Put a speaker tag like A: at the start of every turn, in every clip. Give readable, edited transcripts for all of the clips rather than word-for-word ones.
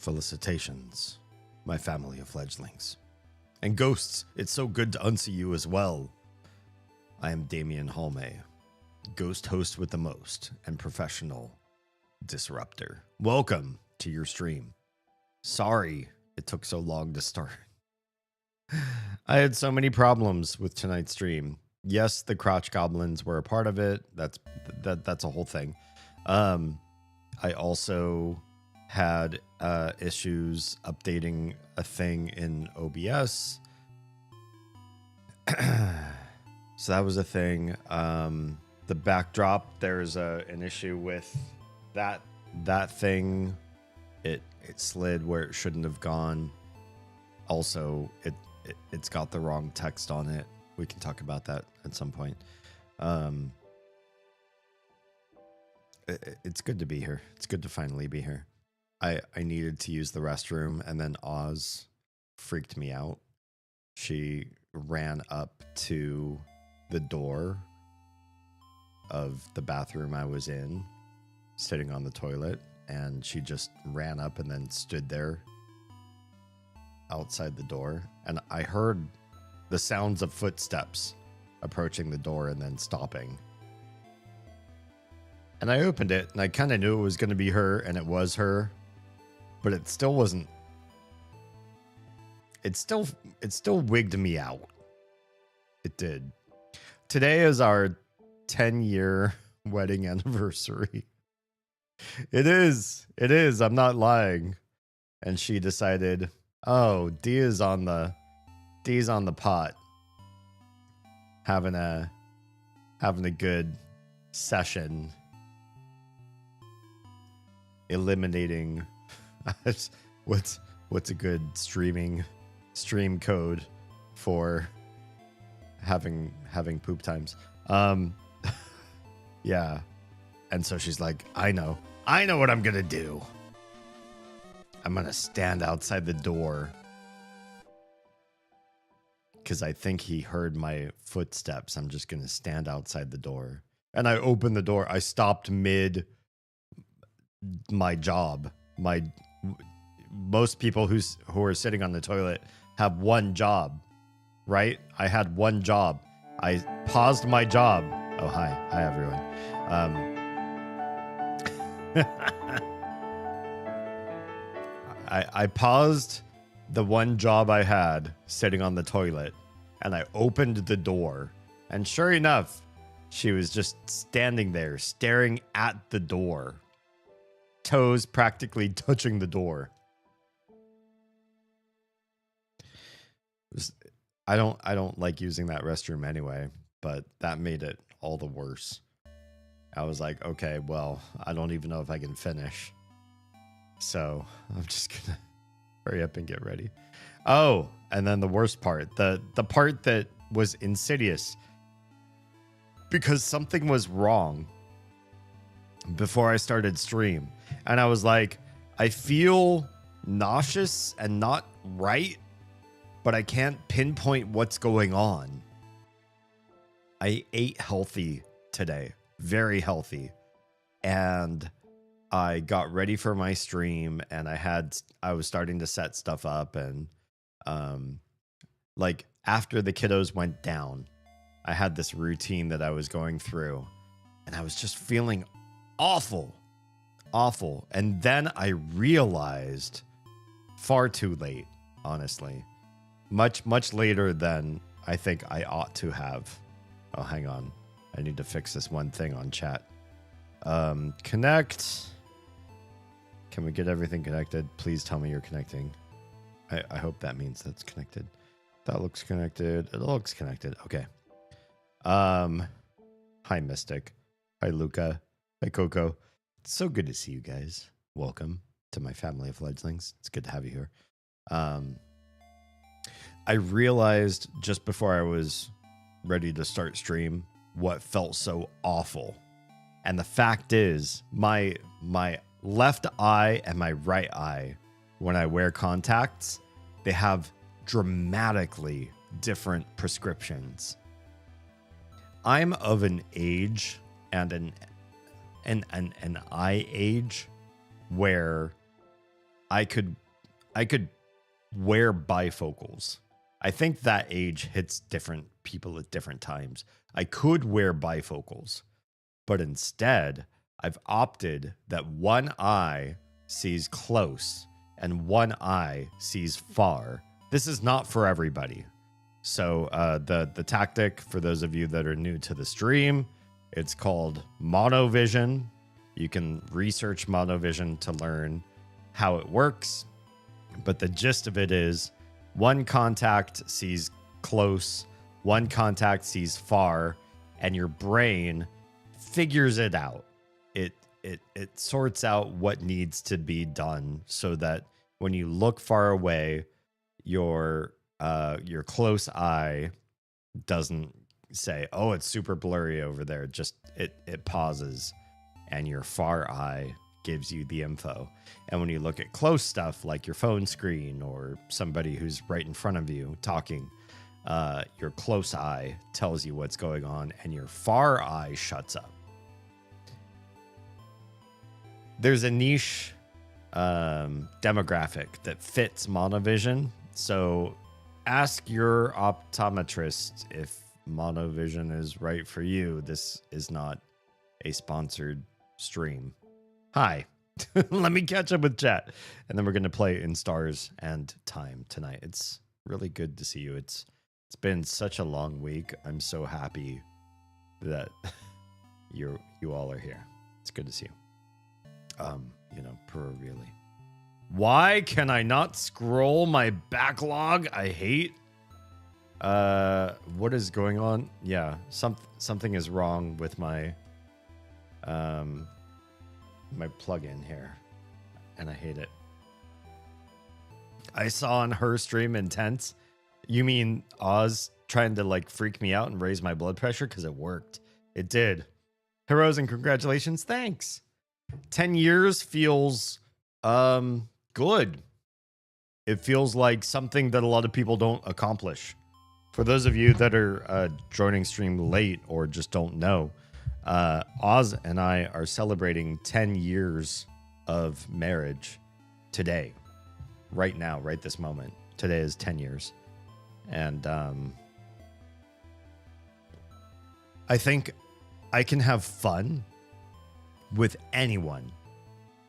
A: Felicitations, my family of fledglings. And ghosts, it's so good to unsee you as well. I am Damien Halme, ghost host with the most and professional disruptor. Welcome to your stream. Sorry it took so long to start. I had so many problems with tonight's stream. Yes, the crotch goblins were a part of it. That's a whole thing. I also had issues updating a thing in OBS. So that was a thing. The backdrop, there's an issue with that thing. It slid where it shouldn't have gone. Also, it's got the wrong text on it. We can talk about that at some point. It's good to be here. It's good to finally be here. I needed to use the restroom, and then Oz freaked me out. She ran up to the door of the bathroom I was in, sitting on the toilet, and she just ran up and then stood there outside the door. And I heard the sounds of footsteps approaching the door and then stopping. And I opened it, and I kind of knew it was going to be her, and it was her. But it still wasn't. It still wigged me out. It did. Today is our 10-year wedding anniversary. It is. I'm not lying. And she decided, oh, D's on the pot. Having a good session. Eliminating what's a good stream code for having poop times. Yeah. And so she's like, I know what I'm gonna do. I'm gonna stand outside the door because I think he heard my footsteps. I'm just gonna stand outside the door. And I opened the door. I stopped mid my job. Most people who are sitting on the toilet have one job, right? I had one job. I paused my job. Oh, hi everyone. I paused the one job I had sitting on the toilet, and I opened the door, and sure enough, she was just standing there staring at the door. Toes practically touching the door. I don't like using that restroom anyway, but that made it all the worse. I was like, okay, well, I don't even know if I can finish. So I'm just gonna hurry up and get ready. Oh, and then the worst part, the part that was insidious, because something was wrong before I started stream. And I was like, I feel nauseous and not right, but I can't pinpoint what's going on. I ate healthy today, very healthy. And I got ready for my stream, and I was starting to set stuff up, and like after the kiddos went down, I had this routine that I was going through, and I was just feeling awful. And then I realized, far too late, honestly, much later than I think I ought to have. Oh, hang on. I need to fix this one thing on chat. Connect. Can we get everything connected? Please tell me you're connecting. I hope that means that's connected. That looks connected. It looks connected. Okay. Hi, Mystic. Hi, Luca. Hi, Coco. It's so good to see you guys. Welcome to my family of fledglings. It's good to have you here. I realized just before I was ready to start stream what felt so awful. And the fact is, my left eye and my right eye, when I wear contacts, they have dramatically different prescriptions. I'm of an age and an eye age where I could wear bifocals. I think that age hits different people at different times. I could wear bifocals, but instead I've opted that one eye sees close and one eye sees far. This is not for everybody. So the tactic, for those of you that are new to the stream, it's called monovision. You can research monovision to learn how it works. But the gist of it is one contact sees close, one contact sees far, and your brain figures it out. It sorts out what needs to be done so that when you look far away, your close eye doesn't say, "Oh, it's super blurry over there." Just it pauses, and your far eye gives you the info. And when you look at close stuff like your phone screen or somebody who's right in front of you talking, your close eye tells you what's going on, and your far eye shuts up. There's a niche demographic that fits monovision. So ask your optometrist if monovision is right for you. This is not a sponsored stream. Hi. Let me catch up with chat. And then we're going to play in Stars and Time tonight. It's really good to see you. It's been such a long week. I'm so happy that you all are here. It's good to see you. Proverbially. Why can I not scroll my backlog? I hate. What is going on? Yeah, something is wrong with my my plugin here, and I hate it. I saw on her stream Intense. You mean Oz trying to like freak me out and raise my blood pressure? Because it worked. It did. Heroes and congratulations. Thanks. 10 years feels good. It feels like something that a lot of people don't accomplish. For those of you that are joining stream late or just don't know, Oz and I are celebrating 10 years of marriage today. Right now, right this moment. Today is 10 years. And I think I can have fun with anyone.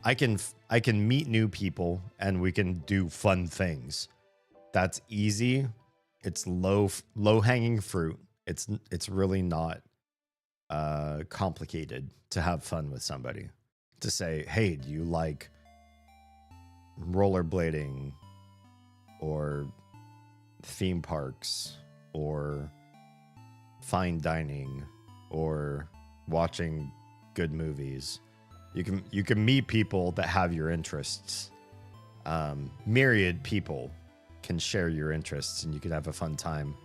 A: I can meet new people and we can do fun things. That's easy. It's low hanging fruit. It's really not complicated to have fun with somebody. To say, hey, do you like rollerblading or theme parks or fine dining or watching good movies? You can meet people that have your interests. Myriad people can share your interests, and you can have a fun time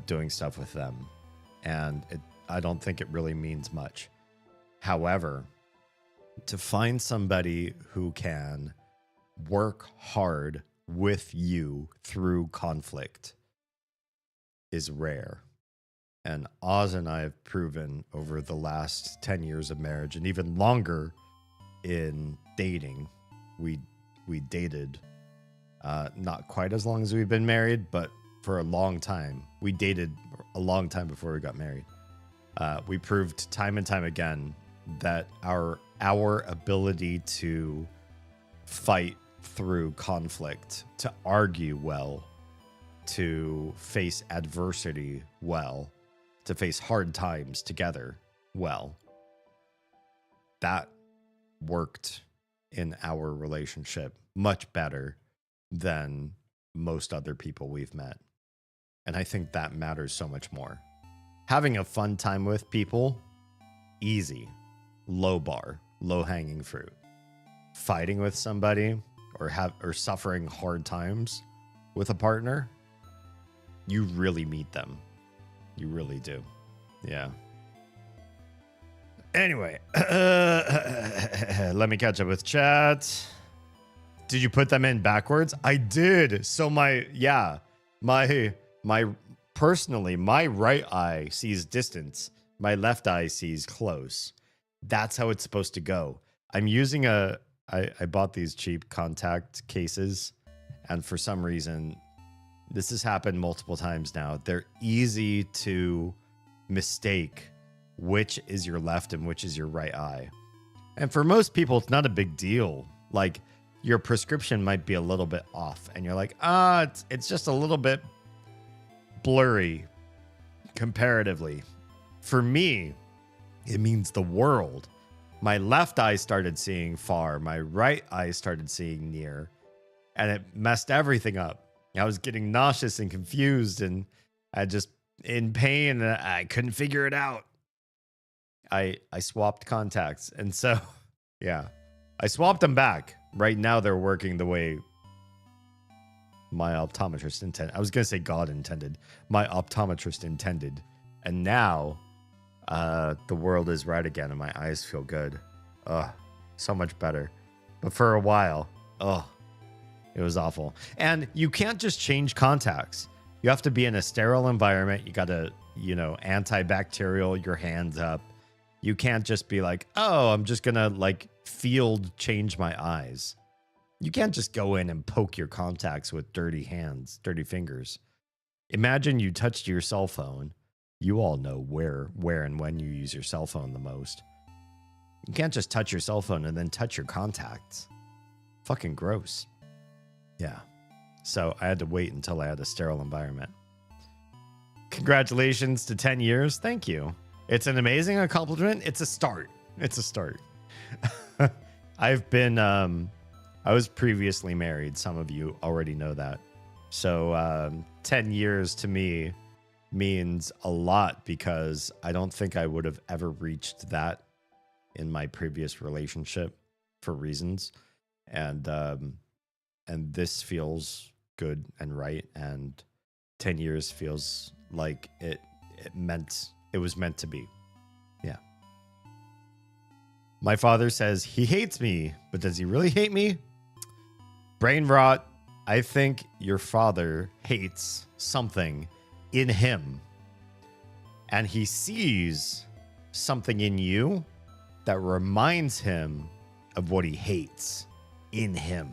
A: doing stuff with them. And I don't think it really means much. However, to find somebody who can work hard with you through conflict is rare. And Oz and I have proven over the last 10 years of marriage, and even longer in dating. We dated not quite as long as we've been married, but for a long time. We dated a long time before we got married. We proved time and time again that our ability to fight through conflict, to argue well, to face adversity well, to face hard times together well, that worked in our relationship much better than most other people we've met. And I think that matters so much more. Having a fun time with people, easy, low bar, low hanging fruit. Fighting with somebody or suffering hard times with a partner, you really meet them. You really do. Yeah. Anyway, let me catch up with chat. Did you put them in backwards? I did. So my personally, my right eye sees distance. My left eye sees close. That's how it's supposed to go. I'm using a I bought these cheap contact cases, and for some reason, this has happened multiple times now. They're easy to mistake which is your left and which is your right eye. And for most people, it's not a big deal. Like, your prescription might be a little bit off, and you're like, it's just a little bit blurry comparatively. For me, it means the world. My left eye started seeing far, my right eye started seeing near, and it messed everything up. I was getting nauseous and confused, and I just in pain, and I couldn't figure it out. I swapped contacts, and so yeah, I swapped them back. Right now they're working the way my optometrist intended. I was gonna say God intended. My optometrist intended, and now the world is right again, and my eyes feel good. So much better. But for a while, it was awful. And you can't just change contacts. You have to be in a sterile environment. You got to, antibacterial your hands up. You can't just be like, I'm just going to field change my eyes. You can't just go in and poke your contacts with dirty hands, dirty fingers. Imagine you touched your cell phone. You all know where and when you use your cell phone the most. You can't just touch your cell phone and then touch your contacts. Fucking gross. Yeah. So I had to wait until I had a sterile environment. Congratulations to 10 years. Thank you. It's an amazing accomplishment. It's a start. I've been, I was previously married. Some of you already know that. So 10 years to me means a lot, because I don't think I would have ever reached that in my previous relationship for reasons. And this feels good and right. And 10 years feels like it was meant to be. Yeah. My father says he hates me, but does he really hate me? Brain rot. I think your father hates something in him, and he sees something in you that reminds him of what he hates in him.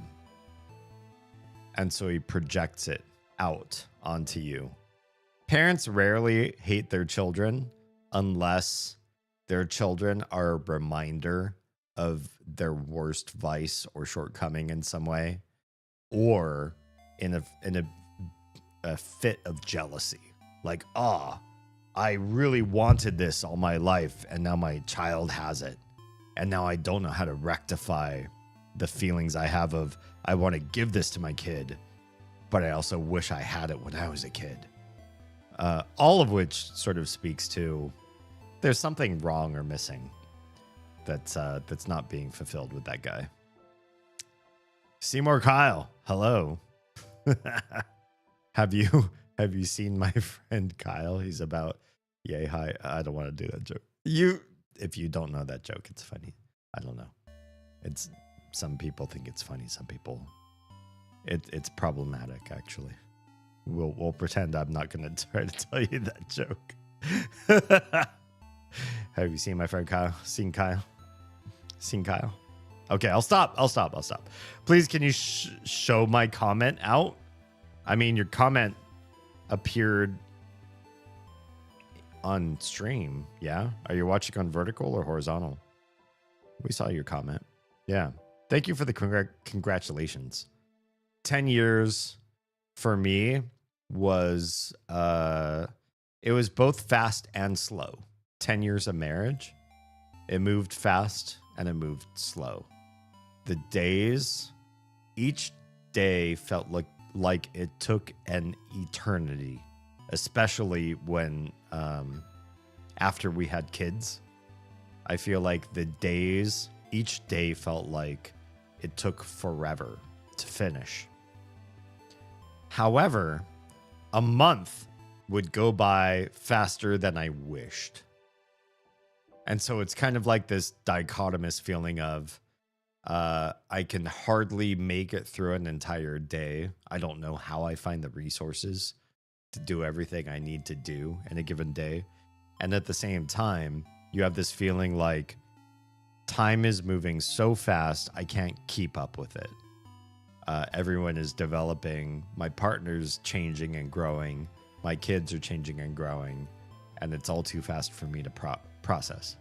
A: And so he projects it out onto you. Parents rarely hate their children unless their children are a reminder of their worst vice or shortcoming in some way, or in a fit of jealousy. Like, I really wanted this all my life, and now my child has it. And now I don't know how to rectify the feelings I have of, I want to give this to my kid, but I also wish I had it when I was a kid. All of which sort of speaks to there's something wrong or missing that's not being fulfilled with that guy. Seymour Kyle, hello. Have you seen my friend Kyle? He's about yay high. I don't want to do that joke. If you don't know that joke, it's funny. I don't know. It's some people think it's funny. Some people, it's problematic actually. We'll pretend I'm not going to try to tell you that joke. Have you seen my friend Kyle? Seen Kyle? Okay, I'll stop. Please, can you show my comment out? I mean, your comment appeared on stream. Yeah? Are you watching on vertical or horizontal? We saw your comment. Yeah. Thank you for the congratulations. 10 years for me was, it was both fast and slow. 10 years of marriage. It moved fast and it moved slow. The days, each day felt like it took an eternity, especially when after we had kids. I feel like the days, each day felt like it took forever to finish. However, a month would go by faster than I wished. And so it's kind of like this dichotomous feeling of, I can hardly make it through an entire day. I don't know how I find the resources to do everything I need to do in a given day. And at the same time, you have this feeling like time is moving so fast, I can't keep up with it. Everyone is developing. My partner's changing and growing. My kids are changing and growing. And it's all too fast for me to process.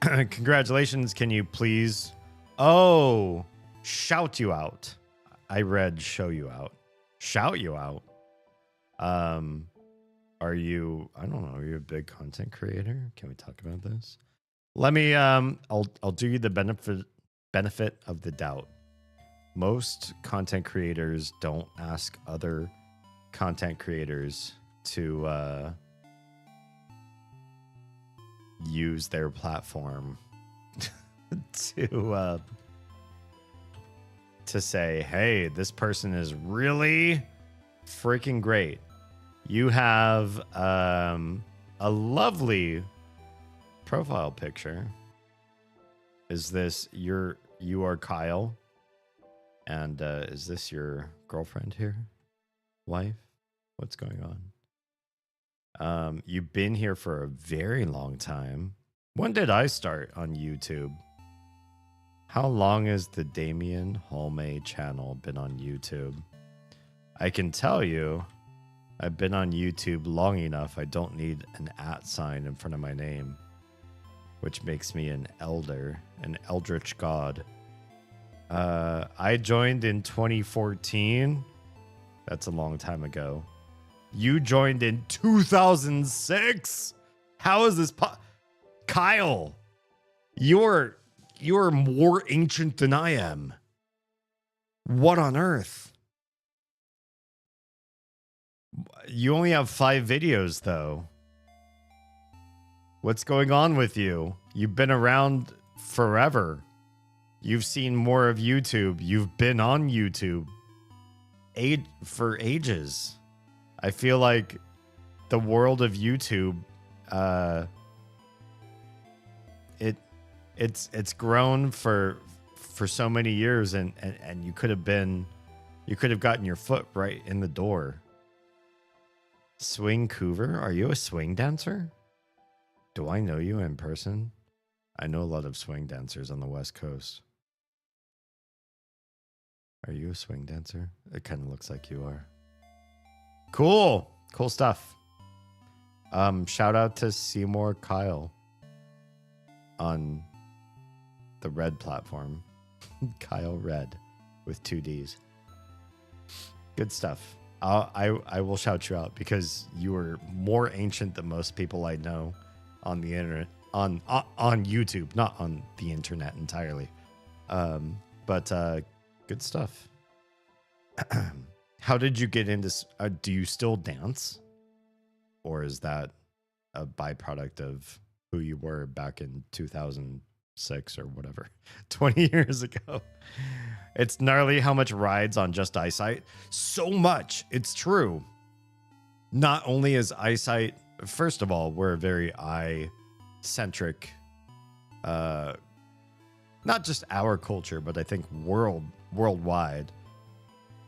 A: Yeah. Congratulations. Can you please... Oh, shout you out. I read show you out. Shout you out. Are you... I don't know. Are you a big content creator? Can we talk about this? Let me... I'll do you the benefit of the doubt. Most content creators don't ask other content creators to use their platform to say, hey, this person is really freaking great. You have a lovely profile picture. Is this you are Kyle? And is this your girlfriend here? Wife? What's going on? You've been here for a very long time. When did I start on YouTube? How long has the Damien Holme channel been on YouTube? I can tell you, I've been on YouTube long enough. I don't need an @ sign in front of my name, which makes me an elder, an eldritch god. I joined in 2014. That's a long time ago. You joined in 2006? How is this Kyle, you're more ancient than I am. What on earth? You only have 5 videos, though. What's going on with you? You've been around forever. You've seen more of YouTube. You've been on YouTube for ages. I feel like the world of YouTube, it's grown for so many years, and you could have gotten your foot right in the door. Swing Coover, are you a swing dancer? Do I know you in person? I know a lot of swing dancers on the West Coast. Are you a swing dancer? It kind of looks like you are. Cool. Cool stuff. Shout out to Seymour Kyle on the Red platform. Kyle Red with 2 Ds. Good stuff. I will shout you out because you are more ancient than most people I know on the internet, on YouTube, not on the internet entirely. But good stuff. How did you get into? Do you still dance, or is that a byproduct of who you were back in 2006 or whatever, 20 years ago? It's gnarly how much rides on just eyesight. So much. It's true. Not only is eyesight, first of all, we're a very eye-centric, not just our culture, but I think worldwide.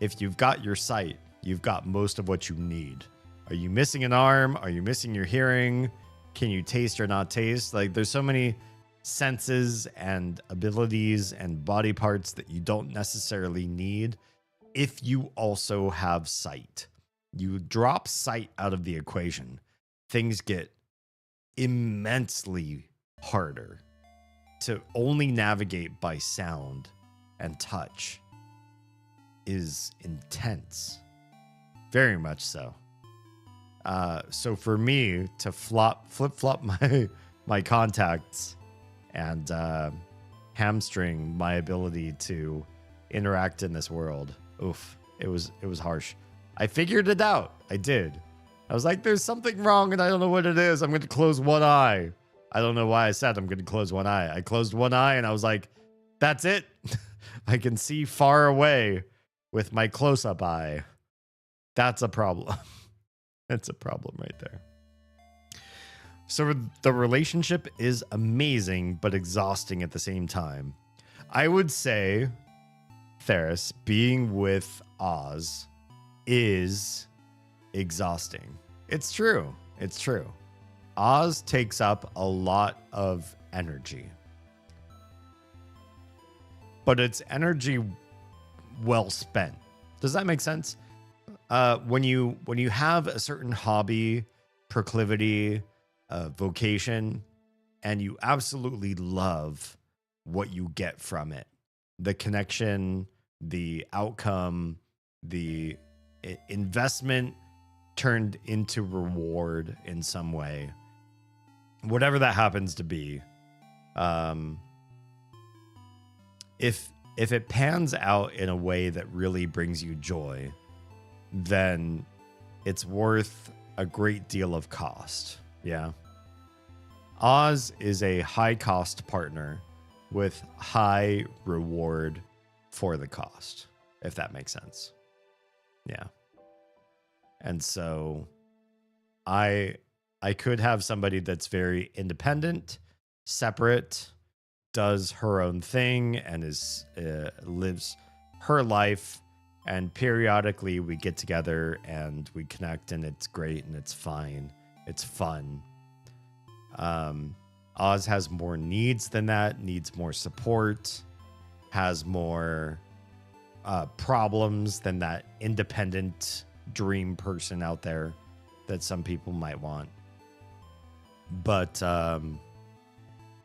A: If you've got your sight, you've got most of what you need. Are you missing an arm? Are you missing your hearing? Can you taste or not taste? Like, there's so many senses and abilities and body parts that you don't necessarily need if you also have sight. You drop sight out of the equation, things get immensely harder. To only navigate by sound and touch is intense. Very much so. So for me to flip-flop my contacts and hamstring my ability to interact in this world, oof, it was harsh. I figured it out. I did. I was like, there's something wrong and I don't know what it is. I'm going to close one eye. I don't know why I said I'm going to close one eye. I closed one eye and I was like, that's it. I can see far away with my close-up eye. That's a problem. That's a problem right there. So the relationship is amazing, but exhausting at the same time. I would say, Theris, being with Oz is exhausting. It's true. It's true. Oz takes up a lot of energy. But it's energy well spent. Does that make sense? When you have a certain hobby, proclivity, vocation, and you absolutely love what you get from it, the connection, the outcome, the investment turned into reward in some way, whatever that happens to be. If it pans out in a way that really brings you joy, then it's worth a great deal of cost. Yeah. Oz is a high cost partner with high reward for the cost, if that makes sense. Yeah. And so I could have somebody that's very independent, separate, does her own thing, and is lives her life, and periodically we get together and we connect, and it's great and it's fine. It's fun. Oz has more needs than that, needs more support, has more problems than that independent dream person out there that some people might want. But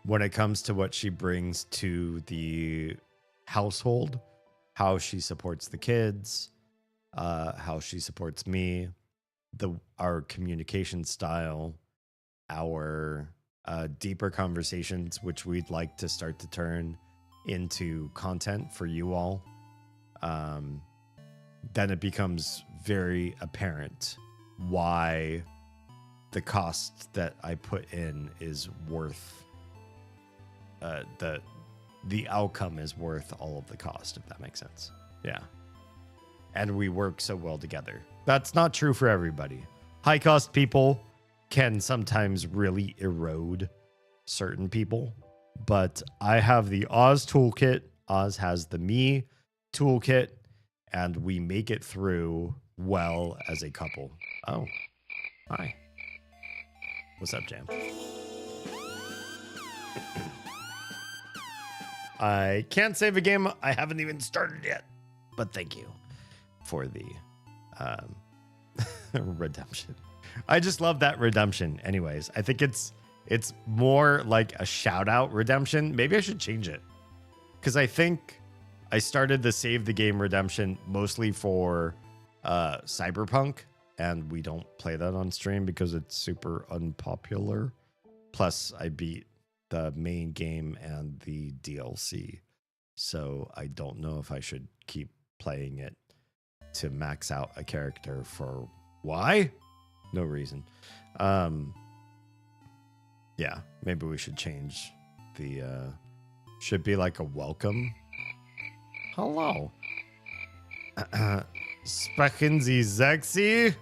A: when it comes to what she brings to the household, how she supports the kids, how she supports me, our communication style, our deeper conversations, which we'd like to start to turn into content for you all, then it becomes very apparent why the cost that I put in is worth the outcome is worth all of the cost, if that makes sense. Yeah. And we work so well together. That's not true for everybody. High cost people can sometimes really erode certain people, but I have the Oz toolkit. Oz has the me toolkit, and we make it through well as a couple. Oh, hi. What's up, Jam? I can't save a game. I haven't even started yet, but thank you for the redemption. I just love that redemption. Anyways, I think it's more like a shout out redemption. Maybe I should change it, because I think I started the save the game redemption mostly for Cyberpunk, and we don't play that on stream because it's super unpopular. Plus, I beat the main game and the DLC, so I don't know if I should keep playing it to max out a character for why? No reason. Yeah, maybe we should change the should be like a welcome. Hello. Sprechen Sie sexy?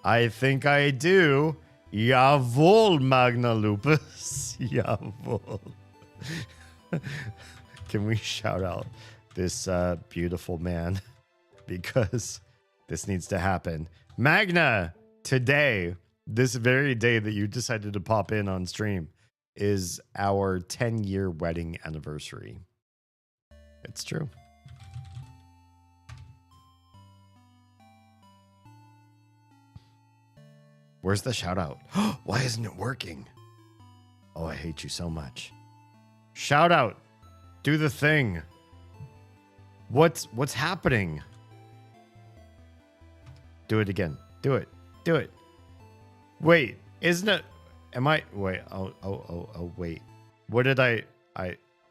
A: I think I do. Jawohl, Magna Lupus. Jawohl. Can we shout out this beautiful man? Because this needs to happen. Magna, today, this very day that you decided to pop in on stream, is our 10-year wedding anniversary. It's true. Where's the shout out? Why isn't it working? Oh, I hate you so much. Shout out. Do the thing. What's happening? Do it again. Do it. Do it. Wait, isn't it? Am I? Wait. Oh, wait. What did I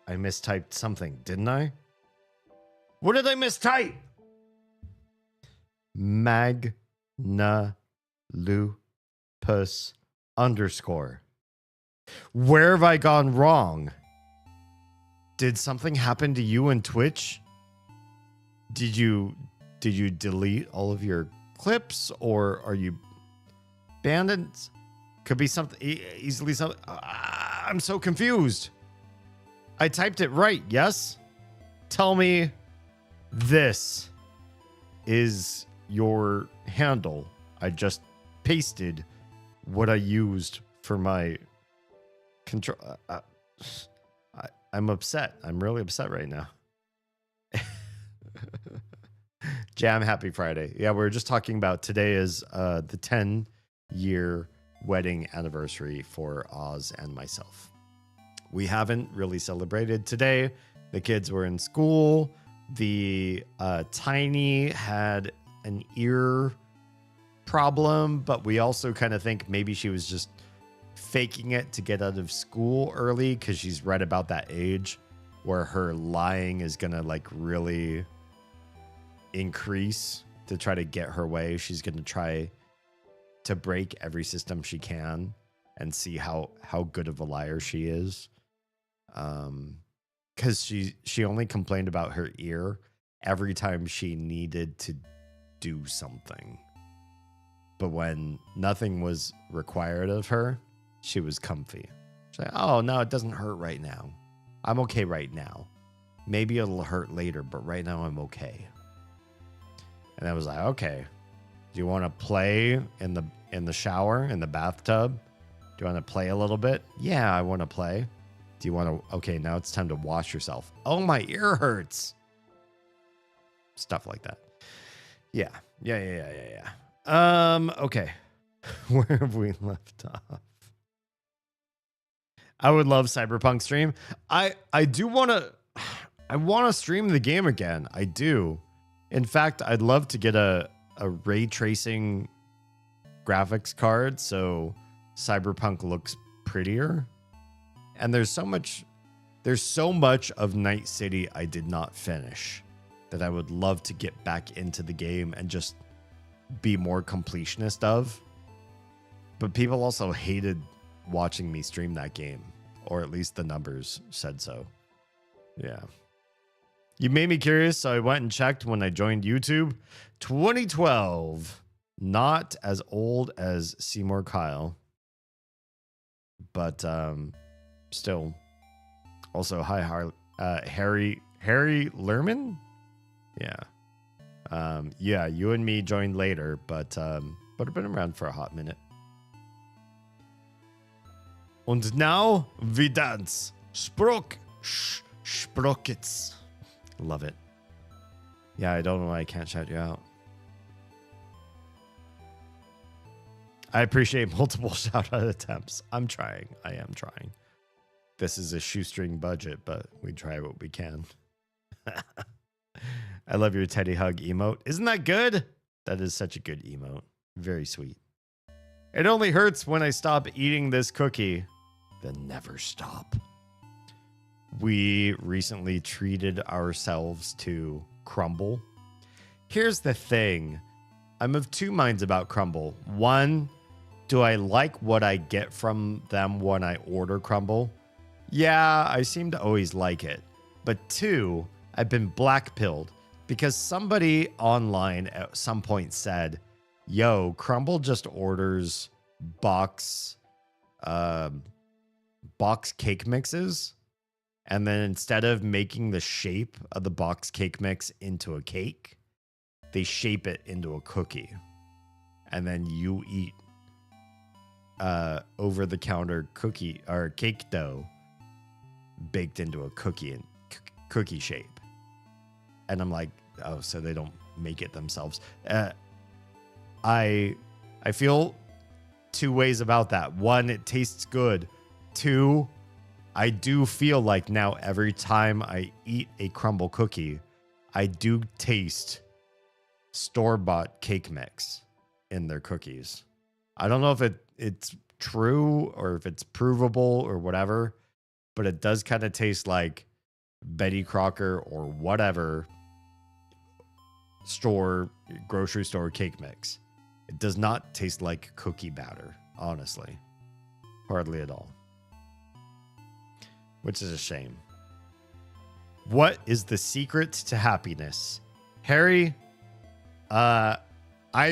A: mistyped something, didn't I? What did I mistype? Magna Lupus _. Where have I gone wrong? Did something happen to you in Twitch? Did you delete all of your clips, or are you banned? Could be something easily. Something. I'm so confused. I typed it right. Yes. Tell me this is your handle. I just pasted what I used for my control. I'm upset. I'm really upset right now. Jam, happy Friday. Yeah, we were just talking about today is the 10-year wedding anniversary for Oz and myself. We haven't really celebrated today. The kids were in school. The Tiny had an ear problem, but we also kind of think maybe she was just faking it to get out of school early because she's right about that age where her lying is gonna like really increase to try to get her way. She's gonna try to break every system she can and see how good of a liar she is. Because she only complained about her ear every time she needed to do something. But when nothing was required of her, she was comfy. She's like, oh, no, it doesn't hurt right now. I'm okay right now. Maybe it'll hurt later, but right now I'm okay. And I was like, okay, do you want to play in the shower, in the bathtub? Do you want to play a little bit? Yeah, I want to play. Do you want to? Okay, now it's time to wash yourself. Oh, my ear hurts. Stuff like that. Yeah. Okay. Where have we left off? I would love Cyberpunk stream. I want to stream the game again. I do. In fact, I'd love to get a ray tracing graphics card so Cyberpunk looks prettier. And there's so much of Night City I did not finish that I would love to get back into the game and just be more completionist of. But people also hated watching me stream that game, or at least the numbers said so. Yeah. You made me curious, so I went and checked when I joined YouTube. 2012. Not as old as Seymour Kyle. But still. Also, hi, Harry Lerman? Yeah. Yeah, you and me joined later, but I've been around for a hot minute. Und now we dance. Sprockets. Love it. Yeah, I don't know why I can't shout you out. I appreciate multiple shout out attempts. I'm trying. I am trying. This is a shoestring budget, but we try what we can. I love your Teddy hug emote. Isn't that good? That is such a good emote. Very sweet. It only hurts when I stop eating this cookie. Then never stop. We recently treated ourselves to crumble. Here's the thing. I'm of two minds about crumble. One, do I like what I get from them when I order crumble? Yeah, I seem to always like it. But two, I've been blackpilled because somebody online at some point said, yo, Crumble just orders box cake mixes. And then instead of making the shape of the box cake mix into a cake, they shape it into a cookie. And then you eat over-the-counter cookie or cake dough baked into a cookie and cookie shape. And I'm like, oh, so they don't make it themselves. I feel two ways about that. One, it tastes good. Two, I do feel like now every time I eat a crumble cookie, I do taste store-bought cake mix in their cookies. I don't know if it's true or if it's provable or whatever, but it does kind of taste like Betty Crocker or whatever grocery store cake mix. It does not taste like cookie batter, honestly. Hardly at all. Which is a shame. What is the secret to happiness? Harry, I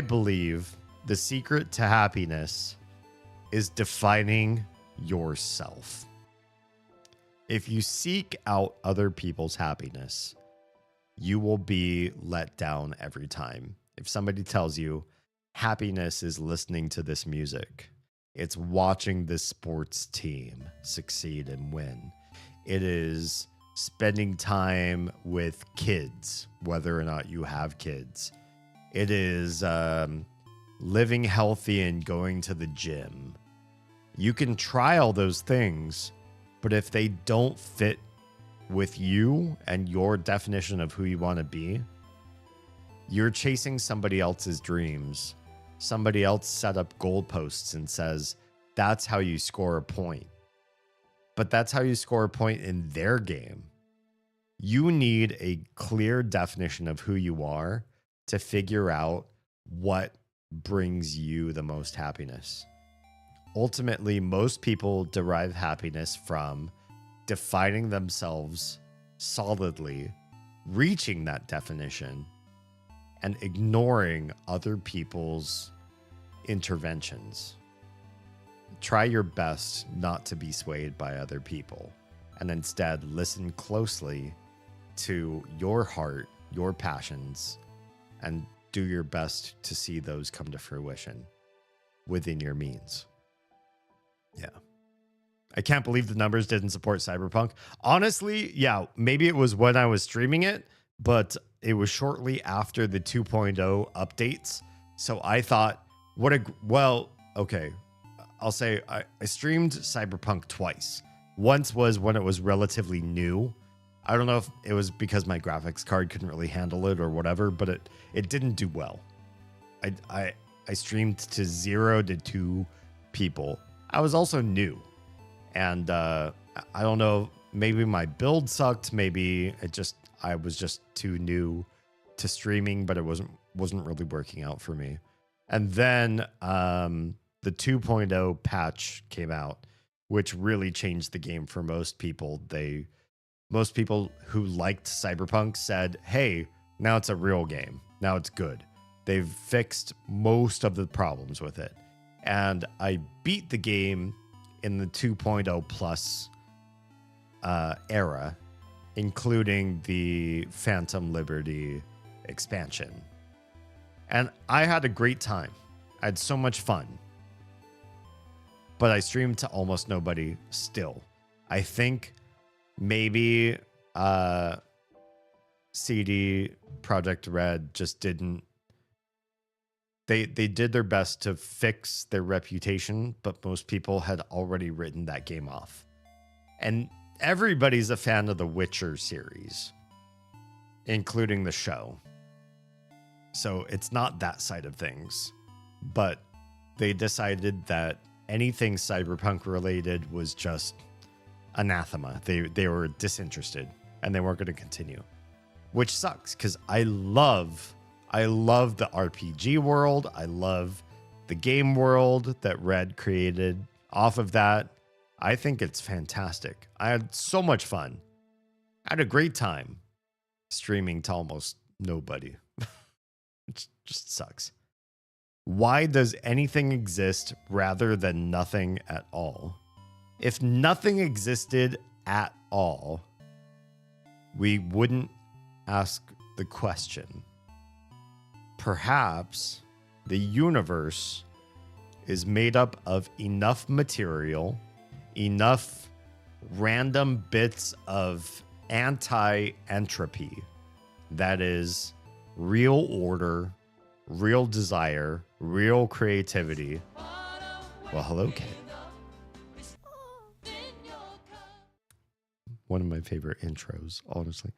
A: believe the secret to happiness is defining yourself. If you seek out other people's happiness, you will be let down every time. If somebody tells you happiness is listening to this music, It's watching this sports team succeed and win. It is spending time with kids, whether or not you have kids. It is living healthy and going to the gym. You can try all those things, but if they don't fit with you and your definition of who you want to be, you're chasing somebody else's dreams. Somebody else set up goalposts and says, that's how you score a point. But that's how you score a point in their game. You need a clear definition of who you are to figure out what brings you the most happiness. Ultimately, most people derive happiness from defining themselves solidly, reaching that definition, and ignoring other people's interventions. Try your best not to be swayed by other people, and instead listen closely to your heart, your passions, and do your best to see those come to fruition within your means. Yeah. I can't believe the numbers didn't support Cyberpunk. Honestly, yeah, maybe it was when I was streaming it, but it was shortly after the 2.0 updates. So I thought, okay. I'll say I streamed Cyberpunk twice. Once was when it was relatively new. I don't know if it was because my graphics card couldn't really handle it or whatever, but it didn't do well. I streamed to 0 to 2 people. I was also new. And I don't know, maybe my build sucked, maybe I was just too new to streaming, but it wasn't really working out for me. And then the 2.0 patch came out, which really changed the game for most people. Most people who liked Cyberpunk said, hey, now it's a real game. Now it's good. They've fixed most of the problems with it. And I beat the game in the 2.0 plus era, including the Phantom Liberty expansion. And I had a great time. I had so much fun. But I streamed to almost nobody still. I think maybe CD Projekt Red just didn't. They did their best to fix their reputation, but most people had already written that game off. And everybody's a fan of the Witcher series, including the show. So it's not that side of things. But they decided that anything Cyberpunk related was just anathema. They were disinterested and they weren't going to continue, which sucks because I love the RPG world. I love the game world that Red created off of that. I think it's fantastic. I had so much fun. I had a great time streaming to almost nobody. It just sucks. Why does anything exist rather than nothing at all? If nothing existed at all, we wouldn't ask the question. Perhaps the universe is made up of enough material, enough random bits of anti-entropy, that is real order, real desire, real creativity. Well, hello, Kate. One of my favorite intros, honestly.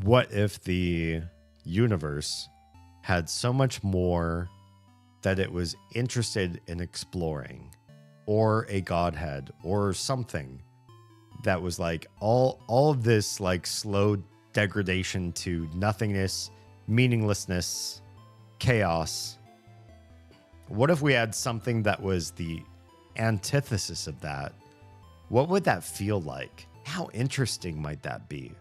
A: What if the universe had so much more that it was interested in exploring, or a godhead, or something that was like all of this like slow degradation to nothingness, meaninglessness, chaos? What if we had something that was the antithesis of that? What would that feel like? How interesting might that be?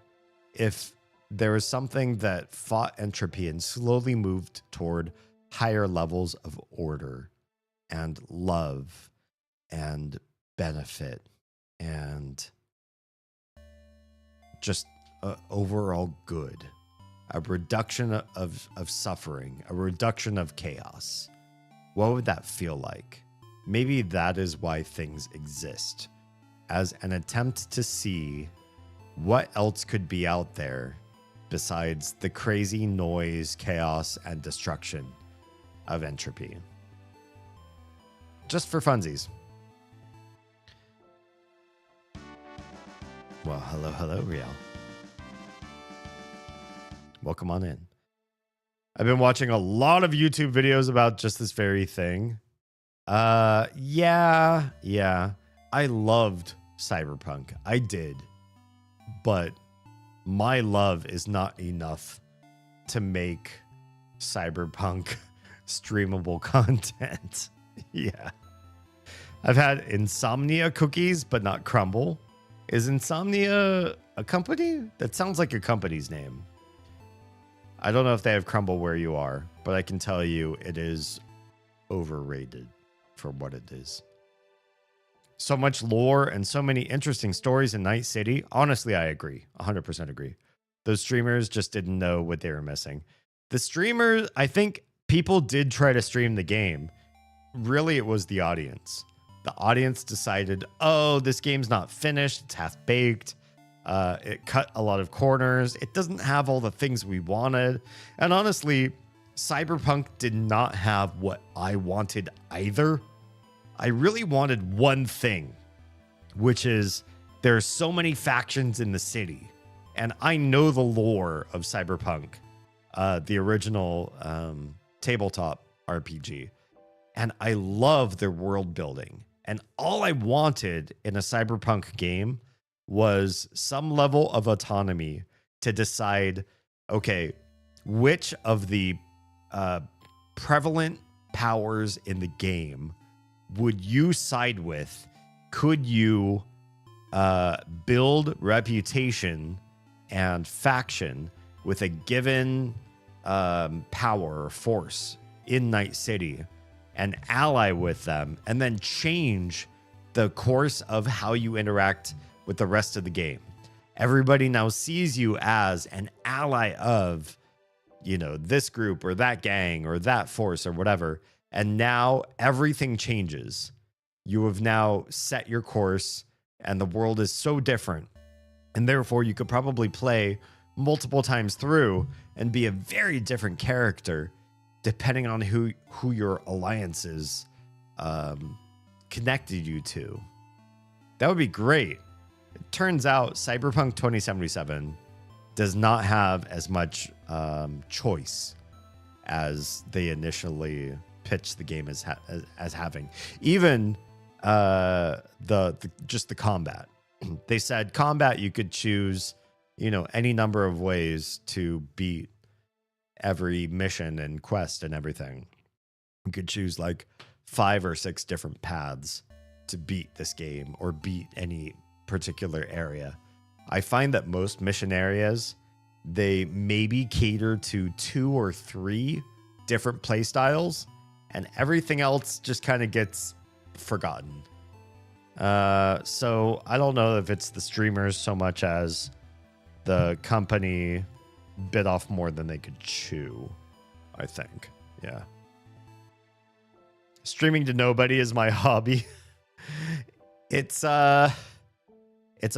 A: If there was something that fought entropy and slowly moved toward higher levels of order and love and benefit and just overall good. A reduction of suffering, a reduction of chaos. What would that feel like? maybe that is why things exist, as an attempt to see what else could be out there besides the crazy noise, chaos, and destruction of entropy. Just for funsies. Well, hello, Riel. Welcome on in. I've been watching a lot of YouTube videos about just this very thing. Yeah. I loved Cyberpunk. I did. But my love is not enough to make Cyberpunk streamable content. Yeah. I've had Insomnia cookies, but not Crumble. Is Insomnia a company? That sounds like a company's name. I don't know if they have Crumble where you are, but I can tell you it is overrated for what it is. So much lore and so many interesting stories in Night City. Honestly, I agree. 100% agree. Those streamers just didn't know what they were missing. The streamers, I think people did try to stream the game. Really, it was the audience. The audience decided, oh, this game's not finished. It's half-baked. It cut a lot of corners. It doesn't have all the things we wanted. And honestly, Cyberpunk did not have what I wanted either. I really wanted one thing, which is there are so many factions in the city. And I know the lore of Cyberpunk, the original tabletop RPG. And I love their world building. And all I wanted in a Cyberpunk game was some level of autonomy to decide, okay, which of the prevalent powers in the game would you side with? Could you build reputation and faction with a given power or force in Night City and ally with them, and then change the course of how you interact with the rest of the game? Everybody now sees you as an ally of, this group or that gang or that force or whatever. And now everything changes. You have now set your course and the world is so different. And therefore you could probably play multiple times through and be a very different character depending on who your alliances connected you to. That would be great. It turns out Cyberpunk 2077 does not have as much choice as they initially pitched the game as having. Even just the combat. They said combat, you could choose, any number of ways to beat every mission and quest and everything. You could choose like 5 or 6 different paths to beat this game or beat any particular area. I find that most mission areas, they maybe cater to 2 or 3 different play styles, and everything else just kind of gets forgotten. So I don't know if it's the streamers so much as the company bit off more than they could chew, I think. Yeah. Streaming to nobody is my hobby. It's a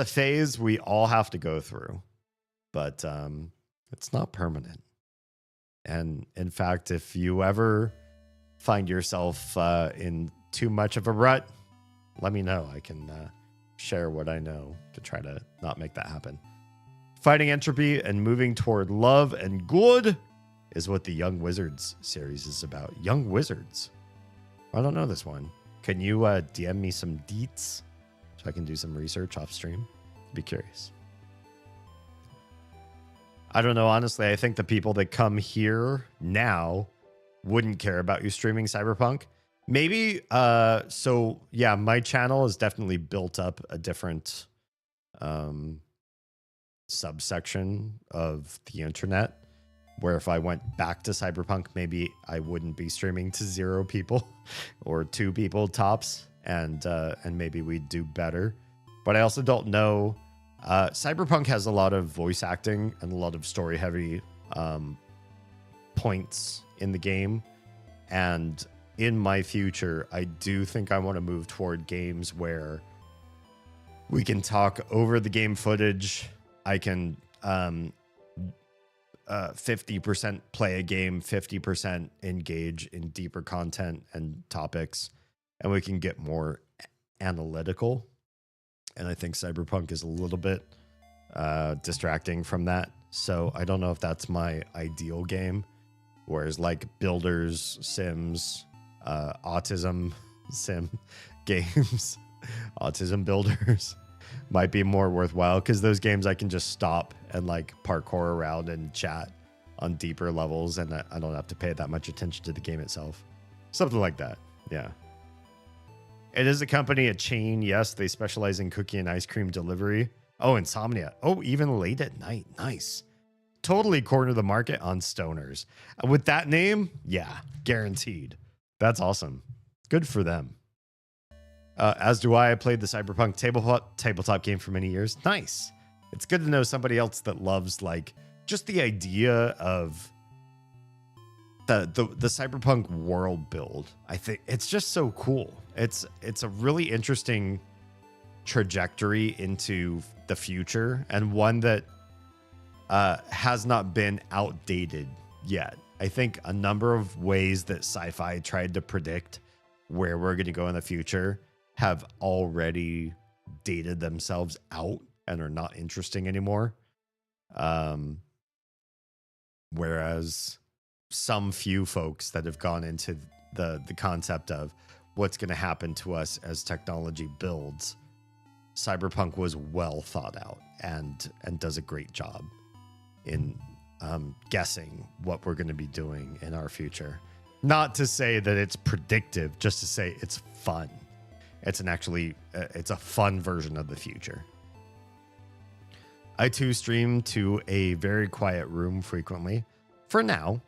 A: phase we all have to go through, but it's not permanent. And in fact, if you ever find yourself in too much of a rut, let me know. I can share what I know to try to not make that happen. Fighting entropy and moving toward love and good is what the Young Wizards series is about. Young Wizards. I don't know this one. Can you DM me some deets so I can do some research off stream? Be curious. I don't know. Honestly, I think the people that come here now wouldn't care about you streaming Cyberpunk. Maybe. So yeah, my channel has definitely built up a different subsection of the internet, where if I went back to Cyberpunk, maybe I wouldn't be streaming to 0 people or 2 people tops, and maybe we'd do better. But I also don't know. Cyberpunk has a lot of voice acting and a lot of story heavy points in the game, and in my future, I do think I want to move toward games where we can talk over the game footage. I can 50% play a game, 50% engage in deeper content and topics, and we can get more analytical. And I think Cyberpunk is a little bit distracting from that. So I don't know if that's my ideal game. Whereas like builders, sims, autism sim games, autism builders might be more worthwhile, because those games I can just stop and like parkour around and chat on deeper levels, and I don't have to pay that much attention to the game itself. Something like that. Yeah. It is a company, a chain. Yes, they specialize in cookie and ice cream delivery. Oh, Insomnia. Oh, even late at night. Nice. Totally corner the market on stoners. With that name, yeah, guaranteed. That's awesome. Good for them. As do I. I played the Cyberpunk tabletop game for many years. Nice. It's good to know somebody else that loves like just the idea of the Cyberpunk world build. I think it's just so cool. It's a really interesting trajectory into the future, and one that has not been outdated yet. I think a number of ways that sci-fi tried to predict where we're going to go in the future have already dated themselves out and are not interesting anymore. Whereas some few folks that have gone into the concept of what's going to happen to us as technology builds, Cyberpunk was well thought out and does a great job in guessing what we're going to be doing in our future. Not to say that it's predictive, just to say it's fun. It's it's a fun version of the future. I too stream to a very quiet room frequently. For now.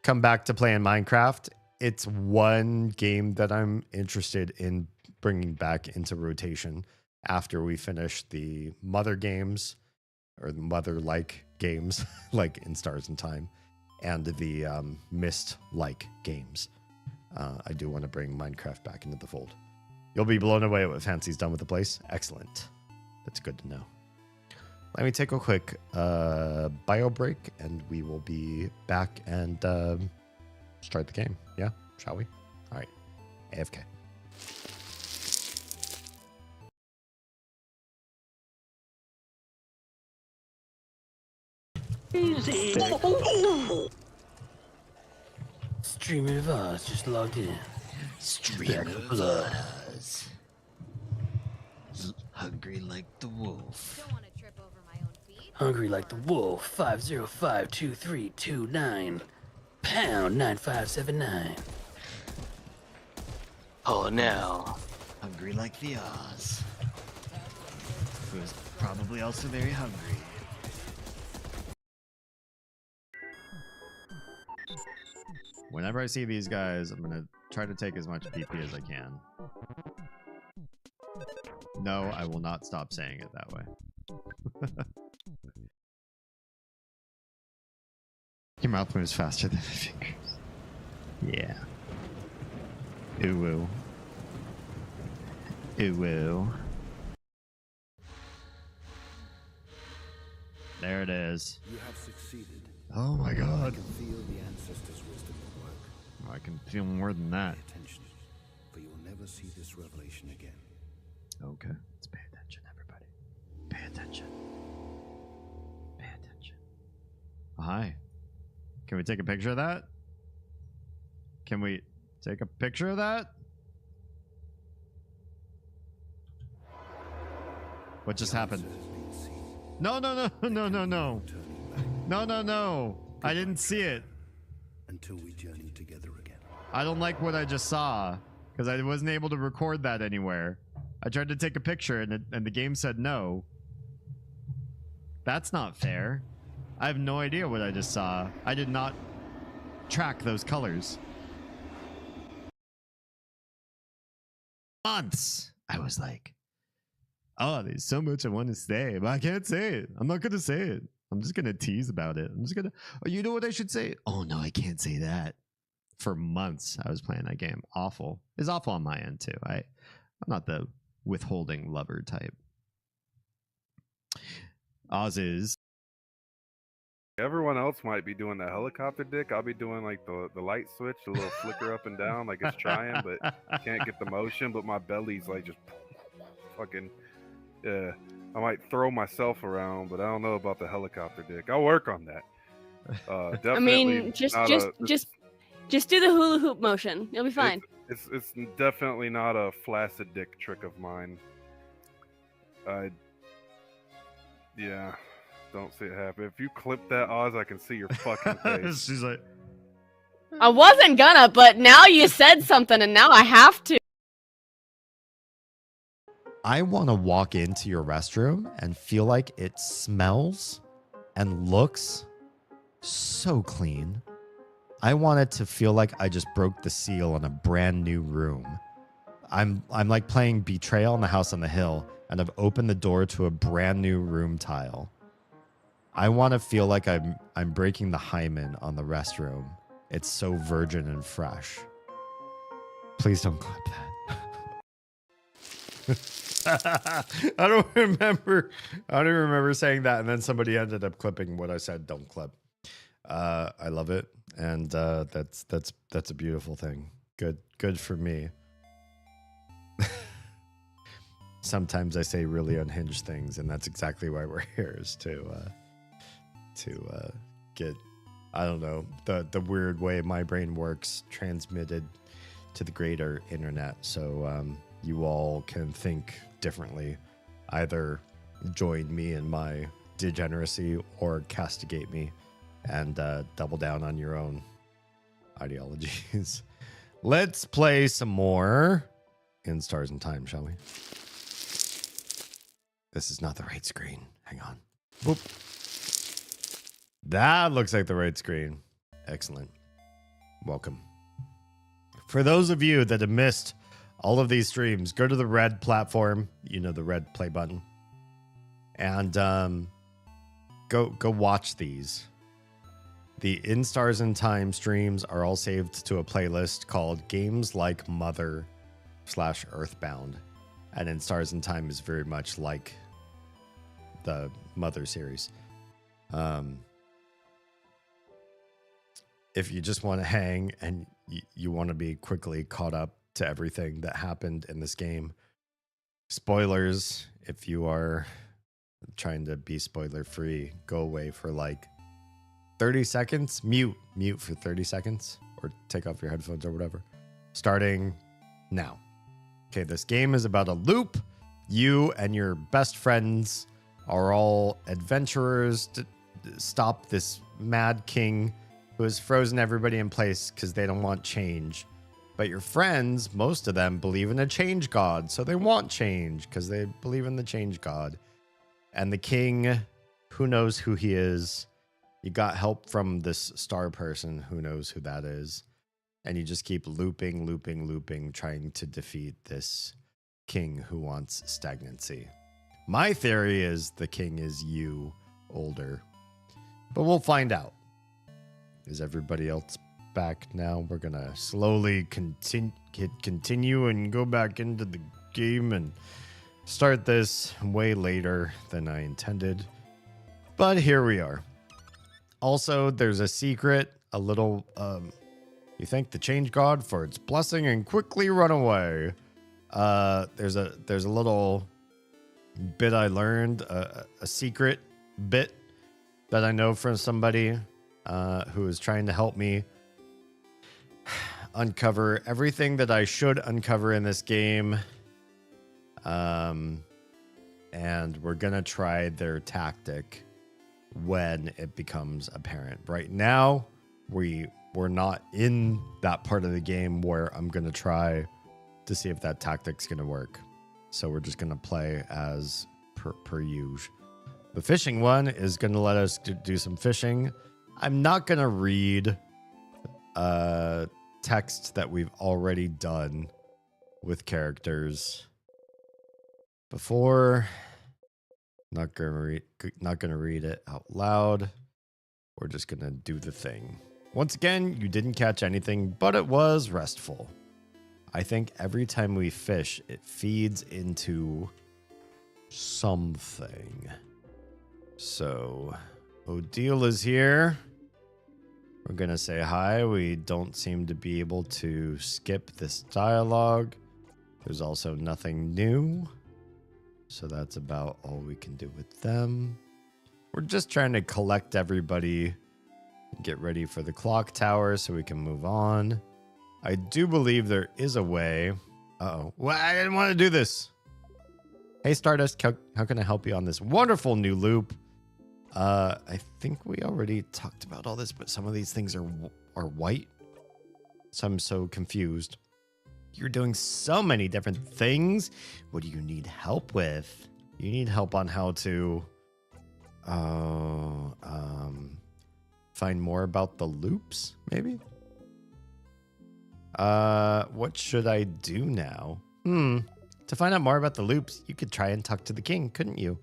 A: Come back to playing Minecraft. It's one game that I'm interested in bringing back into rotation after we finish the mother games, or the mother-like games, like in Stars and Time, and the Myst-like games. I do want to bring Minecraft back into the fold. You'll be blown away at what Fancy's done with the place. Excellent. That's good to know. Let me take a quick bio break, and we will be back and start the game. Yeah? Shall we? All right. AFK.
B: Easy. Streamer of Oz just logged in.
C: Streamer of Oz. Hungry like the wolf.
D: Don't want to trip over my own feet.
B: Hungry like the wolf. 5052329. Pound 9579. Oh, now.
C: Hungry like the Oz. Who is probably also very hungry.
A: Whenever I see these guys, I'm going to try to take as much PP as I can. No, I will not stop saying it that way. Your mouth moves faster than my fingers. Yeah. Ooh woo. Ooh woo. There it is.
E: You have succeeded.
A: Oh my god.
E: I can feel the ancestors' wisdom at work.
A: I can feel more than that.
E: Pay attention, for you'll never see this revelation again.
A: Okay. Let's pay attention, everybody. Pay attention. Pay attention. Oh, hi. Can we take a picture of that? Can we take a picture of that? What just happened? No. No. I didn't see it.
E: Until we journey together again.
A: I don't like what I just saw, because I wasn't able to record that anywhere. I tried to take a picture and the game said no. That's not fair. I have no idea what I just saw. I did not track those colors. Months. I was like, oh, there's so much I want to say, but I can't say it. I'm not going to say it. I'm just going to tease about it. I'm just going to, oh, you know what I should say? Oh, no, I can't say that.
F: for months. I was playing that game. Awful. It's awful on my end too. I'm not the withholding lover type. Oz is.
G: Everyone else might be doing the helicopter dick. I'll be doing like the light switch, the little flicker up and down, like it's trying, but can't get the motion. But my belly's like just fucking. Yeah, I might throw myself around, but I don't know about the helicopter dick. I'll work on that. Definitely.
H: I mean, just do the hula hoop motion. You'll be fine.
G: It's definitely not a flaccid dick trick of mine. Yeah. Don't see it happen. If you clip that, Oz, I can see your fucking face.
F: She's like,
H: I wasn't gonna, but now you said something, and now I have to.
A: I want to walk into your restroom and feel like it smells and looks so clean. I want it to feel like I just broke the seal on a brand new room. I'm like playing Betrayal in the House on the Hill, and I've opened the door to a brand new room tile. I want to feel like I'm breaking the hymen on the restroom. It's so virgin and fresh. Please don't clip that. I don't remember saying that, and then somebody ended up clipping what I said. Don't clip. I love it, and that's a beautiful thing. Good for me. Sometimes I say really unhinged things, and that's exactly why we're here, is to get, I don't know, the weird way my brain works transmitted to the greater internet, so you all can think differently. Either join me in my degeneracy or castigate me and double down on your own ideologies. Let's play some more In Stars and Time, shall we? This is not the right screen. Hang on. Whoop. That looks like the right screen. Excellent. Welcome. For those of you that have missed all of these streams, go to the red platform, you know, the red play button, and go watch these. The In Stars and Time streams are all saved to a playlist called Games Like Mother / Earthbound. And In Stars and Time is very much like the Mother series. If you just want to hang and you want to be quickly caught up to everything that happened in this game, spoilers, if you are trying to be spoiler free, go away for like 30 seconds, mute for 30 seconds, or take off your headphones or whatever. Starting now. Okay, this game is about a loop. You and your best friends are all adventurers to stop this mad king who has frozen everybody in place because they don't want change. But your friends, most of them, believe in a change god, so they want change because they believe in the change god. And the king, who knows who he is? You got help from this star person, who knows who that is. And you just keep looping, trying to defeat this king who wants stagnancy. My theory is the king is you, older. But we'll find out. Is everybody else back now? We're going to slowly continue and go back into the game and start this way later than I intended. But here we are. Also, there's a secret, a little... you thank the change god for its blessing and quickly run away. There's a little bit I learned, a secret bit that I know from somebody who is trying to help me uncover everything that I should uncover in this game. And we're gonna try their tactic when it becomes apparent. Right now, we're not in that part of the game where I'm going to try to see if that tactic's going to work. So we're just going to play as per usual. The fishing one is going to let us do some fishing. I'm not going to read text that we've already done with characters before. Not gonna read it out loud. We're just gonna do the thing. Once again, you didn't catch anything, but it was restful. I think every time we fish, it feeds into something. So, Odile is here. We're going to say hi. We don't seem to be able to skip this dialogue. There's also nothing new. So that's about all we can do with them. We're just trying to collect everybody, get ready for the clock tower so we can move on. I do believe there is a way. Uh-oh. Well, I didn't want to do this. Hey, Stardust, how can I help you on this wonderful new loop? I think we already talked about all this, but some of these things are white. So I'm so confused. You're doing so many different things. What do you need help with? You need help on how to find more about the loops, maybe? What should I do now? To find out more about the loops, you could try and talk to the king, couldn't you?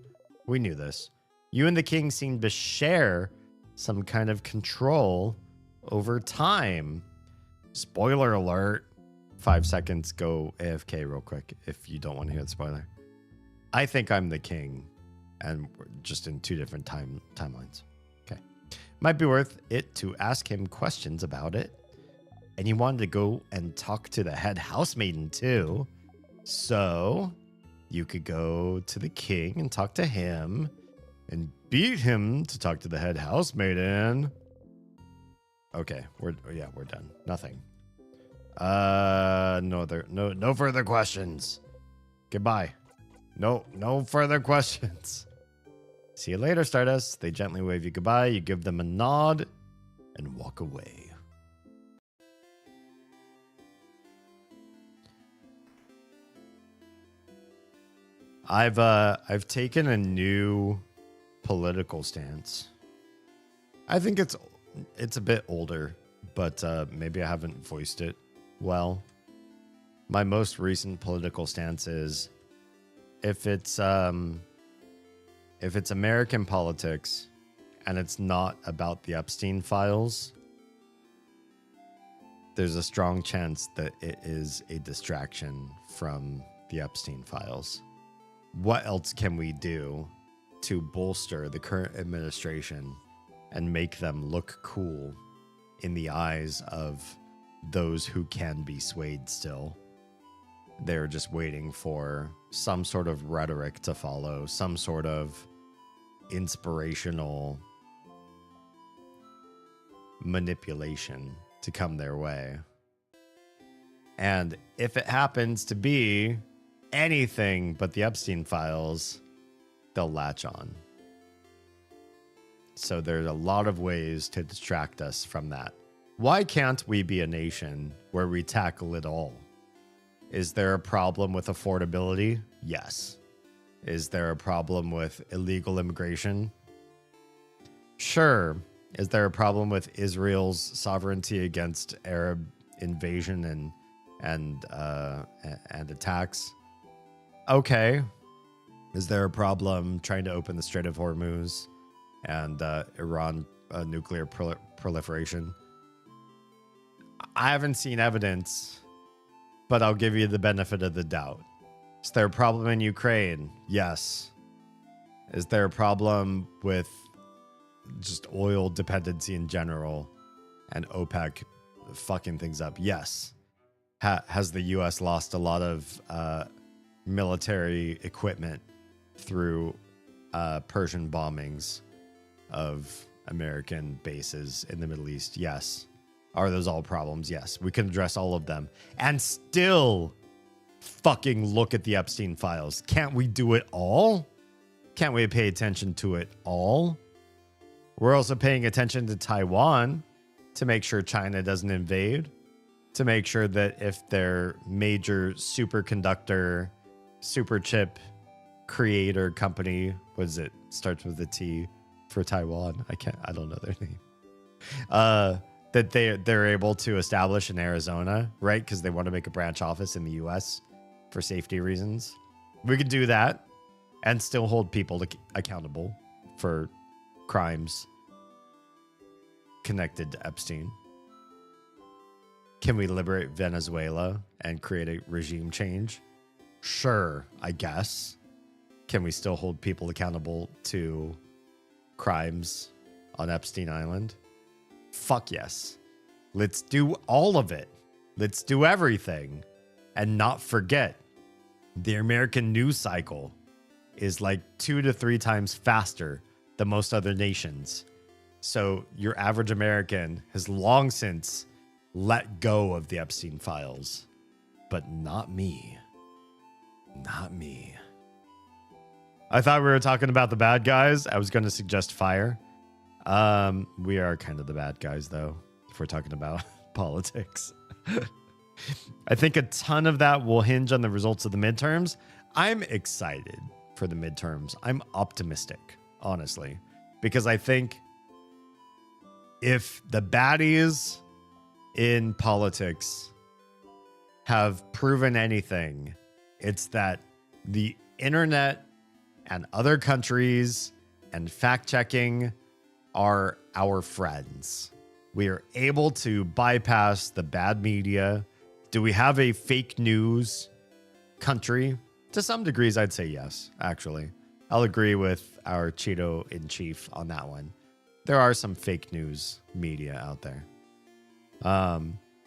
A: We knew this. You and the king seem to share some kind of control over time. Spoiler alert. 5 seconds, go AFK real quick if you don't want to hear the spoiler. I think I'm the king, and we're just in 2 different timelines. Okay. Might be worth it to ask him questions about it. And he wanted to go and talk to the head housemaiden too. So you could go to the king and talk to him and beat him to talk to the head housemaiden. Okay, we're done. Nothing. No further questions. Goodbye. No further questions. See you later, Stardust. They gently wave you goodbye. You give them a nod and walk away. I've taken a new political stance. I think it's a bit older, but maybe I haven't voiced it well. My most recent political stance is if it's American politics and it's not about the Epstein files, there's a strong chance that it is a distraction from the Epstein files. What else can we do to bolster the current administration and make them look cool in the eyes of those who can be swayed still? They're just waiting for some sort of rhetoric to follow, some sort of inspirational manipulation to come their way. And if it happens to be anything but the Epstein files, they'll latch on. So there's a lot of ways to distract us from that. Why can't we be a nation where we tackle it all? Is there a problem with affordability? Yes. Is there a problem with illegal immigration? Sure. Is there a problem with Israel's sovereignty against Arab invasion and attacks? Okay. Is there a problem trying to open the Strait of Hormuz and Iran nuclear proliferation? I haven't seen evidence, but I'll give you the benefit of the doubt. Is there a problem in Ukraine? Yes. Is there a problem with just oil dependency in general and OPEC fucking things up? Yes. Has the U.S. lost a lot of military equipment through Persian bombings of American bases in the Middle East? Yes. Are those all problems? Yes. We can address all of them and still fucking look at the Epstein files. Can't we do it all? Can't we pay attention to it all? We're also paying attention to Taiwan to make sure China doesn't invade, to make sure that if their major superconductor, super chip creator company, what is it? Starts with a T for Taiwan. I don't know their name. That they're able to establish in Arizona, right? Because they want to make a branch office in the US for safety reasons. We could do that and still hold people accountable for crimes connected to Epstein? Can we liberate Venezuela and create a regime change? Sure, I guess. Can we still hold people accountable to crimes on Epstein Island? Fuck yes. Let's do all of it. Let's do everything. And not forget, the American news cycle is like 2 to 3 times faster than most other nations. So your average American has long since let go of the Epstein files. But not me. Not me. I thought we were talking about the bad guys. I was going to suggest fire. We are kind of the bad guys, though, if we're talking about politics. I think a ton of that will hinge on the results of the midterms. I'm excited for the midterms. I'm optimistic, honestly, because I think if the baddies in politics have proven anything, it's that the internet and other countries and fact checking are our friends. We are able to bypass the bad media. Do we have a fake news country? To some degrees, I'd say yes, actually. I'll agree with our Cheeto in chief on that one. There are some fake news media out there.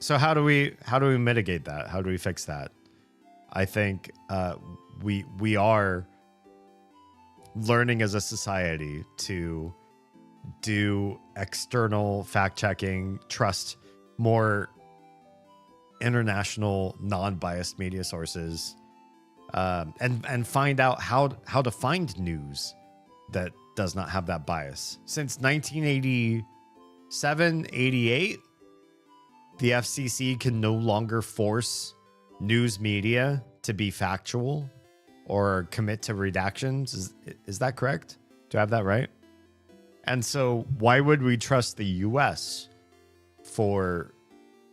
A: So how do we mitigate that? How do we fix that? I think we are learning as a society to do external fact checking, trust more international non-biased media sources, and find out how to find news that does not have that bias. Since 1987, 88, the FCC can no longer force news media to be factual or commit to redactions. Is that correct? Do I have that right? And so why would we trust the US for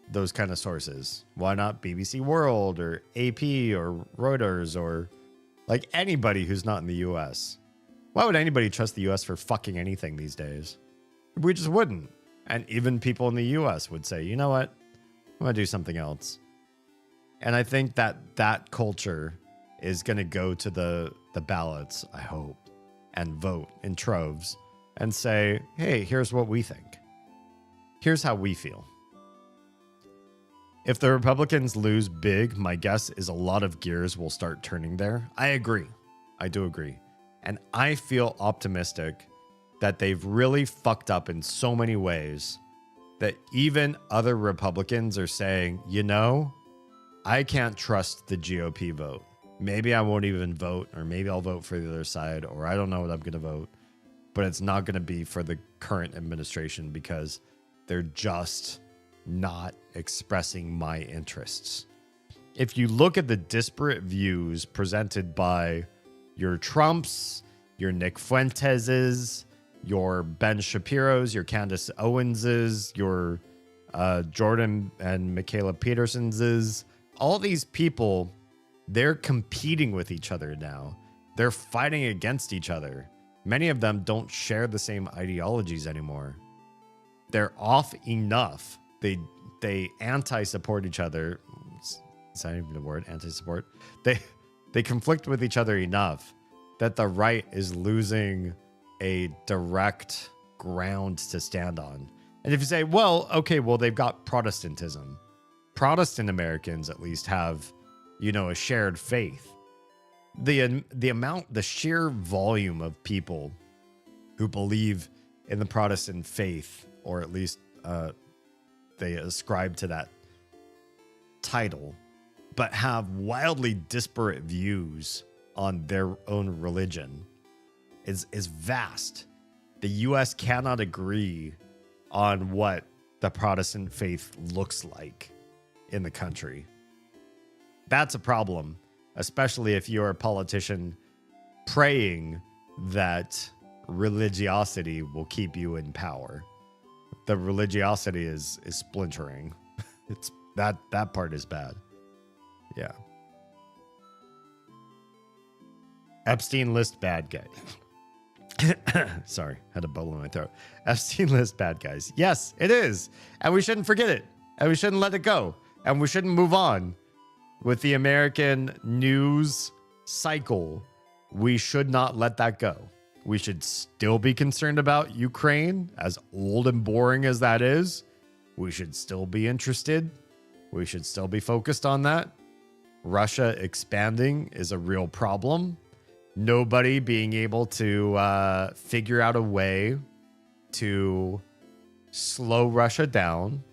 A: those kind of sources? Why not BBC World or AP or Reuters or like anybody who's not in the US? Why would anybody trust the US for fucking anything these days? We just wouldn't. And even people in the US would say, you know what? I'm going to do something else. And I think that culture is going to go to the ballots, I hope, and vote in troves and say, hey, here's what we think. Here's how we feel. If the Republicans lose big, my guess is a lot of gears will start turning there. I agree. I do agree. And I feel optimistic that they've really fucked up in so many ways that even other Republicans are saying, you know, I can't trust the GOP vote. Maybe I won't even vote, or maybe I'll vote for the other side, or I don't know what I'm going to vote. But it's not going to be for the current administration because they're just not expressing my interests. If you look at the disparate views presented by your Trumps, your Nick Fuenteses, your Ben Shapiro's, your Candace Owens's, your Jordan and Michaela Peterson's, all these people, they're competing with each other now. They're fighting against each other. Many of them don't share the same ideologies anymore. They're off enough. They anti-support each other. Is that even a word? Anti-support? They conflict with each other enough that the right is losing a direct ground to stand on. And if you say, well, okay, well, they've got Protestantism. Protestant Americans at least have, you know, a shared faith. The sheer volume of people who believe in the Protestant faith, or at least they ascribe to that title, but have wildly disparate views on their own religion is vast. The US cannot agree on what the Protestant faith looks like in the country. That's a problem, especially if you're a politician praying that religiosity will keep you in power. The religiosity is splintering. It's that part is bad. Yeah. Epstein list bad guy. Sorry, had a bubble in my throat. Epstein list bad guys. Yes, it is. And we shouldn't forget it. And we shouldn't let it go. And we shouldn't move on with the American news cycle. We should not let that go. We should still be concerned about Ukraine, as old and boring as that is. We should still be interested. We should still be focused on that. Russia expanding is a real problem. Nobody being able to figure out a way to slow Russia down,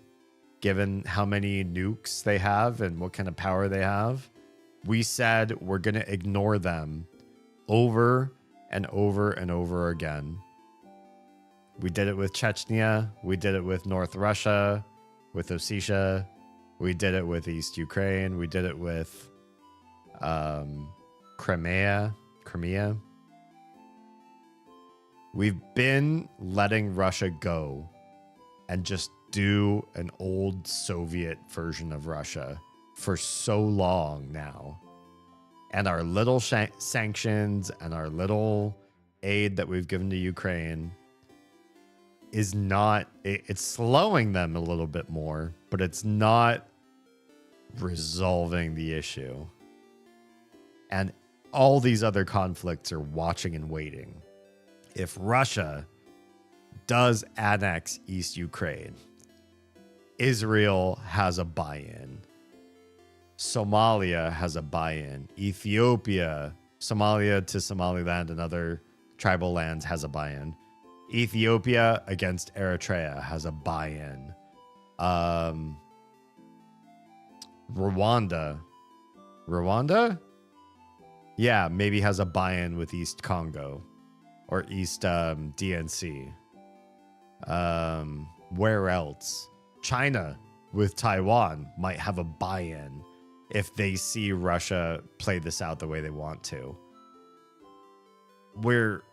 A: given how many nukes they have and what kind of power they have. We said we're going to ignore them over and over and over again. We did it with Chechnya. We did it with North Russia, with Ossetia. We did it with East Ukraine. We did it with Crimea. We've been letting Russia go and just do an old Soviet version of Russia for so long now. And our little sanctions and our little aid that we've given to Ukraine is not, it's slowing them a little bit more, but it's not resolving the issue. And all these other conflicts are watching and waiting. If Russia does annex East Ukraine, Israel has a buy-in. Somalia has a buy-in. Ethiopia, Somalia to Somaliland and other tribal lands has a buy-in. Ethiopia against Eritrea has a buy-in. Rwanda? Yeah, maybe has a buy-in with East Congo or East DNC. Where else? China with Taiwan might have a buy-in if they see Russia play this out the way they want to. We're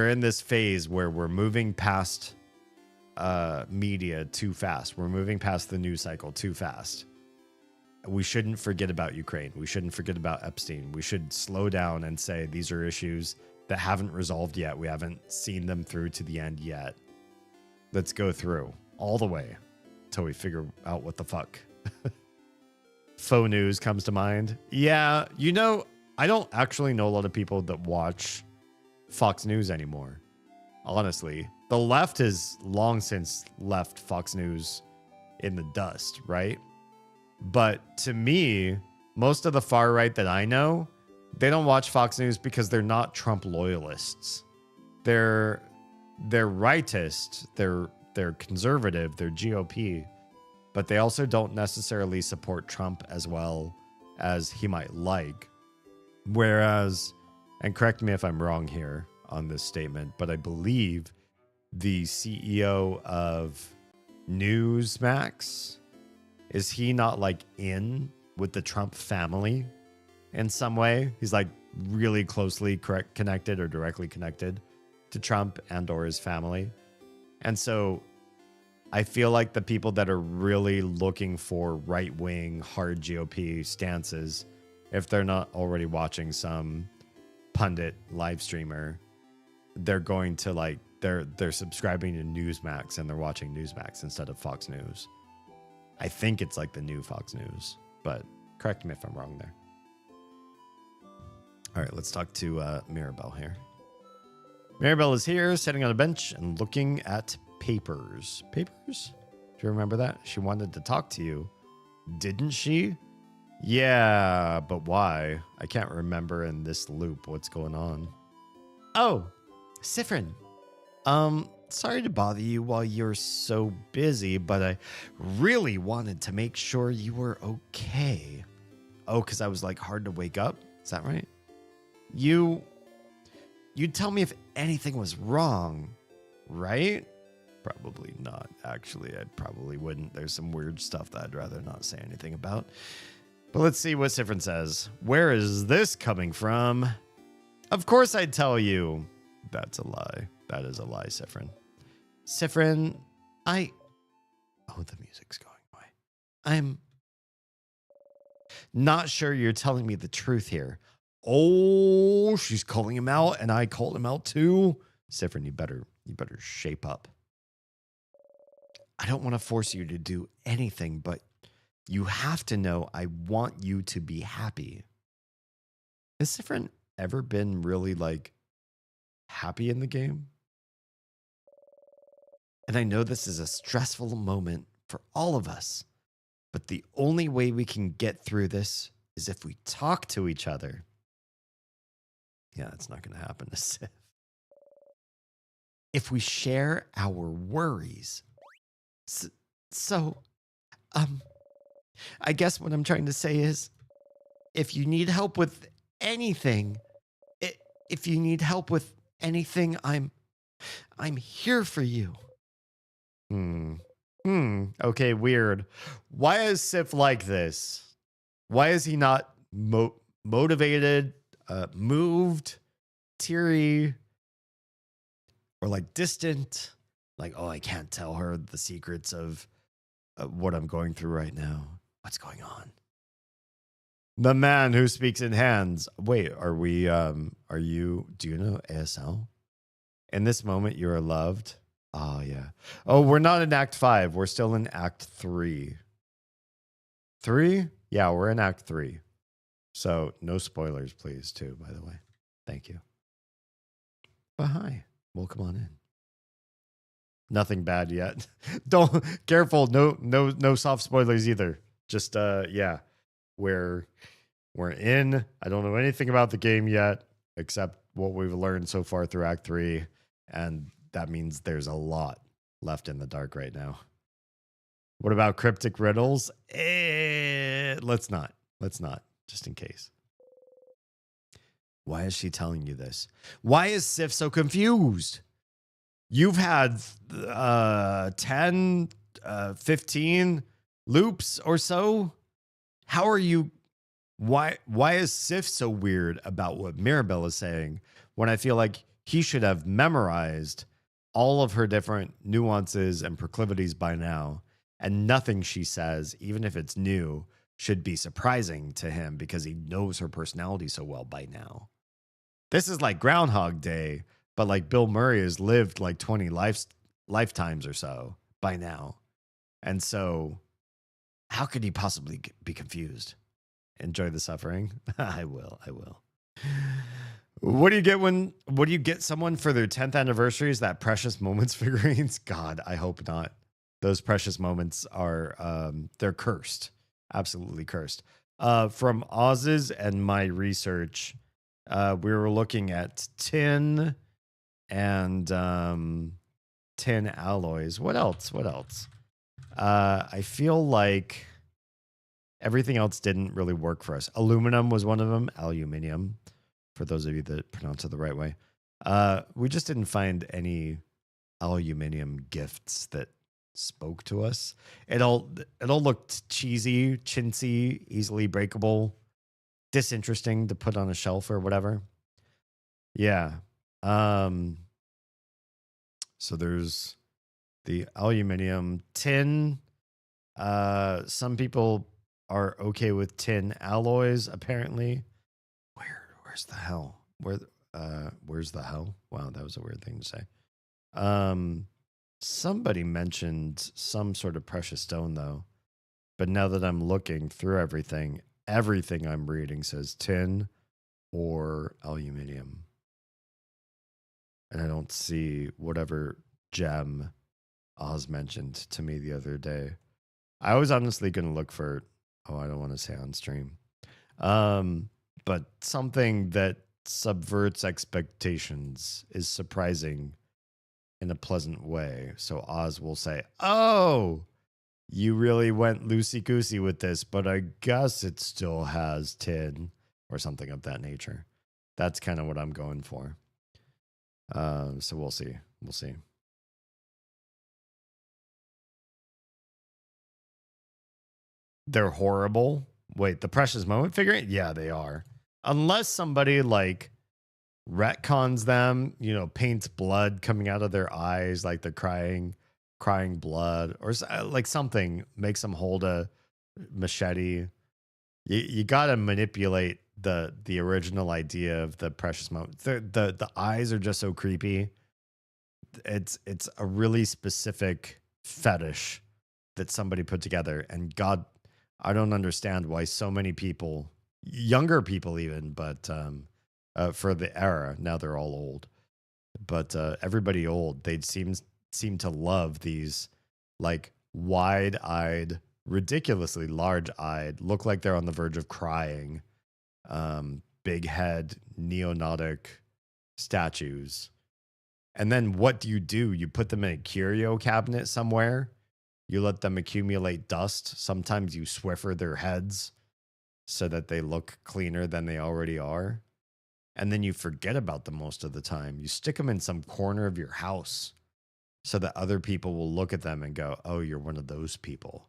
A: in this phase where we're moving past media too fast. We're moving past the news cycle too fast. We shouldn't forget about Ukraine. We shouldn't forget about Epstein. We should slow down and say these are issues that haven't resolved yet. We haven't seen them through to the end yet. Let's go through all the way until we figure out what the fuck. Faux news comes to mind. Yeah, you know, I don't actually know a lot of people that watch Fox News anymore. Honestly, the left has long since left Fox News in the dust, right? But to me, most of the far right that I know, they don't watch Fox News because they're not Trump loyalists. They're rightist, they're conservative, they're GOP, but they also don't necessarily support Trump as well as he might like. Whereas, and correct me if I'm wrong here on this statement, but I believe the CEO of Newsmax, is he not like in with the Trump family in some way? He's like really closely connected or directly connected to Trump and or his family. And so I feel like the people that are really looking for right-wing, hard GOP stances, if they're not already watching some pundit live streamer, they're going to like, they're subscribing to Newsmax and they're watching Newsmax instead of Fox News. I think it's like the new Fox News, but correct me if I'm wrong there. All right, let's talk to Mirabelle here. Mirabelle is here, sitting on a bench and looking at papers. Papers? Do you remember that? She wanted to talk to you, didn't she? Yeah, but why? I can't remember in this loop what's going on. Oh, Siffrin. Sorry to bother you while you're so busy, but I really wanted to make sure you were okay. Oh, because I was like hard to wake up? Is that right? You'd tell me if anything was wrong, right? Probably not, actually. I probably wouldn't. There's some weird stuff that I'd rather not say anything about. But let's see what Siffrin says. Where is this coming from? Of course I'd tell you. That's a lie. That is a lie, Siffrin. Siffrin, oh, the music's going away. I'm not sure you're telling me the truth here. Oh, she's calling him out, and I called him out too. Siffrin, you better shape up. I don't want to force you to do anything, but you have to know I want you to be happy. Has Siffrin ever been really like happy in the game? And I know this is a stressful moment for all of us, but the only way we can get through this is if we talk to each other. Yeah, it's not going to happen to Siff. If we share our worries. So, I guess what I'm trying to say is, if you need help with anything, if you need help with anything, I'm here for you. Okay, weird. Why is Siff like this? Why is he not motivated, moved, teary, or like distant? Like, oh, I can't tell her the secrets of what I'm going through right now. What's going on? The man who speaks in hands. Wait, are you, do you know ASL? In this moment, you are loved. Oh, yeah. Oh, we're not in Act 5. We're still in Act 3. 3? Yeah, we're in Act 3. So no spoilers, please, too, by the way. Thank you. But hi. Welcome on in. Nothing bad yet. Don't, careful. No soft spoilers either. Just, yeah. We're in. I don't know anything about the game yet, except what we've learned so far through Act 3. And that means there's a lot left in the dark right now. What about cryptic riddles? Let's not, just in case. Why is she telling you this? Why is Siff so confused? You've had 10, 15 loops or so. How are you? Why is Siff so weird about what Mirabelle is saying when I feel like he should have memorized all of her different nuances and proclivities by now, and nothing she says, even if it's new, should be surprising to him because he knows her personality so well by now. This is like Groundhog Day, but like Bill Murray has lived like 20 lifetimes or so by now. And so how could he possibly be confused? Enjoy the suffering. I will. What do you get someone for their 10th anniversary? Is that Precious Moments figurines? God, I hope not. Those precious moments are, they're cursed. Absolutely cursed. From Oz's and my research, we were looking at tin and tin alloys. What else? I feel like everything else didn't really work for us. Aluminum was one of them. Aluminium, for those of you that pronounce it the right way. We just didn't find any aluminium gifts that spoke to us. It all looked cheesy, chintzy, easily breakable, disinteresting to put on a shelf or whatever. Yeah. So there's the aluminium. Tin. Some people are okay with tin alloys, apparently. Where's the hell? Where's the hell? Wow, that was a weird thing to say. Somebody mentioned some sort of precious stone, though. But now that I'm looking through everything I'm reading says tin or aluminium. And I don't see whatever gem Oz mentioned to me the other day. I was honestly going to look for, I don't want to say on stream. But something that subverts expectations is surprising in a pleasant way. So Oz will say, oh, you really went loosey-goosey with this, but I guess it still has tin or something of that nature. That's kind of what I'm going for. So we'll see. They're horrible. Wait, the Precious Moment figurine? Yeah, they are. Unless somebody like retcons them, paints blood coming out of their eyes, like they're crying blood, or like something makes them hold a machete. You got to manipulate the original idea of the precious moment. The eyes are just so creepy. It's a really specific fetish that somebody put together, and God, I don't understand why so many people, younger people even, but for the era, now they're all old, but everybody old, they seem to love these like wide-eyed, ridiculously large-eyed, look like they're on the verge of crying, big head neonatic statues. And then what do? You put them in a curio cabinet somewhere. You let them accumulate dust. Sometimes you Swiffer their heads so that they look cleaner than they already are. And then you forget about them most of the time. You stick them in some corner of your house so that other people will look at them and go, oh, you're one of those people.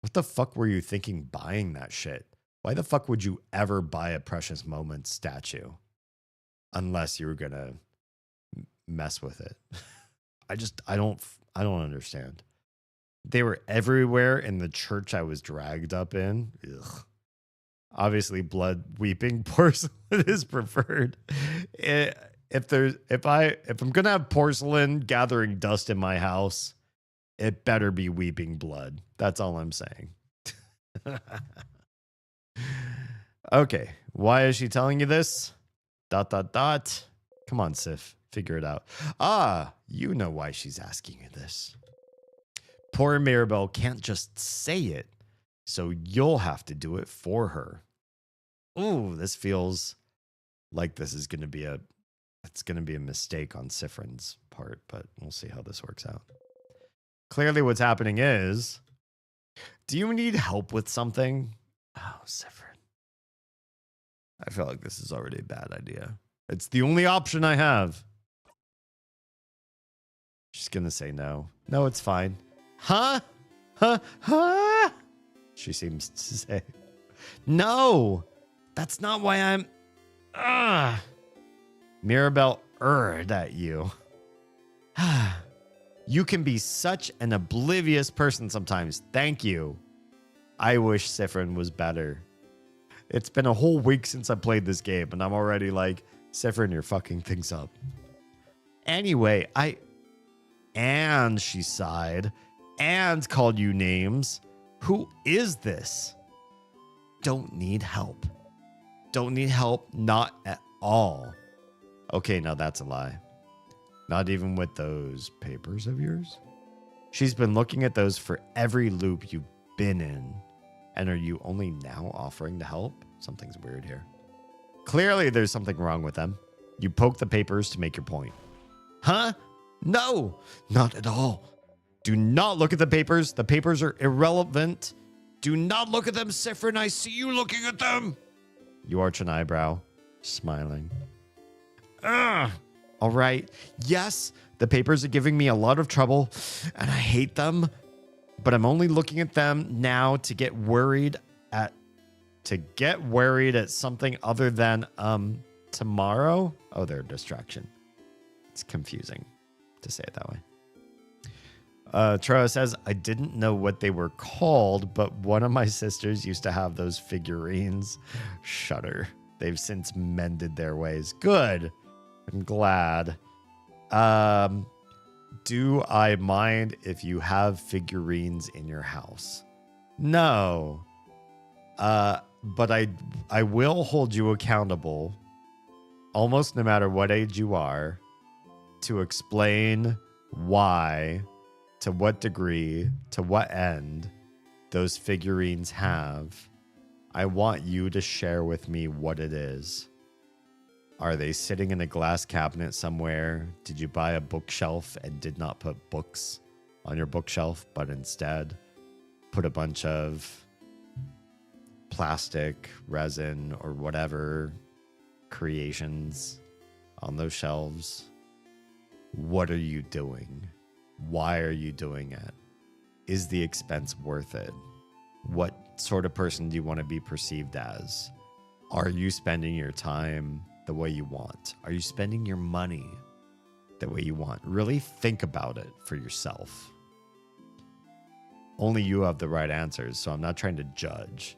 A: What the fuck were you thinking buying that shit? Why the fuck would you ever buy a Precious Moments statue? Unless you were going to mess with it. I don't understand. They were everywhere in the church I was dragged up in. Ugh. Obviously, blood weeping porcelain is preferred. If I'm gonna have porcelain gathering dust in my house, it better be weeping blood. That's all I'm saying. Okay, why is she telling you this? ... Come on, Siff, figure it out. Ah, you know why she's asking you this. Poor Mirabelle can't just say it, so you'll have to do it for her. Ooh, this feels like this is going to be a mistake on Siffrin's part, but we'll see how this works out. Clearly what's happening is, do you need help with something? Oh, Siffrin. I feel like this is already a bad idea. It's the only option I have. She's going to say no. No, it's fine. Huh? Huh? She seems to say. No, that's not why I'm... Mirabelle erred at you. You can be such an oblivious person sometimes. Thank you. I wish Siffrin was better. It's been a whole week since I played this game, and I'm already like, Siffrin, you're fucking things up. Anyway, and she sighed and called you names. Who is this? Don't need help. Don't need help, not at all. Okay, now that's a lie. Not even with those papers of yours? She's been looking at those for every loop you've been in. And are you only now offering to help? Something's weird here. Clearly there's something wrong with them. You poke the papers to make your point. Huh? No, not at all. Do not look at the papers. The papers are irrelevant. Do not look at them, Siffrin. I see you looking at them. You arch an eyebrow, smiling. Ugh. All right. Yes, the papers are giving me a lot of trouble, and I hate them. But I'm only looking at them now to get worried at something other than tomorrow. Oh, they're a distraction. It's confusing to say it that way. Troa says, I didn't know what they were called, but one of my sisters used to have those figurines. Shudder. They've since mended their ways. Good. I'm glad. Do I mind if you have figurines in your house? No. But I will hold you accountable, almost no matter what age you are, to explain why, to what degree, to what end those figurines have. I want you to share with me what it is. Are they sitting in a glass cabinet somewhere? Did you buy a bookshelf and did not put books on your bookshelf, but instead put a bunch of plastic, resin, or whatever creations on those shelves? What are you doing? Why are you doing it? Is the expense worth it? What sort of person do you want to be perceived as? Are you spending your time the way you want? Are you spending your money the way you want? Really think about it for yourself. Only you have the right answers, so I'm not trying to judge,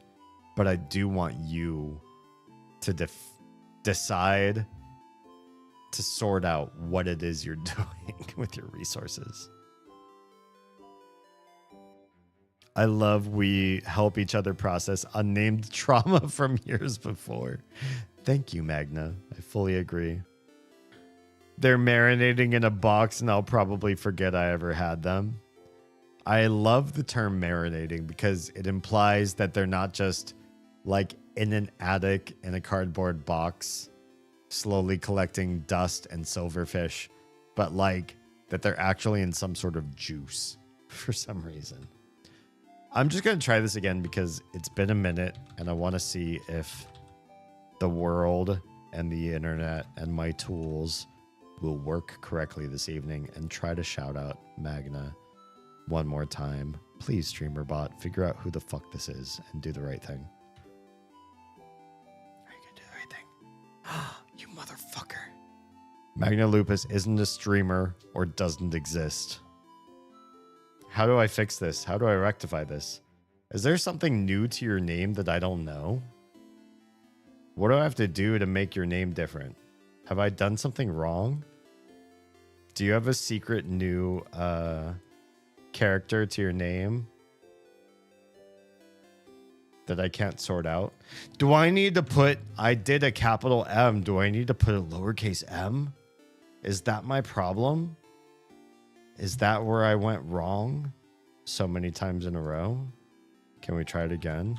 A: but I do want you to decide to sort out what it is you're doing with your resources. I love we help each other process unnamed trauma from years before. Thank you, Magna. I fully agree. They're marinating in a box and I'll probably forget I ever had them. I love the term marinating because it implies that they're not just like in an attic in a cardboard box, slowly collecting dust and silverfish, but like that they're actually in some sort of juice for some reason. I'm just going to try this again because it's been a minute and I want to see if the world and the internet and my tools will work correctly this evening, and try to shout out Magna one more time. Please, streamer bot, figure out who the fuck this is and do the right thing. Are you going to do the right thing? You motherfucker. Magna Lupus isn't a streamer or doesn't exist. How do I fix this? How do I rectify this? Is there something new to your name that I don't know? What do I have to do to make your name different? Have I done something wrong? Do you have a secret new character to your name that I can't sort out? Do I need to put, I did a capital M. Do I need to put a lowercase m? Is that my problem? Is that where I went wrong so many times in a row? Can we try it again?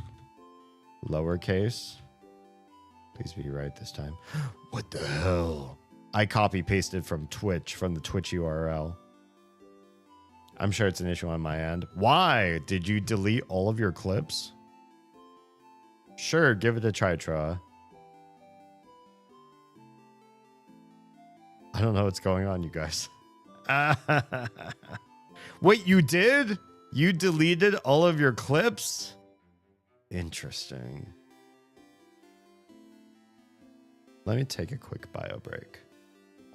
A: Lowercase. Please be right this time. What the hell? I copy pasted from Twitch, from the Twitch URL. I'm sure it's an issue on my end. Why? Did you delete all of your clips? Sure, give it a try, Troa. I don't know what's going on, you guys. Wait, you did? You deleted all of your clips? Interesting. Let me take a quick bio break.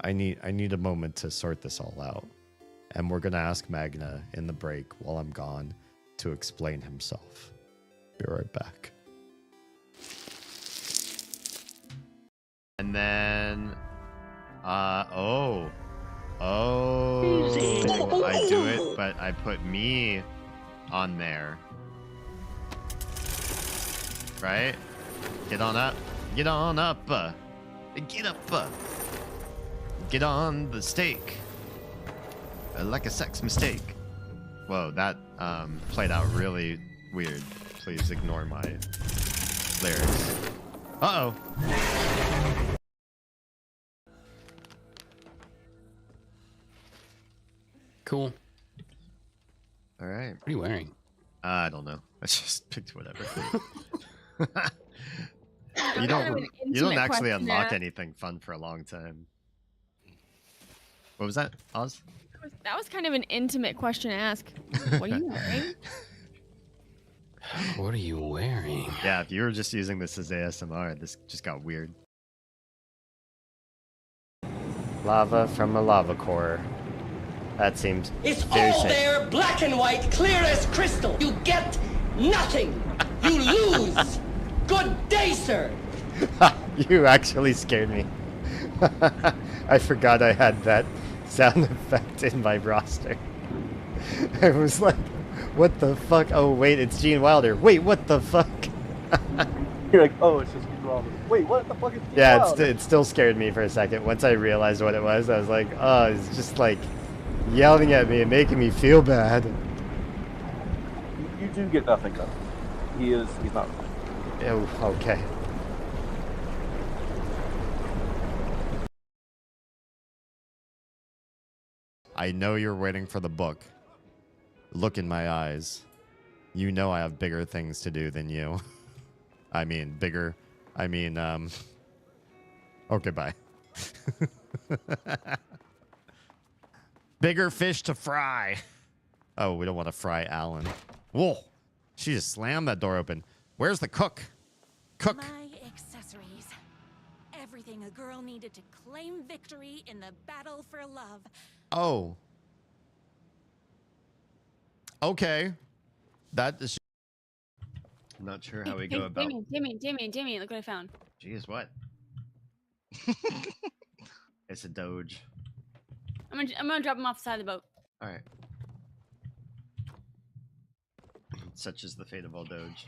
A: I need a moment to sort this all out. And we're going to ask Magna in the break while I'm gone to explain himself. Be right back.
F: And then, I do it, but I put me on there. Right? Get on up. Get on up. Get up. Get on the stake. Like a sex mistake. Whoa, that played out really weird. Please ignore my lyrics. Uh-oh.
B: Cool.
F: All right.
B: What are you wearing?
F: I don't know. I just picked whatever. You don't actually unlock anything fun for a long time. What was that, Oz?
H: That was kind of an intimate question to ask. What are you wearing?
B: What are you wearing?
F: Yeah, if you were just using this as ASMR, this just got weird.
A: Lava from a lava core. That seems
I: It's
A: very
I: all
A: safe.
I: there, black and white, clear as crystal. You get nothing. You lose. Good day, sir.
A: You actually scared me. I forgot I had that sound effect in my roster. I was like, what the fuck? Oh, wait, it's Gene Wilder. Wait, what the fuck?
J: You're like, oh, it's just Gene Wilder. Wait, what the fuck is Gene
A: Yeah,
J: Wilder?
A: it still scared me for a second. Once I realized what it was, I was like, oh, it's just like yelling at me and making me feel bad.
J: You do get nothing though. He's not.
A: Oh, okay. I know you're waiting for the book. Look in my eyes. You know I have bigger things to do than you. I mean, bigger. I mean, okay, bye. Bigger fish to fry. Oh, we don't want to fry Alan. Whoa. She just slammed that door open. Where's the cook? Cook.
D: My accessories. Everything a girl needed to claim victory in the battle for love.
A: Oh. Okay. That is.
F: I'm not sure how we go about.
H: Damien, look what I found.
F: Jeez, what? It's a doge.
H: I'm gonna drop him off the side of the boat.
F: All right. Such is the fate of all doge.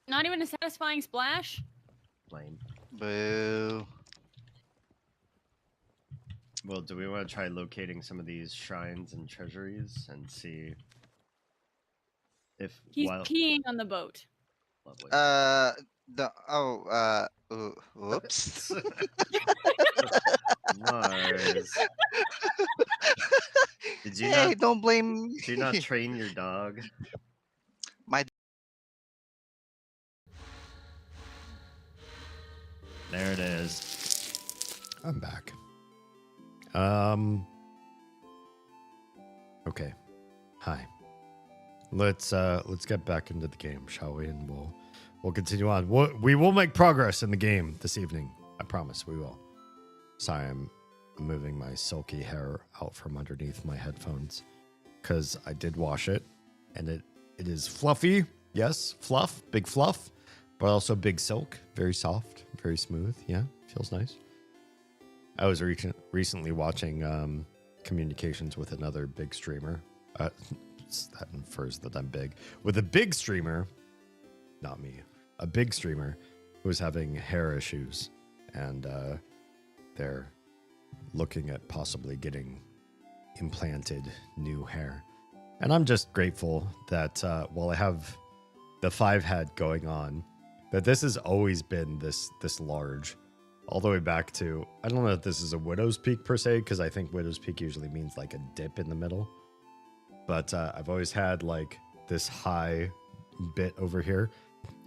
H: Not even a satisfying splash.
F: Lame.
K: Boo.
F: Well, do we want to try locating some of these shrines and treasuries and see if
H: He's peeing on the boat.
F: Lovely.
K: Whoops.
F: Mars. Did you
K: Hey,
F: not,
K: don't blame
F: did you not train your dog?
K: My
F: There it is.
A: I'm back. Okay. Hi. Let's get back into the game, shall we? And we'll continue on. We will make progress in the game this evening. I promise we will. Sorry, I'm moving my silky hair out from underneath my headphones because I did wash it, and it is fluffy. Yes, fluff, big fluff, but also big silk, very soft, very smooth. Yeah, feels nice. I was recently watching communications with another big streamer. That infers that I'm big. With a big streamer, not me, a big streamer who was having hair issues, and they're looking at possibly getting implanted new hair. And I'm just grateful that while I have the 5 head going on, that this has always been this large. All the way back to, I don't know if this is a Widow's Peak per se, because I think Widow's Peak usually means like a dip in the middle. But I've always had like this high bit over here.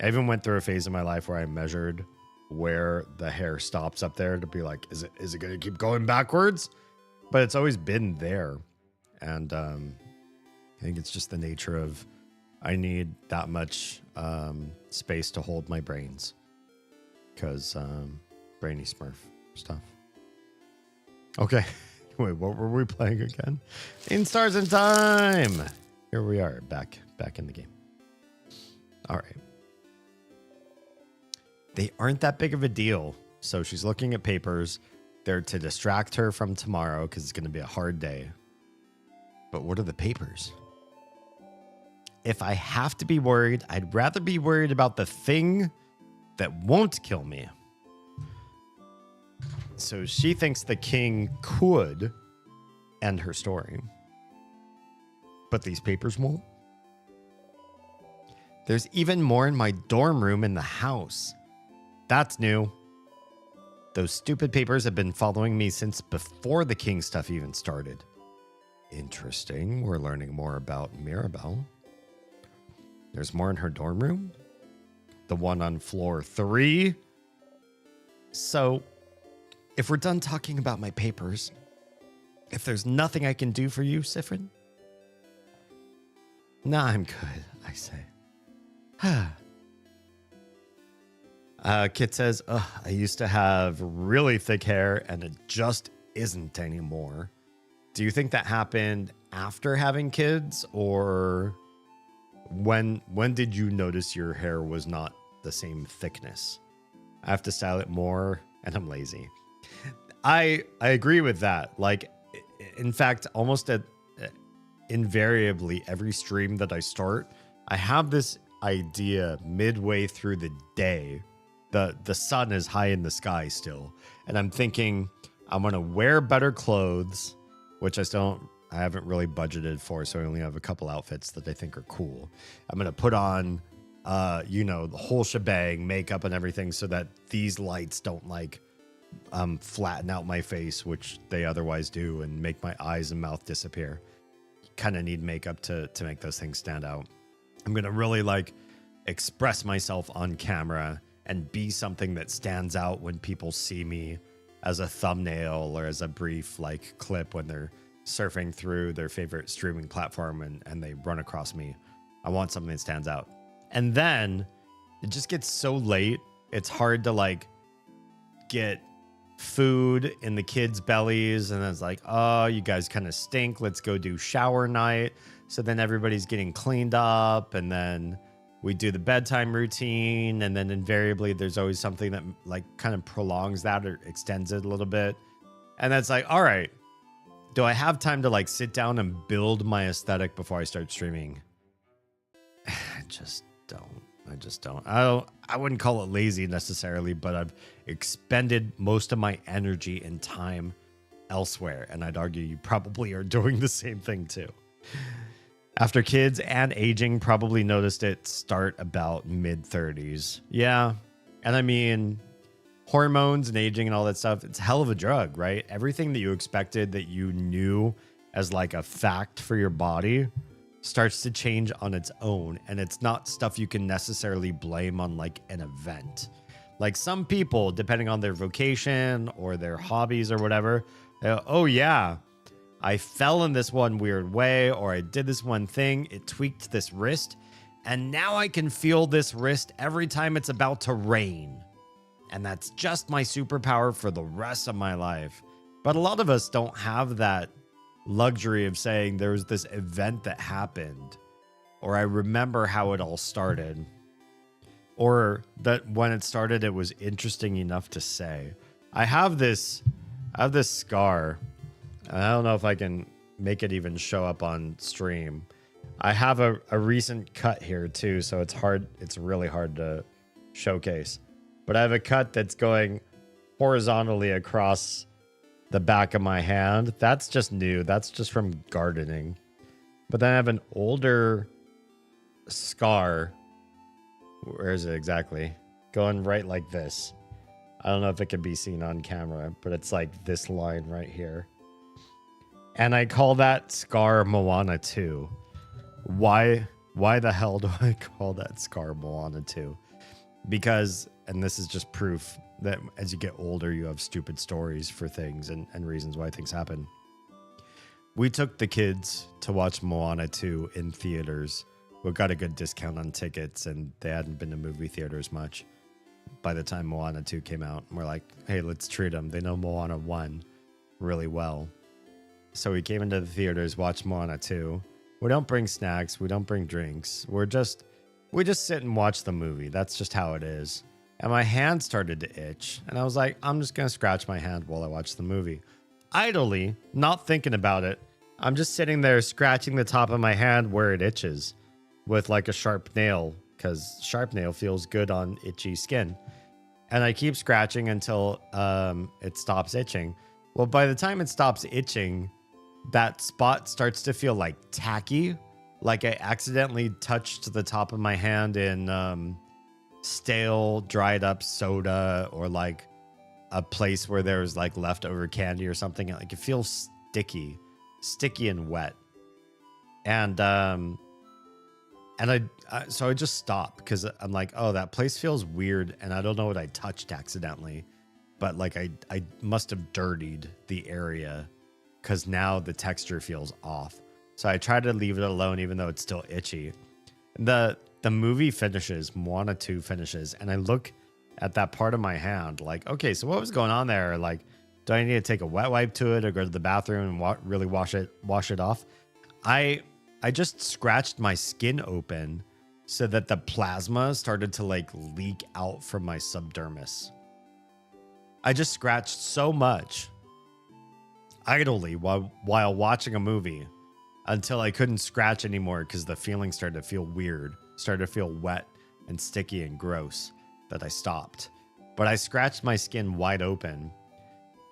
A: I even went through a phase in my life where I measured where the hair stops up there to be like, is it going to keep going backwards? But it's always been there. And I think it's just the nature of, I need that much space to hold my brains. Because... brainy smurf stuff. Okay. Wait, what were we playing again? In Stars and Time. Here we are, back in the game. All right. They aren't that big of a deal. So she's looking at papers. They're to distract her from tomorrow because it's going to be a hard day. But what are the papers? If I have to be worried, I'd rather be worried about the thing that won't kill me. So she thinks the king could end her story. But these papers won't. There's even more in my dorm room in the house. That's new. Those stupid papers have been following me since before the king stuff even started. Interesting. We're learning more about Mirabelle. There's more in her dorm room? The one on floor 3? So... if we're done talking about my papers, if there's nothing I can do for you, Siffrin? Nah, I'm good, I say. Kit says, I used to have really thick hair and it just isn't anymore. Do you think that happened after having kids, or when did you notice your hair was not the same thickness? I have to style it more and I'm lazy. I agree with that. Like, in fact, almost invariably every stream that I start, I have this idea midway through the day. The sun is high in the sky still, and I'm thinking I'm gonna wear better clothes, which I haven't really budgeted for, so I only have a couple outfits that I think are cool. I'm gonna put on the whole shebang, makeup and everything, so that these lights don't like flatten out my face, which they otherwise do, and make my eyes and mouth disappear. Kind of need makeup to make those things stand out. I'm gonna really like express myself on camera and be something that stands out when people see me as a thumbnail or as a brief like clip when they're surfing through their favorite streaming platform and they run across me. I want something that stands out. And then it just gets so late, it's hard to like get food in the kids' bellies, and it's like, oh, you guys kind of stink. Let's go do shower night. So then everybody's getting cleaned up, and then we do the bedtime routine, and then invariably there's always something that like kind of prolongs that or extends it a little bit. And that's like, all right, do I have time to like sit down and build my aesthetic before I start streaming? I just don't. I wouldn't call it lazy necessarily, but I've expended most of my energy and time elsewhere. And I'd argue you probably are doing the same thing too. After kids and aging, probably noticed it start about mid-30s. Yeah. And I mean, hormones and aging and all that stuff, it's a hell of a drug, right? Everything that you expected that you knew as like a fact for your body starts to change on its own. And it's not stuff you can necessarily blame on like an event. Like some people, depending on their vocation or their hobbies or whatever, oh yeah, I fell in this one weird way, or I did this one thing, it tweaked this wrist, and now I can feel this wrist every time it's about to rain. And that's just my superpower for the rest of my life. But a lot of us don't have that luxury of saying there was this event that happened, or I remember how it all started, or that when it started it was interesting enough to say. I have this scar. I don't know if I can make it even show up on stream. I have a recent cut here too, so it's really hard to showcase. But I have a cut that's going horizontally across the back of my hand. That's just new. That's just from gardening. But then I have an older scar. Where is it exactly? Going right like this. I don't know if it can be seen on camera, but it's like this line right here. And I call that scar Moana 2. Why the hell do I call that scar Moana 2? Because, and this is just proof that as you get older, you have stupid stories for things and reasons why things happen. We took the kids to watch Moana 2 in theaters. We got a good discount on tickets, and they hadn't been to movie theaters much by the time Moana 2 came out. And we're like, hey, let's treat them. They know Moana 1 really well. So we came into the theaters, watched Moana 2. We don't bring snacks. We don't bring drinks. We just sit and watch the movie. That's just how it is. And my hand started to itch. And I was like, I'm just going to scratch my hand while I watch the movie. Idly, not thinking about it, I'm just sitting there scratching the top of my hand where it itches with like a sharp nail, because sharp nail feels good on itchy skin. And I keep scratching until it stops itching. Well, by the time it stops itching, that spot starts to feel like tacky, like I accidentally touched the top of my hand in stale, dried up soda, or like a place where there's like leftover candy or something. Like it feels sticky and wet. And so I just stopped because I'm like, oh, that place feels weird, and I don't know what I touched accidentally, but like I must have dirtied the area because now the texture feels off. So I try to leave it alone, even though it's still itchy. The movie finishes, Moana 2 finishes, and I look at that part of my hand like, okay, so what was going on there? Like, do I need to take a wet wipe to it or go to the bathroom and really wash it off? I just scratched my skin open so that the plasma started to like leak out from my subdermis. I just scratched so much idly while watching a movie until I couldn't scratch anymore because the feeling started to feel weird, started to feel wet and sticky and gross, that I stopped. But I scratched my skin wide open,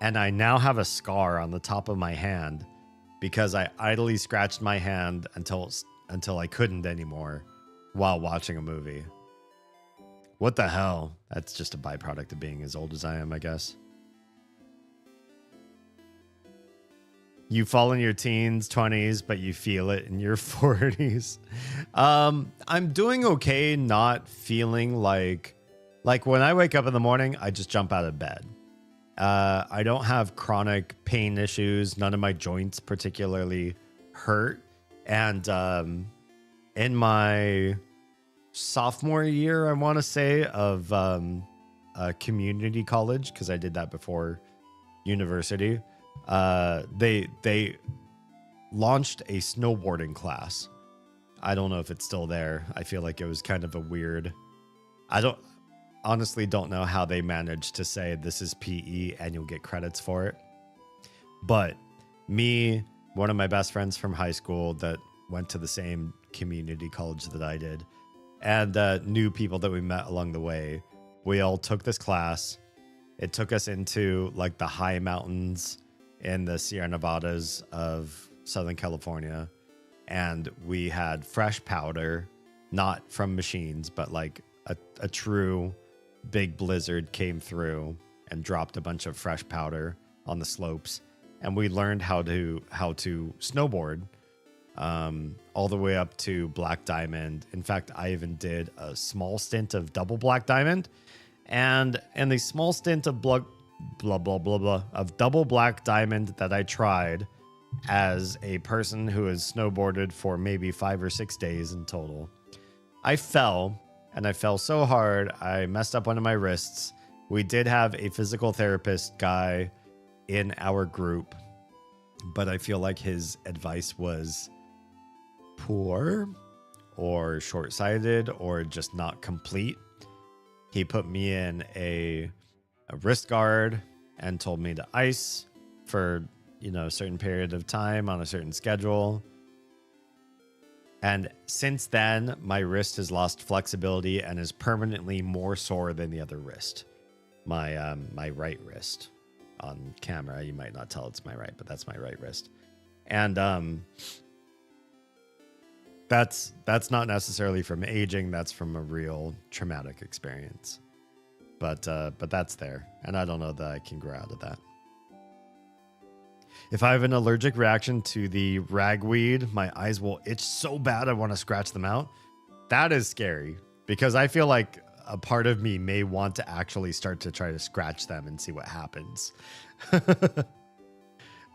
A: and I now have a scar on the top of my hand because I idly scratched my hand until I couldn't anymore while watching a movie. What the hell? That's just a byproduct of being as old as I am, I guess. You fall in your teens, 20s, but you feel it in your 40s. I'm doing okay not feeling like when I wake up in the morning, I just jump out of bed. I don't have chronic pain issues. None of my joints particularly hurt. And in my sophomore year, I want to say, of community college, because I did that before university, they launched a snowboarding class. I don't know if it's still there. I feel like it was kind of a weird. I honestly don't know how they managed to say this is PE and you'll get credits for it. But me, one of my best friends from high school that went to the same community college that I did, and new people that we met along the way, we all took this class. It took us into like the high mountains in the Sierra Nevadas of Southern California. And we had fresh powder, not from machines, but like a true big blizzard came through and dropped a bunch of fresh powder on the slopes. And we learned how to snowboard all the way up to Black Diamond. In fact, I even did a small stint of double Black Diamond, and the small stint of of double Black Diamond that I tried as a person who has snowboarded for maybe 5 or 6 days in total. I fell, and I fell so hard, I messed up one of my wrists. We did have a physical therapist guy in our group, but I feel like his advice was poor or short-sighted or just not complete. He put me in a wrist guard and told me to ice for, a certain period of time on a certain schedule. And since then, my wrist has lost flexibility and is permanently more sore than the other wrist. My right wrist. On camera, you might not tell it's my right, but that's my right wrist. And that's not necessarily from aging. That's from a real traumatic experience. But that's there, and I don't know that I can grow out of that. If I have an allergic reaction to the ragweed, my eyes will itch so bad I want to scratch them out. That is scary because I feel like a part of me may want to actually start to try to scratch them and see what happens.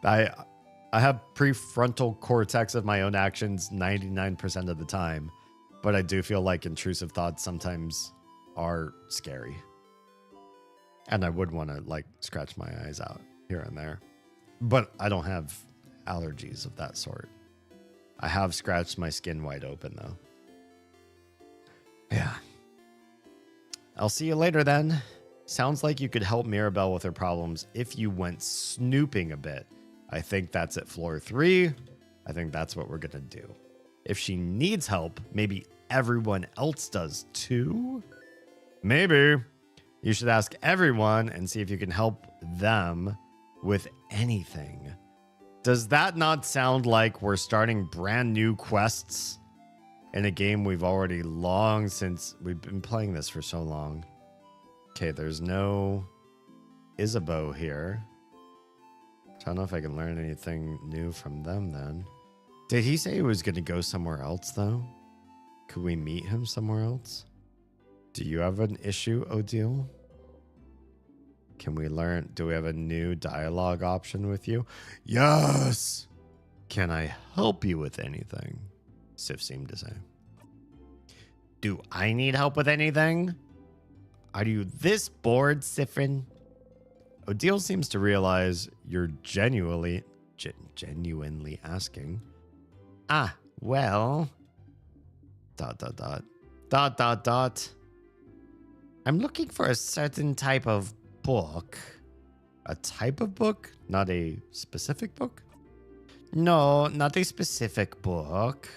A: I have prefrontal cortex of my own actions 99% of the time, but I do feel like intrusive thoughts sometimes are scary. And I would want to like scratch my eyes out here and there. But I don't have allergies of that sort. I have scratched my skin wide open though. Yeah. I'll see you later then. Sounds like you could help Mirabelle with her problems if you went snooping a bit. I think that's at floor 3. I think that's what we're going to do. If she needs help, maybe everyone else does too. Maybe. You should ask everyone and see if you can help them with anything. Does that not sound like we're starting brand new quests in a game we've already long since we've been playing this for so long? Okay, there's no Isabeau here. I don't know if I can learn anything new from them then. Did he say he was going to go somewhere else though? Could we meet him somewhere else? Do you have an issue, Odile? Can we learn? Do we have a new dialogue option with you? Yes! Can I help you with anything? Siff seemed to say. Do I need help with anything? Are you this bored, Siffrin? Odile seems to realize you're genuinely asking. Ah, well... ... I'm looking for a certain type of book. A type of book? Not a specific book? No, not a specific book.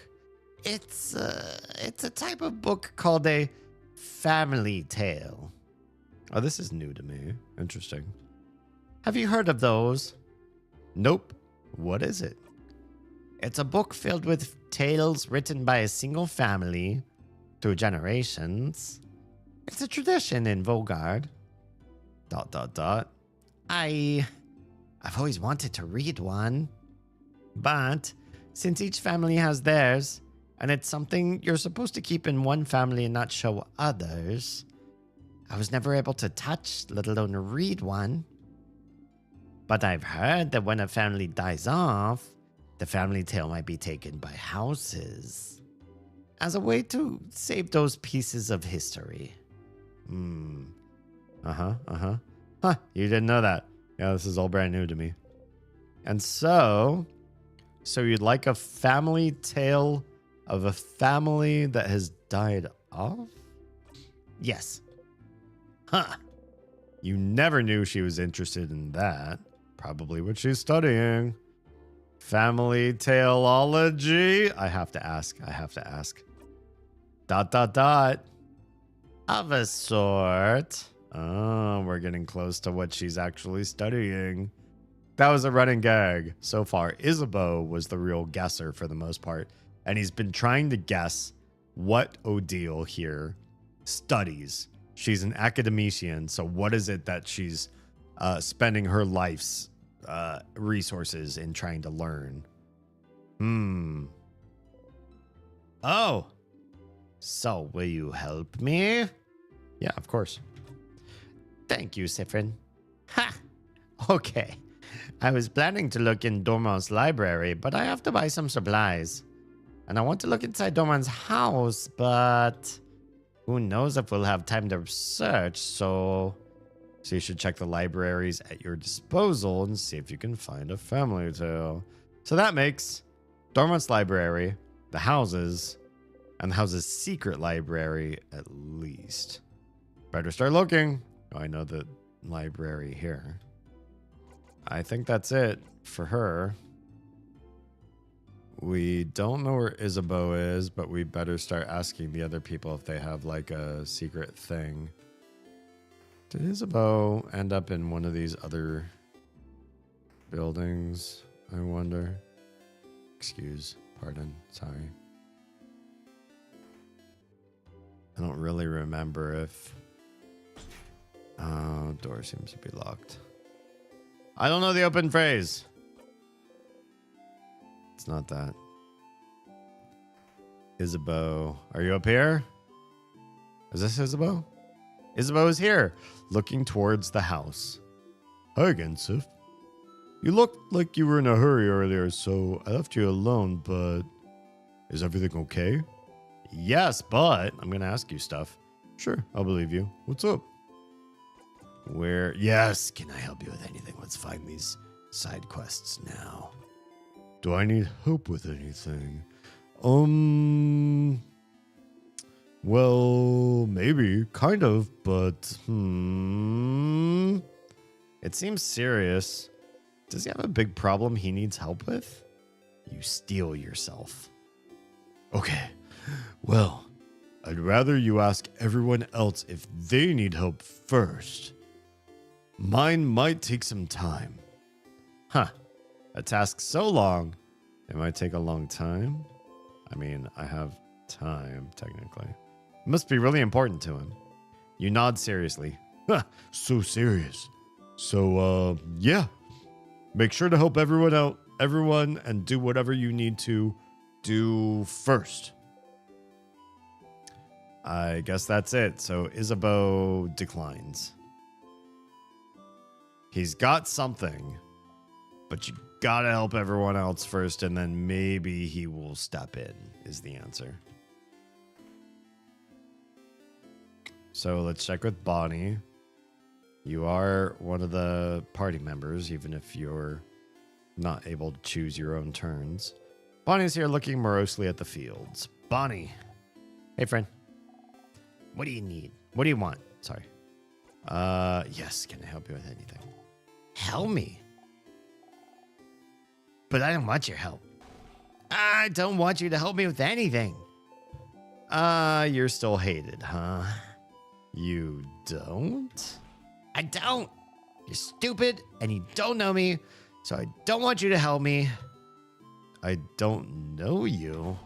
A: It's a type of book called a family tale. Oh, this is new to me. Interesting. Have you heard of those? Nope. What is it? It's a book filled with tales written by a single family through generations. It's a tradition in Vogard. ... I've always wanted to read one. But since each family has theirs, and it's something you're supposed to keep in one family and not show others, I was never able to touch, let alone read one. But I've heard that when a family dies off, the family tale might be taken by houses as a way to save those pieces of history. Huh, you didn't know that. Yeah, this is all brand new to me. And so you'd like a family tale of a family that has died off? Yes. Huh. You never knew she was interested in that. Probably what she's studying. Family taleology? I have to ask. Dot, dot, dot. Of a sort. Oh, we're getting close to what she's actually studying. That was a running gag. So far, Isabeau was the real guesser for the most part. And he's been trying to guess what Odile here studies. She's an academician, so what is it that she's spending her life's resources in trying to learn? Oh. So, will you help me? Yeah, of course. Thank you, Siffrin. Ha! Okay. I was planning to look in Dormont's library, but I have to buy some supplies. And I want to look inside Dormont's house, but who knows if we'll have time to search, so you should check the libraries at your disposal and see if you can find a family tale. So that makes Dormont's library, the houses, and the house's secret library at least. Better start looking. Oh, I know the library here. I think that's it for her. We don't know where Isabeau is, but we better start asking the other people if they have like a secret thing. Did Isabeau end up in one of these other buildings? I wonder. Pardon, sorry. I don't really remember if... Oh, door seems to be locked. I don't know the open phrase. It's not that. Isabeau. Are you up here? Is this Isabeau? Isabeau is here, looking towards the house. Hi again, Siff. You looked like you were in a hurry earlier, so I left you alone, but is everything okay? Yes, but I'm going to ask you stuff. Sure, I'll believe you. What's up? Where? Yes, can I help you with anything? Let's find these side quests now. Do I need help with anything? Well, maybe, kind of, but it seems serious. Does he have a big problem he needs help with? You steel yourself. Okay, well, I'd rather you ask everyone else if they need help first. Mine might take some time. Huh. A task so long, it might take a long time. I mean, I have time, technically. It must be really important to him. You nod seriously. Huh, so serious. So, yeah. Make sure to help everyone, and do whatever you need to do first. I guess that's it. So, Isabeau declines. He's got something, but you gotta help everyone else first, and then maybe he will step in, is the answer. So let's check with Bonnie. You are one of the party members, even if you're not able to choose your own turns. Bonnie's here looking morosely at the fields. Bonnie. Hey, friend. What do you need? What do you want? Sorry. Yes, can I help you with anything? Help me? But I don't want your help. I don't want you to help me with anything. You're still hated, huh? You don't? I don't. You're stupid and you don't know me, so I don't want you to help me. I don't know you.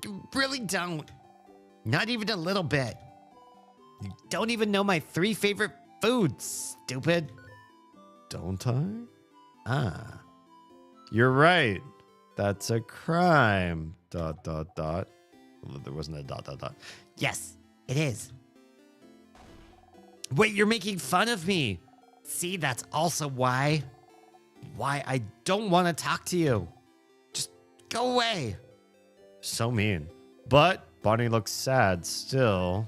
A: You really don't. Not even a little bit. You don't even know my 3 favorite foods, stupid. Don't I? Ah. You're right. That's a crime. ... There wasn't a ... Yes, it is. Wait, you're making fun of me. See, that's also why I don't want to talk to you. Just go away. So mean. But Bonnie looks sad still.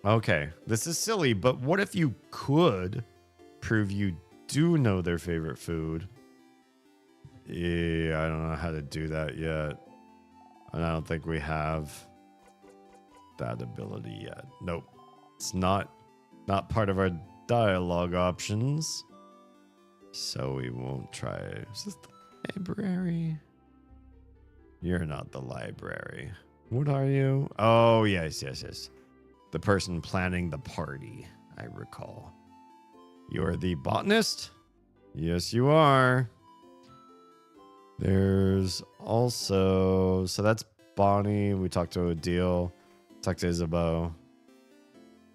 A: Okay, this is silly, but what if you could prove you do know their favorite food. Yeah, I don't know how to do that yet. And I don't think we have that ability yet. Nope. It's not part of our dialogue options. So we won't try. Is this the library? You're not the library. What are you? Oh, yes. The person planning the party, I recall. You're the botanist? Yes, you are. There's also... So that's Bonnie. We talked to Odile. Talked to Isabeau.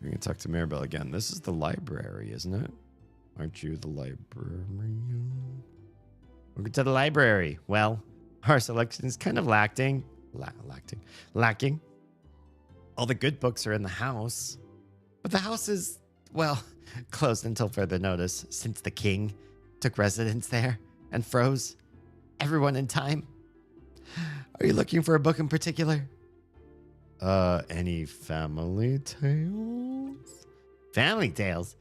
A: We can talk to Mirabelle again. This is the library, isn't it? Aren't you the librarian? Welcome to the library. Well, our selection is kind of lacking. Lacking. All the good books are in the house. But the house is, well, closed until further notice since the king took residence there and froze everyone in time. Are you looking for a book in particular? Any family tales? Family tales?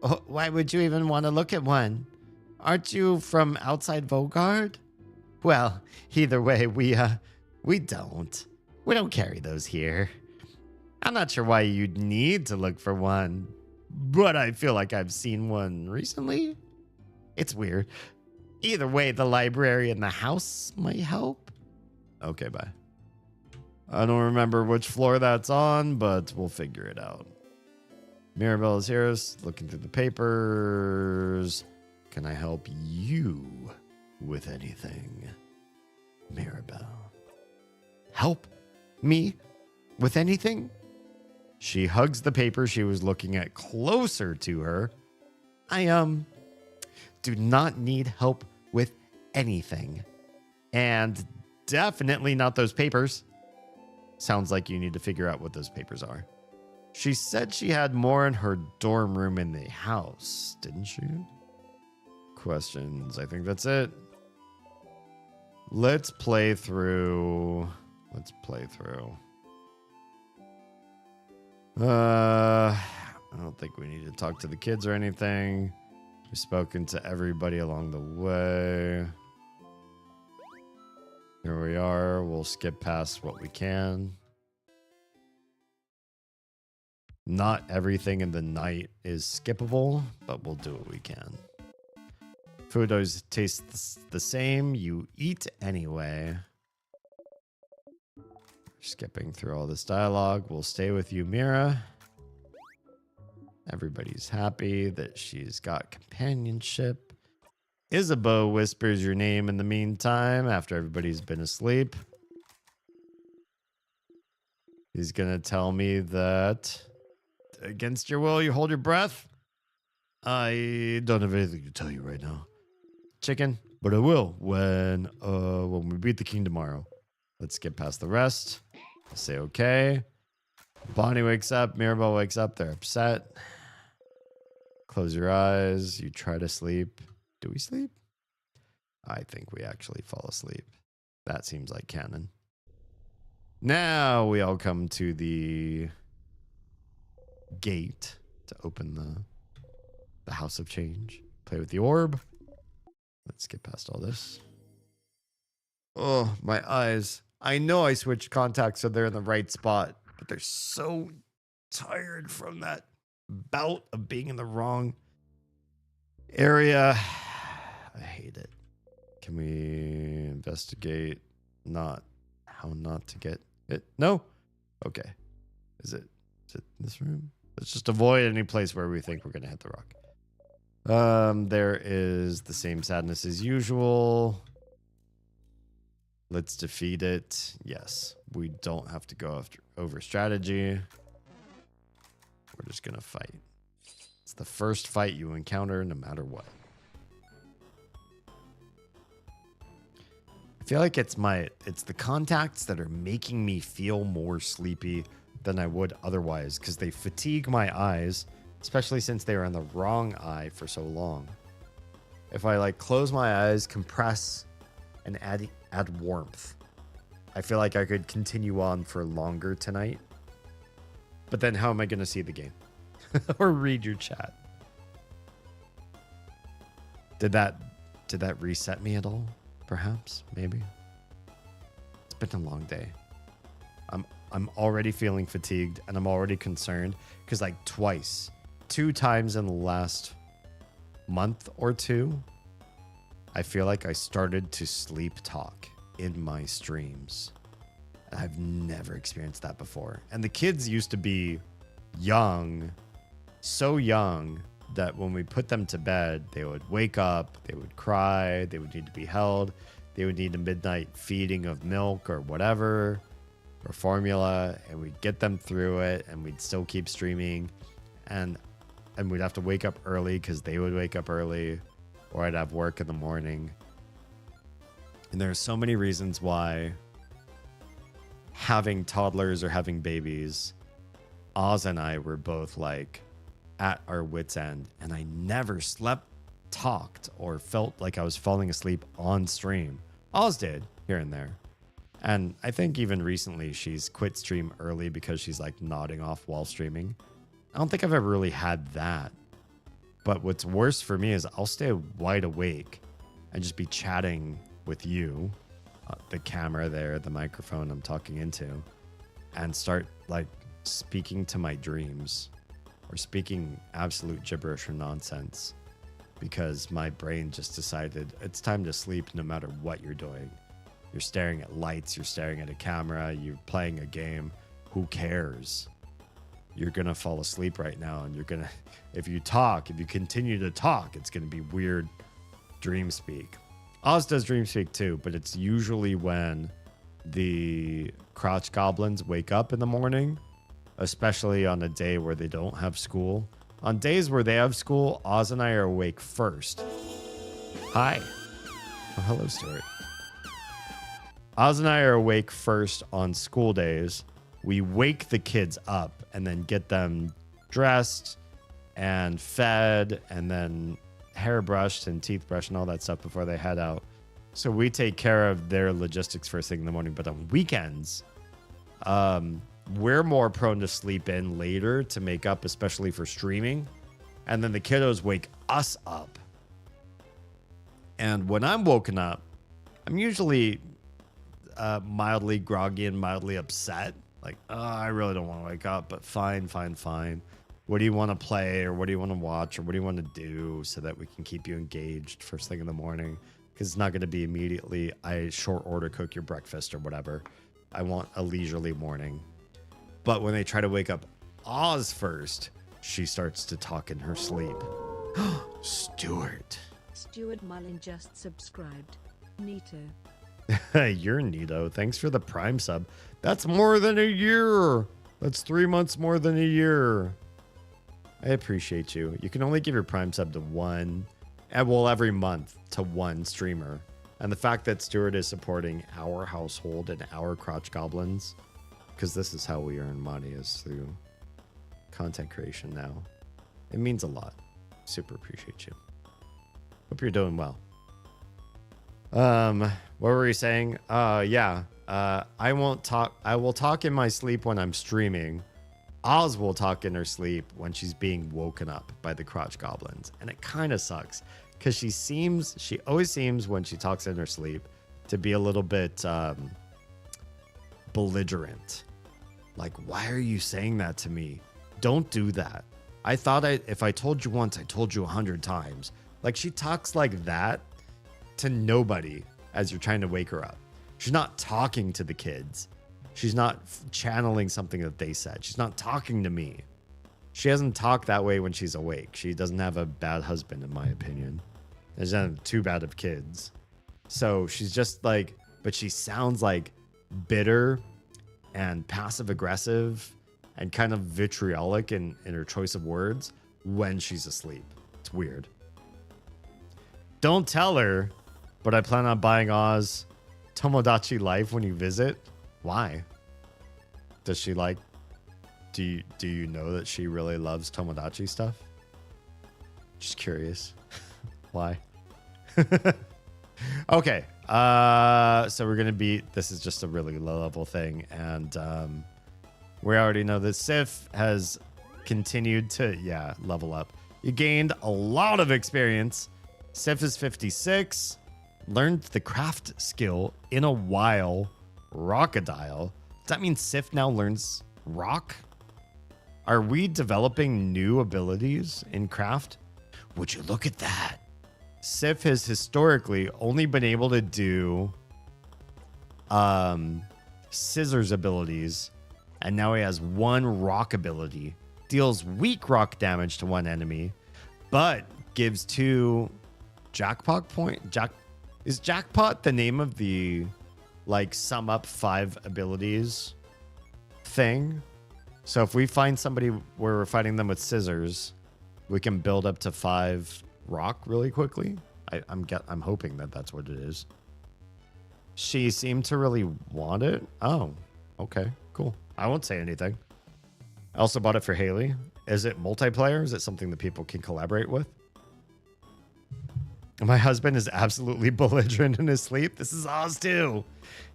A: Oh, why would you even want to look at one? Aren't you from outside Vogard? Well, either way, we don't. We don't carry those here. I'm not sure why you'd need to look for one, but I feel like I've seen one recently. It's weird. Either way, the library in the house might help. Okay, bye. I don't remember which floor that's on, but we'll figure it out. Mirabelle is here, looking through the papers. Can I help you with anything? Mirabelle. Help me with anything? She hugs the paper she was looking at closer to her. I do not need help with anything. And definitely not those papers. Sounds like you need to figure out what those papers are. She said she had more in her dorm room in the house, didn't she? Questions. I think that's it. Let's play through. I don't think we need to talk to the kids or anything. We've spoken to everybody along the way. Here we are. We'll skip past what we can. Not everything in the night is skippable, but we'll do what we can. Food always tastes the same. You eat anyway. Skipping through all this dialogue. We'll stay with you, Mira. Everybody's happy that she's got companionship. Isabeau whispers your name in the meantime after everybody's been asleep. He's going to tell me that against your will, you hold your breath. I don't have anything to tell you right now, chicken, but I will when we beat the king tomorrow. Let's get past the rest. I'll say okay. Bonnie wakes up. Mirabelle wakes up. They're upset. Close your eyes. You try to sleep. Do we sleep? I think we actually fall asleep. That seems like canon. Now we all come to the gate to open the House of Change. Play with the orb. Let's get past all this. Oh, my eyes. I know I switched contacts so they're in the right spot, but they're so tired from that bout of being in the wrong area. I hate it. Can we investigate how not to get it? No? Okay. Is it this room? Let's just avoid any place where we think we're going to hit the rock. There is the same sadness as usual. Let's defeat it. Yes, we don't have to go over strategy. We're just going to fight. It's the first fight you encounter no matter what. I feel like it's the contacts that are making me feel more sleepy than I would otherwise because they fatigue my eyes, especially since they were in the wrong eye for so long. If I close my eyes, compress, and add warmth, I feel like I could continue on for longer tonight. But then how am I going to see the game? Or read your chat? Did that reset me at all? Perhaps, maybe. It's been a long day. I'm already feeling fatigued, and I'm already concerned because like 2 times in the last month or 2, I feel like I started to sleep talk in my streams. I've never experienced that before. And the kids used to be young, so young that when we put them to bed, they would wake up, they would cry, they would need to be held, they would need a midnight feeding of milk or whatever, or formula, and we'd get them through it, and we'd still keep streaming, and we'd have to wake up early because they would wake up early, or I'd have work in the morning. And there are so many reasons why having toddlers or having babies, Oz and I were both like at our wits' end, and I never slept, talked, or felt like I was falling asleep on stream. Oz did here and there. And I think even recently she's quit stream early because she's like nodding off while streaming. I don't think I've ever really had that. But what's worse for me is I'll stay wide awake and just be chatting with you, the camera there, the microphone I'm talking into, and start like speaking to my dreams or speaking absolute gibberish or nonsense because my brain just decided it's time to sleep no matter what you're doing. You're staring at lights, you're staring at a camera, you're playing a game. Who cares? You're going to fall asleep right now, and you're going to, if you continue to talk, it's going to be weird dream speak. Oz does dream speak too, but it's usually when the crotch goblins wake up in the morning, especially on a day where they don't have school. On days where they have school, Oz and I are awake first. Hi. Oh, hello, Stuart. Oz and I are awake first on school days. We wake the kids up and then get them dressed and fed and then hair brushed and teeth brushed and all that stuff before they head out. So we take care of their logistics first thing in the morning. But on weekends, we're more prone to sleep in later to make up, especially for streaming. And then the kiddos wake us up. And when I'm woken up, I'm usually mildly groggy and mildly upset. Like, oh, I really don't want to wake up, but fine. What do you want to play, or what do you want to watch, or what do you want to do so that we can keep you engaged first thing in the morning? Because it's not going to be immediately, I short order cook your breakfast or whatever. I want a leisurely morning. But when they try to wake up Oz first, she starts to talk in her sleep. Stuart
L: Mullen just subscribed. Nito.
A: You're Nito. Thanks for the Prime sub. That's more than a year. That's 3 months more than a year. I appreciate you. You can only give your Prime sub to one, every month to one streamer. And the fact that Stuart is supporting our household and our crotch goblins, because this is how we earn money, is through content creation now. It means a lot. Super appreciate you. Hope you're doing well. What were we saying? Yeah. I won't talk. I will talk in my sleep when I'm streaming. Oz will talk in her sleep when she's being woken up by the crotch goblins. And it kind of sucks because she always seems when she talks in her sleep to be a little bit belligerent. Like, why are you saying that to me? Don't do that. I thought if I told you once, I told you 100 times. Like, she talks like that to nobody as you're trying to wake her up. She's not talking to the kids. She's not channeling something that they said. She's not talking to me. She doesn't talk that way when she's awake. She doesn't have a bad husband, in my opinion. She doesn't have too bad of kids. So she's just like, but she sounds like bitter and passive aggressive and kind of vitriolic in her choice of words when she's asleep. It's weird. Don't tell her, but I plan on buying Oz Tomodachi Life when you visit. Why? Does she like... Do you know that she really loves Tomodachi stuff? Just curious. Why? Okay. So we're going to beat... This is just a really low-level thing. And we already know that Siff has continued to, level up. You gained a lot of experience Siff is 56. Learned the craft skill in a while. Rockadile. Does that mean Siff now learns rock? Are we developing new abilities in craft? Would you look at that? Siff has historically only been able to do scissors abilities, and now he has one rock ability. Deals weak rock damage to one enemy, but gives 2 jackpot point. Is jackpot the name of the like sum up 5 abilities thing? So if we find somebody where we're fighting them with scissors, we can build up to 5 rock really quickly. I'm hoping that that's what it is. She seemed to really want it. Oh, okay, cool. I won't say anything. I also bought it for Haley. Is it multiplayer? Is it something that people can collaborate with? My husband is absolutely belligerent in his sleep. This is Oz too.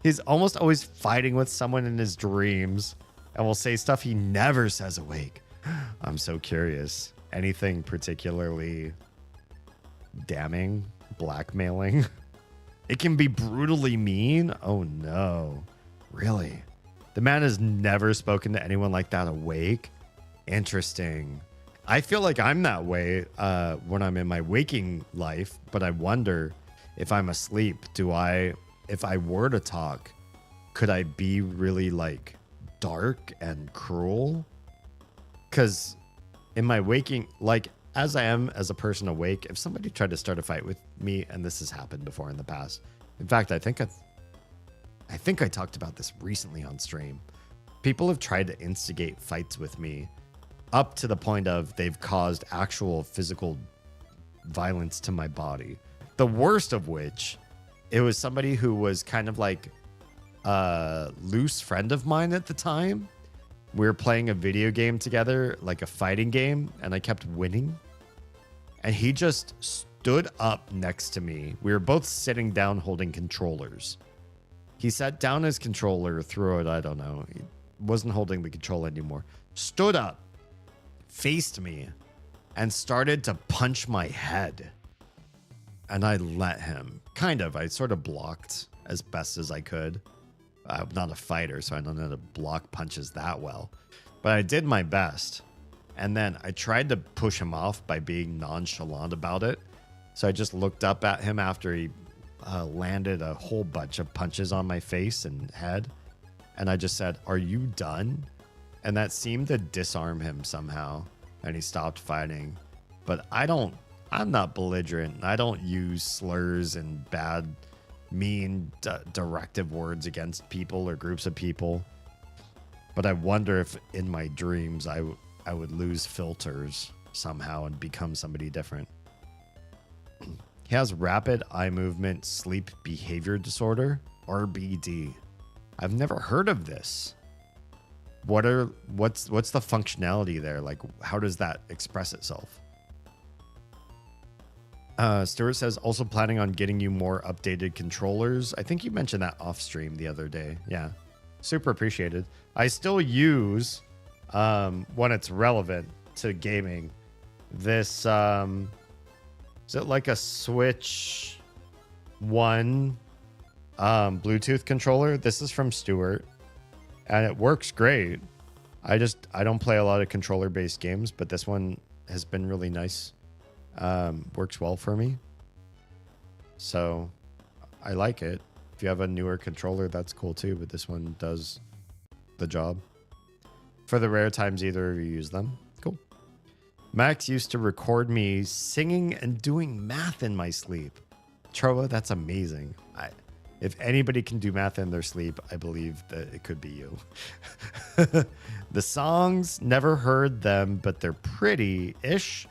A: He's almost always fighting with someone in his dreams and will say stuff he never says awake. I'm so curious. Anything particularly damning, blackmailing? It can be brutally mean. Oh no. Really? The man has never spoken to anyone like that awake? Interesting. I feel like I'm that way when I'm in my waking life, but I wonder if I'm asleep, if I were to talk, could I be really like dark and cruel? Because in my waking, like as I am as a person awake, if somebody tried to start a fight with me, and this has happened before in the past. In fact, I think I talked about this recently on stream. People have tried to instigate fights with me up to the point of they've caused actual physical violence to my body. The worst of which, it was somebody who was kind of like a loose friend of mine at the time. We were playing a video game together, like a fighting game, and I kept winning. And he just stood up next to me. We were both sitting down holding controllers. He sat down his controller, threw it, I don't know. He wasn't holding the controller anymore. Stood up, faced me, and started to punch my head. And I let him. Kind of. I sort of blocked as best as I could. I'm not a fighter, so I don't know how to block punches that well. But I did my best. And then I tried to push him off by being nonchalant about it. So I just looked up at him after he landed a whole bunch of punches on my face and head. And I just said, "Are you done?" And that seemed to disarm him somehow. And he stopped fighting. But I'm not belligerent. I don't use slurs and bad, mean, directive words against people or groups of people. But I wonder if in my dreams I would lose filters somehow and become somebody different. He has rapid eye movement sleep behavior disorder, RBD. I've never heard of this. What's the functionality there? Like, how does that express itself? Stuart says, also planning on getting you more updated controllers. I think you mentioned that off stream the other day. Yeah, super appreciated. I still use, when it's relevant to gaming, this, is it like a Switch 1 Bluetooth controller? This is from Stuart, and it works great. I don't play a lot of controller-based games, but this one has been really nice. Works well for me. So I like it. If you have a newer controller, that's cool too, but this one does the job. For the rare times either of you use them. Cool. Max used to record me singing and doing math in my sleep. Trova, that's amazing. If anybody can do math in their sleep, I believe that it could be you. The songs, never heard them, but they're pretty-ish.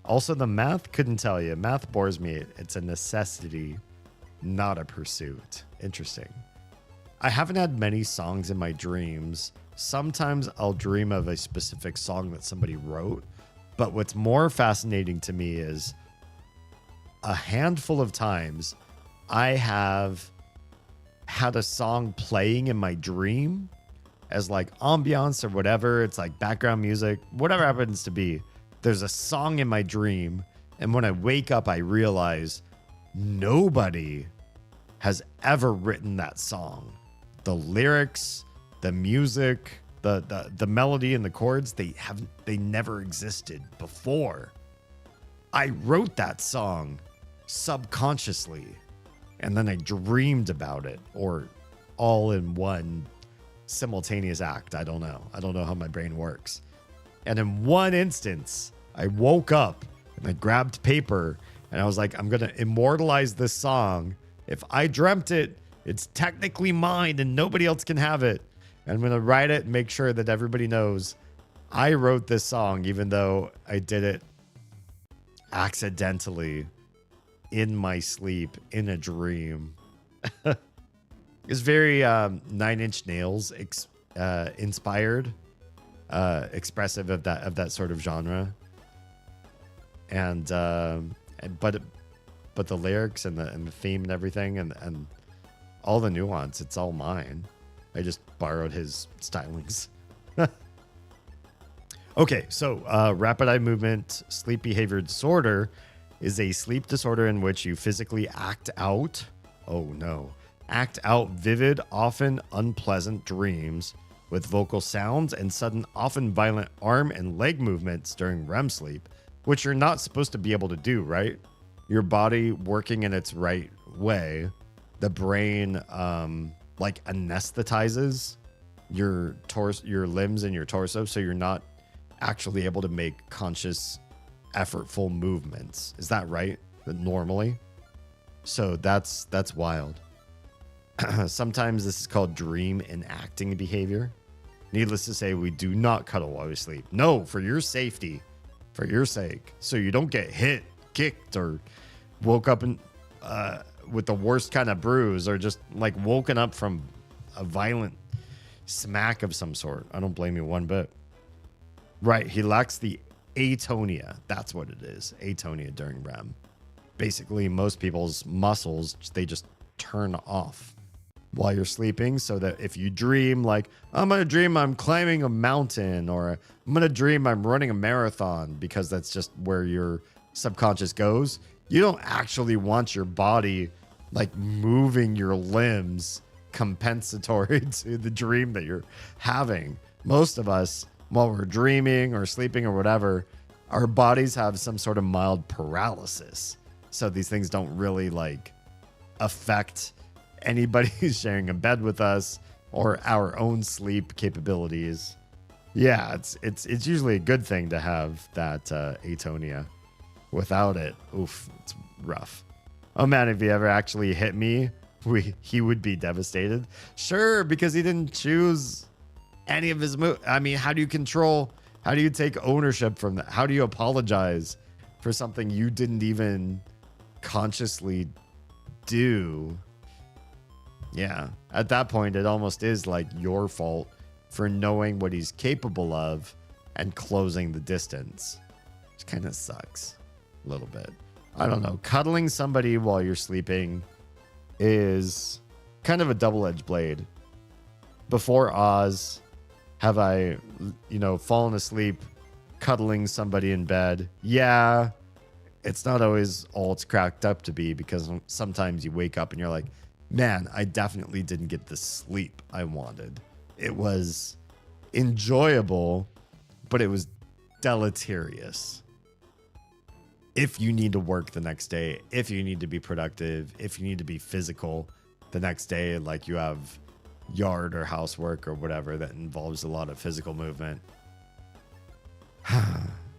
A: Also, the math, couldn't tell you. Math bores me. It's a necessity, not a pursuit. Interesting. I haven't had many songs in my dreams. Sometimes I'll dream of a specific song that somebody wrote. But what's more fascinating to me is a handful of times I have had a song playing in my dream as like ambiance or whatever. It's like background music, whatever happens to be. There's a song in my dream And when I wake up, I realize nobody has ever written that song. The lyrics, the music, the melody and the chords, they never existed before. I wrote that song subconsciously, and then I dreamed about it, or all in one simultaneous act. I don't know how my brain works. And in one instance, I woke up and I grabbed paper and I was like, I'm going to immortalize this song. If I dreamt it, it's technically mine and nobody else can have it. And I'm going to write it and make sure that everybody knows I wrote this song, even though I did it accidentally in my sleep in a dream. It's very 9 Inch Nails inspired, expressive of that sort of genre. And but the lyrics and the theme and everything and all the nuance, it's all mine. I just borrowed his stylings. Okay, so rapid eye movement sleep behavior disorder is a sleep disorder in which you physically act out vivid, often unpleasant dreams with vocal sounds and sudden, often violent arm and leg movements during REM sleep, which you're not supposed to be able to do, right? Your body working in its right way, the brain like anesthetizes your limbs and your torso, so you're not actually able to make conscious, effortful movements. Is that right? Normally? So that's wild. Sometimes this is called dream enacting behavior. Needless to say, we do not cuddle while we sleep. No, for your safety, for your sake, so you don't get hit, kicked, or woke up with the worst kind of bruise, or just like woken up from a violent smack of some sort. I don't blame you one bit. Right, he lacks the atonia. That's what it is, atonia during REM. Basically, most people's muscles, they just turn off while you're sleeping, so that if you dream like, I'm going to dream I'm climbing a mountain, or I'm going to dream I'm running a marathon, because that's just where your subconscious goes, you don't actually want your body like moving your limbs compensatory to the dream that you're having. Most of us, while we're dreaming or sleeping or whatever, our bodies have some sort of mild paralysis. So these things don't really like affect anybody who's sharing a bed with us or our own sleep capabilities. Yeah, it's usually a good thing to have that atonia. Without it, oof, it's rough. Oh man, if he ever actually hit me, he would be devastated. Sure, because he didn't choose any of his moves. I mean, how do you take ownership from that? How do you apologize for something you didn't even consciously do? Yeah, at that point, it almost is like your fault for knowing what he's capable of and closing the distance, which kind of sucks a little bit. I don't know. Cuddling somebody while you're sleeping is kind of a double-edged blade. Before Oz, have I, fallen asleep cuddling somebody in bed? Yeah, it's not always all it's cracked up to be, because sometimes you wake up and you're like, man, I definitely didn't get the sleep I wanted. It was enjoyable, but it was deleterious. If you need to work the next day, if you need to be productive, if you need to be physical the next day, like you have yard or housework or whatever that involves a lot of physical movement,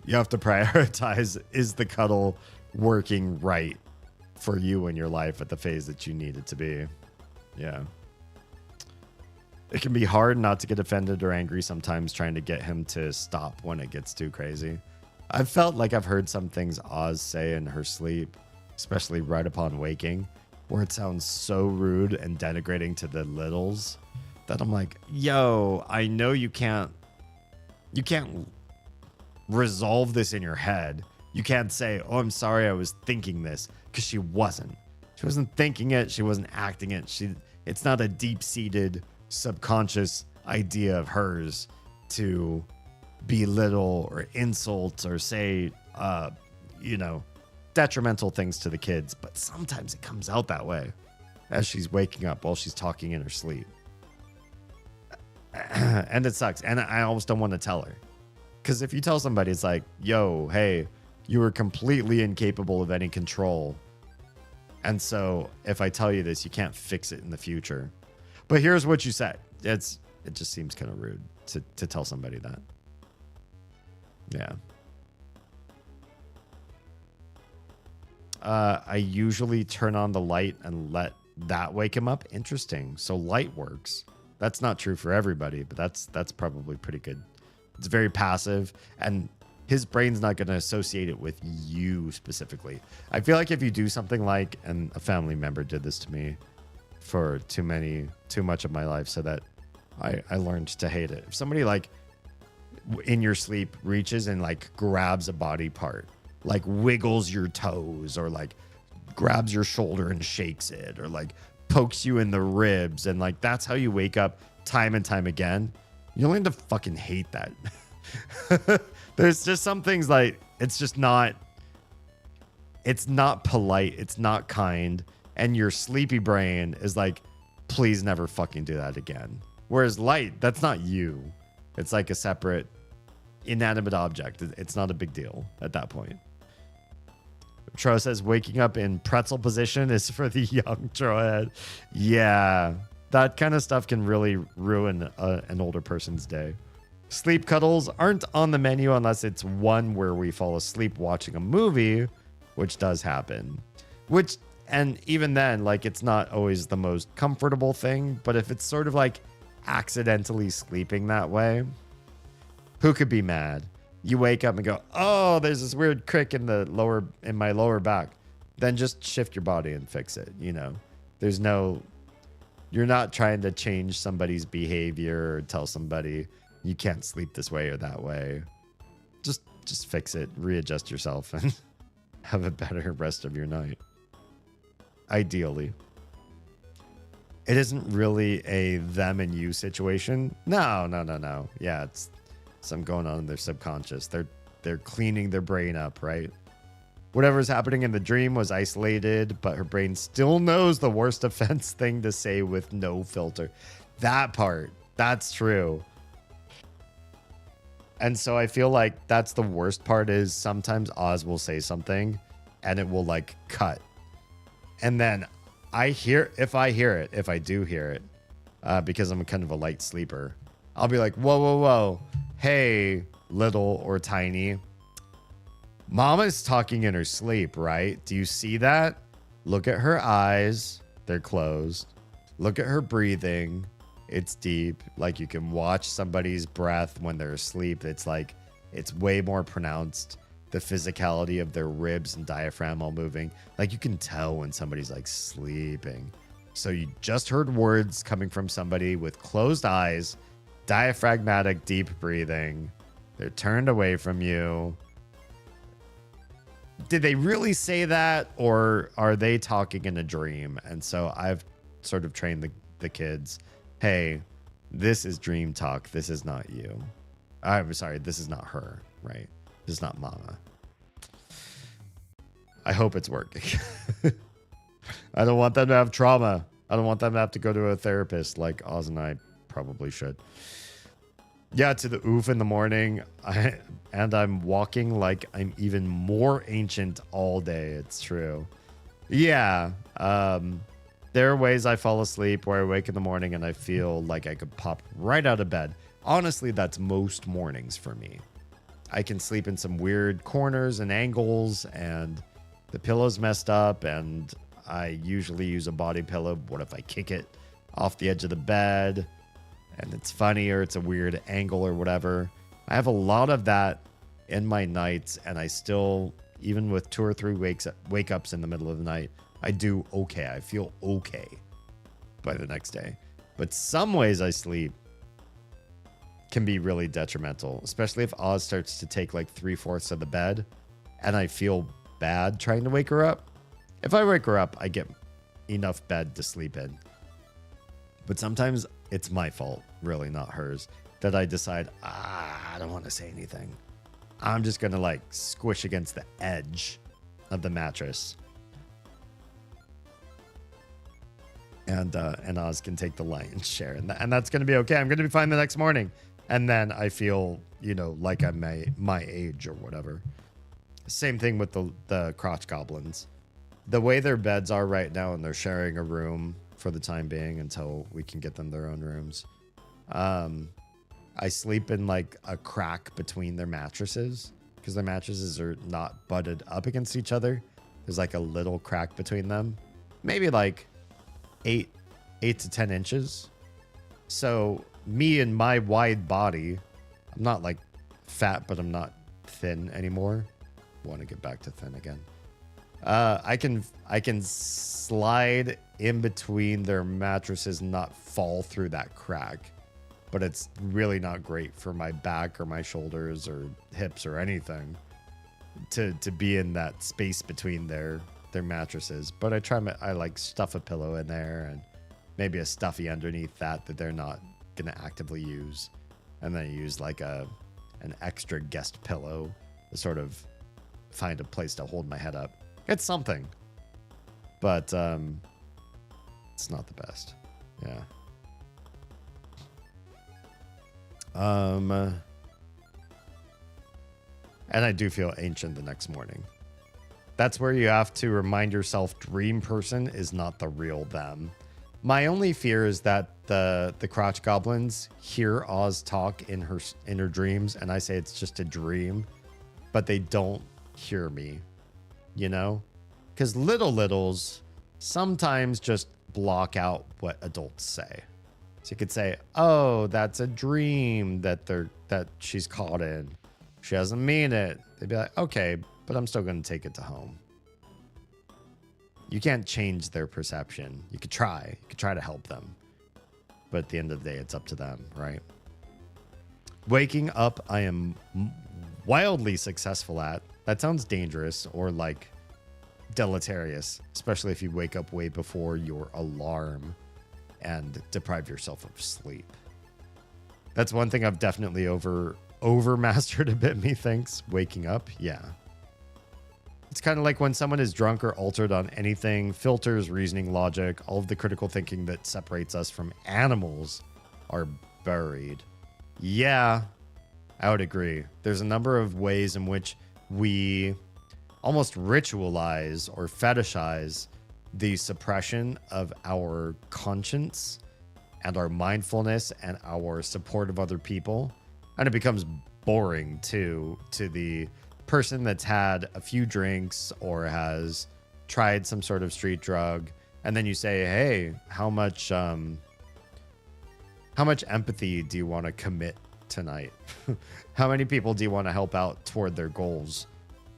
A: you have to prioritize, is the cuddle working right for you in your life at the phase that you need it to be? Yeah. It can be hard not to get offended or angry sometimes, trying to get him to stop when it gets too crazy. I've felt like I've heard some things Oz say in her sleep, especially right upon waking, where it sounds so rude and denigrating to the littles that I'm like, yo, I know you can't resolve this in your head. You can't say, oh, I'm sorry, I was thinking this, because she wasn't. She wasn't thinking it. She wasn't acting it. It's not a deep-seated subconscious idea of hers to belittle or insult or say, detrimental things to the kids, but sometimes it comes out that way as she's waking up while she's talking in her sleep. And it sucks. And I almost don't want to tell her. Because if you tell somebody, it's like, yo, hey, you were completely incapable of any control. And so if I tell you this, you can't fix it in the future. But here's what you said. It just seems kind of rude to tell somebody that. Yeah. I usually turn on the light and let that wake him up. Interesting. So light works. That's not true for everybody, but that's probably pretty good. It's very passive, and his brain's not going to associate it with you specifically. I feel like if you do something like, and a family member did this to me for too much of my life, so that I learned to hate it. If somebody like in your sleep reaches and like grabs a body part, like wiggles your toes, or like grabs your shoulder and shakes it, or like pokes you in the ribs, and like that's how you wake up time and time again, you learn to fucking hate that. There's just some things like it's not polite, it's not kind, and your sleepy brain is like, please never fucking do that again. Whereas light, that's not you. It's like a separate inanimate object. It's not a big deal at that point. Tro says waking up in pretzel position is for the young Trohead. Yeah, that kind of stuff can really ruin an older person's day. Sleep cuddles aren't on the menu unless it's one where we fall asleep watching a movie, which does happen. And even then, like, it's not always the most comfortable thing, but if it's sort of like accidentally sleeping that way, who could be mad? You wake up and go, oh, there's this weird crick in my lower back. Then just shift your body and fix it. You know, you're not trying to change somebody's behavior or tell somebody you can't sleep this way or that way. Just fix it, readjust yourself, and have a better rest of your night. Ideally. It isn't really a them and you situation. No. Yeah, it's something going on in their subconscious. They're cleaning their brain up, right? Whatever's happening in the dream was isolated, but her brain still knows the worst offense thing to say with no filter. That part, that's true. And so I feel like that's the worst part, is sometimes Oz will say something and it will like cut. And then if I do hear it, because I'm kind of a light sleeper, I'll be like, whoa. Hey, little or tiny. Mama's talking in her sleep, right? Do you see that? Look at her eyes. They're closed. Look at her breathing. It's deep. Like you can watch somebody's breath when they're asleep. It's like, it's way more pronounced. The physicality of their ribs and diaphragm all moving. Like you can tell when somebody's like sleeping. So you just heard words coming from somebody with closed eyes, diaphragmatic, deep breathing. They're turned away from you. Did they really say that, or are they talking in a dream? And so I've sort of trained the kids. Hey, this is dream talk. This is not you. I'm sorry. This is not her, right? This is not mama. I hope it's working. I don't want them to have trauma. I don't want them to have to go to a therapist like Oz and I probably should. Yeah, to the oof in the morning. I'm walking like I'm even more ancient all day. It's true. Yeah. There are ways I fall asleep where I wake in the morning and I feel like I could pop right out of bed. Honestly, that's most mornings for me. I can sleep in some weird corners and angles, and the pillow's messed up, and I usually use a body pillow. What if I kick it off the edge of the bed and it's funny, or it's a weird angle or whatever? I have a lot of that in my nights, and I still, even with 2 or 3 wake ups in the middle of the night, I do okay. I feel okay by the next day. But some ways I sleep can be really detrimental, especially if Oz starts to take like 3/4 of the bed and I feel bad trying to wake her up. If I wake her up, I get enough bed to sleep in. But sometimes it's my fault, really, not hers, that I decide, I don't want to say anything. I'm just going to like squish against the edge of the mattress. And Oz can take the lion's share, and that's gonna be okay. I'm gonna be fine the next morning, and then I feel, you know, like I'm my age or whatever. Same thing with the crotch goblins. The way their beds are right now, and they're sharing a room for the time being until we can get them their own rooms. I sleep in like a crack between their mattresses because their mattresses are not butted up against each other. There's like a little crack between them, maybe like 8 to 10 inches. So me and my wide body, I'm not like fat, but I'm not thin anymore. Want to get back to thin again. I can slide in between their mattresses and not fall through that crack, but it's really not great for my back or my shoulders or hips or anything to be in that space between their mattresses. But I like stuff a pillow in there and maybe a stuffy underneath that they're not gonna actively use, and then I use like an extra guest pillow to sort of find a place to hold my head up. It's something, but it's not the best. Yeah. And I do feel ancient the next morning. That's where you have to remind yourself dream person is not the real them. My only fear is that the crotch goblins hear Oz talk in her dreams, and I say it's just a dream, but they don't hear me, you know? Because littles sometimes just block out what adults say. So you could say, oh, that's a dream that she's caught in. She doesn't mean it. They'd be like, okay, but I'm still going to take it to home. You can't change their perception. You could try. You could try to help them. But at the end of the day, it's up to them, right? Waking up, I am wildly successful at. That sounds dangerous or like deleterious, especially if you wake up way before your alarm and deprive yourself of sleep. That's one thing I've definitely over mastered a bit, methinks. Waking up, yeah. It's kind of like when someone is drunk or altered on anything, filters, reasoning, logic, all of the critical thinking that separates us from animals are buried. Yeah, I would agree. There's a number of ways in which we almost ritualize or fetishize the suppression of our conscience and our mindfulness and our support of other people. And it becomes boring to the person that's had a few drinks or has tried some sort of street drug. And then you say, hey, how much empathy do you want to commit tonight? How many people do you want to help out toward their goals?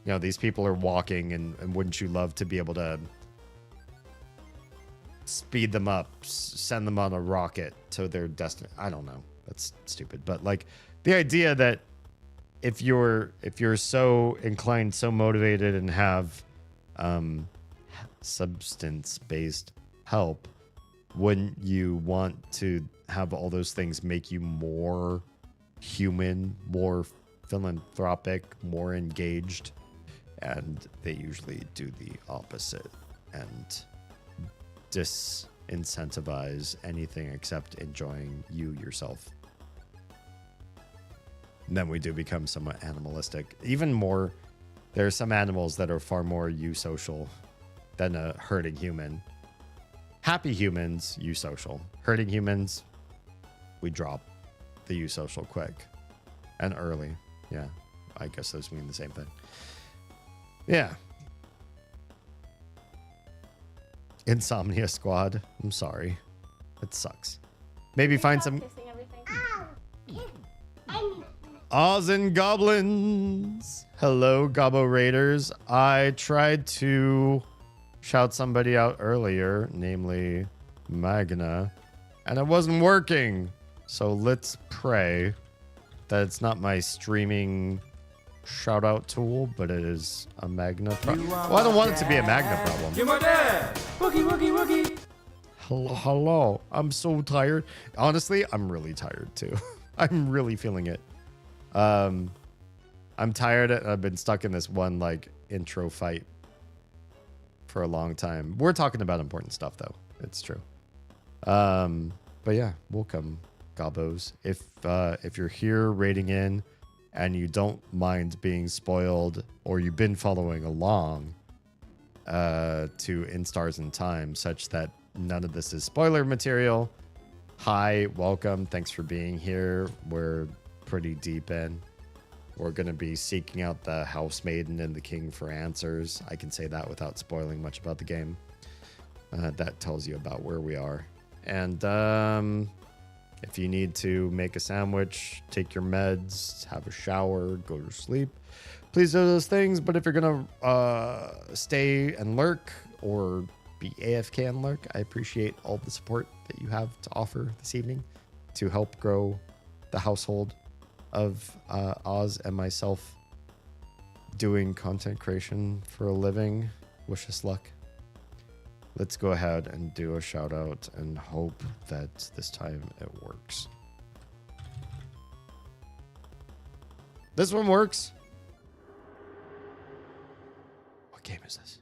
A: You know, these people are walking, and wouldn't you love to be able to speed them up, send them on a rocket to their destiny? I don't know. That's stupid. But like the idea that if you're so inclined, so motivated, and have substance-based help, wouldn't you want to have all those things make you more human, more philanthropic, more engaged? And they usually do the opposite and disincentivize anything except enjoying you yourself. And then we do become somewhat animalistic. Even more, there are some animals that are far more eusocial than a herding human. Happy humans, eusocial. Herding humans, we drop the eusocial quick and early. Yeah, I guess those mean the same thing. Yeah. Insomnia Squad. I'm sorry. It sucks. Maybe find some Oz and Goblins. Hello, Gobbo Raiders. I tried to shout somebody out earlier, namely Magna, and it wasn't working. So let's pray that it's not my streaming shout out tool, but it is a Magna problem. Well, I don't want it to be a Magna problem.
M: You're my dad. Wookie, wookie, wookie.
A: Hello. I'm so tired. Honestly, I'm really tired too. I'm really feeling it. I'm tired. I've been stuck in this one like intro fight for a long time. We're talking about important stuff, though. It's true. But yeah, welcome, Gobos. If you're here raiding in and you don't mind being spoiled, or you've been following along to In Stars and Time, such that none of this is spoiler material, hi, welcome. Thanks for being here. We're pretty deep in. We're going to be seeking out the House Maiden and the King for answers. I can say that without spoiling much about the game. That tells you about where we are. And if you need to make a sandwich, take your meds, have a shower, go to sleep, please do those things. But if you're going to stay and lurk or be AFK and lurk, I appreciate all the support that you have to offer this evening to help grow the household of Oz and myself doing content creation for a living. Wish us luck. Let's go ahead and do a shout out and hope that this time it works. This one works. What game is this?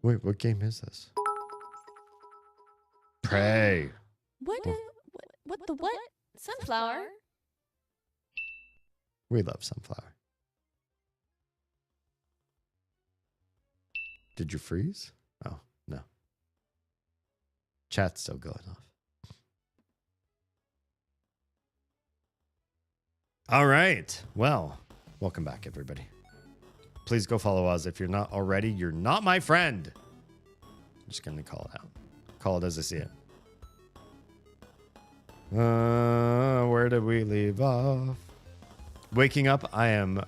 A: Wait, what game is this? Prey.
H: What the what? Sunflower?
A: We love Sunflower. Did you freeze? Oh, no. Chat's still going off. All right. Well, welcome back, everybody. Please go follow us. If you're not already, you're not my friend. I'm just going to call it out. Call it as I see it. Where did we leave off? Waking up, I am...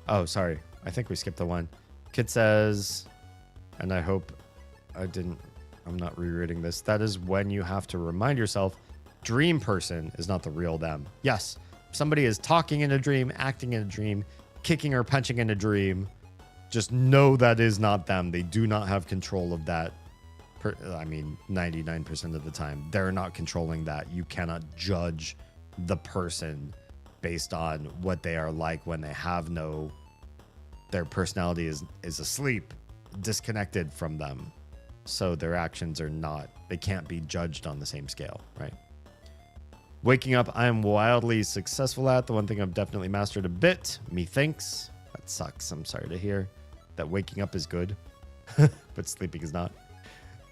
A: Oh, sorry. I think we skipped the one. Kid says, and I hope I'm not rereading this. That is when you have to remind yourself, dream person is not the real them. Yes, somebody is talking in a dream, acting in a dream, kicking or punching in a dream. Just know that is not them. They do not have control of that. 99% of the time, they're not controlling that. You cannot judge the person based on what they are like when they have their personality is asleep, disconnected from them. So their actions they can't be judged on the same scale, right? Waking up, I am wildly successful at. The one thing I've definitely mastered a bit, methinks. That sucks. I'm sorry to hear that waking up is good, but sleeping is not.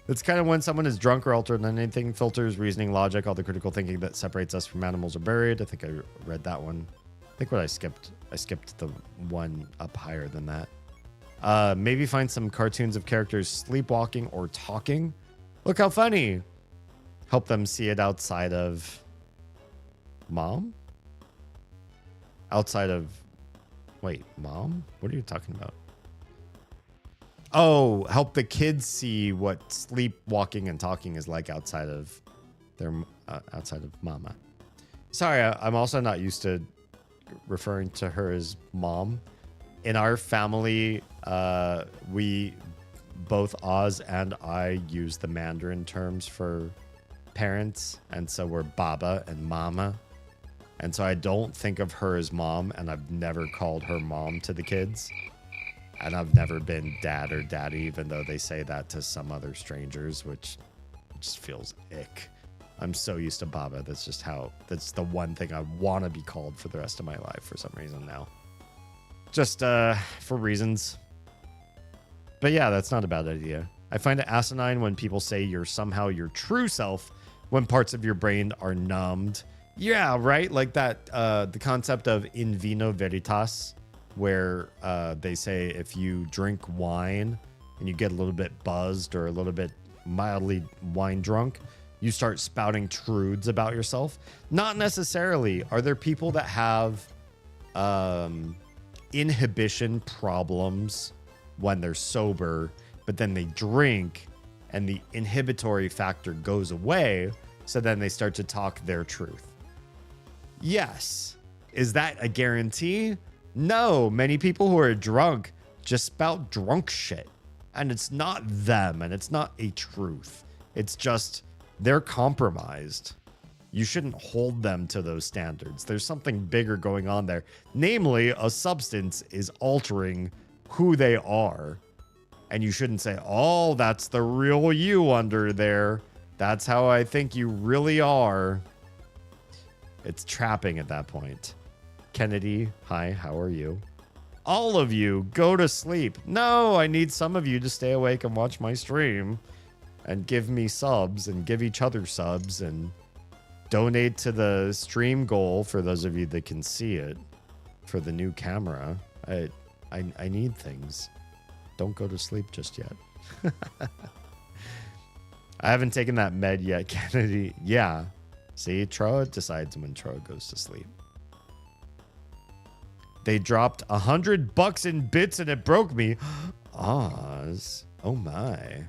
A: It's kind of when someone is drunk or altered on anything, filters, reasoning, logic, all the critical thinking that separates us from animals are buried. I think I read that one. I think what I skipped the one up higher than that. Maybe find some cartoons of characters sleepwalking or talking. Look how funny. Help them see it outside of mom? Outside of... Wait, mom? What are you talking about? Oh, help the kids see what sleepwalking and talking is like outside of mama. Sorry, I'm also not used to referring to her as mom. In our family, we both Oz and I use the Mandarin terms for parents, and so we're Baba and Mama. And so I don't think of her as mom, and I've never called her mom to the kids. And I've never been dad or daddy, even though they say that to some other strangers, which just feels ick. I'm so used to Baba. That's the one thing I want to be called for the rest of my life for some reason now. Just for reasons. But yeah, that's not a bad idea. I find it asinine when people say you're somehow your true self when parts of your brain are numbed. Yeah, right? Like that, the concept of in vino veritas, where they say if you drink wine and you get a little bit buzzed or a little bit mildly wine drunk, you start spouting truths about yourself. Not necessarily. Are there people that have inhibition problems when they're sober, but then they drink and the inhibitory factor goes away, so then they start to talk their truth? Yes. Is that a guarantee? No. Many people who are drunk just spout drunk shit. And it's not them, and it's not a truth. It's just they're compromised. you shouldn't hold them to those standards. There's something bigger going on there. Namely, a substance is altering who they are. And you shouldn't say, oh, that's the real you under there. That's how I think you really are. It's trapping at that point. Kennedy, hi, how are you? All of you, go to sleep. No, I need some of you to stay awake and watch my stream. And give me subs and give each other subs and donate to the stream goal for those of you that can see it for the new camera. I need things. Don't go to sleep just yet. I haven't taken that med yet, Kennedy. Yeah. See, Troa decides when Troa goes to sleep. They dropped $100 in bits and it broke me. Oz. Oh my.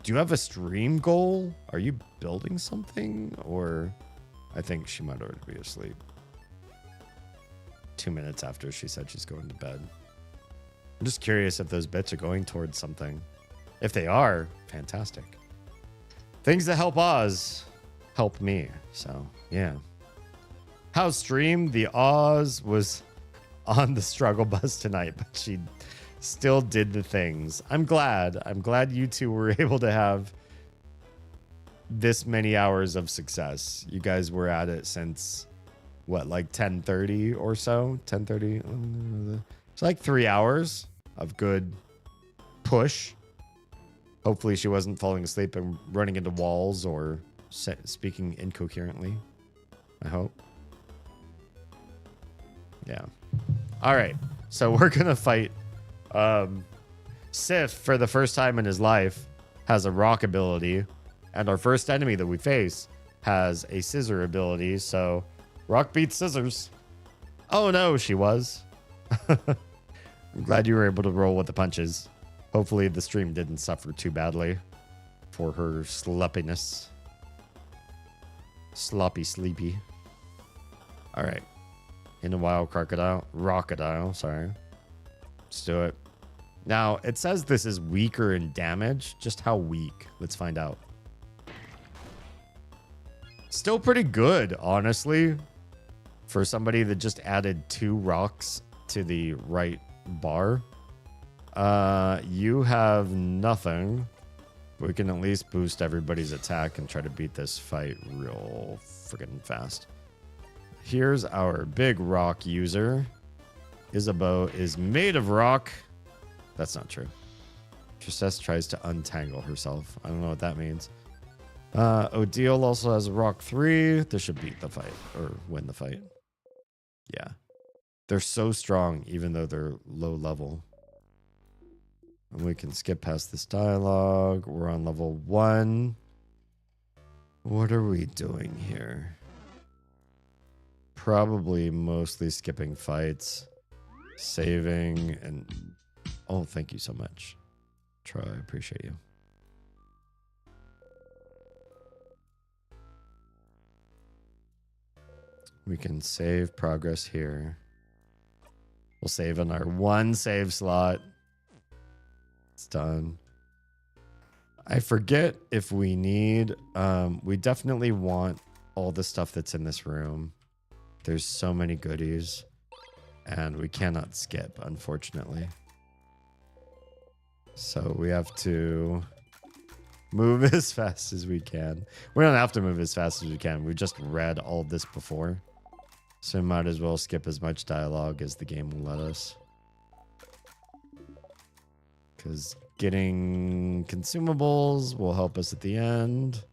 A: Do you have a stream goal? Are you building something? Or I think she might already be asleep. 2 minutes after she said she's going to bed. I'm just curious if those bits are going towards something. If they are, fantastic. Things that help Oz help me. So, yeah. How's stream? The Oz was on the struggle bus tonight, but she still did the things. I'm glad. I'm glad you two were able to have this many hours of success. You guys were at it since, what, like 10:30 or so? 10:30? It's like 3 hours of good push. Hopefully she wasn't falling asleep and running into walls or speaking incoherently. I hope. Yeah. All right. So we're going to fight Siff for the first time in his life has a rock ability. And our first enemy that we face has a scissor ability. So rock beats scissors. Oh no, she was. I'm glad you were able to roll with the punches. Hopefully the stream didn't suffer too badly for her sloppiness. Sloppy sleepy. All right. In a wild crocodile, sorry. Let's do it. Now, it says this is weaker in damage. Just how weak? Let's find out. Still pretty good, honestly. For somebody that just added 2 rocks to the right bar. You have nothing. We can at least boost everybody's attack and try to beat this fight real freaking fast. Here's our big rock user. Isabeau is made of rock. That's not true. Tristesse tries to untangle herself. I don't know what that means. Odile also has a rock 3. This should beat the fight or win the fight. Yeah. They're so strong even though they're low level. And we can skip past this dialogue. We're on level 1. What are we doing here? Probably mostly skipping fights, saving, and... Oh, thank you so much. Troy, I appreciate you. We can save progress here. We'll save on our 1 save slot. It's done. I forget if we need... we definitely want all the stuff that's in this room. There's so many goodies. And we cannot skip, unfortunately. So we have to move as fast as we can. We don't have to move as fast as we can. We just read all this before. So we might as well skip as much dialogue as the game will let us. Because getting consumables will help us at the end.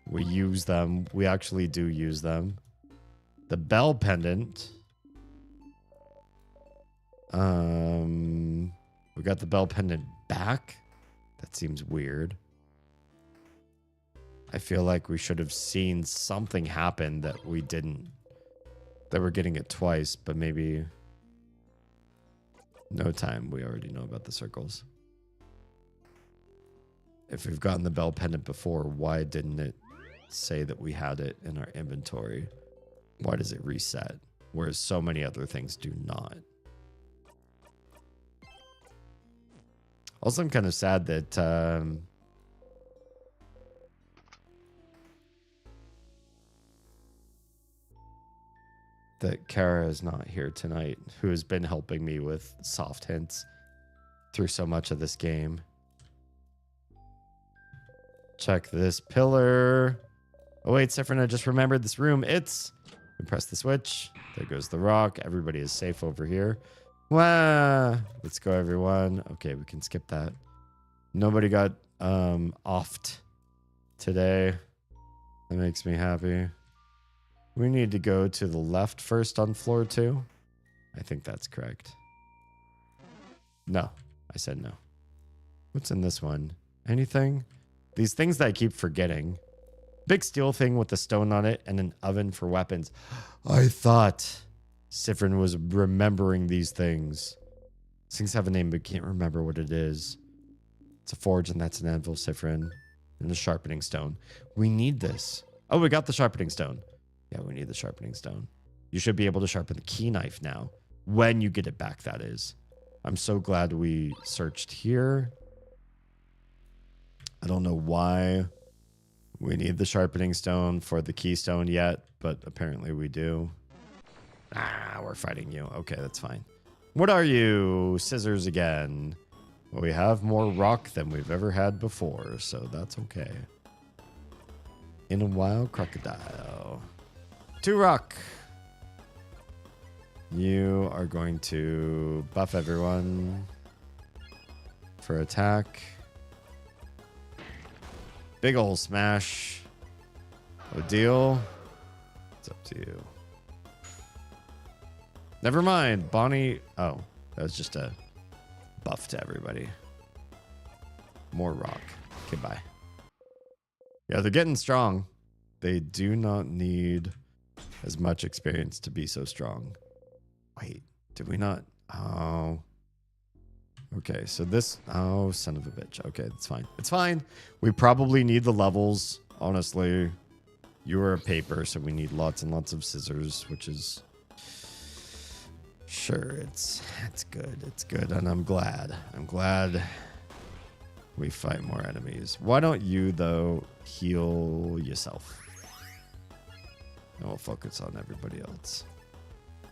A: We use them. We actually do use them. The bell pendant. We got the bell pendant back. That seems weird. I feel like we should have seen something happen that we didn't. That we're getting it twice, but maybe no time. We already know about the circles. If we've gotten the bell pendant before, why didn't it say that we had it in our inventory? Why does it reset? Whereas so many other things do not. Also, I'm kind of sad that that Kara is not here tonight, who has been helping me with soft hints through so much of this game. Check this pillar. Oh, wait, Siffrin, I just remembered this room. We press the switch. There goes the rock. Everybody is safe over here. Wow. Let's go, everyone. Okay, we can skip that. Nobody got offed today. That makes me happy. We need to go to the left first on floor 2. I think that's correct. No, I said no. What's in this one? Anything? These things that I keep forgetting. Big steel thing with a stone on it and an oven for weapons. I thought Siffrin was remembering these things. These things have a name, but can't remember what it is. It's a forge, and that's an anvil, Siffrin. And the sharpening stone. We need this. Oh, we got the sharpening stone. Yeah, we need the sharpening stone. You should be able to sharpen the key knife now. When you get it back, that is. I'm so glad we searched here. I don't know why we need the sharpening stone for the keystone yet, but apparently we do. Ah, we're fighting you. Okay, that's fine. What are you? Scissors again. Well, we have more rock than we've ever had before, so that's okay. In a wild crocodile. 2 rock. You are going to buff everyone for attack. Big ol' smash. A deal. It's up to you. Never mind. Bonnie. Oh, that was just a buff to everybody. More rock. Okay, bye. Yeah, they're getting strong. They do not need as much experience to be so strong. Wait, did we not? Oh. Okay, so this... Oh, son of a bitch. Okay, that's fine. It's fine. We probably need the levels, honestly. You are a paper, so we need lots and lots of scissors, which is... Sure, it's good. It's good, and I'm glad. I'm glad we fight more enemies. Why don't you, though, heal yourself? And we'll focus on everybody else.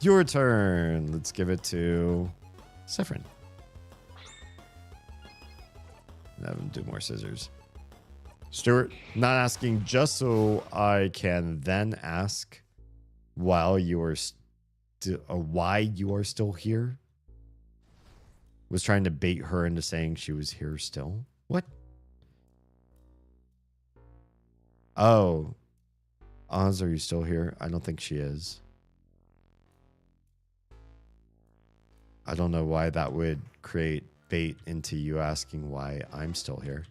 A: Your turn. Let's give it to Siffrin. Have him do more scissors. Stuart, not asking just so I can then ask while you are why you are still here. Was trying to bait her into saying she was here still. What? Oh. Oz, are you still here? I don't think she is. I don't know why that would create bait into you asking why I'm still here.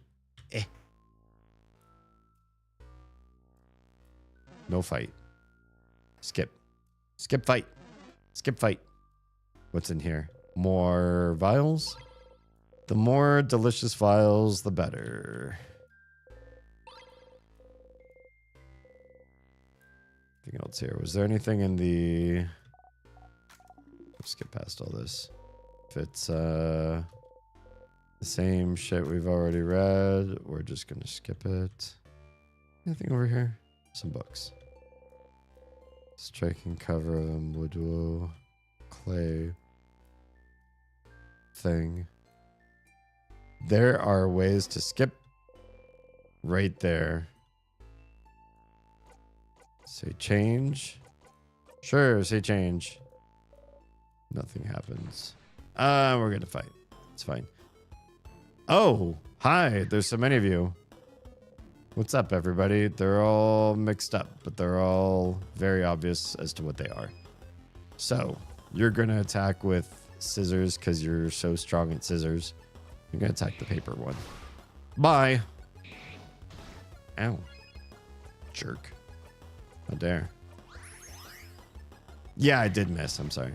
A: No fight. Skip. Skip fight. Skip fight. What's in here? More vials? The more delicious vials, the better. Anything else here? Was there anything in the... Let's skip past all this. If it's the same shit we've already read, we're just gonna skip it. Anything over here? Some books. Striking cover of a woodwoe clay thing. There are ways to skip right there. Say change. Sure, say change. Nothing happens. We're gonna fight. It's fine. Oh, hi. There's so many of you. What's up, everybody? They're all mixed up, but they're all very obvious as to what they are. So, you're gonna attack with scissors because you're so strong at scissors. You're gonna attack the paper one. Bye. Ow. Jerk. How dare. Yeah, I did miss. I'm sorry.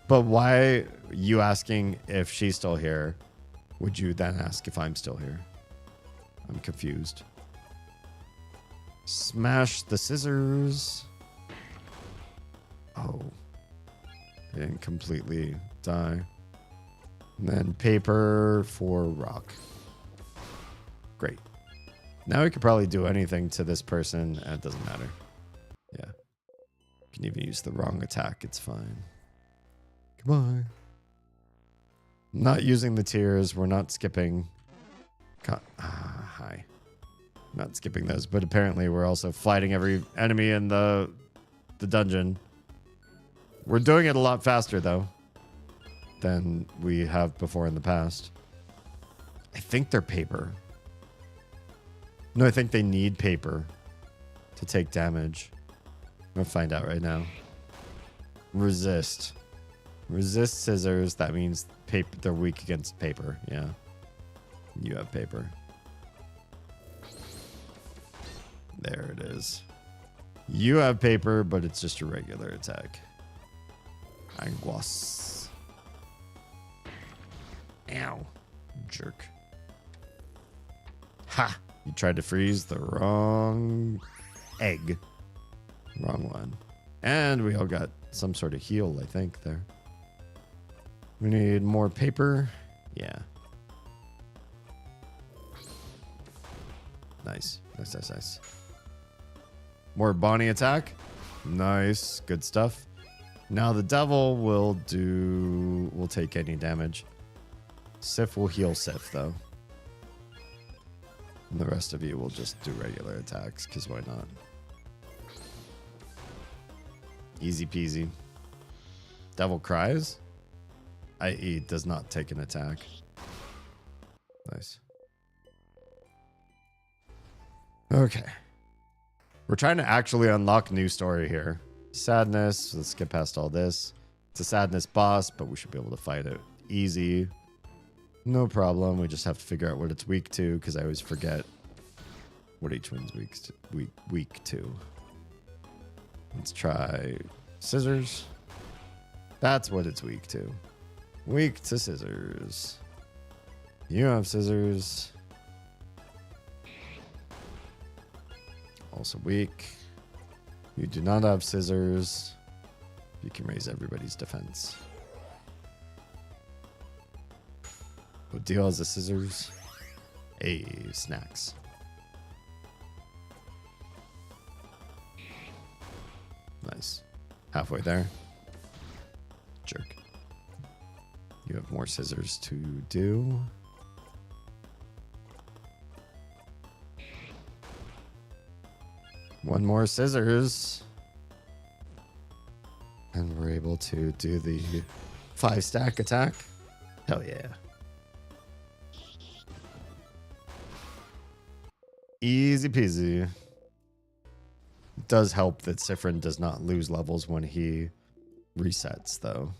A: But why you asking if she's still here? Would you then ask if I'm still here? I'm confused. Smash the scissors. Oh. They didn't completely die. And then paper for rock. Great. Now we could probably do anything to this person, and it doesn't matter. Yeah. can even use the wrong attack. It's fine. Goodbye. Not using the tears. We're not skipping. Hi. Not skipping those, but apparently we're also fighting every enemy in the dungeon. We're doing it a lot faster, though, than we have before in the past. I think they're paper. No, I think they need paper to take damage. I'm going to find out right now. Resist. Resist scissors. That means paper. They're weak against paper. Yeah. You have paper. There it is. You have paper, but it's just a regular attack. Anguas. Ow. Jerk. Ha! You tried to freeze the wrong egg. Wrong one. And we all got some sort of heal, I think, there. We need more paper. Yeah. Nice. Nice, nice, nice. More Bonnie attack. Nice. Good stuff. Now the devil will take any damage. Siff will heal Siff, though. And the rest of you will just do regular attacks, because why not? Easy peasy. Devil cries, i.e. does not take an attack. Nice. Okay. We're trying to actually unlock new story here. Sadness. Let's get past all this. It's a sadness boss, but we should be able to fight it easy. No problem. We just have to figure out what it's weak to, because I always forget what each one's weak to. Let's try scissors. That's what it's weak to. Weak to scissors. You have scissors. Also weak. You do not have scissors. You can raise everybody's defense. What deal is the scissors? Snacks. Nice. Halfway there. Jerk. You have more scissors to do. One more scissors. And we're able to do the 5-stack attack. Hell yeah. Easy peasy. It does help that Siffrin does not lose levels when he resets, though.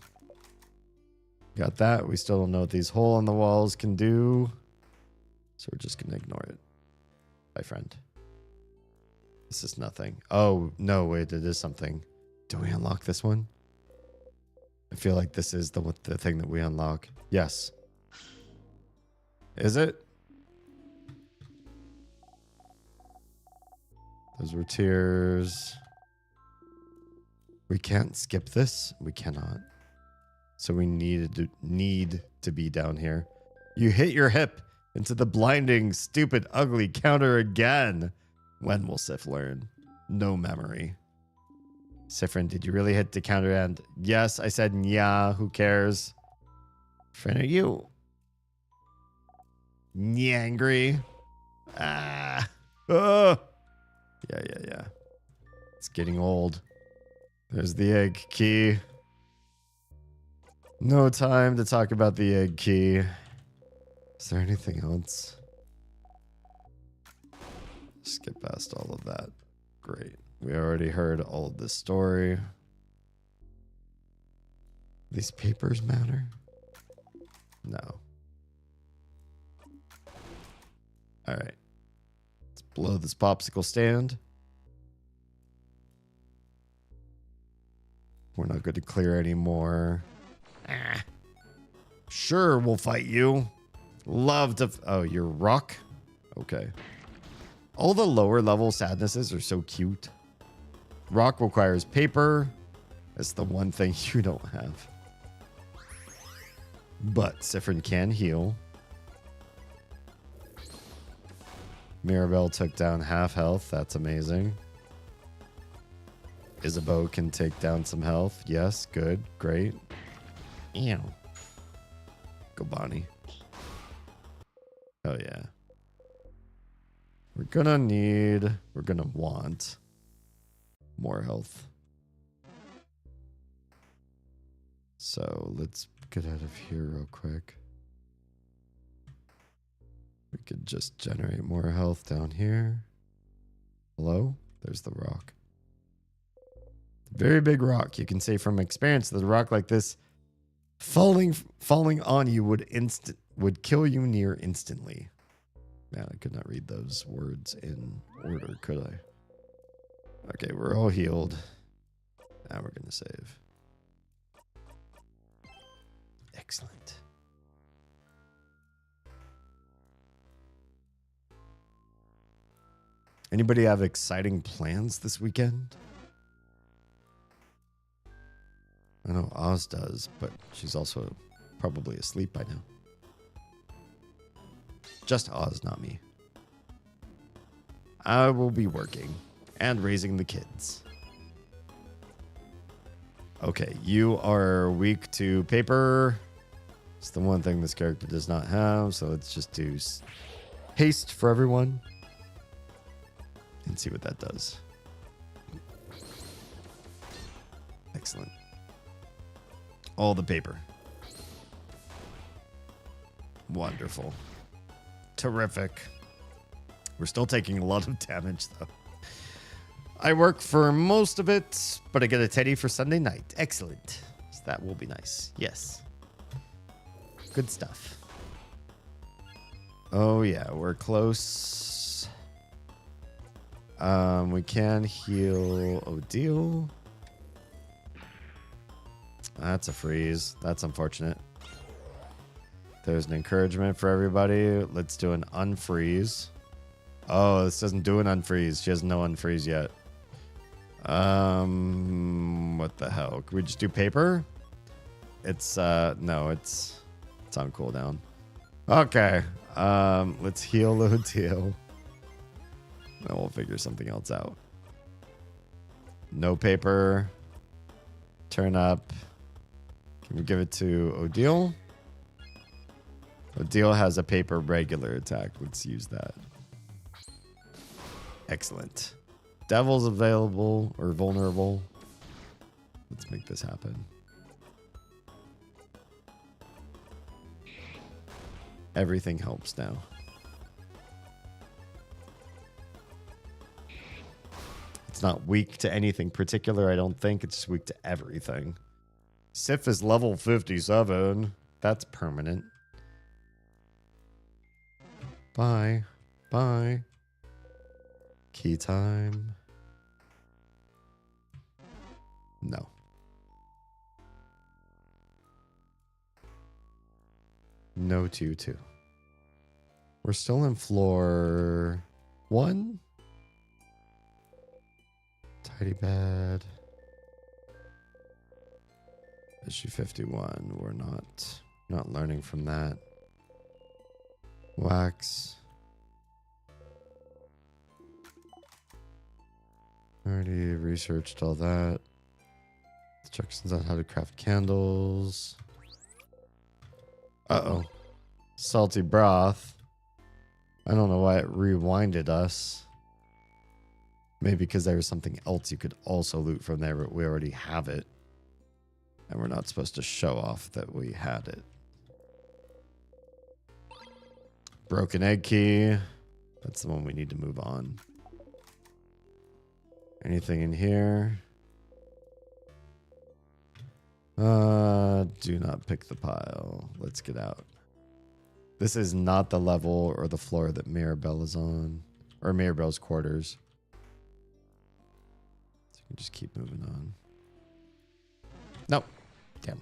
A: Got that. We still don't know what these hole in the walls can do. So we're just going to ignore it. Bye, friend. This is nothing. Oh, no, wait, it is something. Do we unlock this one? I feel like this is the thing that we unlock. Yes. Is it? Those were tears. We can't skip this. We cannot. So we need to be down here. You hit your hip into the blinding, stupid, ugly counter again. When will Siff learn? No memory. Siffrin, did you really hit the counter end? Yes, I said yeah. Who cares? Friend, are you angry? Ah. Oh. Yeah. It's getting old. There's the egg key. No time to talk about the egg key. Is there anything else? Skip past all of that. Great. We already heard all of this story. These papers matter? No. All right. Let's blow this popsicle stand. We're not going to clear anymore. Sure, we'll fight you. Love to... Oh, you're rock? Okay. All the lower level sadnesses are so cute. Rock requires paper. That's the one thing you don't have. But Siffrin can heal. Mirabelle took down half health. That's amazing. Isabeau can take down some health. Yes, good, great. Ew. Go Bonnie. Oh yeah. We're gonna want more health. So let's get out of here real quick. We could just generate more health down here. Hello? There's the rock. Very big rock. You can say from experience that a rock like this falling on you would kill you near instantly. Man, I could not read those words in order, could I? Okay, we're all healed. Now we're gonna save. Excellent. Anybody have exciting plans this weekend? I know Oz does, but she's also probably asleep by now. Just Oz, not me. I will be working and raising the kids. Okay, you are weak to paper. It's the one thing this character does not have, so let's just do haste for everyone. And see what that does. Excellent. All the paper. Wonderful. Terrific. We're still taking a lot of damage, though. I work for most of it, but I get a teddy for Sunday night. Excellent. So that will be nice. Yes. Good stuff. Oh, yeah. We're close. We can heal Odile. That's a freeze. That's unfortunate. There's an encouragement for everybody. Let's do an unfreeze. Oh, this doesn't do an unfreeze. She has no unfreeze yet. What the hell? Can we just do paper? It's no, it's on cooldown. Okay. Let's heal Odile. Then we'll figure something else out. No paper. Turn up. Can we give it to Odile? Odile has a paper regular attack. Let's use that. Excellent. Devil's available or vulnerable. Let's make this happen. Everything helps now. It's not weak to anything particular, I don't think. It's just weak to everything. Siff is level 57. That's permanent. Bye. Bye. Key time. No. No 2-2. We're still in floor 1. Tidy bed. Issue 51. We're not learning from that. Wax. Already researched all that. Instructions on how to craft candles. Uh-oh. Salty broth. I don't know why it rewinded us. Maybe because there was something else you could also loot from there, but we already have it. And we're not supposed to show off that we had it. Broken egg key. That's the one we need to move on. Anything in here? Do not pick the pile. Let's get out. This is not the level or the floor that Mirabelle is on. Or Mirabelle's quarters. So you can just keep moving on. Nope. Damn.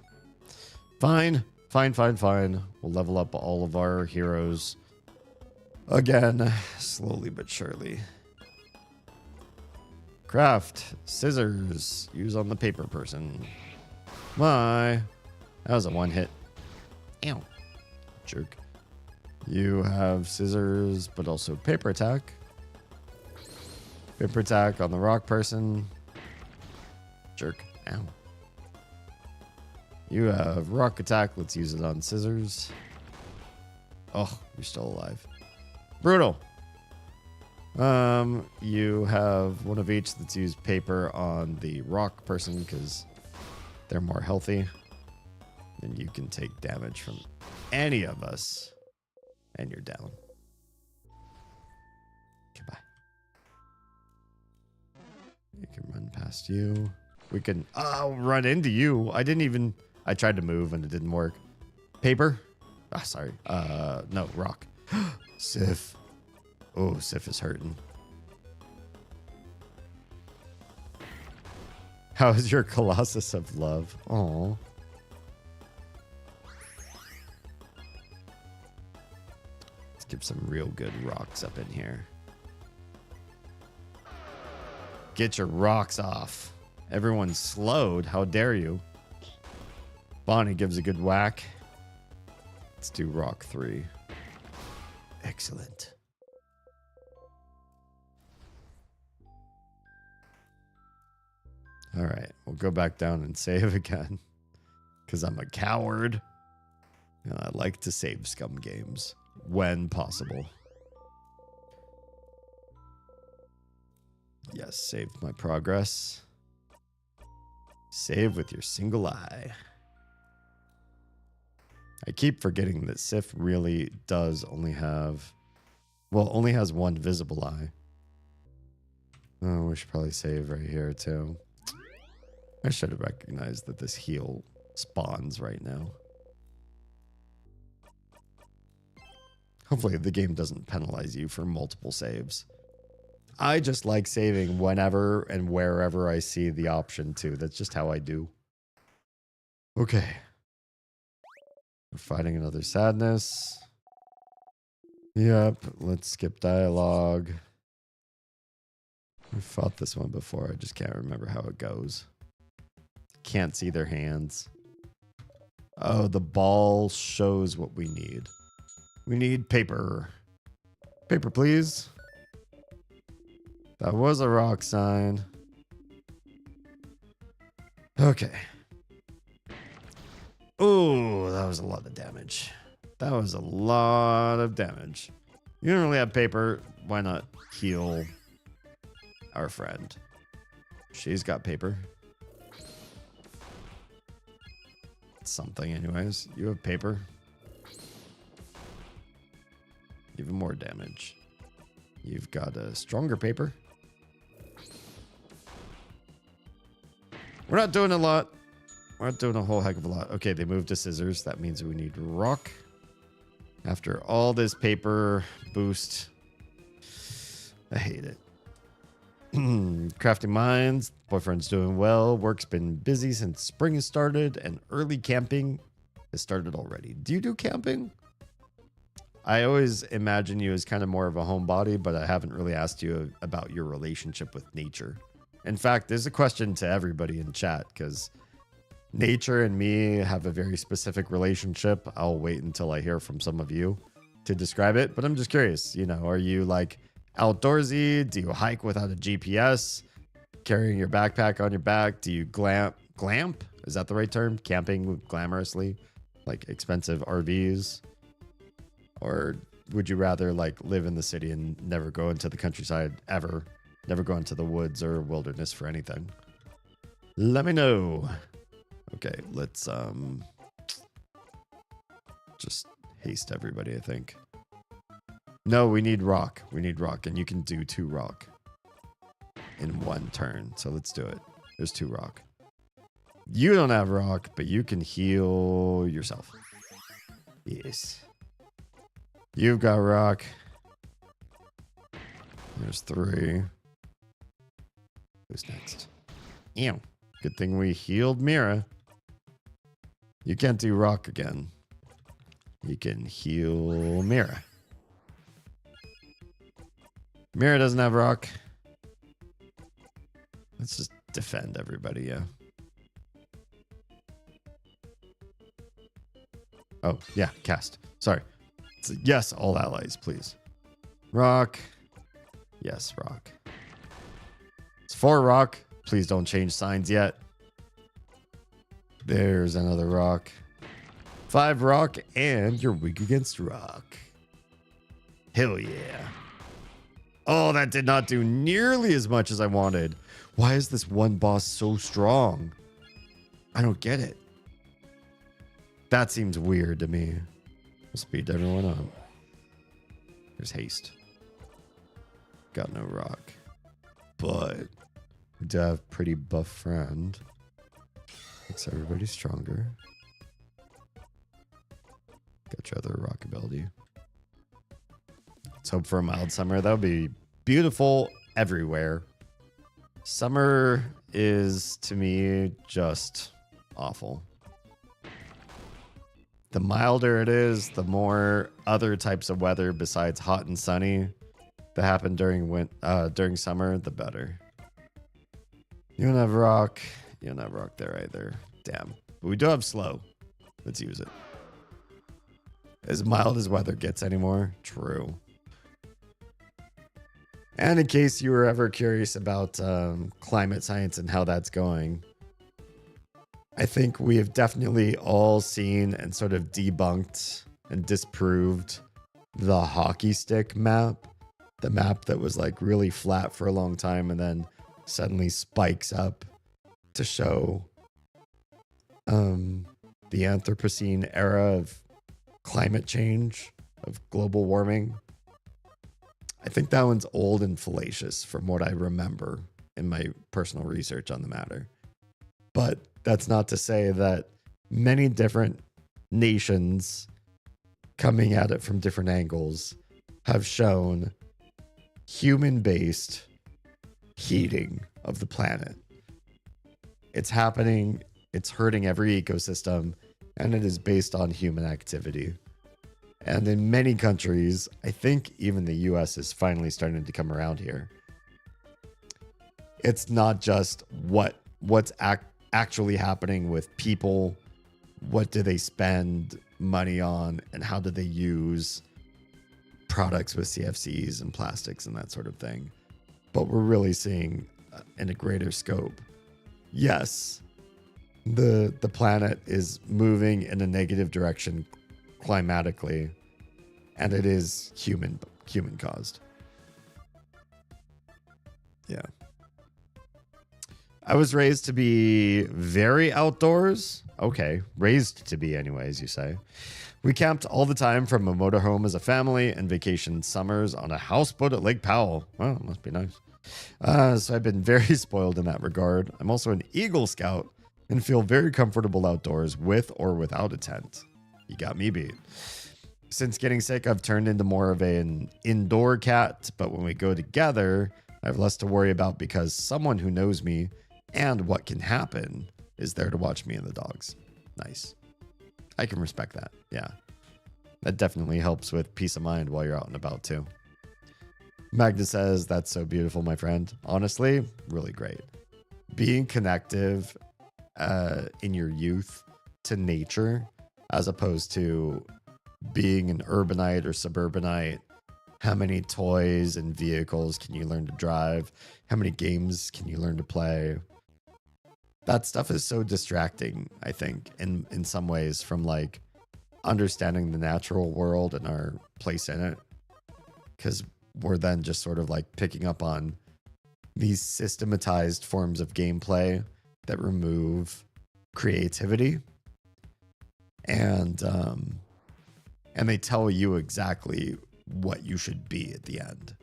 A: Fine. Fine. We'll level up all of our heroes. Again. Slowly but surely. Craft. Scissors. Use on the paper person. Bye. That was a one hit. Ow. Jerk. You have scissors, but also paper attack. Paper attack on the rock person. Jerk. Ow. You have rock attack. Let's use it on scissors. Oh, you're still alive. Brutal. You have one of each. Let's use paper on the rock person because they're more healthy. And you can take damage from any of us. And you're down. Goodbye. You can run past you. We can run into you. I tried to move and it didn't work. Paper? Ah, sorry. No, rock. Siff. Oh, Siff is hurting. How is your Colossus of Love? Aw. Let's give some real good rocks up in here. Get your rocks off. Everyone's slowed. How dare you? Bonnie gives a good whack. Let's do rock 3. Excellent. All right, we'll go back down and save again. Because I'm a coward. And I like to save scum games when possible. Yes, saved my progress. Save with your single eye. I keep forgetting that Siff really does only have... Well, only has one visible eye. Oh, we should probably save right here, too. I should have recognized that this heal spawns right now. Hopefully the game doesn't penalize you for multiple saves. I just like saving whenever and wherever I see the option to. That's just how I do. Okay. We're fighting another sadness. Yep, let's skip dialogue. We fought this one before. I just can't remember how it goes. Can't see their hands. Oh, the ball shows what we need. We need paper. Paper, please. That was a rock sign. Okay. Oh, that was a lot of damage. That was a lot of damage. You don't really have paper. Why not heal our friend? She's got paper. Something anyways. You have paper. Even more damage. You've got a stronger paper. We're not doing a lot. We're not doing a whole heck of a lot. Okay, they moved to scissors. That means we need rock. After all this paper boost. I hate it. Crafting mines. Boyfriend's doing well. Work's been busy since spring has started. And early camping has started already. Do you do camping? I always imagine you as kind of more of a homebody, but I haven't really asked you about your relationship with nature. In fact, there's a question to everybody in chat because nature and me have a very specific relationship. I'll wait until I hear from some of you to describe it, but I'm just curious, you know, are you like outdoorsy? Do you hike without a GPS? Carrying your backpack on your back? Do you glamp? Is that the right term? Camping glamorously? Like expensive RVs? Or would you rather like live in the city and never go into the countryside ever? Never go into the woods or wilderness for anything? Let me know. Okay, let's just haste everybody, I think. No, we need rock. We need rock, and you can do 2 rock in 1 turn. So let's do it. There's 2 rock. You don't have rock, but you can heal yourself. Yes. You've got rock. There's 3. Who's next? Ew. Good thing we healed Mira. You can't do rock again. You can heal Mira. Mira doesn't have rock. Let's just defend everybody, yeah. Oh, yeah, cast. Sorry. Yes, all allies, please. Rock. Yes, rock. It's 4 rock. Please don't change signs yet. There's another rock. 5 rock, and you're weak against rock. Hell yeah. Oh, that did not do nearly as much as I wanted. Why is this one boss so strong? I don't get it. That seems weird to me. We'll speed everyone up. There's haste. Got no rock. But we do have pretty buff friend. Makes everybody stronger. Got your other rock ability. Let's hope for a mild summer. That would be beautiful everywhere. Summer is, to me, just awful. The milder it is, the more other types of weather besides hot and sunny that happen during summer, the better. You don't have rock. You don't have rock there either. Damn. But we do have slow. Let's use it. As mild as weather gets anymore. True. And in case you were ever curious about climate science and how that's going, I think we have definitely all seen and sort of debunked and disproved the hockey stick map. The map that was like really flat for a long time and then suddenly spikes up to show the Anthropocene era of climate change, of global warming. I think that one's old and fallacious from what I remember in my personal research on the matter. But that's not to say that many different nations coming at it from different angles have shown human-based heating of the planet. It's happening, it's hurting every ecosystem, and it is based on human activity. And in many countries, I think even the US is finally starting to come around here. It's not just what's actually happening with people, what do they spend money on, and how do they use products with CFCs and plastics and that sort of thing. But we're really seeing in a greater scope. Yes, the planet is moving in a negative direction climatically, and it is human caused. Yeah. I was raised to be very outdoors. Okay, raised to be anyways, you say. We camped all the time from a motorhome as a family and vacationed summers on a houseboat at Lake Powell. Well, must be nice. So I've been very spoiled in that regard. I'm also an Eagle Scout and feel very comfortable outdoors with or without a tent. You got me beat. Since getting sick, I've turned into more of an indoor cat, but when we go together, I have less to worry about because someone who knows me and what can happen is there to watch me and the dogs. Nice. I can respect that. Yeah. That definitely helps with peace of mind while you're out and about too. Magda says, that's so beautiful, my friend. Honestly, really great. Being connective in your youth to nature as opposed to being an urbanite or suburbanite. How many toys and vehicles can you learn to drive? How many games can you learn to play? That stuff is so distracting, I think, in some ways from like understanding the natural world and our place in it. Because we're then just sort of like picking up on these systematized forms of gameplay that remove creativity. And they tell you exactly what you should be at the end.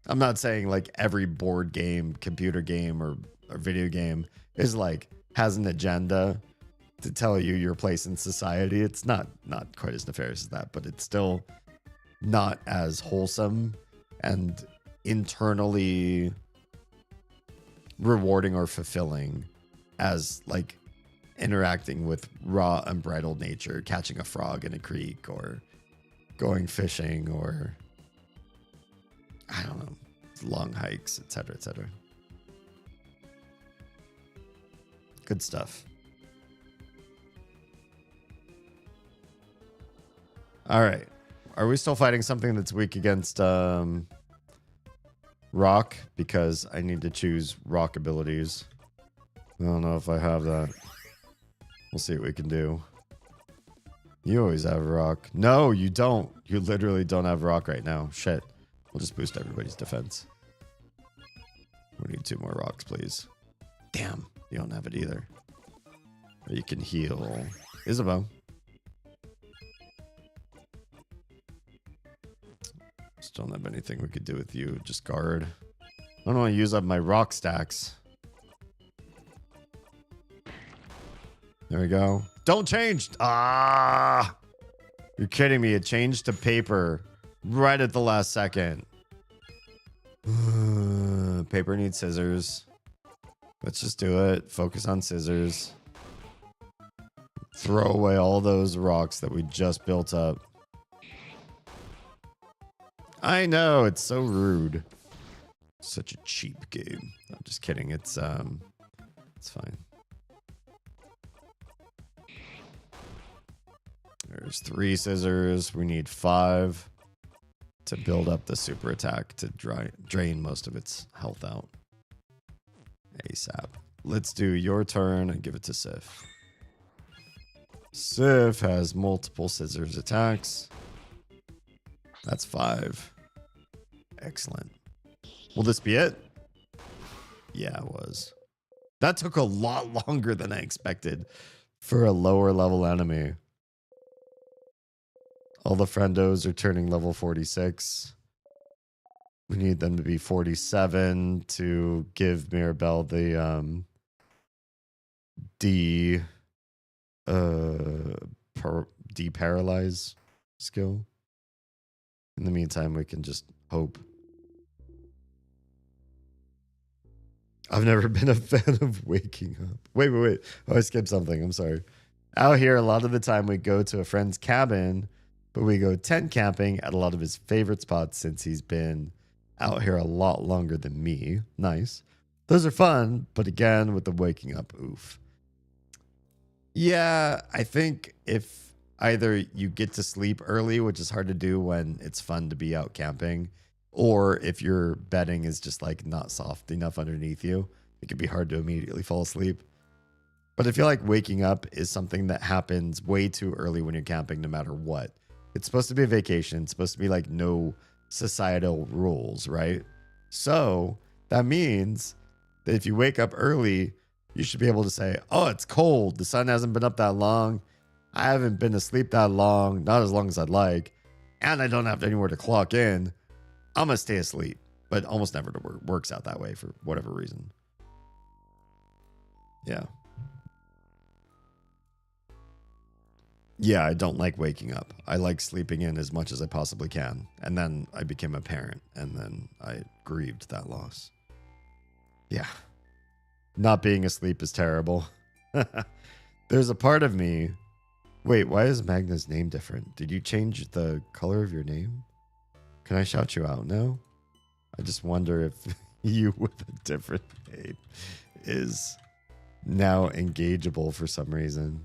A: I'm not saying like every board game, computer game, or video game is like has an agenda to tell you your place in society. It's not quite as nefarious as that, but it's still not as wholesome and internally rewarding or fulfilling as like interacting with raw unbridled nature, catching a frog in a creek or going fishing or I don't know, long hikes, etc., etc. Good stuff. All right. Are we still fighting something that's weak against rock? Because I need to choose rock abilities. I don't know if I have that. We'll see what we can do. You always have rock. No, you don't. You literally don't have rock right now. Shit. We'll just boost everybody's defense. We need 2 more rocks, please. Damn, you don't have it either. Or you can heal Isabeau. Just don't have anything we could do with you. Just guard. I don't want to use up my rock stacks. There we go. Don't change. Ah, you're kidding me. It changed to paper right at the last second. Paper needs scissors. Let's just do it. Focus on scissors. Throw away all those rocks that we just built up. I know, it's so rude. Such a cheap game. I'm just kidding. It's fine. There's 3 scissors. We need 5 to build up the super attack to drain most of its health out. ASAP. Let's do your turn and give it to Siff. Siff has multiple scissors attacks. That's 5. Excellent. Will this be it? Yeah, it was. That took a lot longer than I expected for a lower level enemy. All the friendos are turning level 46. We need them to be 47 to give Mirabelle the de-paralyze skill. In the meantime, we can just hope. I've never been a fan of waking up. Wait. Oh, I skipped something. I'm sorry. Out here, a lot of the time we go to a friend's cabin, but we go tent camping at a lot of his favorite spots since he's been out here a lot longer than me. Nice. Those are fun, but again, with the waking up, oof. Yeah, I think if either you get to sleep early, which is hard to do when it's fun to be out camping, or if your bedding is just like not soft enough underneath you, it can be hard to immediately fall asleep. But I feel like waking up is something that happens way too early when you're camping, no matter what. It's supposed to be a vacation. It's supposed to be like no societal rules, right? So that means that if you wake up early, you should be able to say, oh, it's cold. The sun hasn't been up that long. I haven't been asleep that long, not as long as I'd like. And I don't have anywhere to clock in. I'm going to stay asleep. But almost never works out that way for whatever reason. Yeah. Yeah, I don't like waking up. I like sleeping in as much as I possibly can. And then I became a parent, and then I grieved that loss. Yeah. Not being asleep is terrible. There's a part of me... Wait, why is Magna's name different? Did you change the color of your name? Can I shout you out now? I just wonder if you with a different name is now engageable for some reason.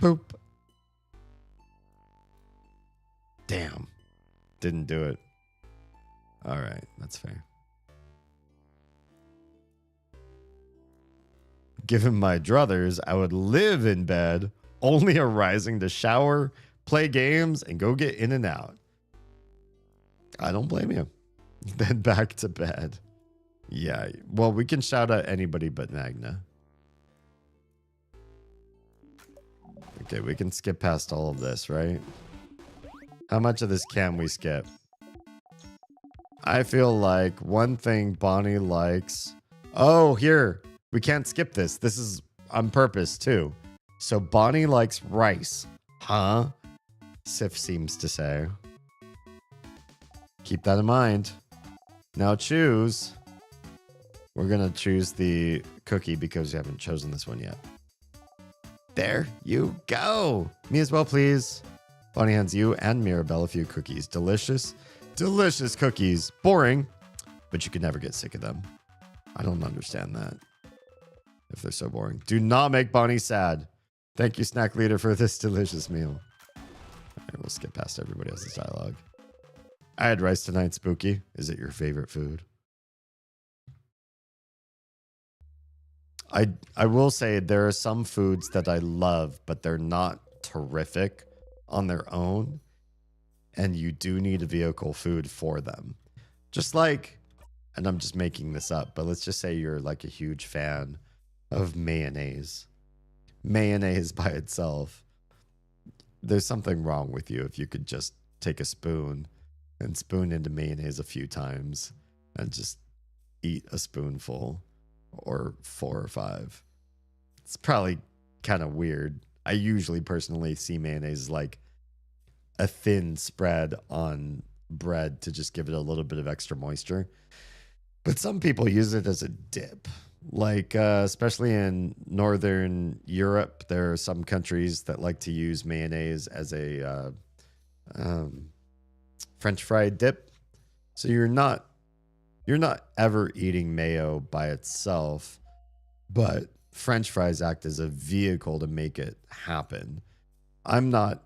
A: Boop. Damn. Didn't do it. All right, that's fair. Given my druthers, I would live in bed, only arising to shower, play games, and go get in and out. I don't blame you. Then back to bed. Yeah, well, we can shout out anybody but Magna. Okay, we can skip past all of this, right? How much of this can we skip? I feel like one thing Bonnie likes... Oh, here. We can't skip this. This is on purpose, too. So Bonnie likes rice. Huh? Siff seems to say. Keep that in mind. Now choose. We're going to choose the cookie because you haven't chosen this one yet. There you go. Me as well, please. Bonnie hands you and Mirabelle a few cookies. Delicious, delicious cookies. Boring, but you can never get sick of them. I don't understand that. If they're so boring. Do not make Bonnie sad. Thank you, Snack Leader, for this delicious meal. All right, we'll skip past everybody else's dialogue. I had rice tonight, Spooky. Is it your favorite food? I will say there are some foods that I love, but they're not terrific on their own, and you do need a vehicle food for them. Just like, and I'm just making this up, but let's just say you're like a huge fan of mayonnaise. Mayonnaise by itself, there's something wrong with you if you could just take a spoon and spoon into mayonnaise a few times and just eat a spoonful or 4 or 5. It's probably kind of weird. I usually personally see mayonnaise as like a thin spread on bread to just give it a little bit of extra moisture. But some people use it as a dip. Like, especially in Northern Europe, there are some countries that like to use mayonnaise as a French fry dip. So you're not ever eating mayo by itself, but French fries act as a vehicle to make it happen. I'm not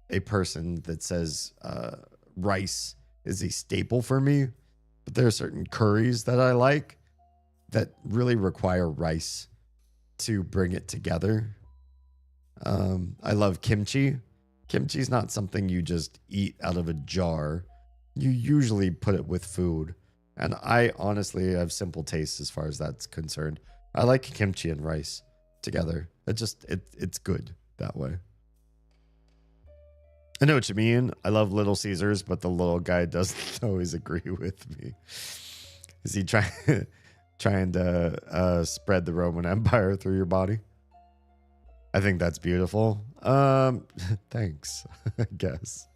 A: a person that says rice is a staple for me, but there are certain curries that I like that really require rice to bring it together. I love kimchi. Kimchi is not something you just eat out of a jar. You usually put it with food. And I honestly have simple tastes as far as that's concerned. I like kimchi and rice together. It's good that way. I know what you mean. I love Little Caesars, but the little guy doesn't always agree with me. Is he trying to spread the Roman Empire through your body? I think that's beautiful. Thanks, I guess.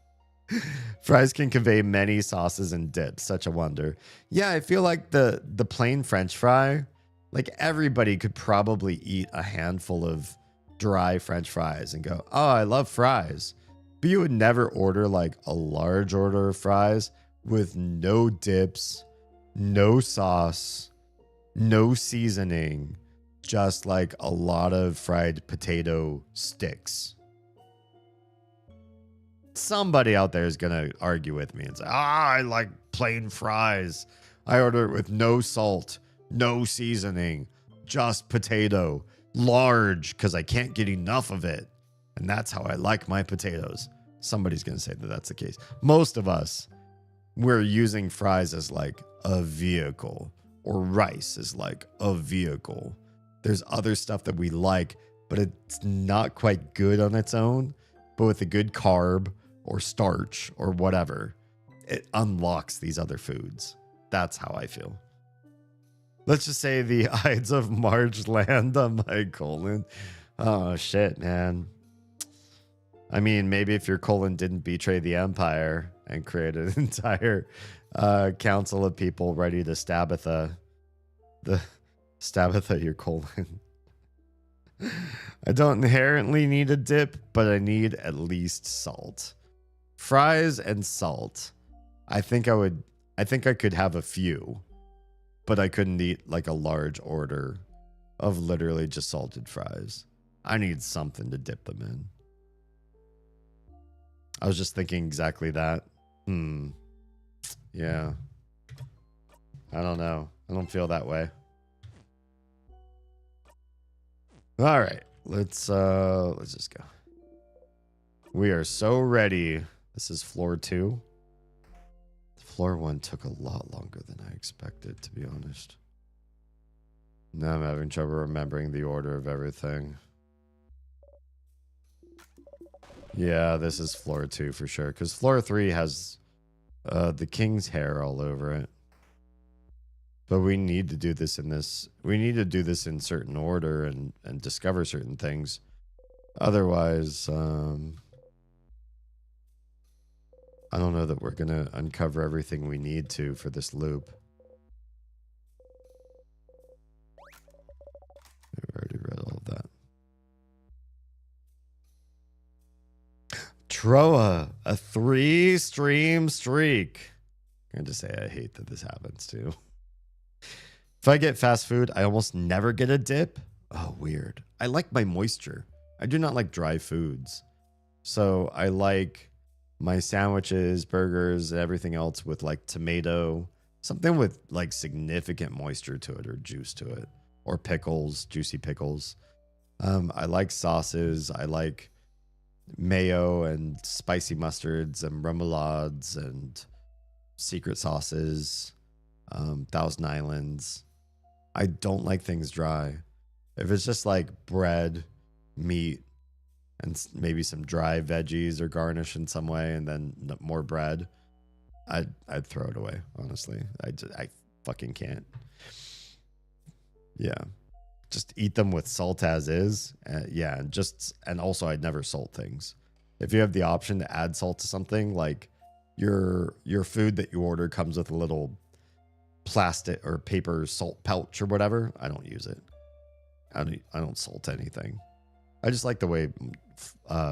A: Fries can convey many sauces and dips. Such a wonder. Yeah, I feel like the plain French fry, like everybody could probably eat a handful of dry French fries and go, oh, I love fries. But you would never order like a large order of fries with no dips, no sauce, no seasoning, just like a lot of fried potato sticks. Somebody out there is going to argue with me and say, I like plain fries. I order it with no salt, no seasoning, just potato, large, because I can't get enough of it. And that's how I like my potatoes. Somebody's going to say that that's the case. Most of us, we're using fries as like a vehicle, or rice as like a vehicle. There's other stuff that we like, but it's not quite good on its own. But with a good carb or starch or whatever, it unlocks these other foods. That's how I feel. Let's just say the Ides of March land on my colon. Oh, shit, man. I mean, maybe if your colon didn't betray the empire and create an entire council of people ready to Stabitha your colon. I don't inherently need a dip, but I need at least salt. Fries and salt. I think I could have a few, but I couldn't eat like a large order of literally just salted fries. I need something to dip them in. I was just thinking exactly that. Yeah. I don't know. I don't feel that way. All right. Let's just go. We are so ready. This is floor 2. Floor 1 took a lot longer than I expected, to be honest. Now I'm having trouble remembering the order of everything. Yeah, this is floor 2 for sure, because floor 3 has the king's hair all over it. But we need to do this in this. We need to do this in certain order and discover certain things. Otherwise, I don't know that we're going to uncover everything we need to for this loop. We've already read all of that. Troa, a 3-stream streak. I'm going to say I hate that this happens too. If I get fast food, I almost never get a dip. Oh, weird. I like my moisture. I do not like dry foods. So I like my sandwiches, burgers, everything else with like tomato, something with like significant moisture to it or juice to it, or pickles, juicy pickles. I like sauces. I like mayo and spicy mustards and remoulades and secret sauces, Thousand Islands. I don't like things dry. If it's just like bread, meat, and maybe some dry veggies or garnish in some way, and then more bread, I'd throw it away. Honestly, I fucking can't. Yeah, just eat them with salt as is. Yeah, and also I'd never salt things. If you have the option to add salt to something, like your food that you order comes with a little plastic or paper salt pouch or whatever, I don't use it. I don't salt anything. I just like the way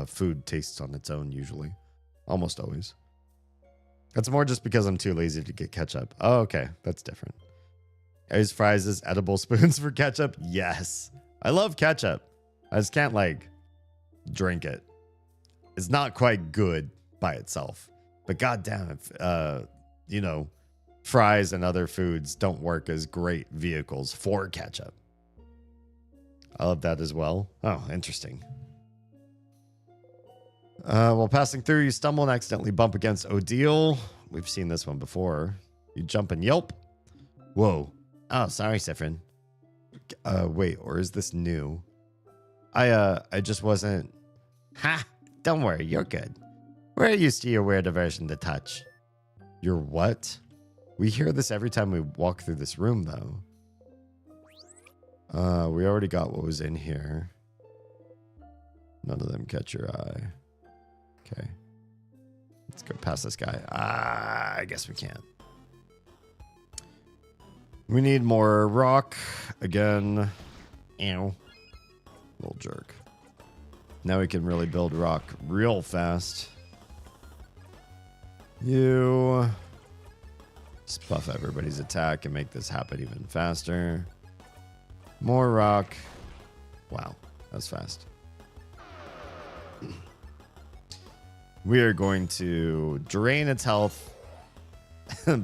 A: food tastes on its own usually. Almost always. That's more just because I'm too lazy to get ketchup. Oh, okay. That's different. I use fries as edible spoons for ketchup. Yes. I love ketchup. I just can't like drink it. It's not quite good by itself. But goddamn, if fries and other foods don't work as great vehicles for ketchup. I love that as well. Oh, interesting. While passing through, you stumble and accidentally bump against Odile. We've seen this one before. You jump and yelp. Whoa. Oh, sorry, Siffrin. Wait, or is this new? I just wasn't... Ha! Don't worry, you're good. We're used to your weird aversion to touch. Your what? We hear this every time we walk through this room, though. We already got what was in here. None of them catch your eye. Okay. Let's go past this guy. I guess we can't. We need more rock. Again. Ew. Little jerk. Now we can really build rock real fast. You... Just buff everybody's attack and make this happen even faster. More rock. Wow, that was fast. We are going to drain its health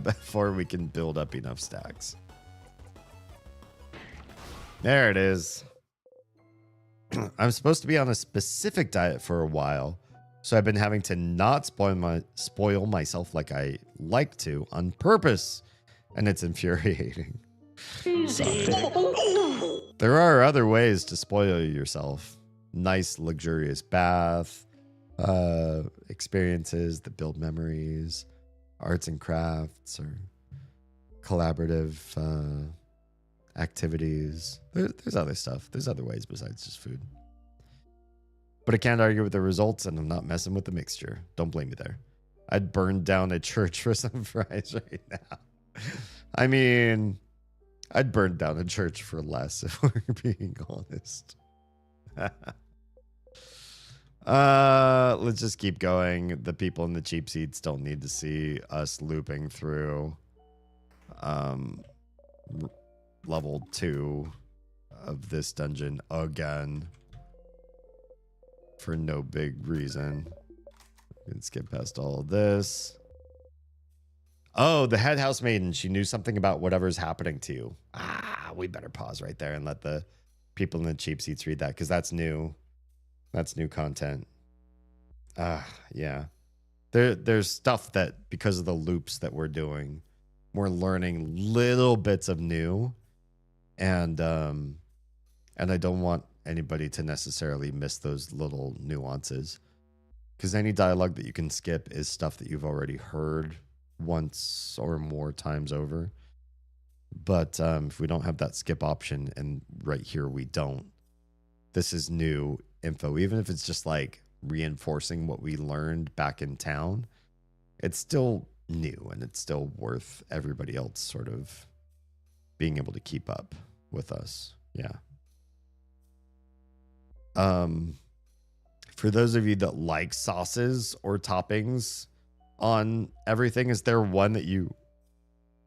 A: before we can build up enough stacks. There it is. I'm supposed to be on a specific diet for a while, so I've been having to not spoil myself like I like to on purpose, and it's infuriating. There are other ways to spoil yourself. Nice, luxurious bath, experiences that build memories, arts and crafts, or collaborative activities. There's other stuff. There's other ways besides just food. But I can't argue with the results, and I'm not messing with the mixture. Don't blame me there. I'd burn down a church for some fries right now. I mean... I'd burn down a church for less, if we're being honest. Let's just keep going. The people in the cheap seats don't need to see us looping through level 2 of this dungeon again for no big reason. We can skip past all of this. Oh, the head house maiden. She knew something about whatever's happening to you. We better pause right there and let the people in the cheap seats read that, because that's new. That's new content. Yeah. There's stuff that, because of the loops that we're doing, we're learning little bits of new. And I don't want anybody to necessarily miss those little nuances. Because any dialogue that you can skip is stuff that you've already heard once or more times over. But if we don't have that skip option, and right here we don't, this is new info. Even if it's just like reinforcing what we learned back in town, it's still new, and it's still worth everybody else sort of being able to keep up with us. Yeah. For those of you that like sauces or toppings on everything, is there one that you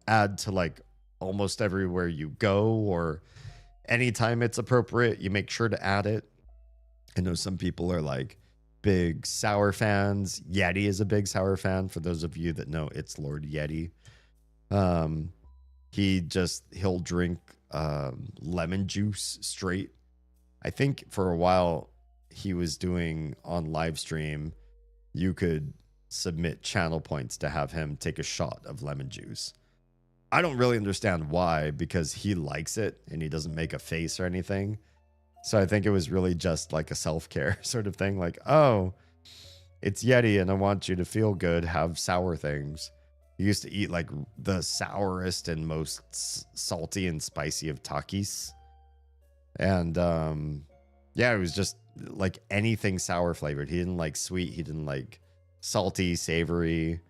A: add to like almost everywhere you go, or anytime it's appropriate, you make sure to add it? I know some people are like big sour fans. Yeti is a big sour fan. For those of you that know, it's Lord Yeti. he'll drink lemon juice straight. I think for a while he was doing on live stream, you could submit channel points to have him take a shot of lemon juice. I don't really understand why, because he likes it and he doesn't make a face or anything. So I think it was really just like a self-care sort of thing. Like, oh, it's Yeti and I want you to feel good. Have sour things. He used to eat like the sourest and most salty and spicy of Takis. And yeah, it was just like anything sour flavored. He didn't like sweet. He didn't like salty, savory,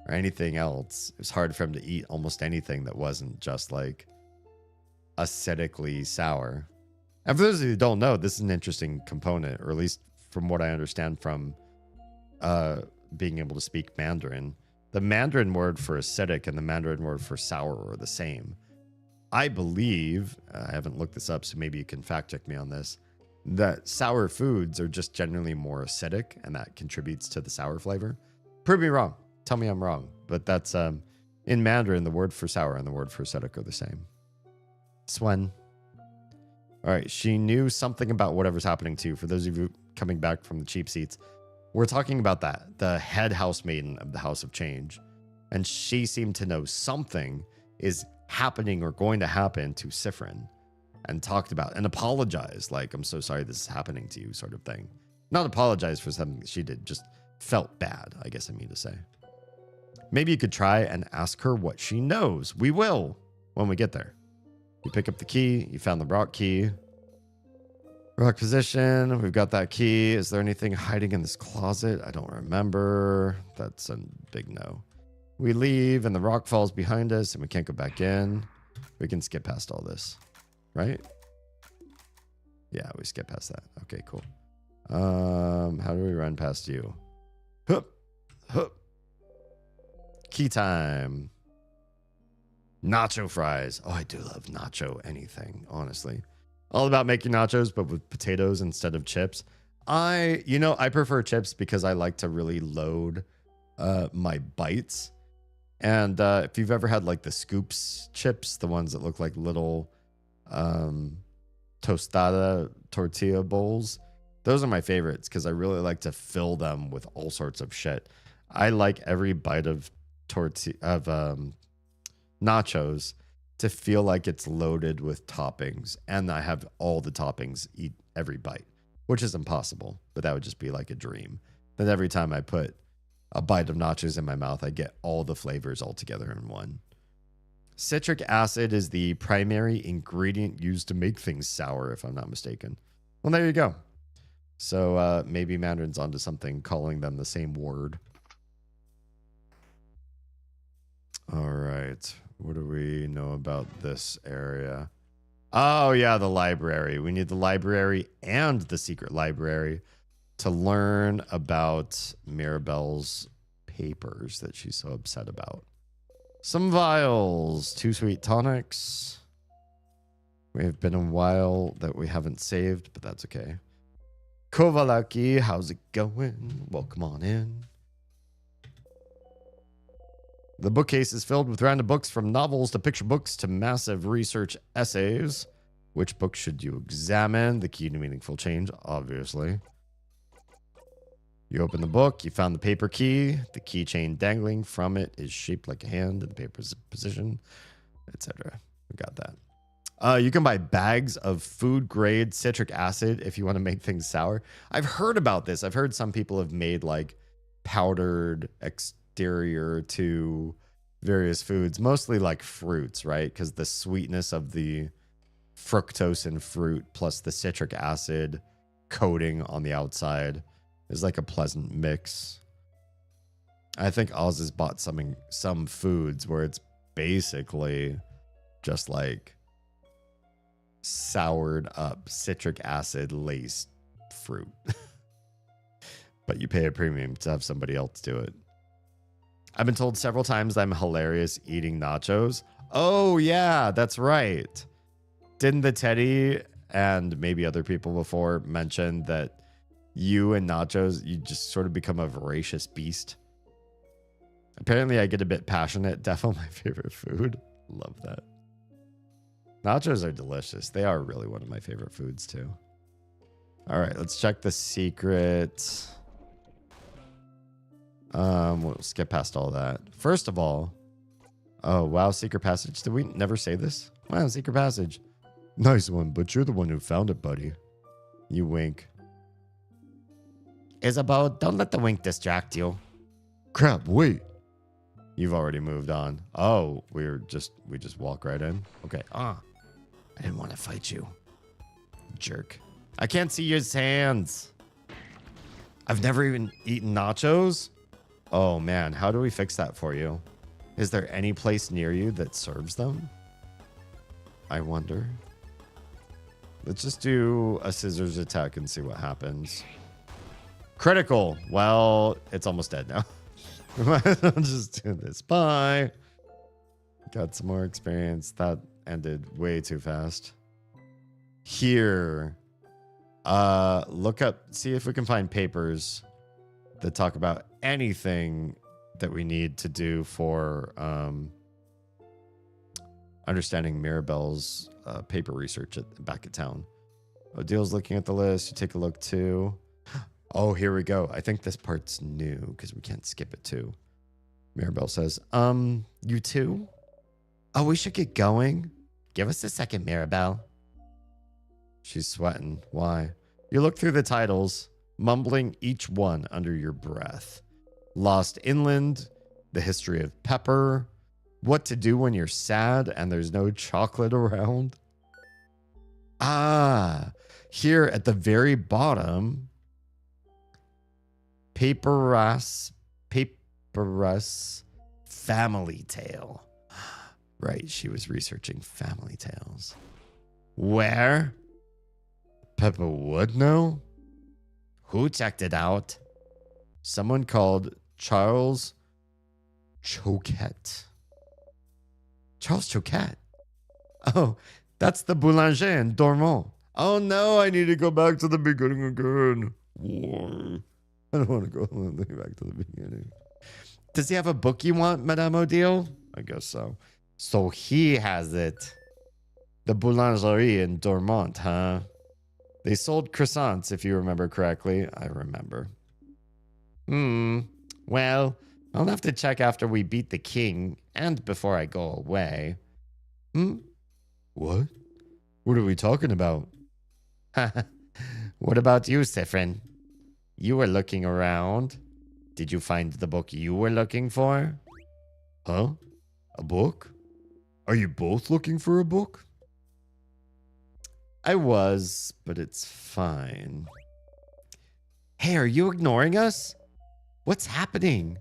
A: or anything else. It was hard for him to eat almost anything that wasn't just like acidically sour. And for those of you who don't know, this is an interesting component, or at least from what I understand from being able to speak Mandarin. The Mandarin word for acidic and the Mandarin word for sour are the same. I believe, I haven't looked this up, so maybe you can fact check me on this, that sour foods are just generally more acidic and that contributes to the sour flavor. Prove me wrong. Tell me I'm wrong. But that's, in Mandarin, the word for sour and the word for acidic are the same. Swen. All right, she knew something about whatever's happening to you. For those of you coming back from the cheap seats, we're talking about that, the head housemaiden of the House of Change. And she seemed to know something is happening or going to happen to Siffrin, and talked about and apologized, like, I'm so sorry this is happening to you, sort of thing. Not apologize for something she did, just felt bad, I guess I mean to say. Maybe you could try and ask her what she knows. We will when we get there. You pick up the key. You found the rock key. Rock position. We've got that key. Is there anything hiding in this closet? I don't remember. That's a big no. We leave and the rock falls behind us and we can't go back in. We can skip past all this, right? Yeah, we skip past that. Okay, cool. How do we run past you? Hup, hup. Key time. Nacho fries. Oh, I do love nacho anything, honestly. All about making nachos, but with potatoes instead of chips. I prefer chips because I like to really load my bites. And if you've ever had like the Scoops chips, the ones that look like little tostada tortilla bowls, those are my favorites because I really like to fill them with all sorts of shit. I like every bite of nachos to feel like it's loaded with toppings, and I have all the toppings eat every bite, which is impossible, but that would just be like a dream. That every time I put a bite of nachos in my mouth, I get all the flavors all together in one. Citric acid is the primary ingredient used to make things sour, if I'm not mistaken. Well, there you go. So maybe Mandarin's onto something, calling them the same word. All right. What do we know about this area? Oh, yeah, the library. We need the library and the secret library to learn about Mirabelle's papers that she's so upset about. Some vials, 2 sweet tonics. We have been a while that we haven't saved, but that's okay. Kovalaki, how's it going? Welcome on in. The bookcase is filled with random books, from novels to picture books to massive research essays. Which book should you examine? The key to meaningful change, obviously. You open the book, you found the paper key. The keychain dangling from it is shaped like a hand in the paper's position, etc. We got that. You can buy bags of food-grade citric acid if you want to make things sour. I've heard about this. I've heard some people have made like powdered exterior to various foods, mostly like fruits, right? Because the sweetness of the fructose in fruit plus the citric acid coating on the outside is like a pleasant mix. I think Oz has bought some foods where it's basically just like soured up citric acid laced fruit. But you pay a premium to have somebody else do it. I've been told several times that I'm hilarious eating nachos. Oh, yeah, that's right. Didn't the Teddy and maybe other people before mention that you and nachos, you just sort of become a voracious beast? Apparently, I get a bit passionate. Definitely my favorite food. Love that. Nachos are delicious. They are really one of my favorite foods too. All right, let's check the secret. We'll skip past all that. First of all, oh wow, secret passage. Did we never say this? Wow, secret passage. Nice one, but you're the one who found it, buddy. You wink. Isabel, don't let the wink distract you. Crap, wait. You've already moved on. Oh, we just walk right in. Okay. I didn't want to fight you. Jerk. I can't see his hands. I've never even eaten nachos. Oh man, how do we fix that for you? Is there any place near you that serves them? I wonder. Let's just do a scissors attack and see what happens. Critical. Well, it's almost dead now. I'll just do this. Bye. Got some more experience. That ended way too fast. Here. Look up, see if we can find papers that talk about anything that we need to do for understanding Mirabelle's paper research back at town. Odil's looking at the list. You take a look too. Oh, here we go. I think this part's new because we can't skip it too. Mirabelle says, you too? Oh, we should get going. Give us a second, Mirabelle. She's sweating. Why? You look through the titles, mumbling each one under your breath. Lost Inland, The History of Pepper, What to Do When You're Sad and There's No Chocolate Around. Here at the very bottom, Paperus Family Tale. Right, she was researching family tales. Where? Pepper would know? Who checked it out? Someone called Charles Choquette. Charles Choquette? Oh, that's the boulanger in Dormont. Oh no, I need to go back to the beginning again. Why? I don't want to go back to the beginning. Does he have a book you want, Madame Odile? I guess so. So he has it. The boulangerie in Dormont, huh? They sold croissants, if you remember correctly. I remember. Well, I'll have to check after we beat the king and before I go away. What? What are we talking about? What about you, Siffrin? You were looking around. Did you find the book you were looking for? Huh? A book? Are you both looking for a book? I was, but it's fine. Hey, are you ignoring us? What's happening?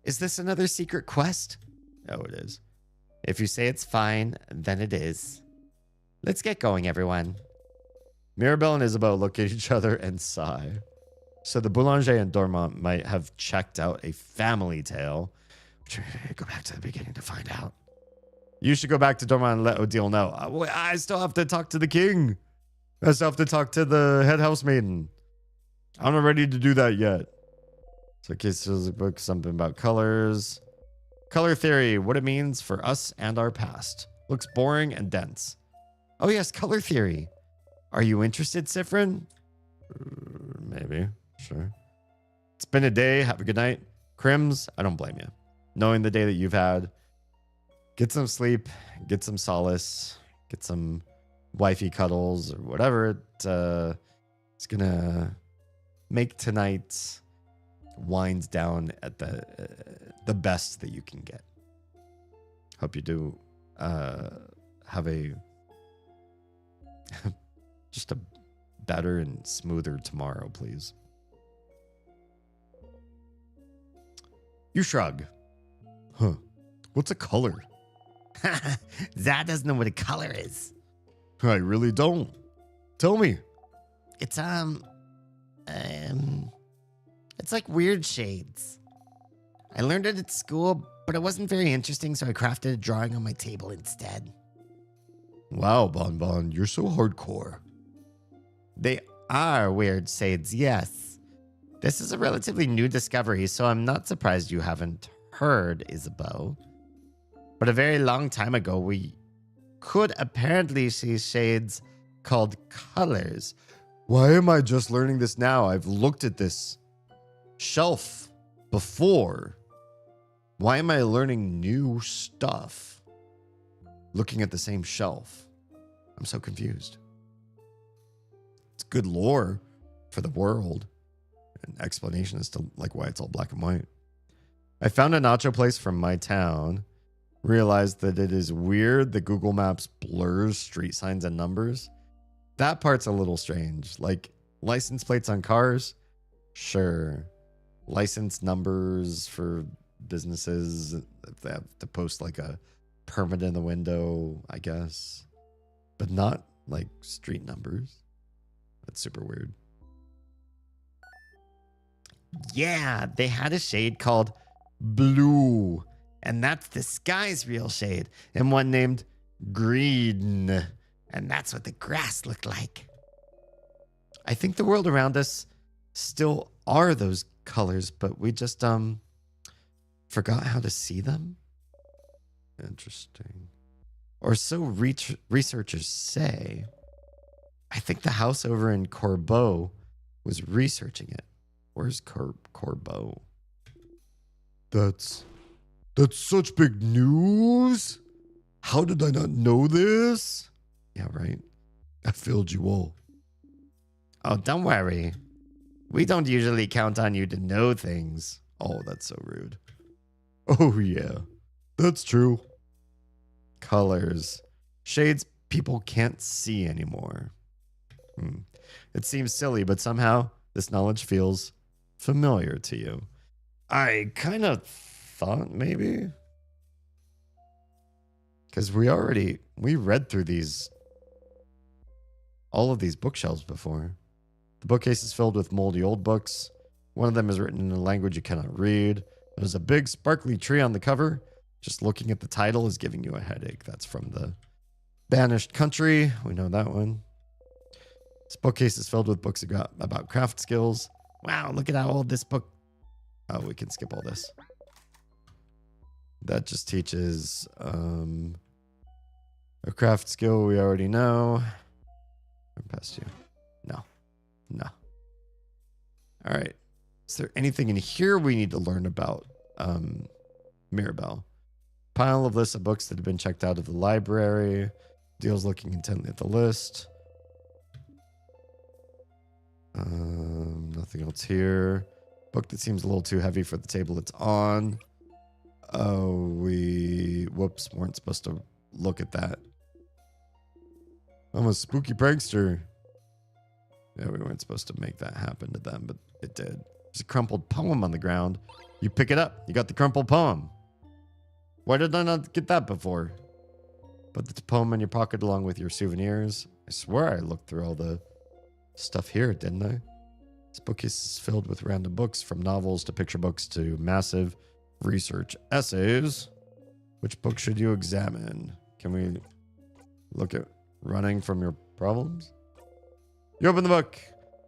A: Is this another secret quest? Oh, it is. If you say it's fine, then it is. Let's get going, everyone. Mirabelle and Isabel look at each other and sigh. So the boulanger in Dormont might have checked out a family tale. Go back to the beginning to find out. You should go back to Dormont and let Odile know. I still have to talk to the king. I still have to talk to the head housemaiden. I'm not ready to do that yet. So case there's a book, something about colors. Color theory, what it means for us and our past. Looks boring and dense. Oh yes, color theory. Are you interested, Siffrin? Maybe. Sure. It's been a day. Have a good night. Crims, I don't blame you. Knowing the day that you've had, get some sleep, get some solace, get some wifey cuddles or whatever it's gonna make tonight winds down at the best that you can get. Hope you do have a just a better and smoother tomorrow, please. You shrug. Huh. What's a color? Zad doesn't know what a color is. I really don't. Tell me. It's like weird shades. I learned it at school, but it wasn't very interesting, so I crafted a drawing on my table instead. Wow, Bon Bon, you're so hardcore. They are weird shades, yes. This is a relatively new discovery, so I'm not surprised you haven't heard, Isabeau. But a very long time ago, we could apparently see shades called colors. Why am I just learning this now? I've looked at this shelf before. Why am I learning new stuff? Looking at the same shelf. I'm so confused. It's good lore for the world. An explanation as to like why it's all black and white. I found a nacho place from my town. Realized that it is weird that Google Maps blurs street signs and numbers. That part's a little strange. Like license plates on cars, sure. License numbers for businesses, if they have to post like a permit in the window, I guess. But not like street numbers. That's super weird. Yeah, they had a shade called Blue. And that's the sky's real shade. And one named Green. And that's what the grass looked like. I think the world around us still are those colors, but we just forgot how to see them. Interesting. Or so researchers say. I think the house over in Corbeau was researching it. Where's Corbeau? That's such big news. How did I not know this? Yeah, right. I failed you all. Oh, don't worry. We don't usually count on you to know things. Oh, that's so rude. Oh, yeah. That's true. Colors. Shades people can't see anymore. It seems silly, but somehow this knowledge feels familiar to you. I kind of thought maybe. Because we read through all of these bookshelves before. The bookcase is filled with moldy old books. One of them is written in a language you cannot read. There's a big sparkly tree on the cover. Just looking at the title is giving you a headache. That's from the Banished Country. We know that one. This bookcase is filled with books about craft skills. Wow, look at how old this book. Oh, we can skip all this. That just teaches a craft skill we already know. I'm past you. No. All right. Is there anything in here we need to learn about Mirabelle? Pile of lists of books that have been checked out of the library. Deals looking intently at the list. Nothing else here. Book that seems a little too heavy for the table it's on. Oh, whoops, weren't supposed to look at that. I'm a spooky prankster. Yeah, we weren't supposed to make that happen to them, but it did. There's a crumpled poem on the ground. You pick it up. You got the crumpled poem. Why did I not get that before? Put the poem in your pocket along with your souvenirs. I swear I looked through all the stuff here, didn't I? This bookcase is filled with random books, from novels to picture books to massive research essays. Which book should you examine? Can we look at running from your problems? You open the book.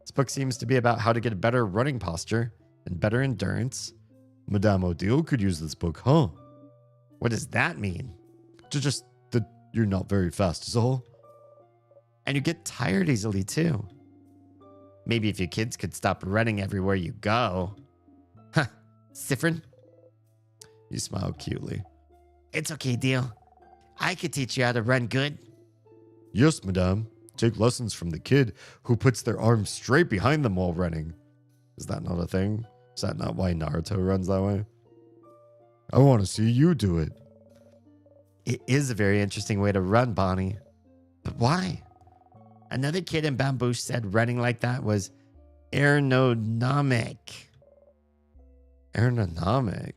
A: This book seems to be about how to get a better running posture and better endurance. Madame Odile could use this book, huh? What does that mean? Just that you're not very fast is all. And you get tired easily too. Maybe if your kids could stop running everywhere you go. Huh, Siffrin? You smile cutely. It's okay, deal. I could teach you how to run good. Yes, madame. Take lessons from the kid who puts their arms straight behind them while running. Is that not a thing? Is that not why Naruto runs that way? I want to see you do it. It is a very interesting way to run, Bonnie. But why? Another kid in Bamboo said running like that was aerodynamic. Aerodynamic?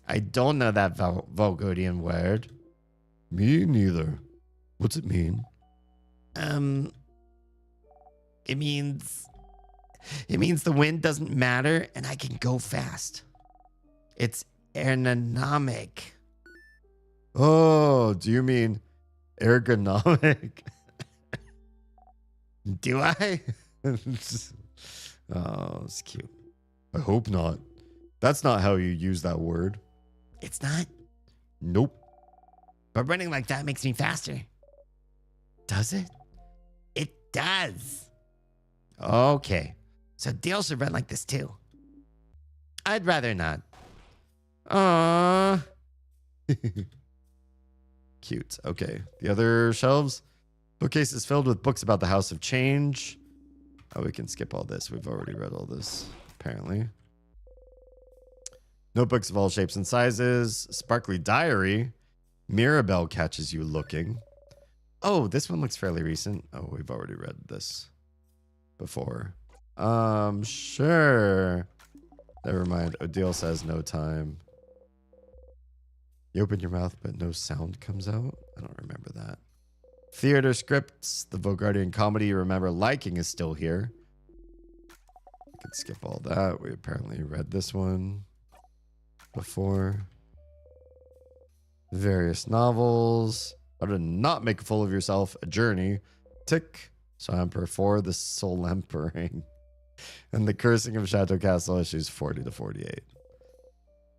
A: I don't know that Volgodian word. Me neither. What's it mean? It means the wind doesn't matter and I can go fast. It's aerodynamic. Oh, do you mean ergonomic? Do I? Oh, it's cute. I hope not. That's not how you use that word. It's not? Nope. But running like that makes me faster. Does it? It does. Okay. So Dale should run like this too. I'd rather not. Aww. Cute. Okay. The other shelves. Bookcase is filled with books about the House of Change. Oh, we can skip all this. We've already read all this, apparently. Notebooks of all shapes and sizes. Sparkly diary. Mirabelle catches you looking. Oh, this one looks fairly recent. Oh, we've already read this before. Sure. Never mind. Odile says no time. You open your mouth, but no sound comes out? I don't remember that. Theater scripts. The Vogardian comedy you remember liking is still here. We could skip all that. We apparently read this one before. Various novels. How to not make a fool of yourself. A journey. Tick. So Emperor 4. The Soul Emperor. And the Cursing of Chateau Castle issues 40 to 48.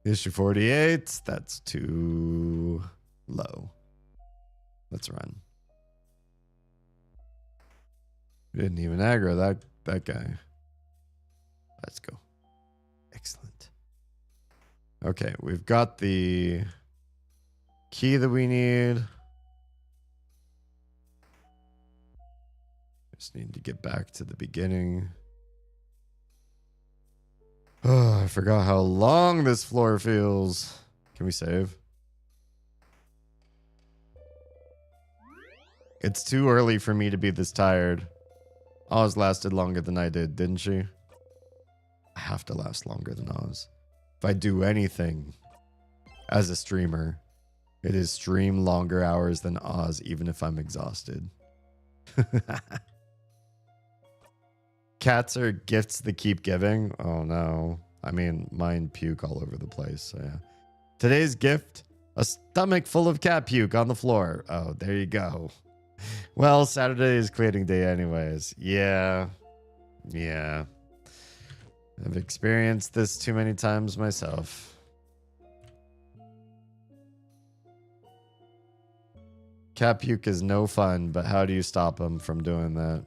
A: Issue 48. That's too low. Let's run. We didn't even aggro that guy. Let's go. Excellent. Okay, we've got the key that we need. Just need to get back to the beginning. Oh, I forgot how long this floor feels. Can we save? It's too early for me to be this tired. Oz lasted longer than I did, didn't she? I have to last longer than Oz. If I do anything as a streamer, it is stream longer hours than Oz, even if I'm exhausted. Cats are gifts that keep giving. Oh no. I mean, mine puke all over the place. So yeah. Today's gift, a stomach full of cat puke on the floor. Oh, there you go. Well, Saturday is cleaning day anyways. Yeah. Yeah. I've experienced this too many times myself. Cat puke is no fun, but how do you stop them from doing that?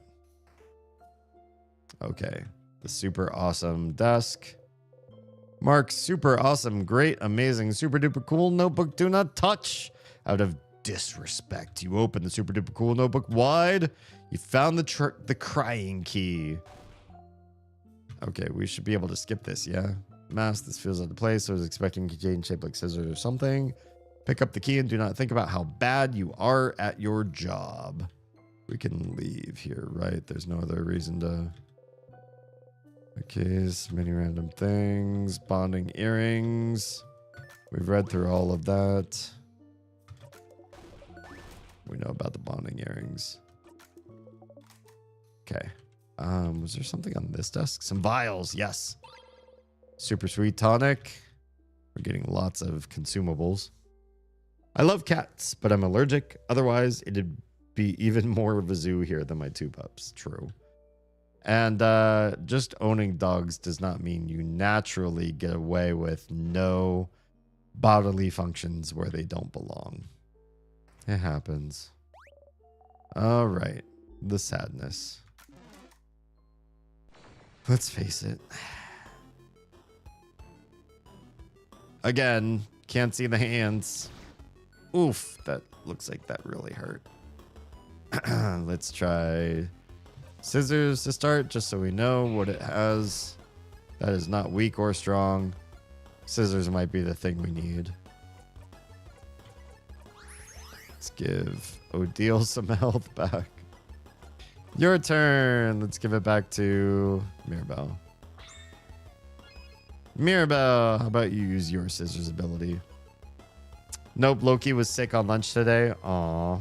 A: Okay. The super awesome desk. Mark, super awesome, great, amazing, super duper cool notebook. Do not touch. Out of disrespect, you open the super duper cool notebook wide. You found the crying key. Okay, we should be able to skip this, yeah? Mask, this feels out of place. So I was expecting a keychain shaped like scissors or something. Pick up the key and do not think about how bad you are at your job. We can leave here, right? There's no other reason to... Okay, so many random things. Bonding earrings. We've read through all of that. We know about the bonding earrings. Okay. Was there something on this desk? Some vials, yes. Super sweet tonic. We're getting lots of consumables. I love cats, but I'm allergic. Otherwise, it'd be even more of a zoo here than my two pups. True. And just owning dogs does not mean you naturally get away with no bodily functions where they don't belong. It happens. All right. The sadness. Let's face it. Again, can't see the hands. Oof, that looks like that really hurt. Let's try scissors to start, just so we know what it has. That is not weak or strong. Scissors might be the thing we need. Let's give Odile some health back. Your turn. Let's give it back to Mirabelle. Mirabelle, how about you use your scissors ability? Nope, Loki was sick on lunch today. Aw.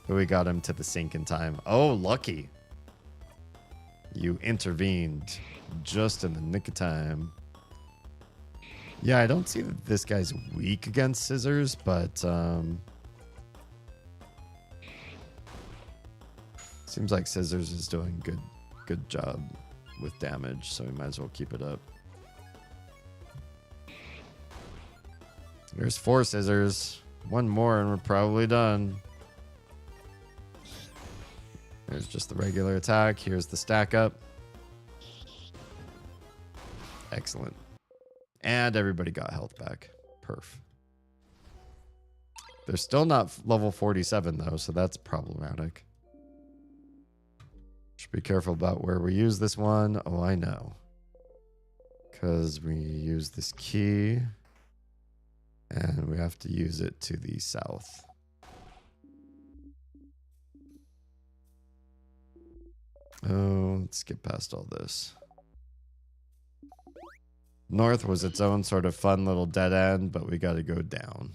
A: But we got him to the sink in time. Oh, lucky. You intervened just in the nick of time. Yeah, I don't see that this guy's weak against scissors, but seems like scissors is doing good job with damage, so we might as well keep it up. There's 4 scissors. One more and we're probably done. There's just the regular attack. Here's the stack up. Excellent. And everybody got health back. Perf. They're still not level 47 though, so that's problematic. Should be careful about where we use this one. Oh, I know. Because we use this key. And we have to use it to the south. Oh, let's get past all this. North was its own sort of fun little dead end, but we got to go down.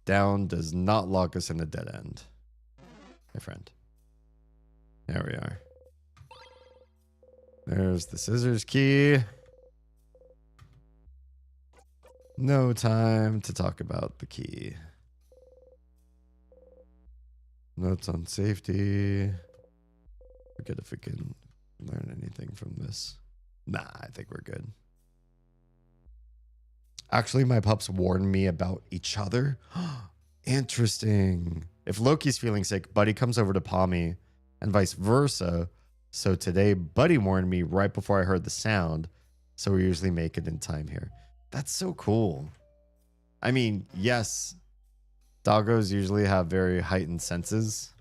A: Down does not lock us in a dead end, my friend. There we are. There's the scissors key. No time to talk about the key. Notes on safety. Forget if we can learn anything from this. Nah, I think we're good. Actually, my pups warned me about each other. Interesting. If Loki's feeling sick, Buddy comes over to Pommy and vice versa. So today, Buddy warned me right before I heard the sound. So we usually make it in time here. That's so cool. I mean, yes, doggos usually have very heightened senses.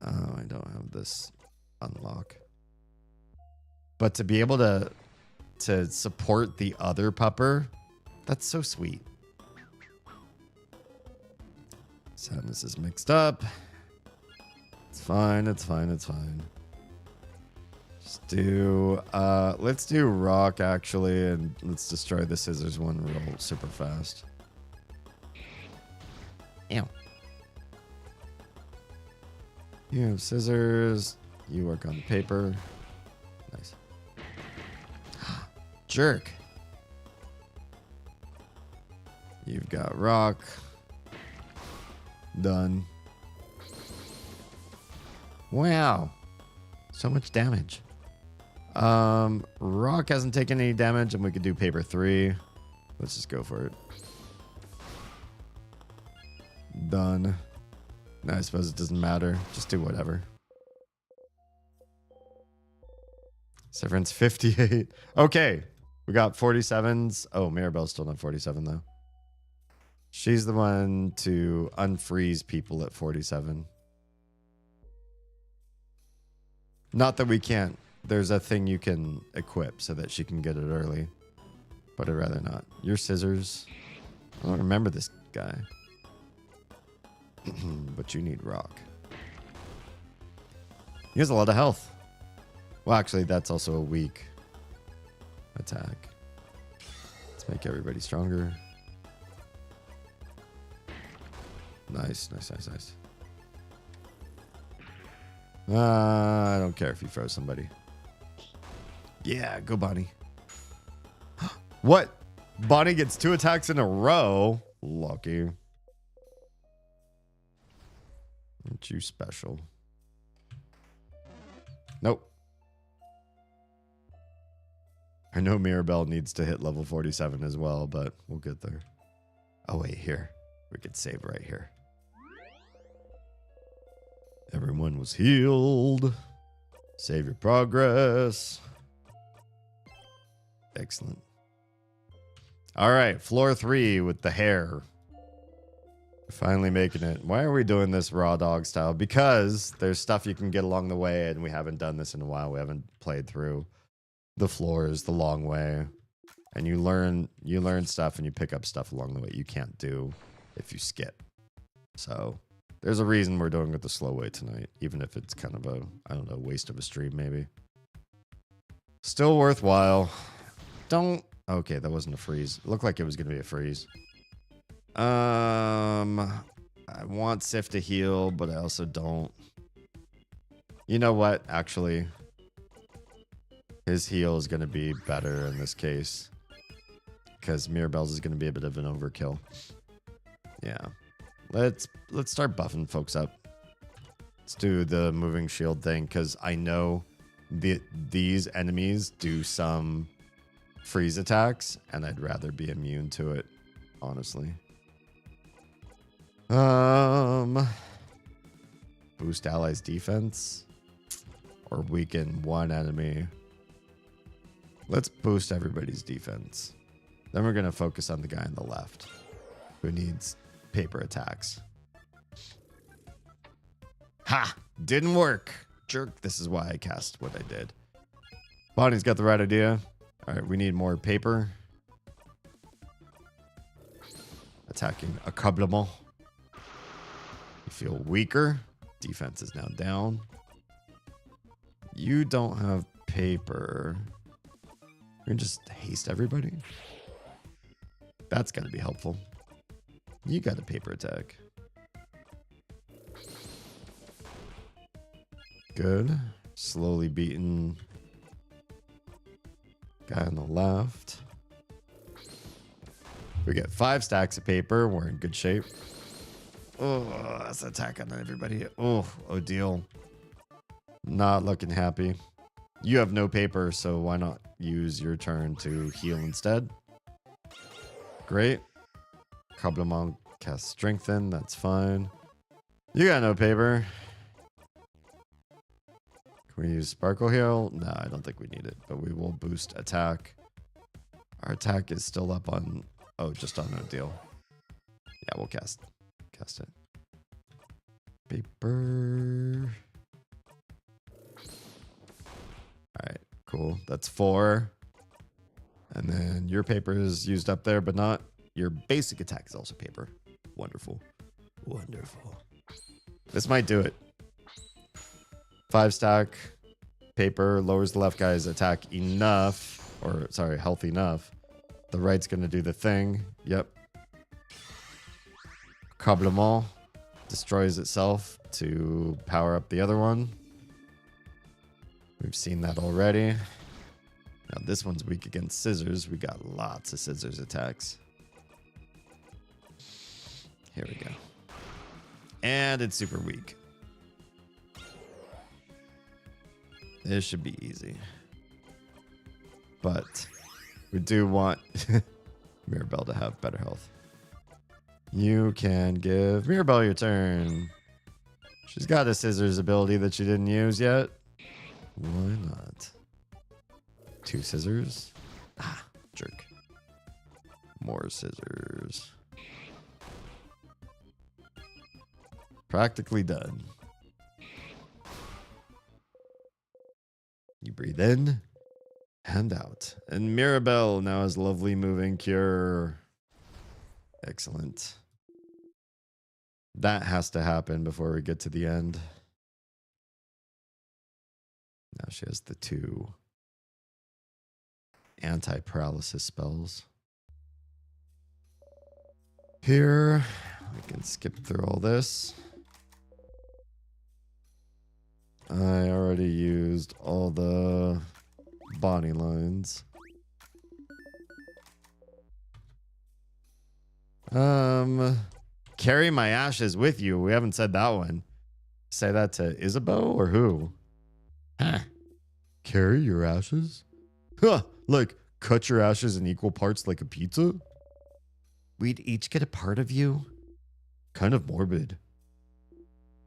A: Oh, I don't have this unlock. But to be able to support the other pupper, that's so sweet. Sadness is mixed up. It's fine, it's fine, it's fine. Just do, let's do rock actually, and let's destroy the scissors one real super fast. Ew. You have scissors. You work on the paper. Nice. Jerk. You've got rock. Done. Wow. So much damage. Rock hasn't taken any damage, and we could do paper 3. Let's just go for it. Done. No, I suppose it doesn't matter. Just do whatever. Severance 58. Okay. We got 47s. Oh, Mirabelle's still not 47 though. She's the one to unfreeze people at 47. Not that we can't. There's a thing you can equip so that she can get it early. But I'd rather not. Your scissors. I don't remember this guy. But you need rock. He has a lot of health. Well, actually, that's also a weak attack. Let's make everybody stronger. Nice, nice, nice, nice. I don't care if you throw somebody. Yeah, go Bonnie. What? Bonnie gets 2 attacks in a row? Lucky. Aren't you special? Nope. I know Mirabelle needs to hit level 47 as well, but we'll get there. Oh, wait, here. We could save right here. Everyone was healed. Save your progress. Excellent. All right, floor 3 with the hair. Finally making it. Why are we doing this raw dog style? Because there's stuff you can get along the way, and we haven't done this in a while. We haven't played through the floors the long way. And you learn stuff and you pick up stuff along the way you can't do if you skip. So there's a reason we're doing it the slow way tonight, even if it's kind of a, I don't know, waste of a stream maybe. Still worthwhile. Don't. Okay, that wasn't a freeze. It looked like it was going to be a freeze. I want Siff to heal, but I also don't. You know what? Actually, his heal is going to be better in this case. Because Mirabelle's is going to be a bit of an overkill. Yeah. Let's start buffing folks up. Let's do the moving shield thing, because I know these enemies do some freeze attacks, and I'd rather be immune to it, honestly. Boost allies' defense or weaken one enemy. Let's boost everybody's defense. Then we're going to focus on the guy on the left who needs paper attacks. Ha! Didn't work. Jerk. This is why I cast what I did. Bonnie's got the right idea. All right, we need more paper. Attacking accablement. You feel weaker. Defense is now down. You don't have paper. You're gonna just haste everybody? That's gotta be helpful. You got a paper attack. Good. Slowly beating guy on the left. We get 5 stacks of paper. We're in good shape. Oh, that's an attack on everybody. Oh, Odile. Not looking happy. You have no paper, so why not use your turn to heal instead? Great. Cobblemont cast Strengthen. That's fine. You got no paper. Can we use Sparkle Heal? No, I don't think we need it, but we will boost attack. Our attack is still up on... Oh, just on Odile. Yeah, we'll cast it. Paper. Alright, cool. That's 4. And then your paper is used up there, but not. Your basic attack is also paper. Wonderful. Wonderful. This might do it. 5 stack paper lowers the left guy's attack enough, or sorry, health enough. The right's gonna do the thing. Yep. Cobblement destroys itself to power up the other one. We've seen that already. Now this one's weak against scissors. We got lots of scissors attacks. Here we go. And it's super weak. This should be easy. But we do want Mirabelle to have better health. You can give Mirabelle your turn. She's got a scissors ability that she didn't use yet. Why not? 2 scissors. Ah, jerk. More scissors. Practically done. You breathe in and out. And Mirabelle now has lovely moving cure. Excellent. That has to happen before we get to the end. Now she has the 2 anti-paralysis spells. Here, we can skip through all this. I already used all the Bonnie lines. Carry my ashes with you. We haven't said that one. Say that to Isabeau or who? Huh. Carry your ashes? Huh. Like, cut your ashes in equal parts like a pizza? We'd each get a part of you? Kind of morbid.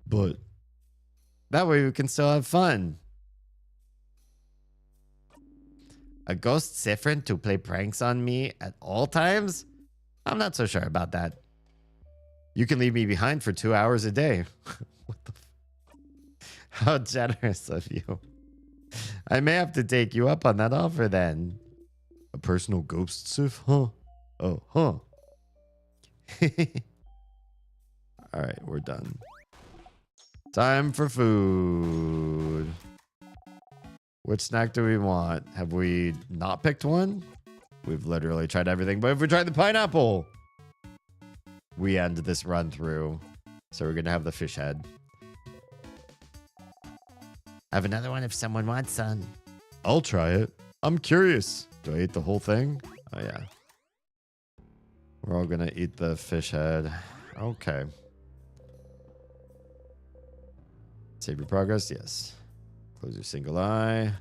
A: But that way we can still have fun. A ghost Siffrin to play pranks on me at all times? I'm not so sure about that. You can leave me behind for 2 hours a day. What the How generous of you. I may have to take you up on that offer then. A personal ghost Siff, huh? Oh, huh. Alright, we're done. Time for food. Which snack do we want? Have we not picked one? We've literally tried everything, but if we tried the pineapple, we end this run through. So we're gonna have the fish head. Have another one if someone wants some. I'll try it. I'm curious. Do I eat the whole thing? Oh yeah. We're all gonna eat the fish head. Okay. Save your progress, yes. Close your single eye.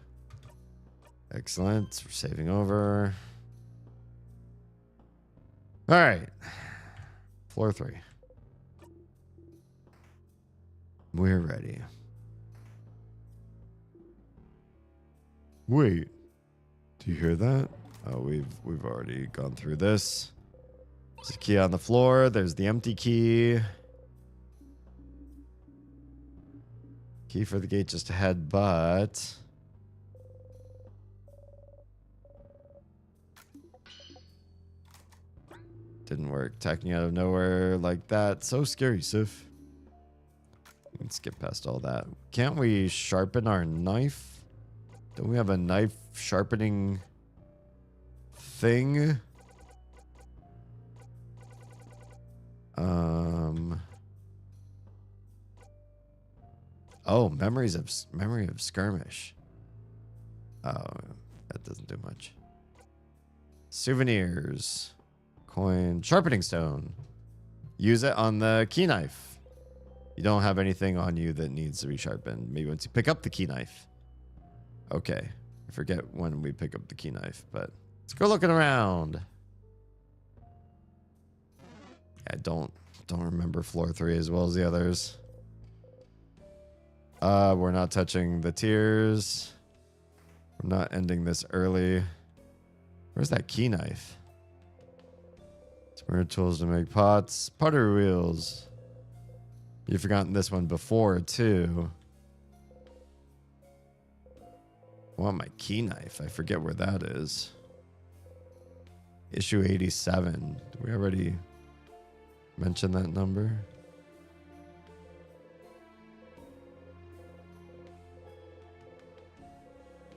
A: Excellent. We're saving over. All right. Floor 3. We're ready. Wait. Do you hear that? Oh, we've already gone through this. There's a key on the floor. There's the empty key. Key for the gate just ahead, but... didn't work. Attacking out of nowhere like that. So scary, Siff. We can skip past all that. Can't we sharpen our knife? Don't we have a knife sharpening thing? Oh, memory of skirmish. Oh, that doesn't do much. Souvenirs. Coin. Sharpening stone. Use it on the key knife. You don't have anything on you that needs to be sharpened. Maybe once you pick up the key knife. Okay. I forget when we pick up the key knife, but let's go looking around. I don't remember floor 3 as well as the others. We're not touching the tiers. We're not ending this early. Where's that key knife? Smart tools to make pots. Pottery wheels. You've forgotten this one before, too. I want my key knife. I forget where that is. Issue 87. Did we already mention that number?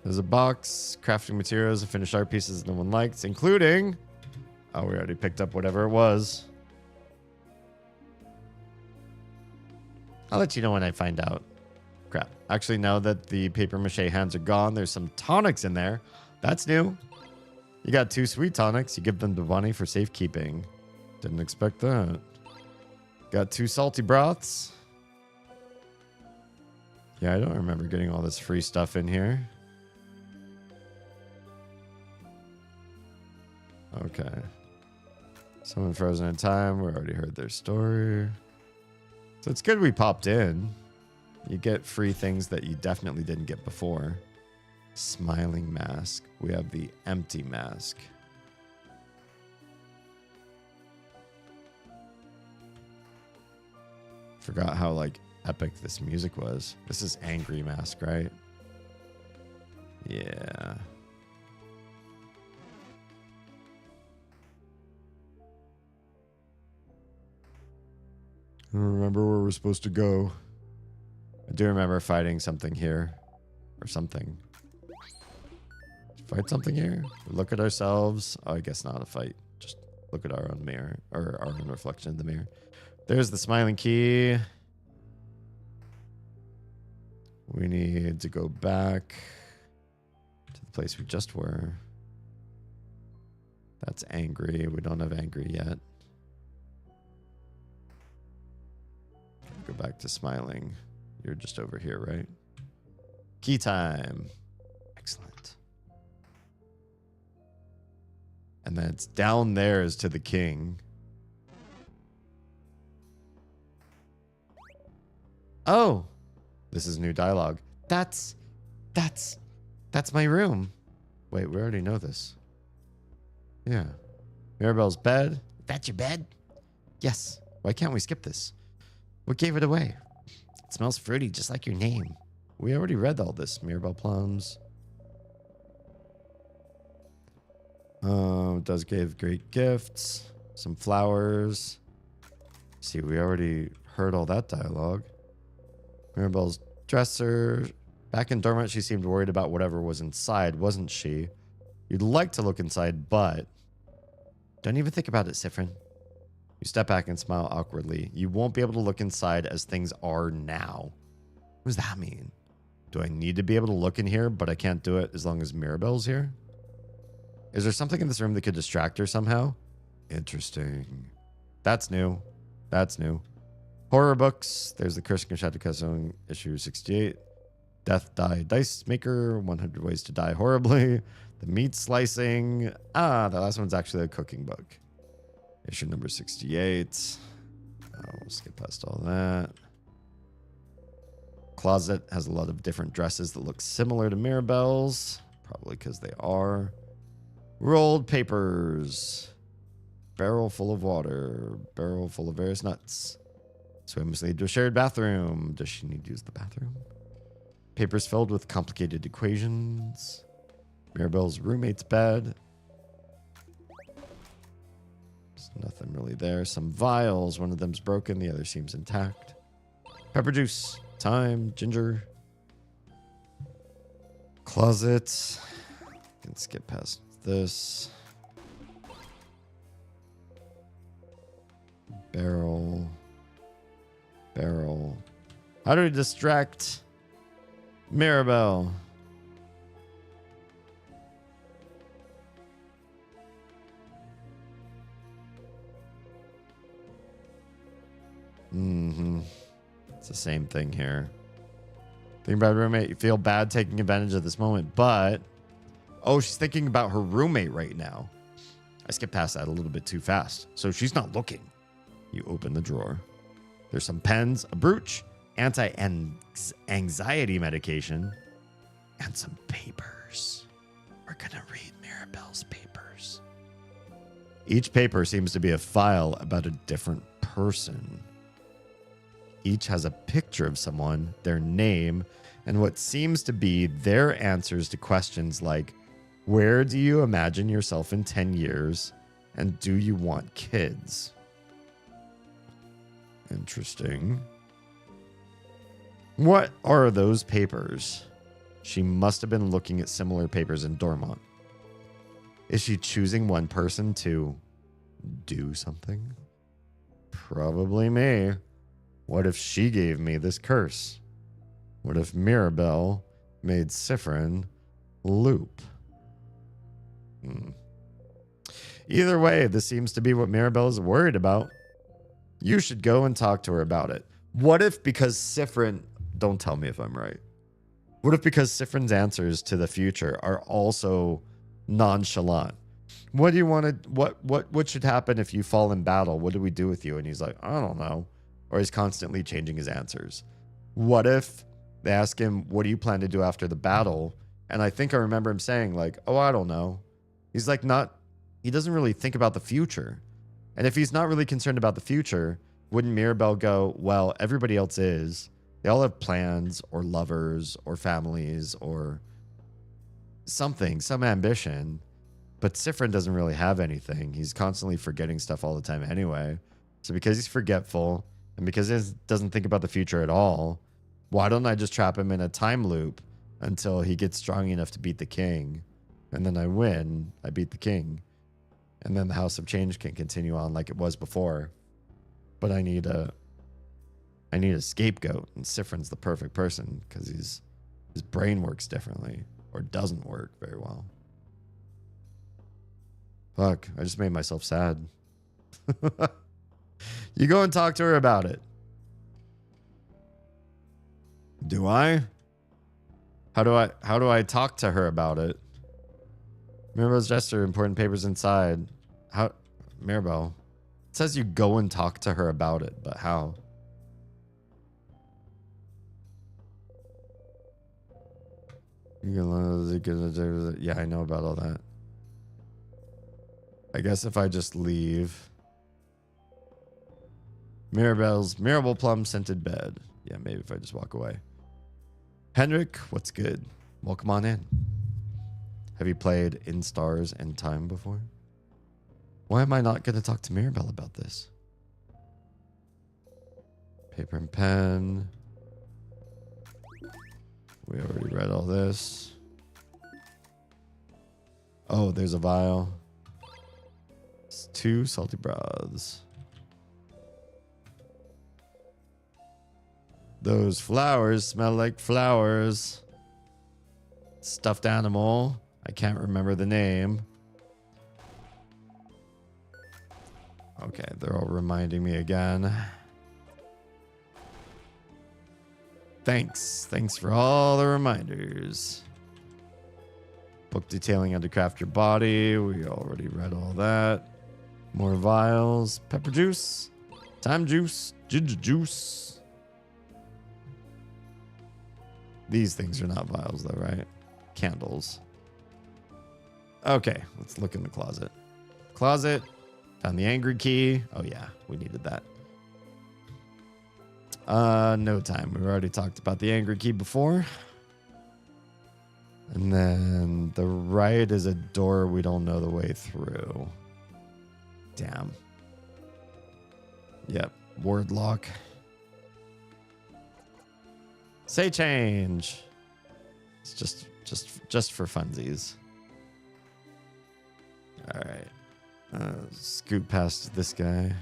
A: There's a box, crafting materials, and finished art pieces no one likes, including... oh, we already picked up whatever it was. I'll let you know when I find out. Crap. Actually, now that the paper mache hands are gone, there's some tonics in there. That's new. You got 2 sweet tonics. You give them to Bunny for safekeeping. Didn't expect that. Got 2 salty broths. Yeah, I don't remember getting all this free stuff in here. Okay. Someone frozen in time. We already heard their story. So it's good we popped in. You get free things that you definitely didn't get before. Smiling mask. We have the empty mask. Forgot how like epic this music was. This is angry mask, right? Yeah. I don't remember where we're supposed to go. I do remember fighting something here. Or something. Fight something here? Look at ourselves. Oh, I guess not a fight. Just look at our own mirror. Or our own reflection in the mirror. There's the smiling key. We need to go back to the place we just were. That's angry. We don't have angry yet. Go back to smiling. You're just over here, right? Key time. Excellent. And then it's down there is to the king. Oh, this is new dialogue. That's my room. Wait, we already know this. Yeah. Mirabelle's bed. That's your bed? Yes. Why can't we skip this? What gave it away? It smells fruity, just like your name. We already read all this. Mirabelle plums. It does give great gifts. Some flowers. See, we already heard all that dialogue. Mirabelle's dresser. Back in dormant, she seemed worried about whatever was inside, wasn't she? You'd like to look inside, but... don't even think about it, Siffrin. You step back and smile awkwardly. You won't be able to look inside as things are now. What does that mean? Do I need to be able to look in here, but I can't do it as long as Mirabelle's here? Is there something in this room that could distract her somehow? Interesting. That's new. That's new. Horror books. There's the Cursing of Shattercastle issue 68. Death Die Dice Maker. 100 Ways to Die Horribly. The meat slicing. Ah, the last one's actually a cooking book. Issue number 68. We'll skip past all that. Closet has a lot of different dresses that look similar to Mirabelle's. Probably because they are. Rolled papers. Barrel full of water. Barrel full of various nuts. Swim must lead to a shared bathroom. Does she need to use the bathroom? Papers filled with complicated equations. Mirabelle's roommate's bed. There's nothing really there. Some vials. One of them's broken. The other seems intact. Pepper juice. Thyme. Ginger. Closet. Can skip past this. Barrel. Barrel. How do we distract Mirabelle? It's the same thing here. Think about roommate. You feel bad taking advantage of this moment, but oh, she's thinking about her roommate right now. I skipped past that a little bit too fast. So she's not looking. You open the drawer. There's some pens, a brooch, anti-anxiety medication, and some papers. We're gonna read Mirabelle's papers. Each paper seems to be a file about a different person. Each has a picture of someone, their name, and what seems to be their answers to questions like, where do you imagine yourself in 10 years? And do you want kids? Interesting. What are those papers? She must have been looking at similar papers in Dormont. Is she choosing one person to do something? Probably me. What if she gave me this curse? What if Mirabelle made Siffrin loop? Either way, this seems to be what Mirabelle is worried about. You should go and talk to her about it. What if because Siffrin... Don't tell me if I'm right. What if because Siffrin's answers to the future are also nonchalant? What do you want to... What should happen if you fall in battle? What do we do with you? And he's like, I don't know. Or he's constantly changing his answers. What if they ask him, what do you plan to do after the battle? And I think I remember him saying like, oh, I don't know. He's like he doesn't really think about the future. And if he's not really concerned about the future, wouldn't Mirabelle go, well, everybody else is. They all have plans or lovers or families or something, some ambition. But Siffrin doesn't really have anything. He's constantly forgetting stuff all the time anyway. So because he's forgetful and because he doesn't think about the future at all, why don't I just trap him in a time loop until he gets strong enough to beat the king? And then I win. I beat the king. And then the House of Change can continue on like it was before. But I need a scapegoat, and Siffrin's the perfect person because his brain works differently or doesn't work very well. Fuck, I just made myself sad. You go and talk to her about it. Do I? How do I talk to her about it? Mirabelle's gesture, important papers inside. How, Mirabelle? It says you go and talk to her about it, but how? Yeah, I know about all that. I guess if I just leave. Mirabelle plum scented bed. Yeah, maybe if I just walk away. Henrik, what's good? Welcome on in. Have you played In Stars and Time before? Why am I not going to talk to Mirabelle about this? Paper and pen. We already read all this. Oh, there's a vial. It's 2 salty broths. Those flowers smell like flowers. Stuffed animal. I can't remember the name. Okay, they're all reminding me again. Thanks for all the reminders. Book detailing how to craft your body. We already read all that. More vials. Pepper juice. Time juice. Ginger juice. These things are not vials though, right? Candles. Okay, let's look in the closet. Closet. Found the angry key. Oh yeah, we needed that. No time. We've already talked about the angry key before. And then the right is a door we don't know the way through. Damn. Yep. Word lock. Say change. It's just for funsies. All right. Scoot past this guy.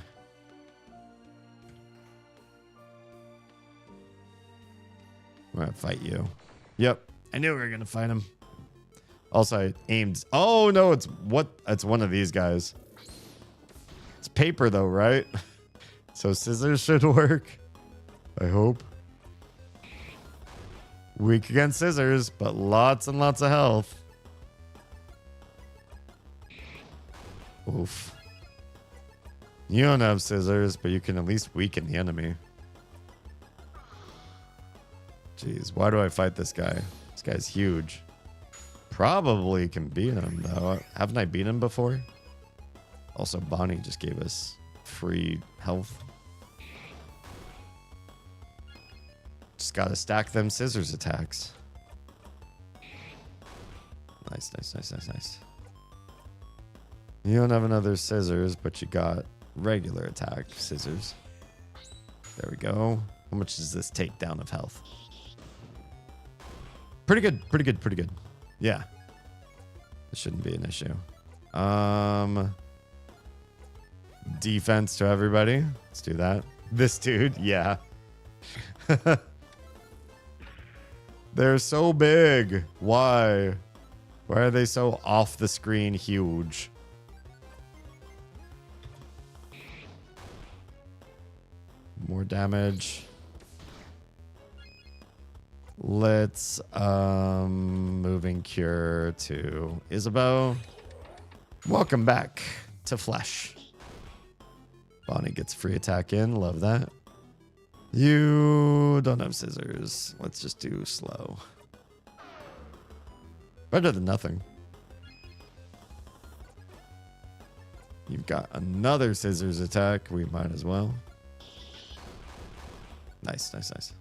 A: I'm gonna fight you. Yep. I knew we were gonna fight him. Also, I aimed. Oh no, it's one of these guys. It's paper though, right? So scissors should work. I hope. Weak against scissors, but lots and lots of health. Oof. You don't have scissors, but you can at least weaken the enemy. Jeez, why do I fight this guy? This guy's huge. Probably can beat him, though. Haven't I beat him before? Also, Bonnie just gave us free health. Just gotta stack them scissors attacks. Nice, nice, nice, nice, nice. You don't have another scissors, but you got regular attack scissors. There we go. How much does this take down of health? Pretty good, pretty good, pretty good. Yeah. This shouldn't be an issue. Defense to everybody. Let's do that. This dude, yeah. They're so big. Why? Why are they so off the screen huge? More damage. Let's moving cure to Isabeau. Welcome back to Flesh. Bonnie gets free attack in. Love that. You don't have scissors. Let's just do slow. Better than nothing. You've got another scissors attack. We might as well. Nice, nice, nice.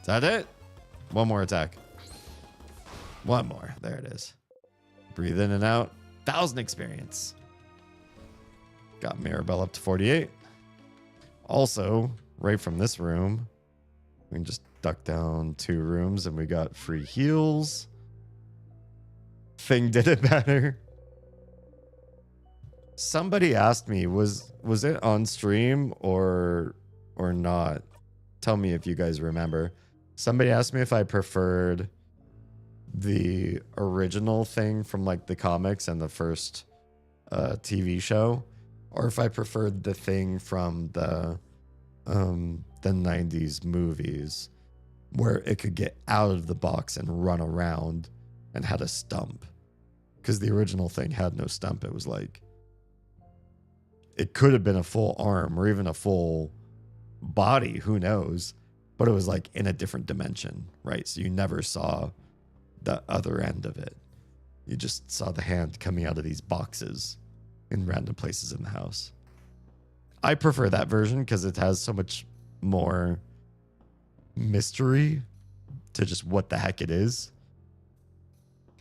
A: Is that it? One more attack. One more. There it is. Breathe in and out. 1,000 experience. Got Mirabelle up to 48. Also, right from this room, we can just duck down 2 rooms and we got free heals. Thing did it better. Somebody asked me, was it on stream or not? Tell me if you guys remember. Somebody asked me if I preferred the original thing from like the comics and the first TV show, or if I preferred the thing from the 90s movies where it could get out of the box and run around and had a stump. Because the original thing had no stump. It was like, it could have been a full arm or even a full body, who knows, but it was like in a different dimension, right? So you never saw the other end of it. You just saw the hand coming out of these boxes in random places in the house. I prefer that version because it has so much more mystery to just what the heck it is.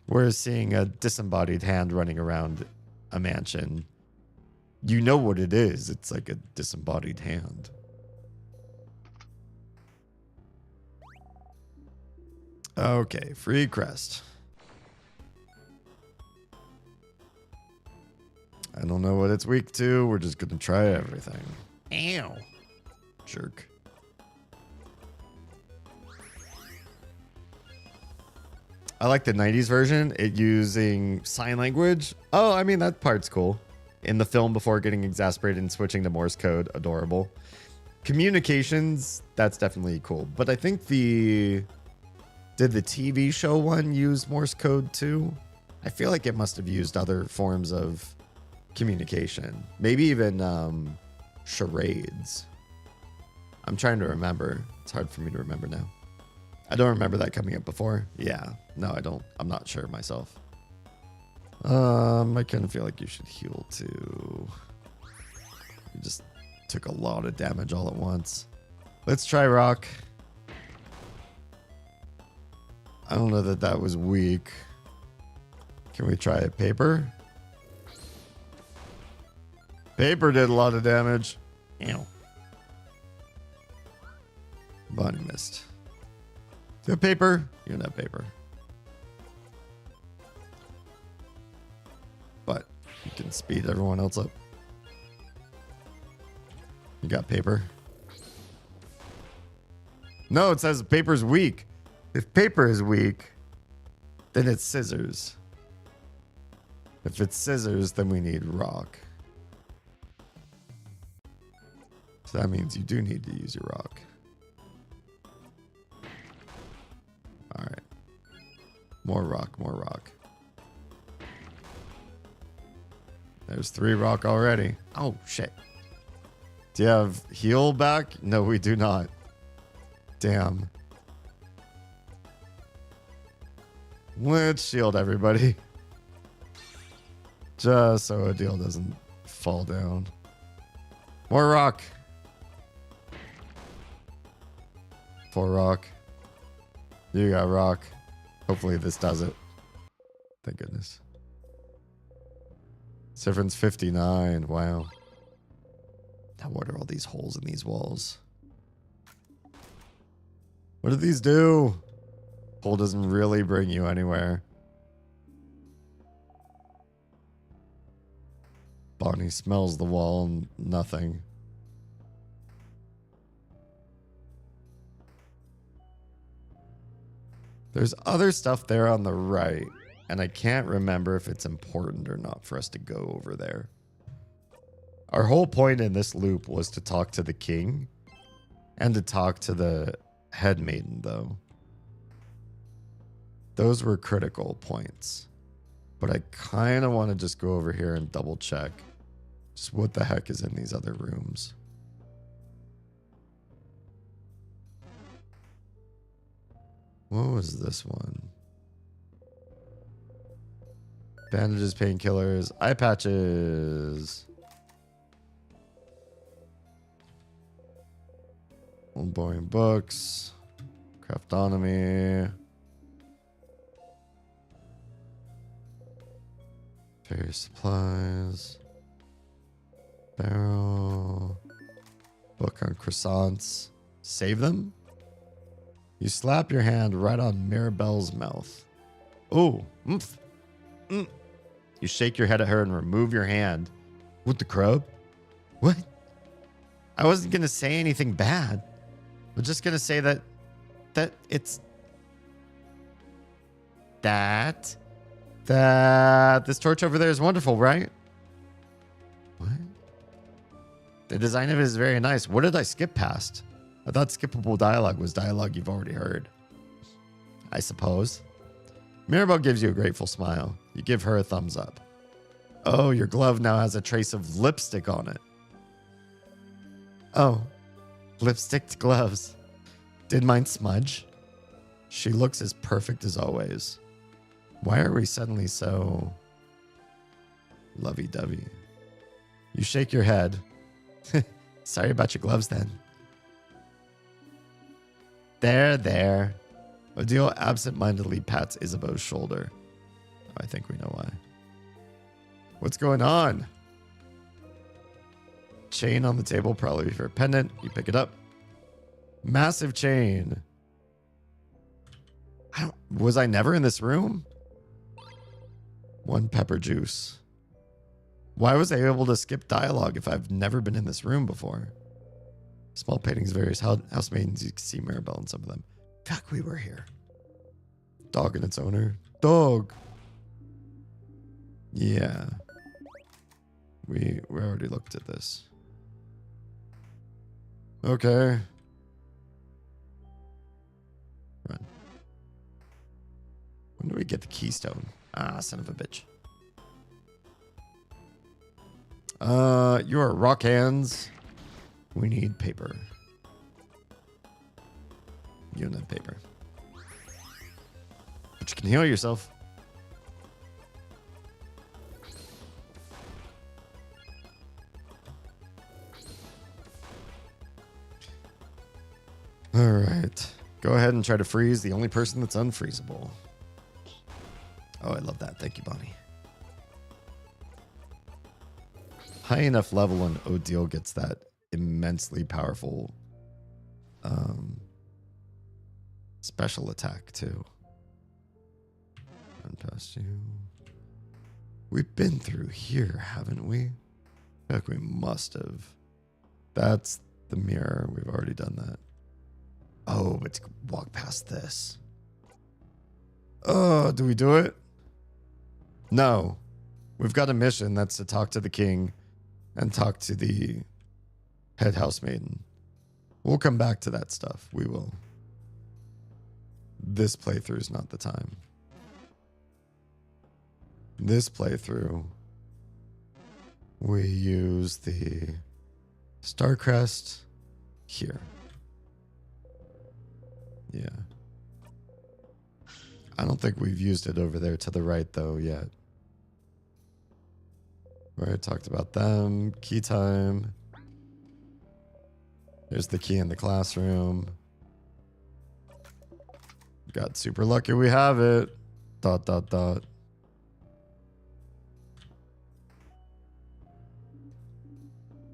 A: Whereas seeing a disembodied hand running around a mansion, you know what it is. It's like a disembodied hand. Okay, free crest. I don't know what it's weak to. We're just gonna try everything. Ow. Jerk. I like the 90s version, it using sign language. Oh, I mean, that part's cool. In the film before getting exasperated and switching to Morse code, adorable. Communications, that's definitely cool. But I think the Did the TV show one use Morse code too? I feel like it must have used other forms of communication. Maybe even charades. I'm trying to remember. It's hard for me to remember now. I don't remember that coming up before. Yeah. No, I don't. I'm not sure myself. I kind of feel like you should heal too. You just took a lot of damage all at once. Let's try rock. I don't know that that was weak. Can we try paper? Paper did a lot of damage. Ew. Bonnie missed. Do you have paper? You don't have paper. But you can speed everyone else up. You got paper? No, it says paper's weak. If paper is weak, then it's scissors. If it's scissors, then we need rock. So that means you do need to use your rock. All right. More rock, more rock. There's 3 rock already. Oh, shit. Do you have heal back? No, we do not. Damn. Let's shield everybody. Just so a deal doesn't fall down. More rock. 4 rock. You got rock. Hopefully this does it. Thank goodness. Siffrin's 59. Wow. Now what are all these holes in these walls? What do these do? Hole doesn't really bring you anywhere. Bonnie smells the wall and nothing. There's other stuff there on the right, and I can't remember if it's important or not for us to go over there. Our whole point in this loop was to talk to the king and to talk to the head maiden, though. Those were critical points. But I kind of want to just go over here and double check just what the heck is in these other rooms. What was this one? Bandages, painkillers, eye patches. Old boring books. Craftonomy. Various supplies. Barrel. Book on croissants. Save them? You slap your hand right on Mirabelle's mouth. Oh, You shake your head at her and remove your hand. What the crub? What? I wasn't going to say anything bad. I'm just going to say that it's... That this torch over there is wonderful, right? What? The design of it is very nice. What did I skip past? I thought skippable dialogue was dialogue you've already heard. I suppose. Mirabelle gives you a grateful smile. You give her a thumbs up. Oh, your glove now has a trace of lipstick on it. Oh, lipsticked gloves. Did mine smudge? She looks as perfect as always. Why are we suddenly so lovey-dovey? You shake your head. Sorry about your gloves then. There. Odile absent-mindedly pats Isabeau's shoulder. I think we know why. What's going on? Chain on the table, probably for a pendant. You pick it up. Massive chain. Was I never in this room? 1 pepper juice. Why was I able to skip dialogue if I've never been in this room before? Small paintings of various housemaidens. You can see Mirabelle in some of them. Fuck, we were here. Dog and its owner. Dog. Yeah. We already looked at this. Okay. Run. get the keystone. Ah, son of a bitch. You're rock hands. We need paper. You need paper. But you can heal yourself. All right. Go ahead and try to freeze the only person that's unfreezable. Oh, I love that. Thank you, Bonnie. High enough level and Odile gets that immensely powerful special attack too. Run past you. We've been through here, haven't we? I feel like we must have. That's the mirror. We've already done that. Oh, but to walk past this. Oh, do we do it? No. We've got a mission that's to talk to the king and talk to the head housemaiden. We'll come back to that stuff. We will. This playthrough is not the time. This playthrough, we use the Starcrest here. Yeah. I don't think we've used it over there to the right, though, yet. We already talked about them. Key time. Here's the key in the classroom. Got super lucky we have it. ...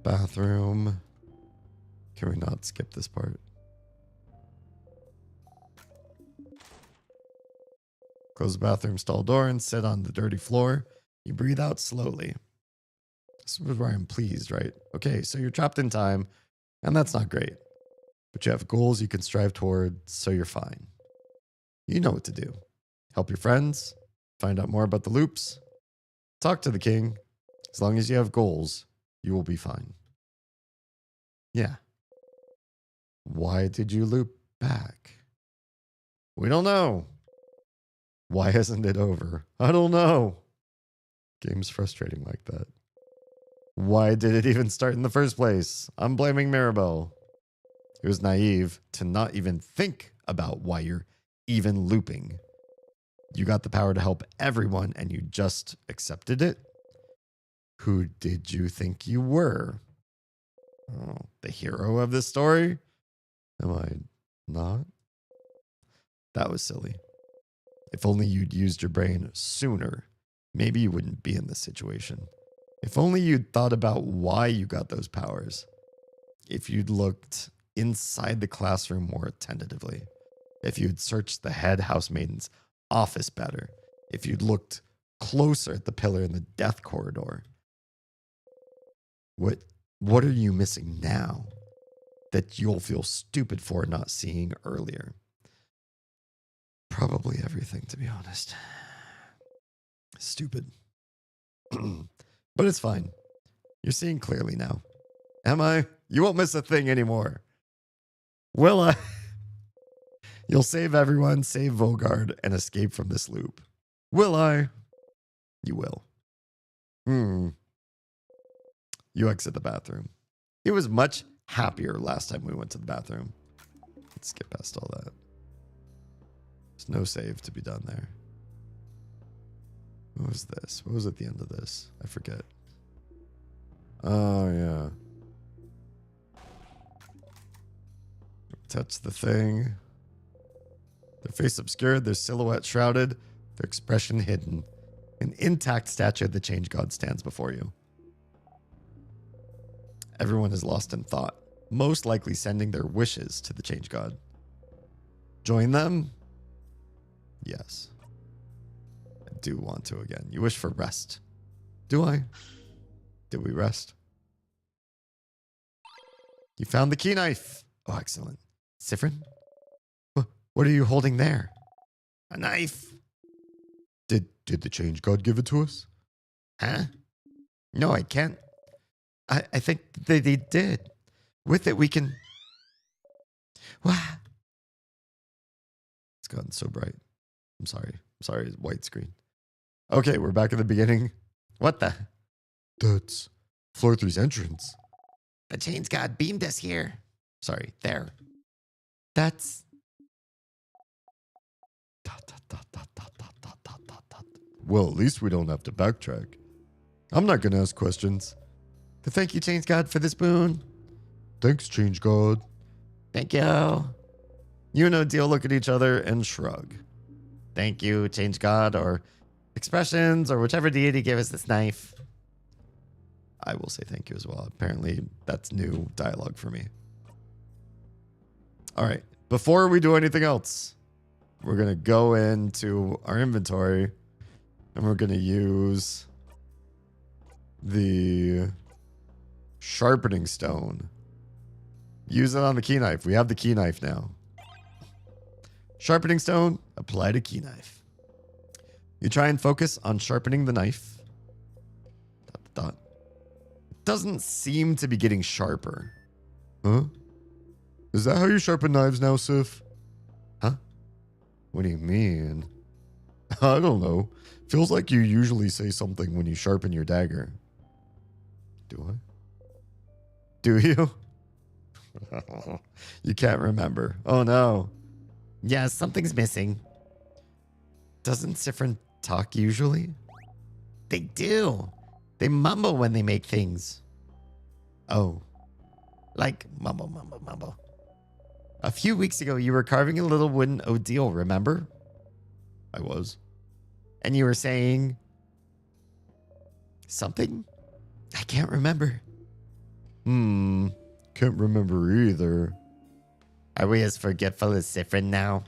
A: Bathroom. Can we not skip this part? Close the bathroom stall door and sit on the dirty floor. You breathe out slowly. This is where I'm pleased, right? Okay, so you're trapped in time, and that's not great. But you have goals you can strive toward, so you're fine. You know what to do. Help your friends, find out more about the loops, talk to the king. As long as you have goals, you will be fine. Yeah. Why did you loop back? We don't know. Why isn't it over? I don't know. Game's frustrating like that. Why did it even start in the first place? I'm blaming Maribel. It was naive to not even think about why you're even looping. You got the power to help everyone and you just accepted it? Who did you think you were? Oh, the hero of this story? Am I not? That was silly. If only you'd used your brain sooner, maybe you wouldn't be in this situation. If only you'd thought about why you got those powers. If you'd looked inside the classroom more attentively. If you'd searched the head housemaiden's office better. If you'd looked closer at the pillar in the death corridor. What are you missing now that you'll feel stupid for not seeing earlier? Probably everything, to be honest. Stupid. But it's fine. You're seeing clearly now. Am I? You won't miss a thing anymore. Will I? You'll save everyone, save Vogard, and escape from this loop. Will I? You will. You exit the bathroom. He was much happier last time we went to the bathroom. Let's skip past all that. There's no save to be done there. What was this? What was at the end of this? I forget. Oh, yeah. Touch the thing. Their face obscured, their silhouette shrouded, their expression hidden. An intact statue of the Change God stands before you. Everyone is lost in thought, most likely sending their wishes to the Change God. Join them? Yes. I do want to again. You wish for rest. Do I? Did we rest? You found the key knife. Oh, excellent. Siffrin? What are you holding there? A knife. Did the Change God give it to us? Huh? No, I can't. I think they did. With it, we can... Wow. It's gotten so bright. I'm sorry. Sorry, white screen. Okay, we're back at the beginning. What the? That's floor 3's entrance. The chains god beamed us here. Sorry, there. That's... Well, at least we don't have to backtrack. I'm not going to ask questions. But thank you, Change God, for this boon. Thanks, Change God. Thank you. You and Odile look at each other and shrug. Thank you, Change God, or expressions, or whichever deity gave us this knife. I will say thank you as well. Apparently, that's new dialogue for me. All right. Before we do anything else, we're going to go into our inventory and we're going to use the sharpening stone. Use it on the key knife. We have the key knife now. Sharpening stone, apply to key knife. You try and focus on sharpening the knife. Dot, dot, dot. It doesn't seem to be getting sharper. Huh? Is that how you sharpen knives now, Siff? Huh? What do you mean? I don't know. Feels like you usually say something when you sharpen your dagger. Do I? Do you? You can't remember. Oh no. Yeah, something's missing. Doesn't Siffrin talk usually? They do. They mumble when they make things. Oh. Like mumble, mumble, mumble. A few weeks ago, you were carving a little wooden Odile, remember? I was. And you were saying... something? I can't remember. Can't remember either. Are we as forgetful as Siffrin now?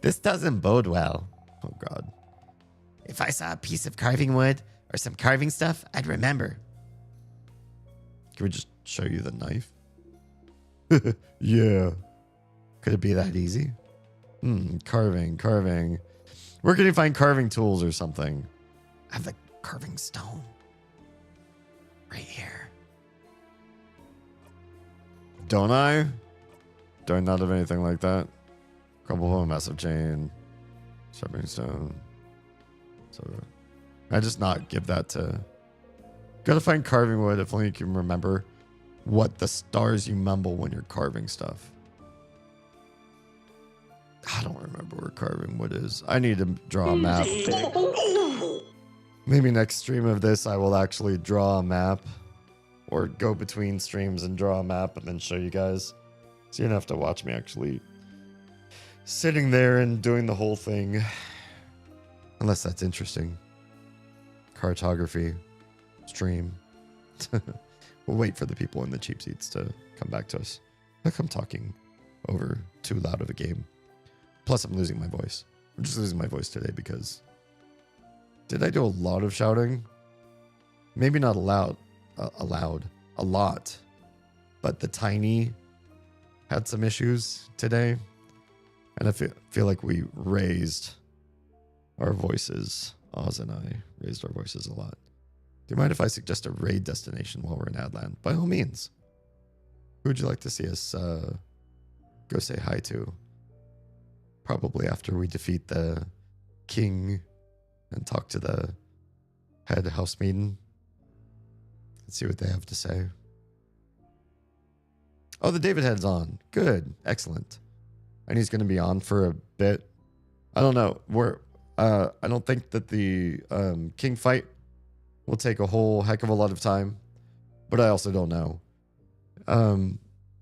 A: This doesn't bode well. Oh, God. If I saw a piece of carving wood or some carving stuff, I'd remember. Can we just show you the knife? Yeah. Could it be that easy? Carving. Where can you find carving tools or something? I have the carving stone. Right here. Don't I? Do I not have anything like that? Crumble hole, massive chain. Sharpening stone. So I just not give that to... Gotta find carving wood if only you can remember what the stars you mumble when you're carving stuff. I don't remember where carving wood is. I need to draw a map. Maybe next stream of this, I will actually draw a map. Or go between streams and draw a map and then show you guys. So you don't have to watch me actually sitting there and doing the whole thing. Unless that's interesting. Cartography. Stream. We'll wait for the people in the cheap seats to come back to us. Look, I'm talking over too loud of a game. Plus, I'm losing my voice. I'm just losing my voice today because... Did I do a lot of shouting? Maybe not loud. A lot. But the tiny had some issues today. And I feel like we raised our voices. Oz and I raised our voices a lot. Do you mind if I suggest a raid destination while we're in Adland? By all means. Who would you like to see us go say hi to? Probably after we defeat the king and talk to the head house maiden. Let's see what they have to say. Oh, the David head's on. Good. Excellent. And he's going to be on for a bit. I don't know. I don't think that the king fight will take a whole heck of a lot of time. But I also don't know.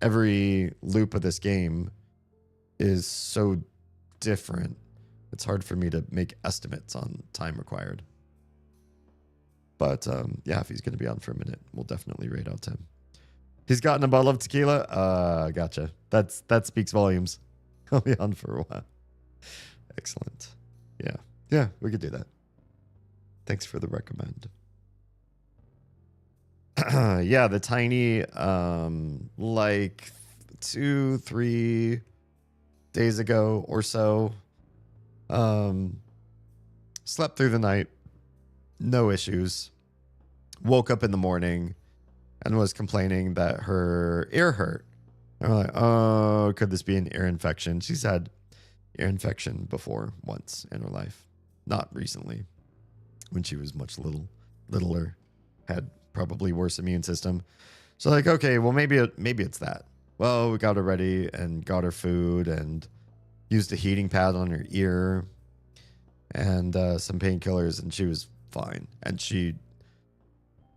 A: Every loop of this game is so different. It's hard for me to make estimates on time required. But yeah, if he's going to be on for a minute, we'll definitely raid out him. He's gotten a bottle of tequila. Gotcha. That speaks volumes. I'll be on for a while. Excellent. Yeah, we could do that. Thanks for the recommend. Yeah, the tiny, like 2-3 days ago or so, slept through the night, no issues, woke up in the morning and was complaining that her ear hurt. And we're like, oh, could this be an ear infection? She's had ear infection before once in her life. Not recently, when she was much littler, had probably worse immune system. So like, okay, well maybe it's that. Well, we got her ready and got her food and used a heating pad on her ear and some painkillers, and she was fine. And she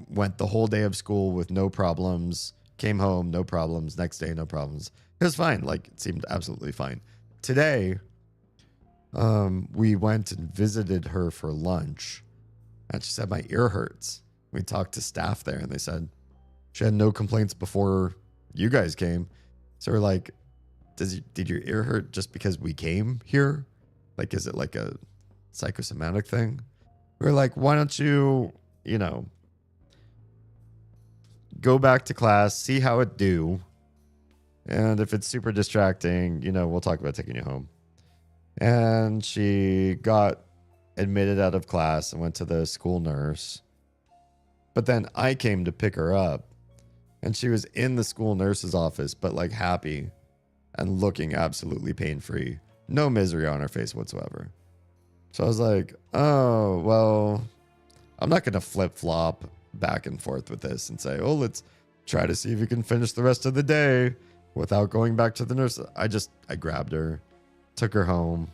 A: went the whole day of school with no problems, came home, no problems, next day, no problems. It was fine. Like, it seemed absolutely fine. Today, we went and visited her for lunch, and she said, my ear hurts. We talked to staff there, and they said she had no complaints before you guys came. So we're like, did your ear hurt just because we came here? Like, is it like a psychosomatic thing? We're like, why don't you, go back to class, see how it do. And if it's super distracting, we'll talk about taking you home. And she got admitted out of class and went to the school nurse. But then I came to pick her up, and she was in the school nurse's office, but like happy and looking absolutely pain-free. No misery on her face whatsoever. So I was like, oh, well, I'm not going to flip-flop back and forth with this and say, oh, let's try to see if you can finish the rest of the day without going back to the nurse. I grabbed her, took her home.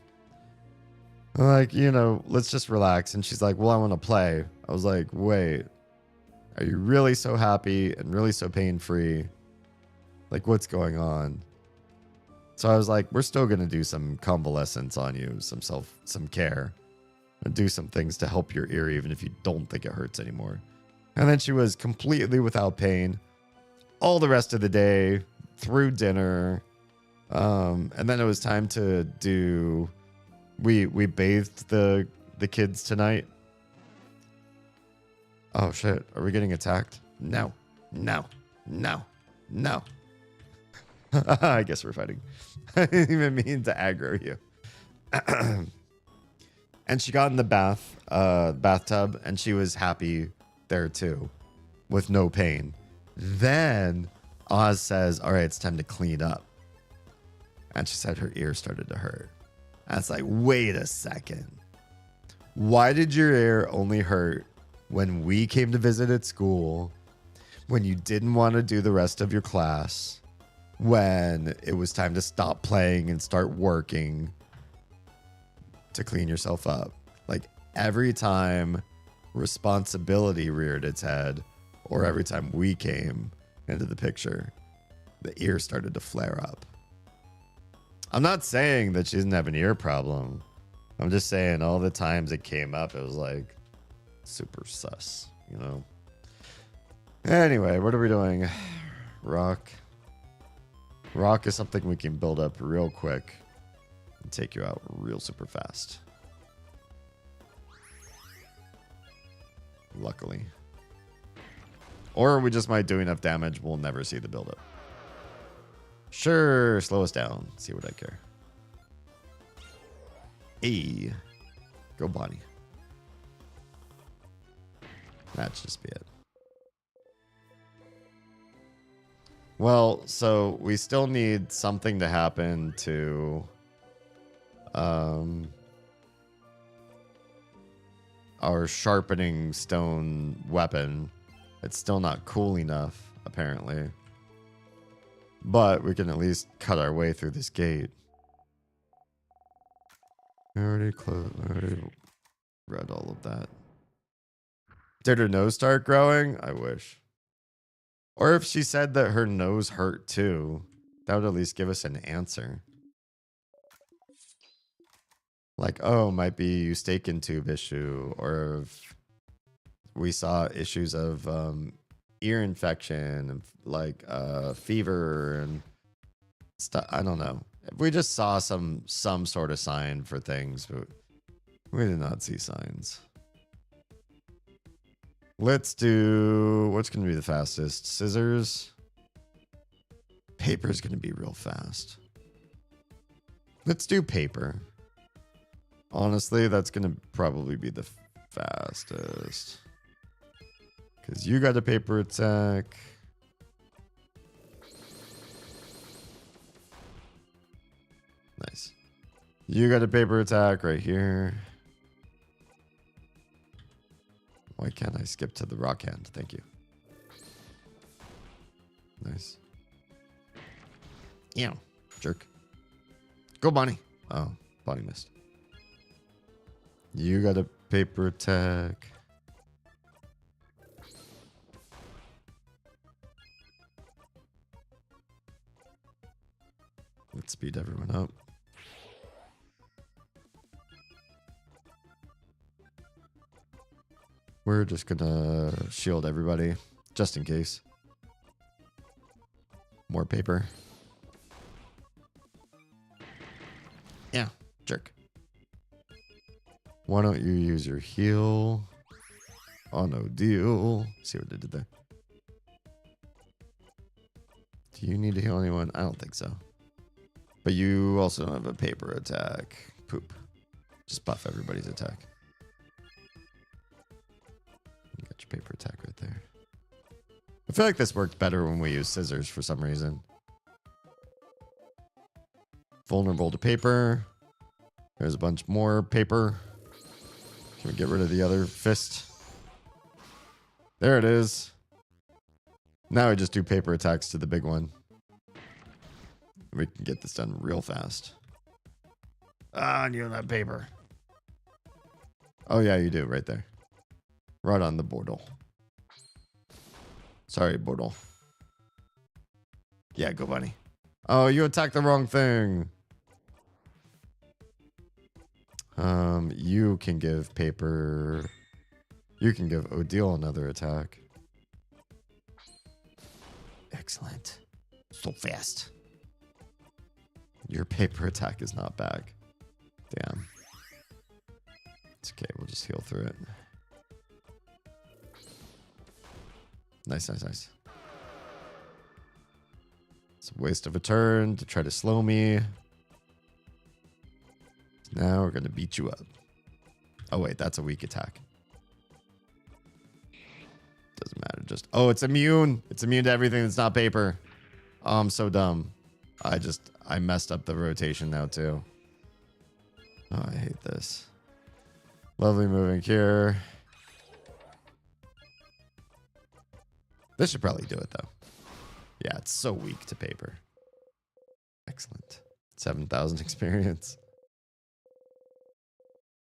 A: I'm like, let's just relax. And she's like, well, I want to play. I was like, wait, are you really so happy and really so pain-free? Like, what's going on? So I was like, we're still going to do some convalescence on you, some care, and do some things to help your ear, even if you don't think it hurts anymore. And then she was completely without pain all the rest of the day, through dinner. And then it was time to do, we bathed the kids tonight. Oh shit, are we getting attacked? No. I guess we're fighting. I didn't even mean to aggro you. And she got in the bathtub, and she was happy there too, with no pain. Then Oz says, all right, it's time to clean up. And she said her ear started to hurt. And it's like, wait a second. Why did your ear only hurt when we came to visit at school, when you didn't want to do the rest of your class, when it was time to stop playing and start working to clean yourself up? Like, every time responsibility reared its head, or every time we came into the picture, the ear started to flare up. I'm not saying that she doesn't have an ear problem. I'm just saying all the times it came up, it was like super sus, Anyway, what are we doing? Rock. Rock is something we can build up real quick and take you out real super fast. Luckily. Or we just might do enough damage, we'll never see the buildup. Sure, slow us down. See what I care. Hey. Go Bonnie. That should just be it. Well, so we still need something to happen to our sharpening stone weapon. It's still not cool enough, apparently. But we can at least cut our way through this gate. I already read all of that. Did her nose start growing? I wish. Or if she said that her nose hurt too, that would at least give us an answer. Like, oh, might be eustachian tube issue, or if we saw issues of ear infection, and like fever and stuff. I don't know. We just saw some sort of sign for things, but we did not see signs. Let's do, what's going to be the fastest? Scissors. Paper's going to be real fast. Let's do paper. Honestly, that's going to probably be the fastest. Because you got a paper attack. Nice. You got a paper attack right here. Why can't I skip to the rock hand? Thank you. Nice. Yeah, jerk. Go, Bonnie. Oh, Bonnie missed. You got a paper attack. Let's speed everyone up. We're just gonna shield everybody, just in case. More paper. Yeah, jerk. Why don't you use your heal? Oh, no deal. See what they did there. Do you need to heal anyone? I don't think so. But you also don't have a paper attack. Poop. Just buff everybody's attack. You got your paper attack right there. I feel like this worked better when we use scissors for some reason. Vulnerable to paper. There's a bunch more paper. Can we get rid of the other fist? There it is. Now we just do paper attacks to the big one. We can get this done real fast. Ah, you don't have paper. Oh, yeah, you do right there. Right on the bordle. Sorry, bordle. Yeah, go bunny. Oh, you attacked the wrong thing. You can give paper. You can give Odile another attack. Excellent. So fast. Your paper attack is not back. Damn. It's okay. We'll just heal through it. Nice, nice, nice. It's a waste of a turn to try to slow me. Now we're going to beat you up. Oh, wait. That's a weak attack. Doesn't matter. Just... Oh, it's immune. It's immune to everything that's not paper. Oh, I'm so dumb. I messed up the rotation now, too. Oh, I hate this. Lovely moving here. This should probably do it, though. Yeah, it's so weak to paper. Excellent. 7,000 experience.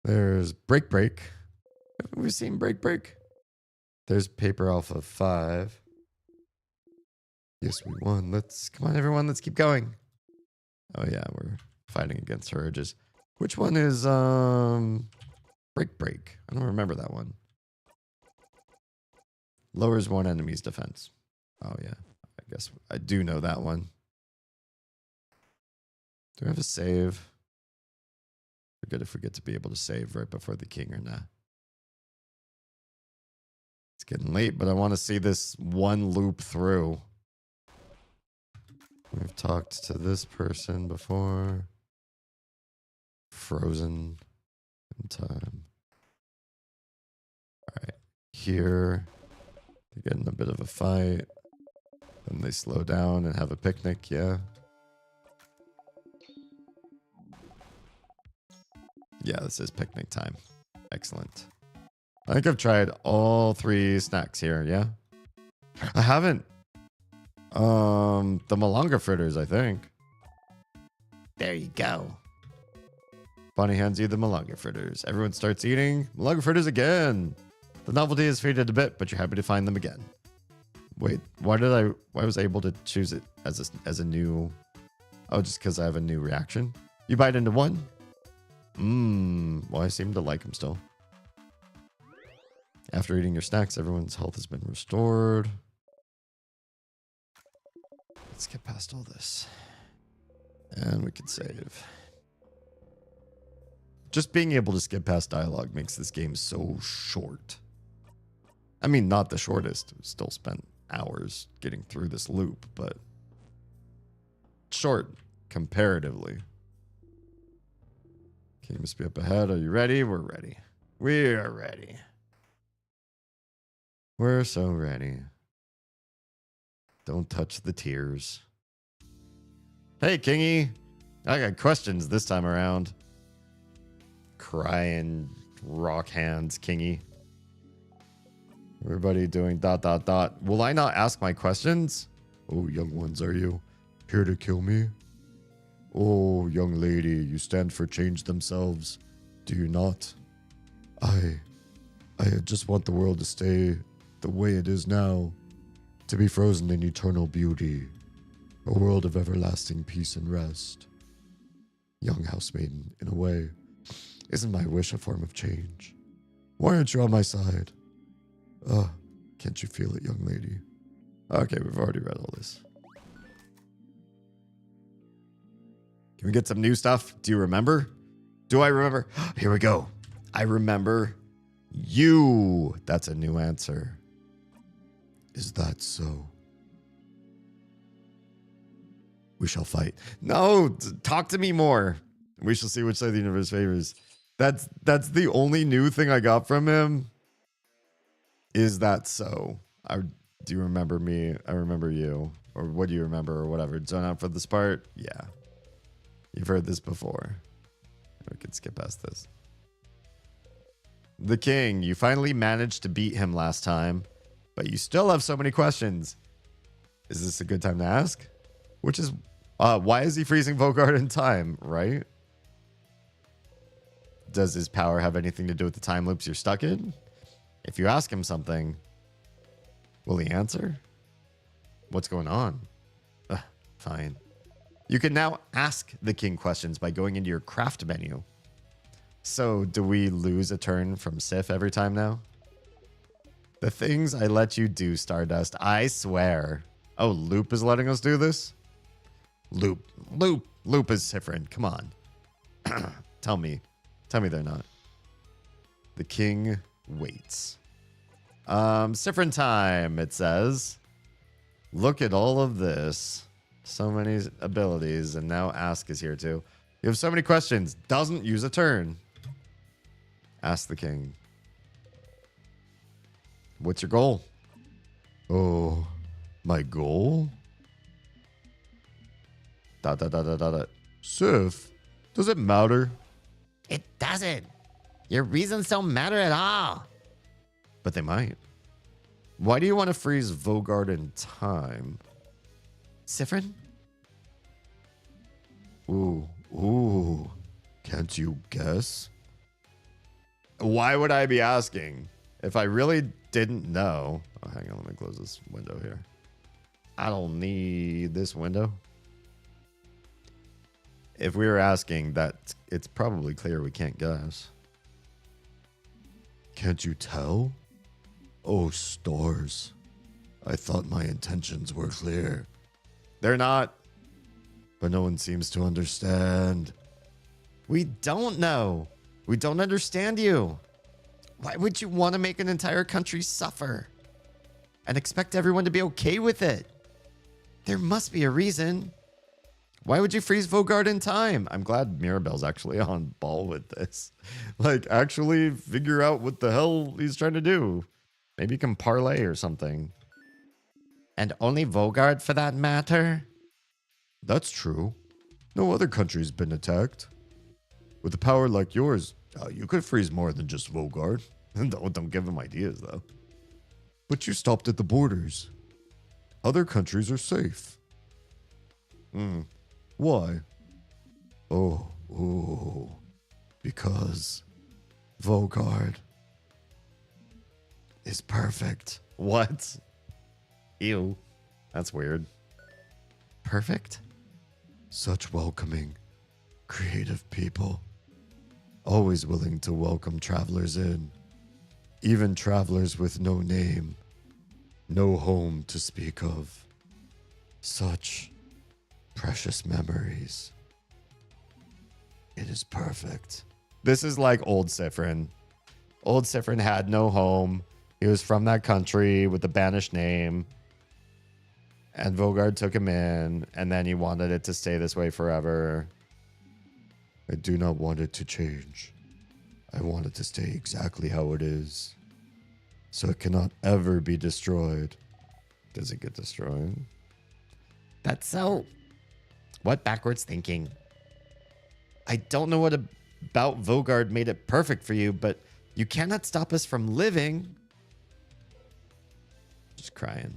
A: There's Break Break. Haven't we seen Break Break? There's Paper Alpha 5. Yes, we won. Come on, everyone. Let's keep going. Oh, yeah, we're fighting against her urges. Which one is, Break Break? I don't remember that one. Lowers one enemy's defense. Oh, yeah. I guess I do know that one. Do we have a save? We're good if we get to be able to save right before the king or not. It's getting late, but I want to see this one loop through. We've talked to this person before. Frozen in time. All right. Here. They get in a bit of a fight. Then they slow down and have a picnic, yeah. Yeah, this is picnic time. Excellent. I think I've tried all 3 snacks here, yeah? I haven't. The malanga fritters, I think. There you go. Bonnie hands you the malanga fritters. Everyone starts eating malanga fritters again. The novelty has faded a bit, but you're happy to find them again. Wait, why was I able to choose it as a new... Oh, just because I have a new reaction? You bite into one? Well, I seem to like them still. After eating your snacks, everyone's health has been restored. Let's get past all this. And we can save. Just being able to skip past dialogue makes this game so short. I mean, not the shortest. We still spent hours getting through this loop, but short comparatively. Okay, you must be up ahead. Are you ready? We're ready. We are ready. We're so ready. Don't touch the tears. Hey, Kingy. I got questions this time around. crying rock hands, kingy. Everybody doing ... Will I not ask my questions? Oh, young ones, are you here to kill me? Oh, young lady, you stand for change themselves, do you not? I just want the world to stay the way it is now, to be frozen in eternal beauty, a world of everlasting peace and rest. Young housemaiden, in a way, isn't my wish a form of change? Why aren't you on my side? Can't you feel it, young lady? Okay, we've already read all this. Can we get some new stuff? Do you remember? Do I remember? Here we go. I remember you. That's a new answer. Is that so? We shall fight. No, talk to me more. We shall see which side the universe favors. That's the only new thing I got from him. Is that so? Do you remember me? I remember you. Or what do you remember or whatever? Zone out for this part? Yeah. You've heard this before. We could skip past this. The king, you finally managed to beat him last time, but you still have so many questions. Is this a good time to ask? Which is, why is he freezing Vogard in time, right? Does his power have anything to do with the time loops you're stuck in? If you ask him something, will he answer? What's going on? Fine. You can now ask the king questions by going into your craft menu. So, do we lose a turn from Siff every time now? The things I let you do, Stardust, I swear. Oh, Loop is letting us do this? Loop is Siffrin. Come on. Tell me they're not. The king waits. Siffrin time, it says. Look at all of this. So many abilities, and now Ask is here too. You have so many questions. Doesn't use a turn. Ask the king. What's your goal? Oh, my goal? ... Siff, does it matter? It doesn't. Your reasons don't matter at all. But they might. Why do you want to freeze Vogard in time? Siffrin? Ooh. Can't you guess? Why would I be asking? If I really didn't know... Oh, hang on, let me close this window here. I don't need this window. If we were asking, that it's probably clear we can't guess. Can't you tell? Oh, stars. I thought my intentions were clear. They're not. But no one seems to understand. We don't know. We don't understand you. Why would you want to make an entire country suffer? And expect everyone to be okay with it? There must be a reason. Why would you freeze Vogard in time? I'm glad Mirabelle's actually on ball with this. Like, actually figure out what the hell he's trying to do. Maybe you can parlay or something. And only Vogard for that matter? That's true. No other country's been attacked. With a power like yours, you could freeze more than just Vogard. Don't give him ideas, though. But you stopped at the borders. Other countries are safe. Why? Oh. Because Vogard is perfect. What? Ew. That's weird. Perfect? Such welcoming, creative people. Always willing to welcome travelers in. Even travelers with no name. No home to speak of. Such precious memories. It is perfect. This is like old Siffrin. Old Siffrin had no home. He was from that country with a banished name. And Vogard took him in, and then he wanted it to stay this way forever. I do not want it to change. I want it to stay exactly how it is. So it cannot ever be destroyed. Does it get destroyed? That's so... What backwards thinking? I don't know what bout Vogard made it perfect for you, but you cannot stop us from living. Just crying.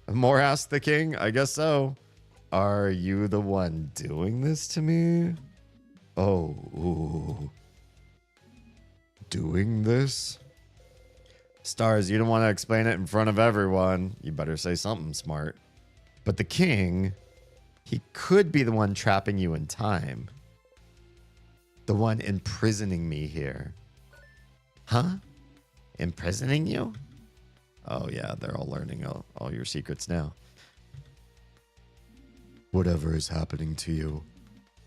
A: More asked the king. I guess so. Are you the one doing this to me? Oh, ooh. Doing this? Stars, you don't want to explain it in front of everyone. You better say something smart. But the king, he could be the one trapping you in time. The one imprisoning me here. Huh? Imprisoning you? Oh yeah, they're all learning all your secrets now. Whatever is happening to you,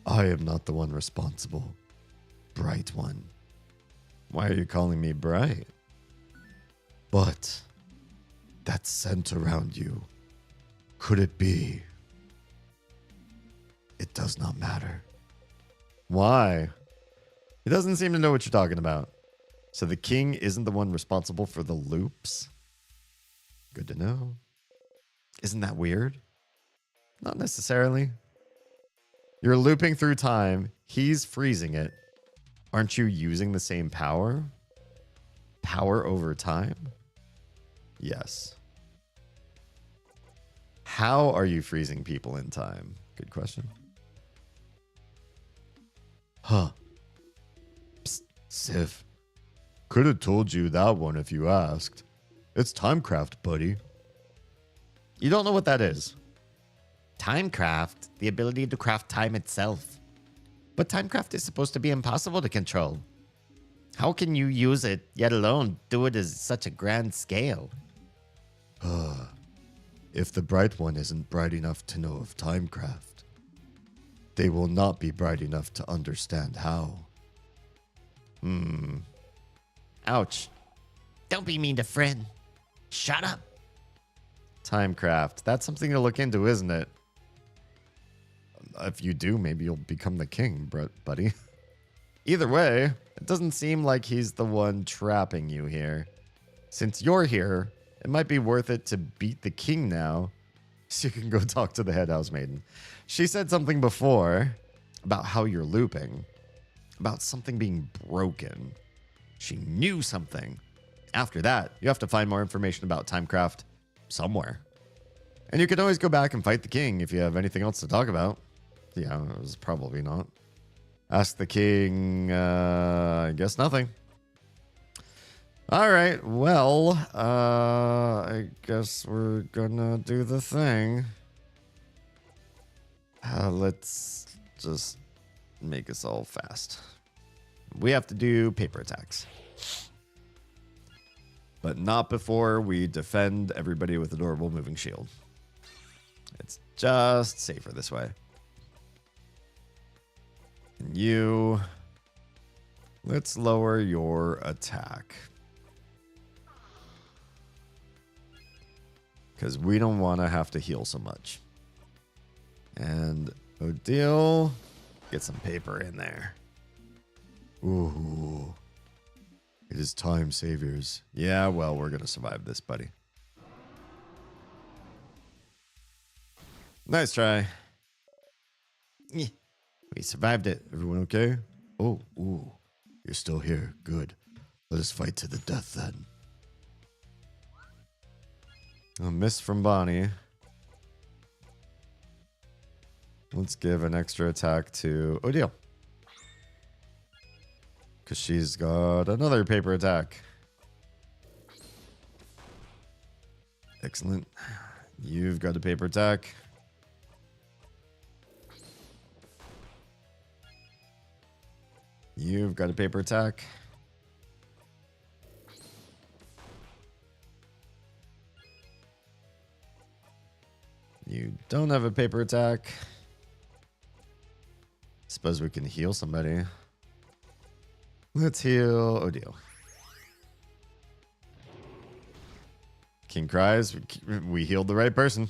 A: I am not the one responsible. Bright one. Why are you calling me bright? But that scent around you, could it be? It does not matter. Why? He doesn't seem to know what you're talking about. So the king isn't the one responsible for the loops? Good to know. Isn't that weird? Not necessarily. You're looping through time. He's freezing it. Aren't you using the same power? Power over time? Yes. How are you freezing people in time? Good question. Huh. Psst, Siff. Could have told you that one if you asked. It's timecraft, buddy. You don't know what that is. Timecraft? The ability to craft time itself. But timecraft is supposed to be impossible to control. How can you use it, yet alone do it at such a grand scale? If the bright one isn't bright enough to know of timecraft, they will not be bright enough to understand how. Ouch. Don't be mean to friend. Shut up. Timecraft. That's something to look into, isn't it? If you do, maybe you'll become the king, buddy. Either way, it doesn't seem like he's the one trapping you here. Since you're here, it might be worth it to beat the king now, so you can go talk to the head housemaiden. She said something before about how you're looping, about something being broken. She knew something. After that, you have to find more information about timecraft somewhere. And you can always go back and fight the king if you have anything else to talk about. Yeah, it was probably not. Ask the king, I guess nothing. All right, well, I guess we're gonna do the thing. Let's just make us all fast. We have to do paper attacks. But not before we defend everybody with adorable moving shield. It's just safer this way. And you, let's lower your attack. Because we don't want to have to heal so much. And Odile, get some paper in there. Ooh. It is time saviors. Yeah, well, we're going to survive this, buddy. Nice try. Yeah, we survived it. Everyone okay? Oh, ooh. You're still here. Good. Let us fight to the death then. A miss from Bonnie. Let's give an extra attack to Odile. Because she's got another paper attack. Excellent. You've got a paper attack. You've got a paper attack. You don't have a paper attack. Suppose we can heal somebody. Let's heal Odile. King cries. We healed the right person.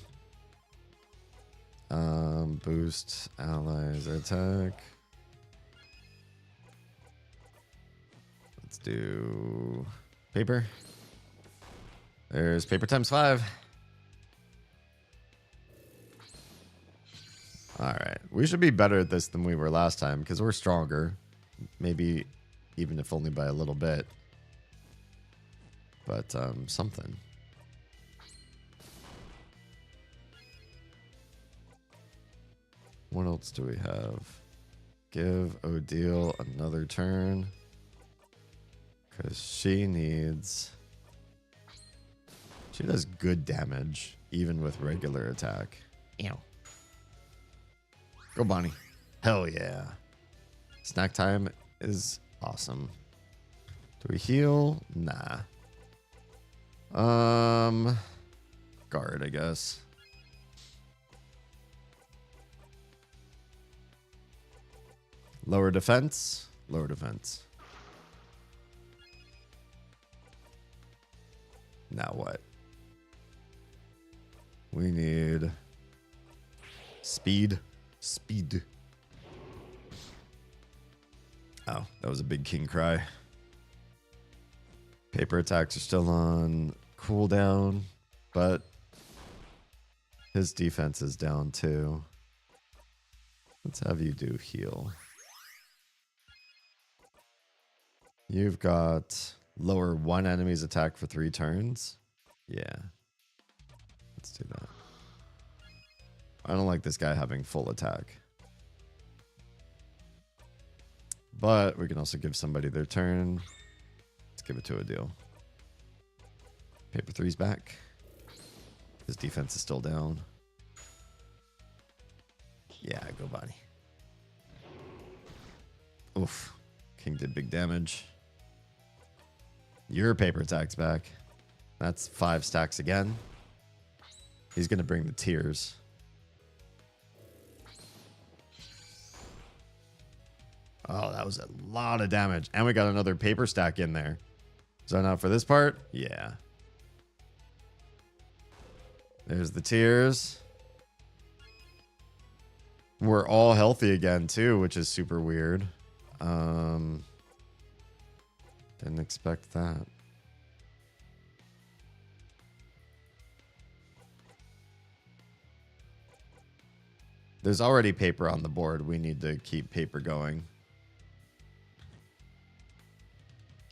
A: Boost allies attack. Let's do paper. There's paper times 5. All right. We should be better at this than we were last time because we're stronger. Maybe even if only by a little bit. But something. What else do we have? Give Odile another turn. Because she needs... She does good damage, even with regular attack. Ew. Go, Bonnie. Hell yeah. Snack time is awesome. Do we heal? Nah. Guard, I guess. Lower defense. Lower defense. Now what? We need speed. Speed. Oh, that was a big king cry. Paper attacks are still on cooldown, but his defense is down too. Let's have you do heal. You've got lower one enemy's attack for 3 turns. Yeah. Let's do that. I don't like this guy having full attack. But we can also give somebody their turn. Let's give it to Odile. Paper 3's back. His defense is still down. Yeah, go Bonnie. Oof. King did big damage. Your paper attack's back. That's 5 stacks again. He's going to bring the tears. Oh, that was a lot of damage. And we got another paper stack in there. So now for this part, yeah. There's the tears. We're all healthy again too, which is super weird. Didn't expect that. There's already paper on the board. We need to keep paper going.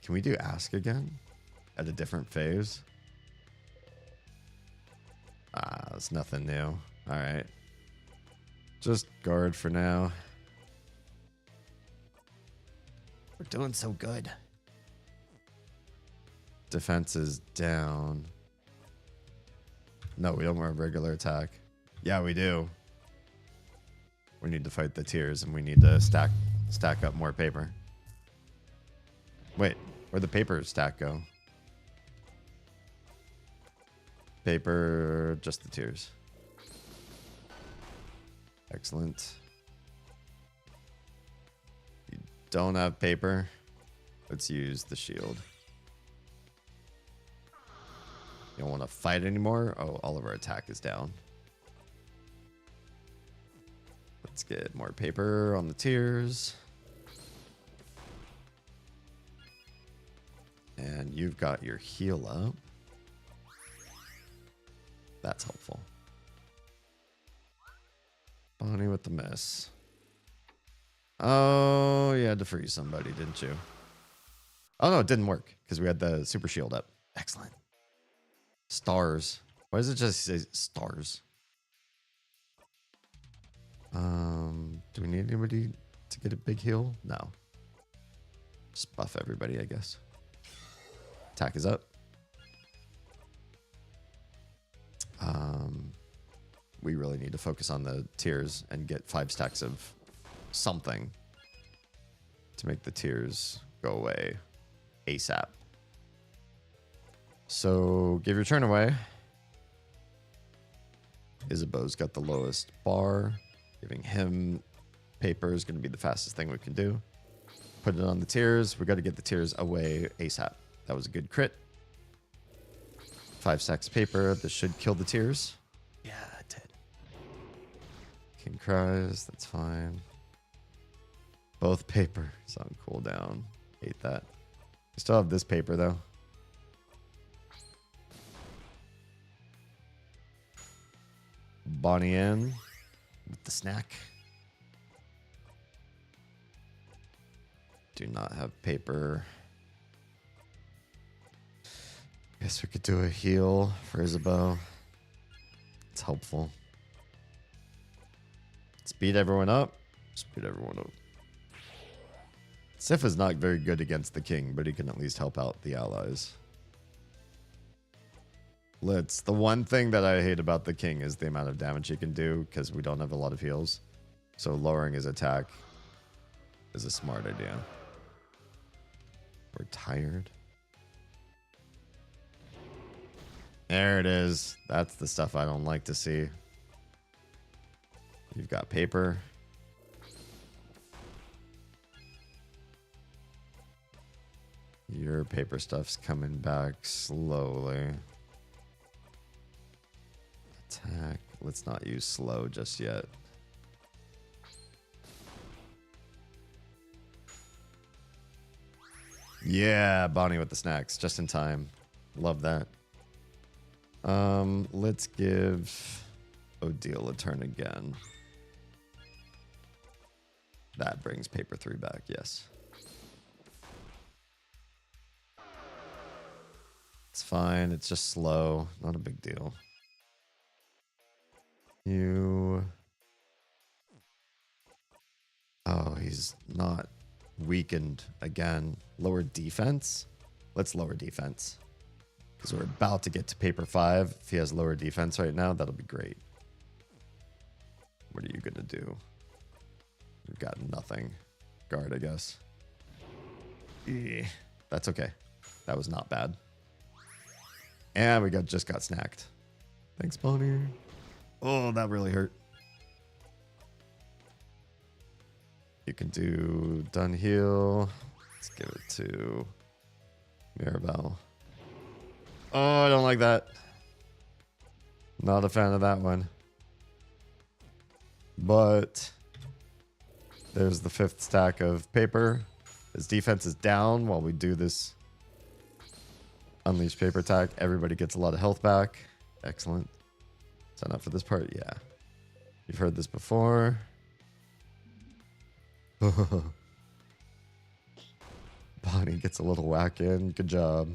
A: Can we do ask again at a different phase? Ah, it's nothing new. All right. Just guard for now. We're doing so good. Defense is down. No, we don't have regular attack. Yeah, we do. We need to fight the tears and we need to stack up more paper. Wait, where'd the paper stack go? Paper, just the tears. Excellent. You don't have paper. Let's use the shield. You don't want to fight anymore? Oh, all of our attack is down. Let's get more paper on the tears. And you've got your heal up. That's helpful. Bonnie with the miss. Oh, you had to freeze somebody, didn't you? Oh, no, it didn't work because we had the super shield up. Excellent. Stars. Why does it just say stars? Do we need anybody to get a big heal? No. Just buff everybody, I guess. Attack is up. We really need to focus on the tears and get 5 stacks of something to make the tears go away ASAP. So give your turn away. Isabeau's got the lowest bar. Giving him paper is going to be the fastest thing we can do. Put it on the tears. We got to get the tears away ASAP. That was a good crit. 5 stacks of paper. This should kill the tears. Yeah, it did. King cries. That's fine. Both papers on cooldown. Hate that. We still have this paper though. Bonnie in with the snack. do not have paper. Guess we could do a heal for Isabeau. It's helpful. Speed everyone up. Speed everyone up. Siff is not very good against the king, but he can at least help out the allies. The one thing that I hate about the king is the amount of damage he can do because we don't have a lot of heals. So lowering his attack is a smart idea. We're tired. There it is. That's the stuff I don't like to see. You've got paper. Your paper stuff's coming back slowly. Attack. Let's not use slow just yet. Yeah, Bonnie with the snacks. Just in time. Love that. Let's give Odile a turn again. That brings paper 3 back, yes. It's fine, it's just slow. Not a big deal. You... Oh, he's not weakened again. Lower defense? Let's lower defense. Because we're about to get to paper 5. If he has lower defense right now, that'll be great. What are you going to do? We've got nothing. Guard, I guess. That's okay. That was not bad. And we just got snacked. Thanks, Bonnie. Oh, that really hurt. You can do Dunhill. Let's give it to Mirabelle. Oh, I don't like that. Not a fan of that one. But there's the 5th stack of paper. His defense is down while we do this unleash paper attack. Everybody gets a lot of health back. Excellent. Sign up for this part? Yeah. You've heard this before. Bonnie gets a little whack in. Good job.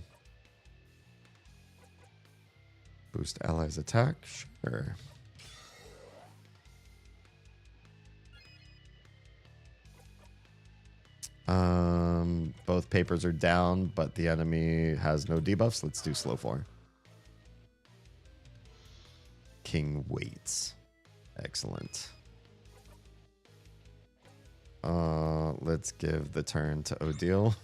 A: Boost allies attack? Sure. Both papers are down, but the enemy has no debuffs. Let's do slow 4. King waits. Excellent. Let's give the turn to Odile.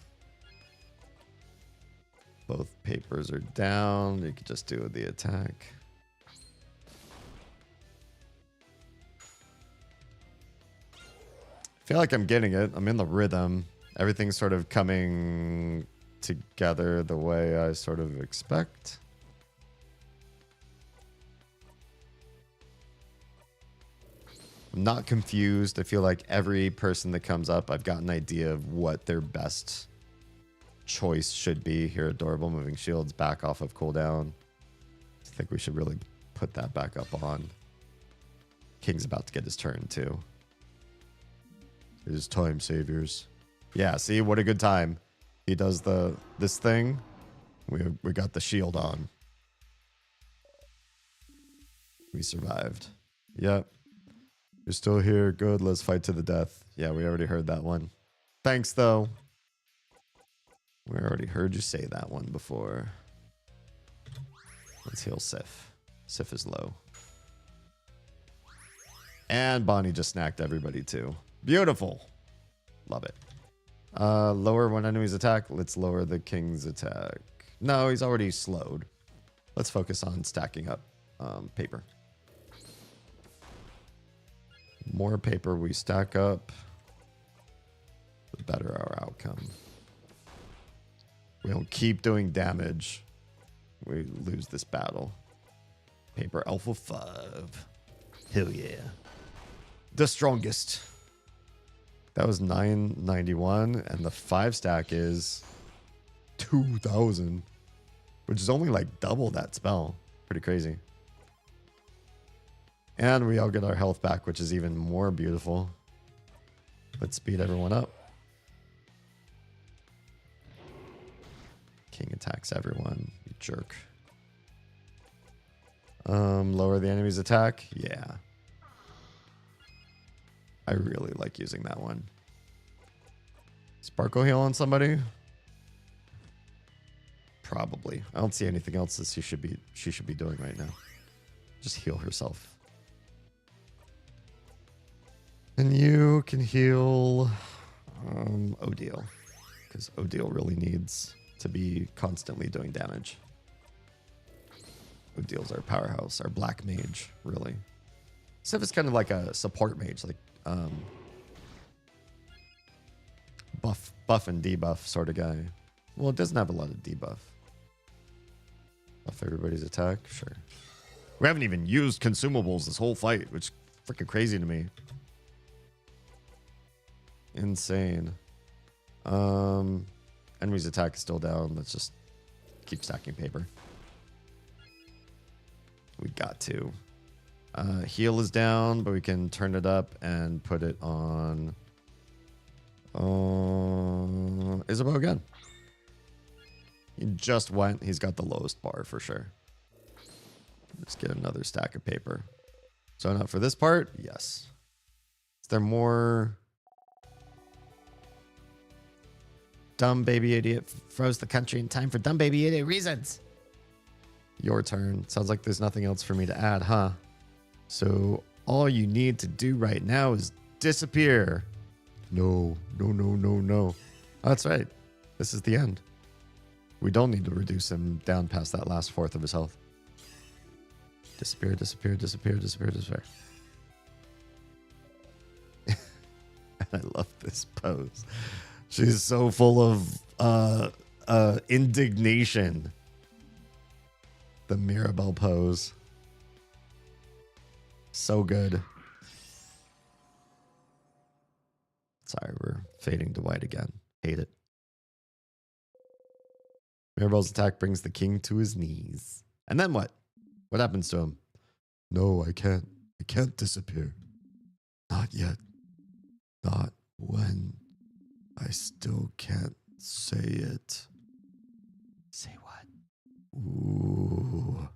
A: Both papers are down. You could just do the attack. I feel like I'm getting it. I'm in the rhythm. Everything's sort of coming together the way I sort of expect. I'm not confused. I feel like every person that comes up, I've got an idea of what their best choice should be. Here, adorable moving shields back off of cooldown. I think we should really put that back up on. King's about to get his turn too. It is time, saviors. Yeah, see, what a good time. He does this thing. We got the shield on. We survived. Yep. You're still here. Good. Let's fight to the death. Yeah, we already heard that one. Thanks, though. We already heard you say that one before. Let's heal Siff. Siff is low. And Bonnie just snacked everybody, too. Beautiful. Love it. Lower one enemy's attack. Let's lower the king's attack. No, he's already slowed. Let's focus on stacking up paper. More paper we stack up, the better our outcome. We don't keep doing damage. We lose this battle. Paper Alpha 5. Hell yeah. The strongest. That was 991, and the 5 stack is 2,000, which is only like double that spell. Pretty crazy. And we all get our health back, which is even more beautiful. Let's speed everyone up. attacks everyone. You jerk. Lower the enemy's attack. Yeah. I really like using that one. Sparkle heal on somebody? Probably. I don't see anything else that she should be doing right now. Just heal herself. And you can heal Odile. Because Odile really needs to be constantly doing damage. Odile's our powerhouse, our black mage, really. Siff is kind of like a support mage, like buff and debuff sort of guy. Well, it doesn't have a lot of debuff. Buff everybody's attack, sure. We haven't even used consumables this whole fight, which is freaking crazy to me. Insane. Enemy's attack is still down. Let's just keep stacking paper. We got to. Heal is down, but we can turn it up and put it on Isabeau again. He just went. He's got the lowest bar for sure. Let's get another stack of paper. So not for this part? Yes. Is there more? Dumb baby idiot froze the country in time for dumb baby idiot reasons. Your turn. Sounds like there's nothing else for me to add, huh? So all you need to do right now is disappear. No. That's right. This is the end. We don't need to reduce him down past that last fourth of his health. Disappear. I love this pose. She's so full of indignation. The Mirabelle pose. So good. Sorry, we're fading to white again. Hate it. Mirabelle's attack brings the king to his knees. And then what? What happens to him? No, I can't. I can't disappear. Not yet. Not when I still can't say it. Say what? Ooh.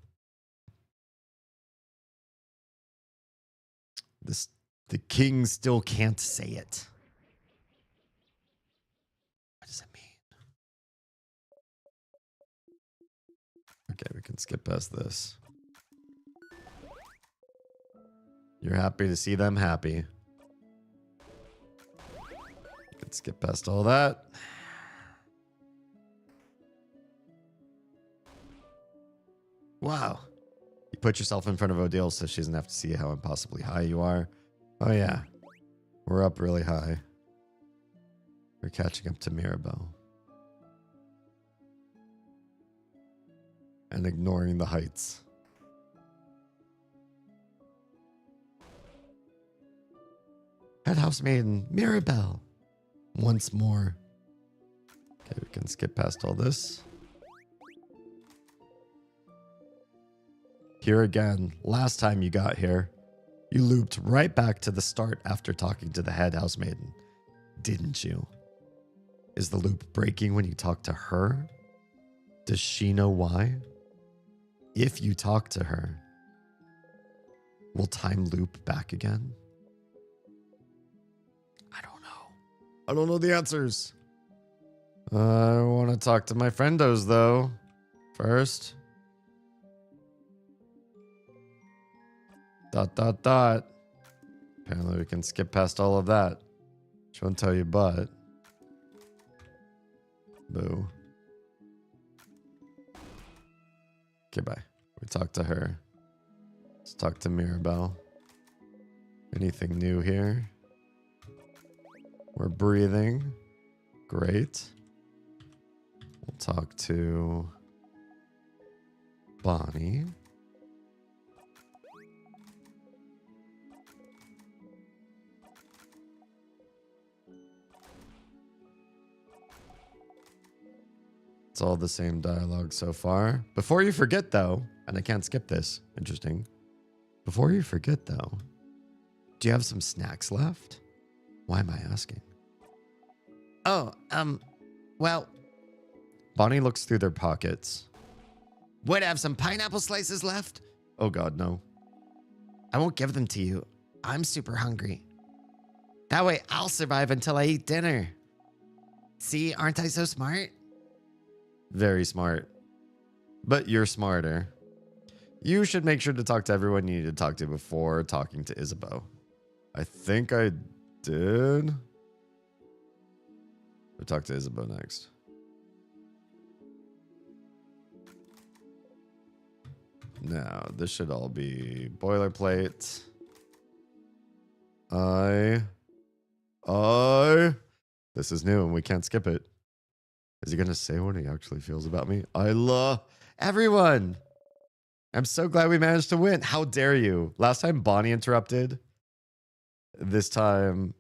A: The king still can't say it. What does it mean? Okay, we can skip past this. You're happy to see them happy. You can skip past all that. Wow. You put yourself in front of Odile so she doesn't have to see how impossibly high you are. Oh yeah. We're up really high. We're catching up to Mirabelle. And ignoring the heights. Head house maiden, Mirabelle. Once more. Okay, we can skip past all this. Here again, last time you got here, you looped right back to the start after talking to the head house maiden, didn't you? Is the loop breaking when you talk to her? Does she know why? If you talk to her, will time loop back again? I don't know the answers. I want to talk to my friendos, though. First. ... Apparently we can skip past all of that. She won't tell you but. Boo. Okay, bye. We talked to her. Let's talk to Mirabelle. Anything new here? We're breathing. Great. We'll talk to Bonnie. It's all the same dialogue so far. Before you forget, though, and I can't skip this. Interesting. Before you forget, though, do you have some snacks left? Why am I asking? Oh, well, Bonnie looks through their pockets. Would have some pineapple slices left? Oh God, no. I won't give them to you. I'm super hungry. That way I'll survive until I eat dinner. See, aren't I so smart? Very smart. But you're smarter. You should make sure to talk to everyone you need to talk to before talking to Isabeau. I think I did. We'll talk to Isabeau next. Now, this should all be boilerplate. This is new and we can't skip it. Is he going to say what he actually feels about me? I love everyone. I'm so glad we managed to win. How dare you? Last time Bonnie interrupted. This time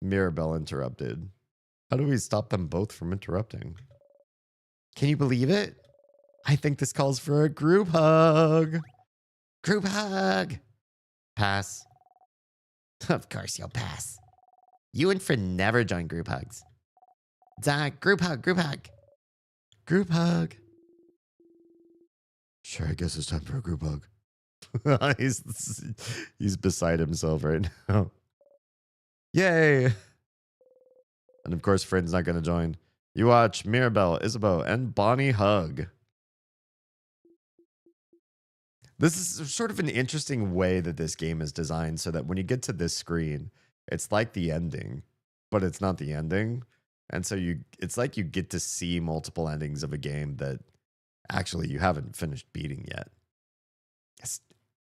A: Mirabelle interrupted. How do we stop them both from interrupting? Can you believe it? I think this calls for a group hug. Group hug. Pass. Of course you'll pass. You and Fred never join group hugs. Group hug, group hug. Group hug. Sure, I guess it's time for a group hug. he's beside himself right now. Yay. And of course, Fred's not going to join. You watch Mirabelle, Isabeau, and Bonnie hug. This is sort of an interesting way that this game is designed so that when you get to this screen, it's like the ending, but it's not the ending. And so it's like you get to see multiple endings of a game that actually you haven't finished beating yet.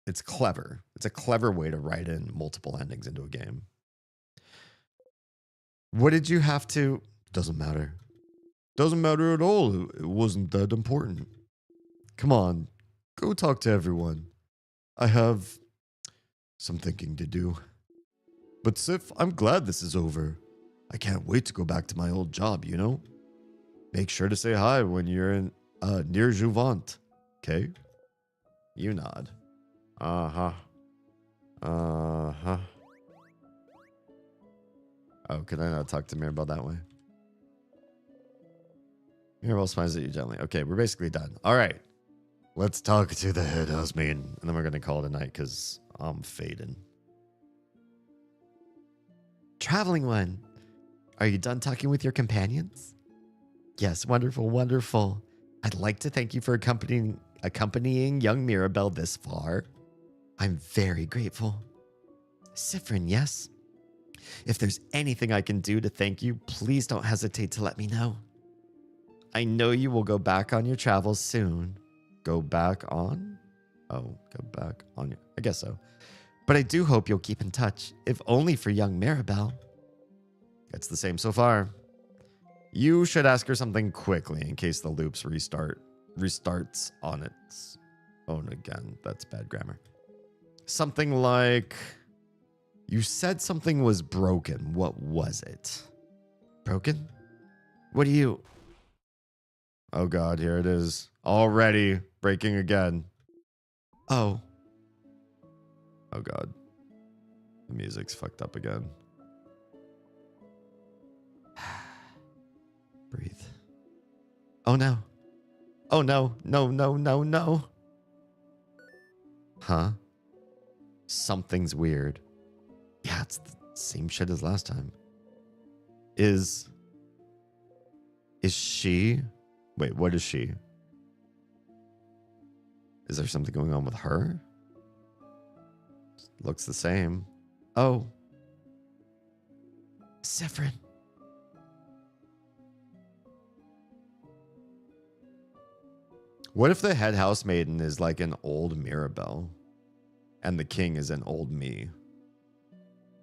A: It's clever. It's a clever way to write in multiple endings into a game. What did you have to... Doesn't matter. Doesn't matter at all. It wasn't that important. Come on. Go talk to everyone. I have some thinking to do. But Siff, I'm glad this is over. I can't wait to go back to my old job, you know? Make sure to say hi when you're in near Jouvant. Okay? You nod. Uh-huh. Uh-huh. Oh, can I not talk to Mirabelle that way? Mirabelle smiles at you gently. Okay, we're basically done. All right. Let's talk to the head housemaid. And then we're going to call it a night because I'm fading. Traveling one. Are you done talking with your companions? Yes, wonderful, wonderful. I'd like to thank you for accompanying young Mirabelle this far. I'm very grateful. Siffrin, yes? If there's anything I can do to thank you, please don't hesitate to let me know. I know you will go back on your travels soon. Go back on? Oh, go back on. I guess so. But I do hope you'll keep in touch, if only for young Mirabelle. It's the same so far. You should ask her something quickly in case the loops restarts on its own again. That's bad grammar. Something like, you said something was broken. What was it? Broken? What do you... Oh God, here it is. Already breaking again. Oh. Oh God. The music's fucked up again. Breathe. Oh no. Oh no. No, no, no, no. Huh? Something's weird. Yeah, it's the same shit as last time. Is she... Wait, what is she? Is there something going on with her? Looks the same. Oh. Siffrin. What if the head housemaiden is like an old Mirabelle? And the king is an old me?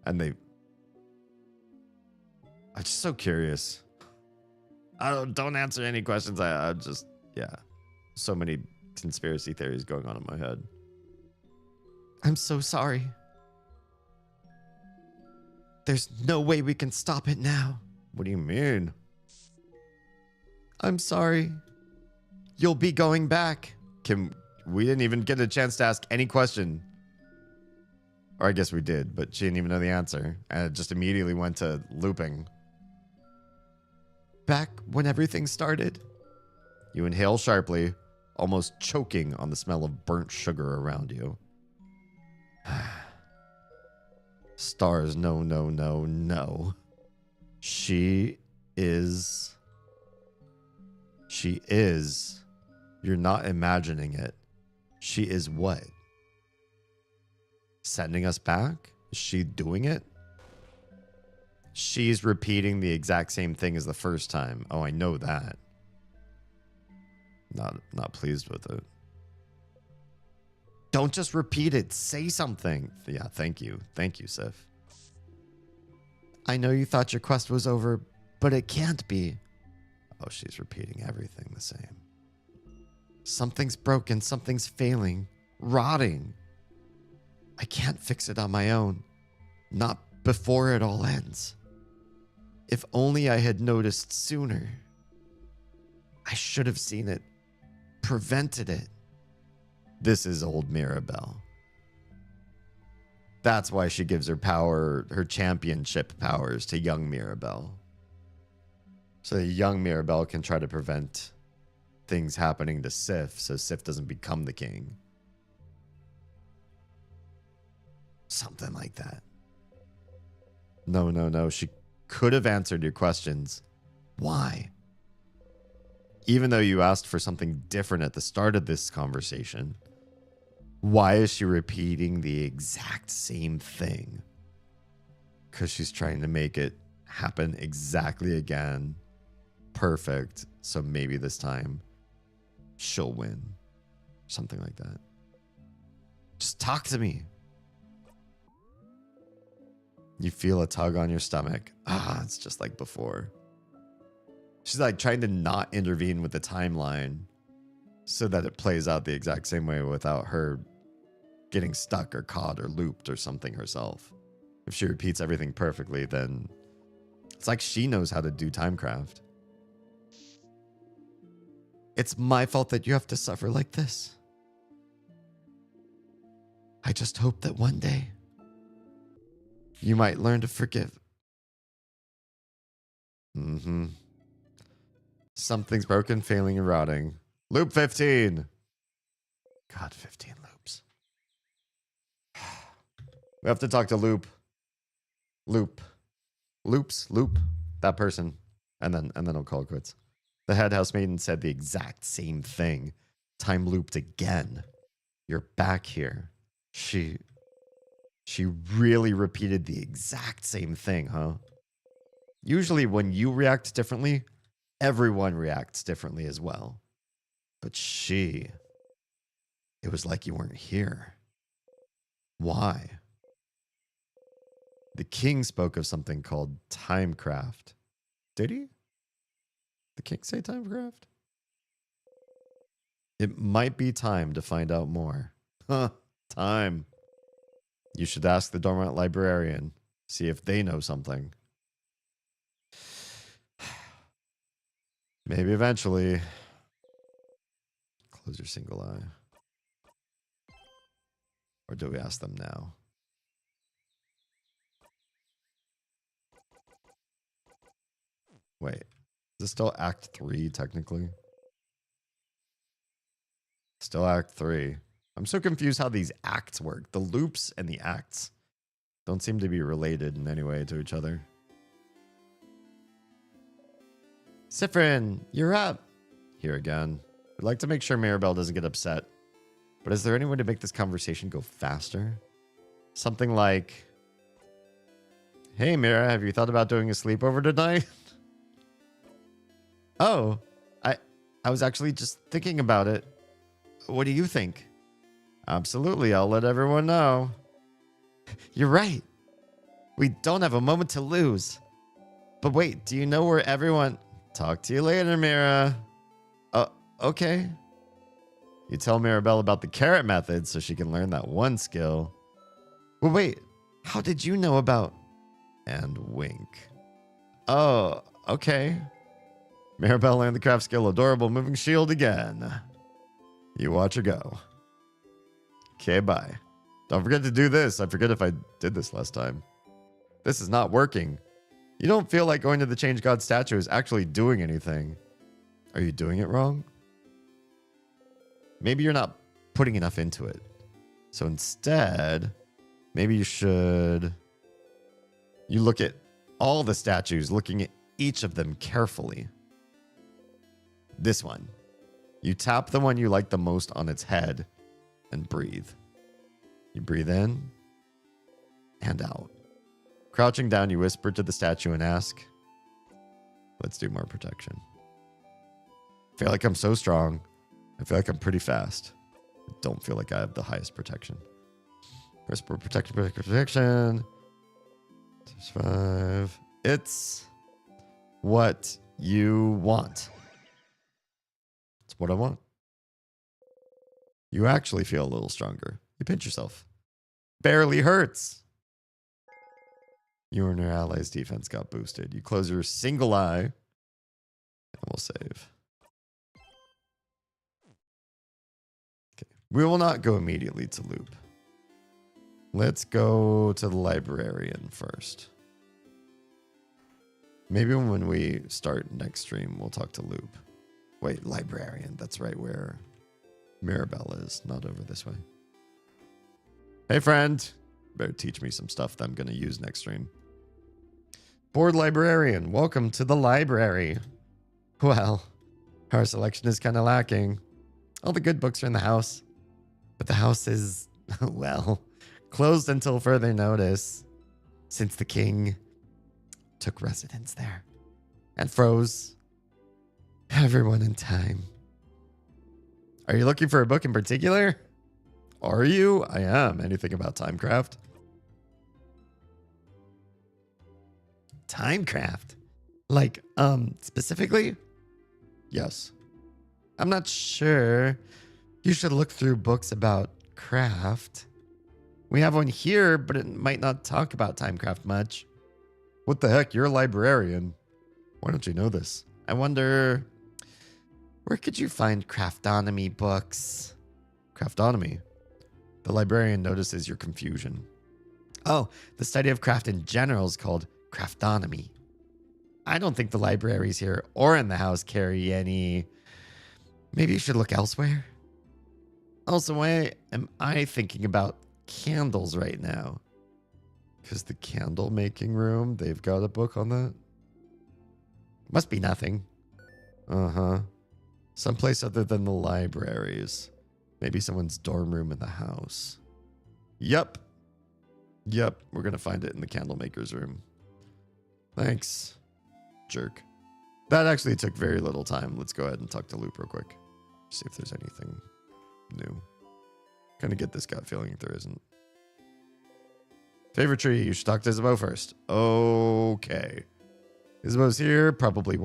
A: And I'm just so curious. Don't answer any questions. I just, yeah. So many conspiracy theories going on in my head. I'm so sorry. There's no way we can stop it now. What do you mean? I'm sorry. You'll be going back. We didn't even get a chance to ask any question. Or I guess we did, but she didn't even know the answer. And it just immediately went to looping. Back when everything started? You inhale sharply, almost choking on the smell of burnt sugar around you. Stars, no, no, no, no. She is. You're not imagining it. She is what? Sending us back? Is she doing it? She's repeating the exact same thing as the first time. Oh, I know that. Not pleased with it. Don't just repeat it. Say something. Yeah, thank you. Thank you, Siff. I know you thought your quest was over, but it can't be. Oh, she's repeating everything the same. Something's broken. Something's failing. Rotting. I can't fix it on my own. Not before it all ends. If only I had noticed sooner. I should have seen it. Prevented it. This is old Mirabelle. That's why she gives her power, her championship powers to young Mirabelle. So young Mirabelle can try to prevent things happening to Siff so Siff doesn't become the king. Something like that. No, no, no. She could have answered your questions. Why? Even though you asked for something different at the start of this conversation, why is she repeating the exact same thing? Because she's trying to make it happen exactly again. Perfect. So maybe this time she'll win. Something like that. Just talk to me. You feel a tug on your stomach. It's just like before. She's like trying to not intervene with the timeline so that it plays out the exact same way without her getting stuck or caught or looped or something herself. If she repeats everything perfectly, then it's like she knows how to do timecraft. It's my fault that you have to suffer like this. I just hope that one day you might learn to forgive. Something's broken, failing, and rotting. Loop 15. God, 15 loops. We have to talk to Loop. Loop. That person. And then I'll call it quits. The head housemaiden said the exact same thing. Time looped again. You're back here. She really repeated the exact same thing, huh? Usually when you react differently, everyone reacts differently as well. But it was like you weren't here. Why? The king spoke of something called timecraft. Did he? The king say timecraft? It might be time to find out more. Time. You should ask the dormant librarian. See if they know something. Maybe eventually. Close your single eye. Or do we ask them now? Wait. Is this still Act 3, technically? Still Act 3. I'm so confused how these acts work. The loops and the acts don't seem to be related in any way to each other. Siffrin, you're up. Here again. We'd like to make sure Mirabelle doesn't get upset. But is there any way to make this conversation go faster? Something like, hey, Mira, have you thought about doing a sleepover tonight? Oh, I was actually just thinking about it. What do you think? Absolutely, I'll let everyone know. You're right. We don't have a moment to lose. But wait, do you know where everyone... Talk to you later, Mira. Okay. You tell Mirabelle about the carrot method so she can learn that one skill. Well, wait. How did you know about... And wink. Oh, okay. Mirabelle learned the craft skill Adorable Moving Shield again. You watch her go. Okay, bye. Don't forget to do this. I forget if I did this last time. This is not working. You don't feel like going to the Change God statue is actually doing anything. Are you doing it wrong? maybe you're not putting enough into it. So instead, maybe you look at all the statues, looking at each of them carefully. This one. You tap the one you like the most on its head and breathe. You breathe in and out. Crouching down, you whisper to the statue and ask, let's do more protection. I feel like I'm so strong. I feel like I'm pretty fast. I don't feel like I have the highest protection. Whisper protection. 5. It's what you want. It's what I want. You actually feel a little stronger. You pinch yourself. Barely hurts. You and your allies' defense got boosted. You close your single eye and we'll save. Okay. We will not go immediately to Loop. Let's go to the librarian first. Maybe when we start next stream, we'll talk to Loop. Wait, librarian. That's right where Mirabelle is, not over this way. Hey, friend. Better teach me some stuff that I'm going to use next stream. Board librarian, welcome to the library. Well, our selection is kind of lacking. All the good books are in the house. But the house is, well, closed until further notice. Since the king took residence there and froze everyone in time. Are you looking for a book in particular? Are you? I am. Anything about Timecraft? Timecraft? Like, specifically? Yes. I'm not sure. You should look through books about craft. We have one here, but it might not talk about Timecraft much. What the heck? You're a librarian. Why don't you know this? I wonder, where could you find craftonomy books? Craftonomy? The librarian notices your confusion. Oh, the study of craft in general is called craftonomy. I don't think the libraries here or in the house carry any. Maybe you should look elsewhere. Also, why am I thinking about candles right now? Because the candle making room, they've got a book on that. Must be nothing. Uh-huh. Someplace other than the libraries. Maybe someone's dorm room in the house. Yep. Yep, we're going to find it in the candle maker's room. Thanks, jerk. That actually took very little time. Let's go ahead and talk to Loop real quick. See if there's anything new. Kind of get this gut feeling if there isn't. Favorite tree, you should talk to Isabeau first. Okay. Isabeau's here, probably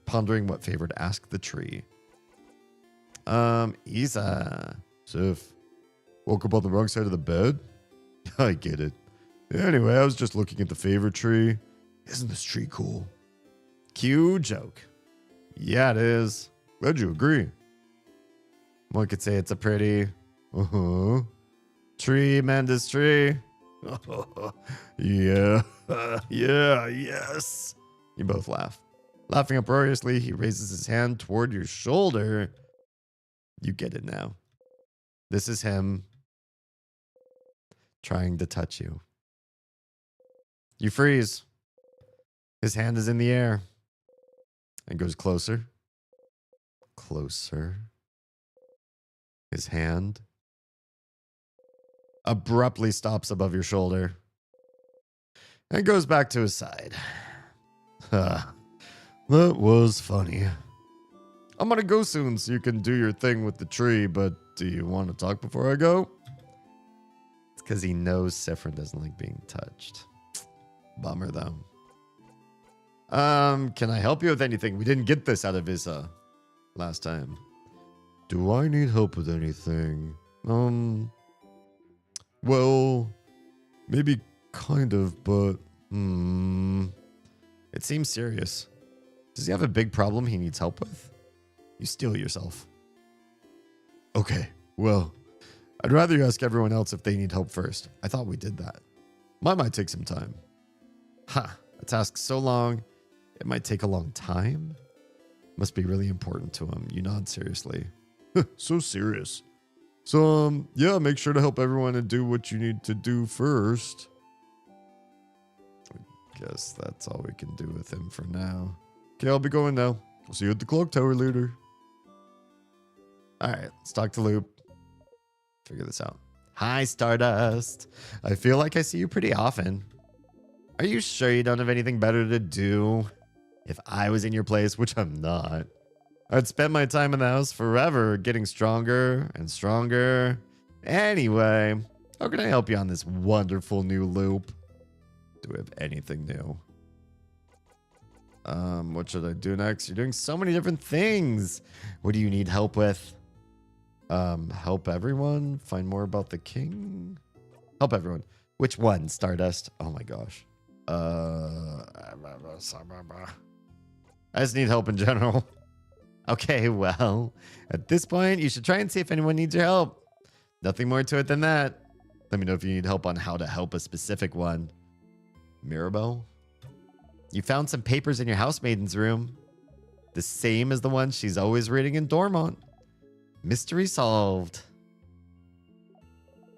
A: pondering what favor to ask the tree. Isa. Siff. Woke up on the wrong side of the bed? I get it. Anyway, I was just looking at the favorite tree. Isn't this tree cool? Cue joke. Yeah, it is. Glad you agree. One could say it's a pretty... Tree, Amanda's tree. Yeah. Yeah, yes. You both laugh. Laughing uproariously, he raises his hand toward your shoulder. You get it now. This is him trying to touch you. You freeze. His hand is in the air and goes closer. Closer. His hand abruptly stops above your shoulder and goes back to his side. That was funny. I'm gonna go soon so you can do your thing with the tree, but do you want to talk before I go? It's because he knows Siffrin doesn't like being touched. Bummer, though. Can I help you with anything? We didn't get this out of Isa last time. Do I need help with anything? Well, maybe kind of, but it seems serious. Does he have a big problem he needs help with? You steel yourself. Okay, well, I'd rather you ask everyone else if they need help first. I thought we did that. Mine might take some time. A task so long, it might take a long time? Must be really important to him. You nod seriously. So serious. So, yeah, make sure to help everyone and do what you need to do first. I guess that's all we can do with him for now. Okay, I'll be going now. I'll see you at the clock tower later. All right, let's talk to Loop. Figure this out. Hi, Stardust. I feel like I see you pretty often. Are you sure you don't have anything better to do? If I was in your place, which I'm not, I'd spend my time in the house forever, getting stronger and stronger. Anyway, how can I help you on this wonderful new loop? Do we have anything new? What should I do next? You're doing so many different things. What do you need help with? Help everyone? Find more about the king? Help everyone. Which one, Stardust? Oh my gosh. I just need help in general. Okay, well, at this point, you should try and see if anyone needs your help. Nothing more to it than that. Let me know if you need help on how to help a specific one. Mirabelle? You found some papers in your housemaiden's room. The same as the one she's always reading in Dormont. Mystery solved.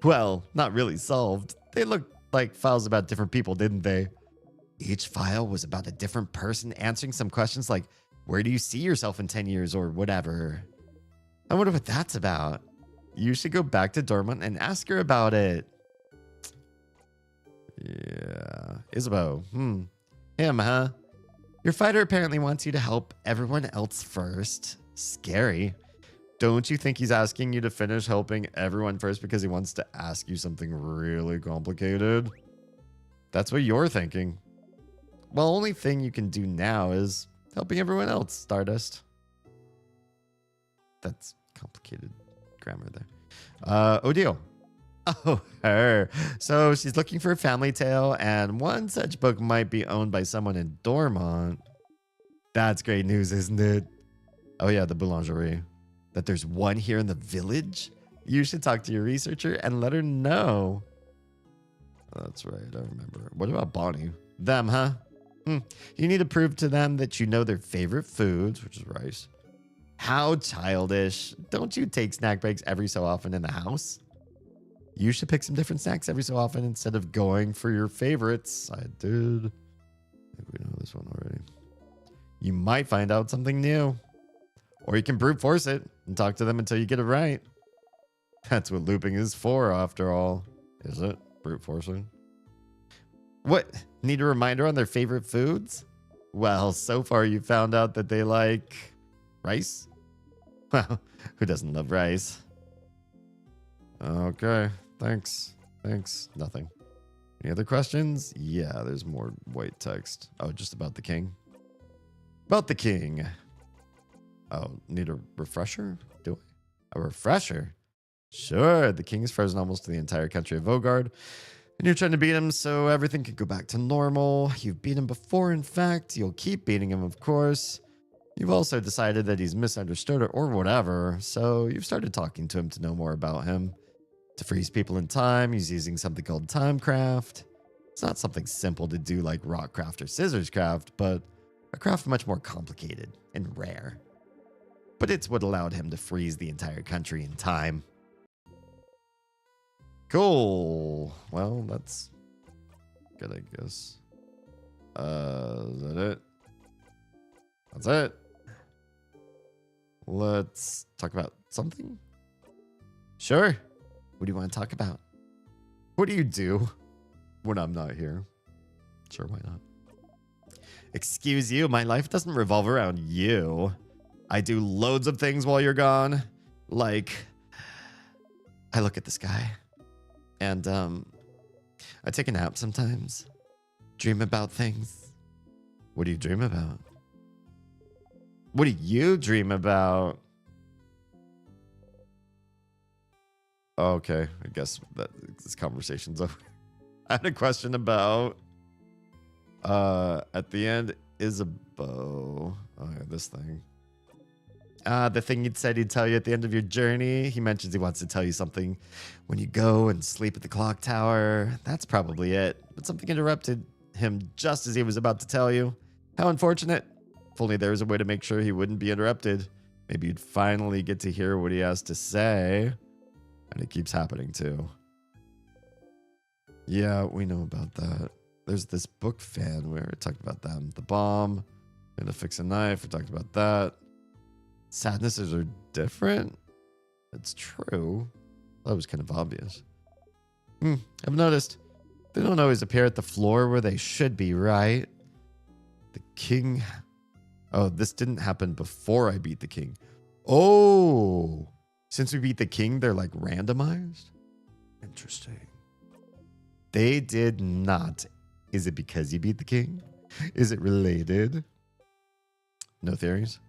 A: Well, not really solved. They looked like files about different people, didn't they? Each file was about a different person answering some questions like, where do you see yourself in 10 years or whatever? I wonder what that's about. You should go back to Dormont and ask her about it. Yeah. Isabeau. Him, huh? Your fighter apparently wants you to help everyone else first. Scary. Don't you think he's asking you to finish helping everyone first because he wants to ask you something really complicated? That's what you're thinking. Well, only thing you can do now is helping everyone else, Stardust. That's complicated grammar there. Odile. Oh, her. So she's looking for a family tale, and one such book might be owned by someone in Dormont. That's great news, isn't it? Oh yeah, the boulangerie. That there's one here in the village? You should talk to your researcher and let her know. That's right, I remember. What about Bonnie? Them, huh? You need to prove to them that you know their favorite foods, which is rice. How childish. Don't you take snack breaks every so often in the house? You should pick some different snacks every so often instead of going for your favorites. I did. I think we know this one already. You might find out something new. Or you can brute force it and talk to them until you get it right. That's what looping is for, after all. Is it? Brute forcing? What? Need a reminder on their favorite foods? Well, so far you found out that they like rice? Well, who doesn't love rice? Okay, thanks. Thanks. Nothing. Any other questions? Yeah, there's more white text. Oh, just about the king? About the king. Oh, need a refresher? Do I? A refresher? Sure, the king is frozen almost to the entire country of Vogard. And you're trying to beat him so everything can go back to normal. You've beat him before, in fact. You'll keep beating him, of course. You've also decided that he's misunderstood or whatever, so you've started talking to him to know more about him. To freeze people in time, he's using something called timecraft. It's not something simple to do like rockcraft or scissorscraft, but a craft much more complicated and rare. But it's what allowed him to freeze the entire country in time. Cool. Well, that's good, I guess. Is that it? That's it. Let's talk about something. Sure. What do you want to talk about? What do you do when I'm not here? Sure, why not? Excuse you, my life doesn't revolve around you. I do loads of things while you're gone. Like, I look at the sky. And, I take a nap sometimes. Dream about things. What do you dream about? What do you dream about? Okay, I guess that this conversation's over. I had a question about, at the end, Isabeau. Oh, yeah, this thing. The thing he'd said he'd tell you at the end of your journey. He mentions he wants to tell you something when you go and sleep at the clock tower. That's probably it. But something interrupted him just as he was about to tell you. How unfortunate. If only there was a way to make sure he wouldn't be interrupted. maybe you'd finally get to hear what he has to say. And it keeps happening too. Yeah, we know about that. There's this book fan. We already talked about them. The bomb. Gonna fix a knife. We talked about that. Sadnesses are different. It's true. That was kind of obvious. I've noticed they don't always appear at the floor where they should be, right? The king. Oh, this didn't happen before I beat the king. Oh, since we beat the king, they're like randomized? Interesting. They did not. Is it because you beat the king? Is it related? No theories?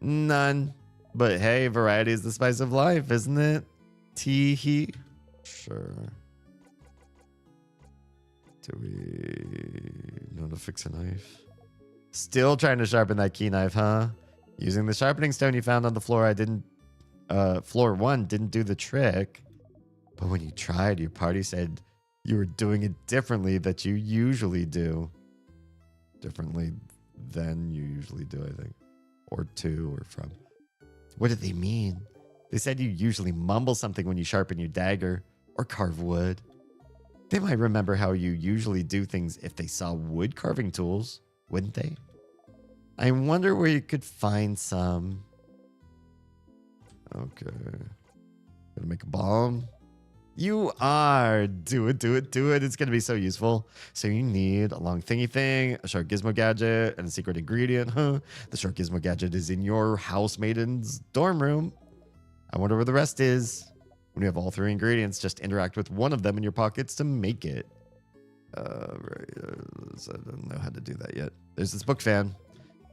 A: None. But hey, variety is the spice of life, isn't it? Tee-hee. Sure. Do we know to fix a knife? Still trying to sharpen that key knife, huh? Using the sharpening stone you found on the floor, floor 1 didn't do the trick. But when you tried, your party said you were doing it differently that you usually do. Differently than you usually do, I think. Or to or from. What did they mean? They said you usually mumble something when you sharpen your dagger or carve wood. They might remember how you usually do things if they saw wood carving tools, wouldn't they? I wonder where you could find some. Okay. Gonna make a bomb. You are. Do it, do it, do it. It's going to be so useful. So you need a long thingy thing, a short gizmo gadget, and a secret ingredient. Huh? The short gizmo gadget is in your housemaiden's dorm room. I wonder where the rest is. When you have all 3 ingredients, just interact with one of them in your pockets to make it. Right. I don't know how to do that yet. There's this book fan.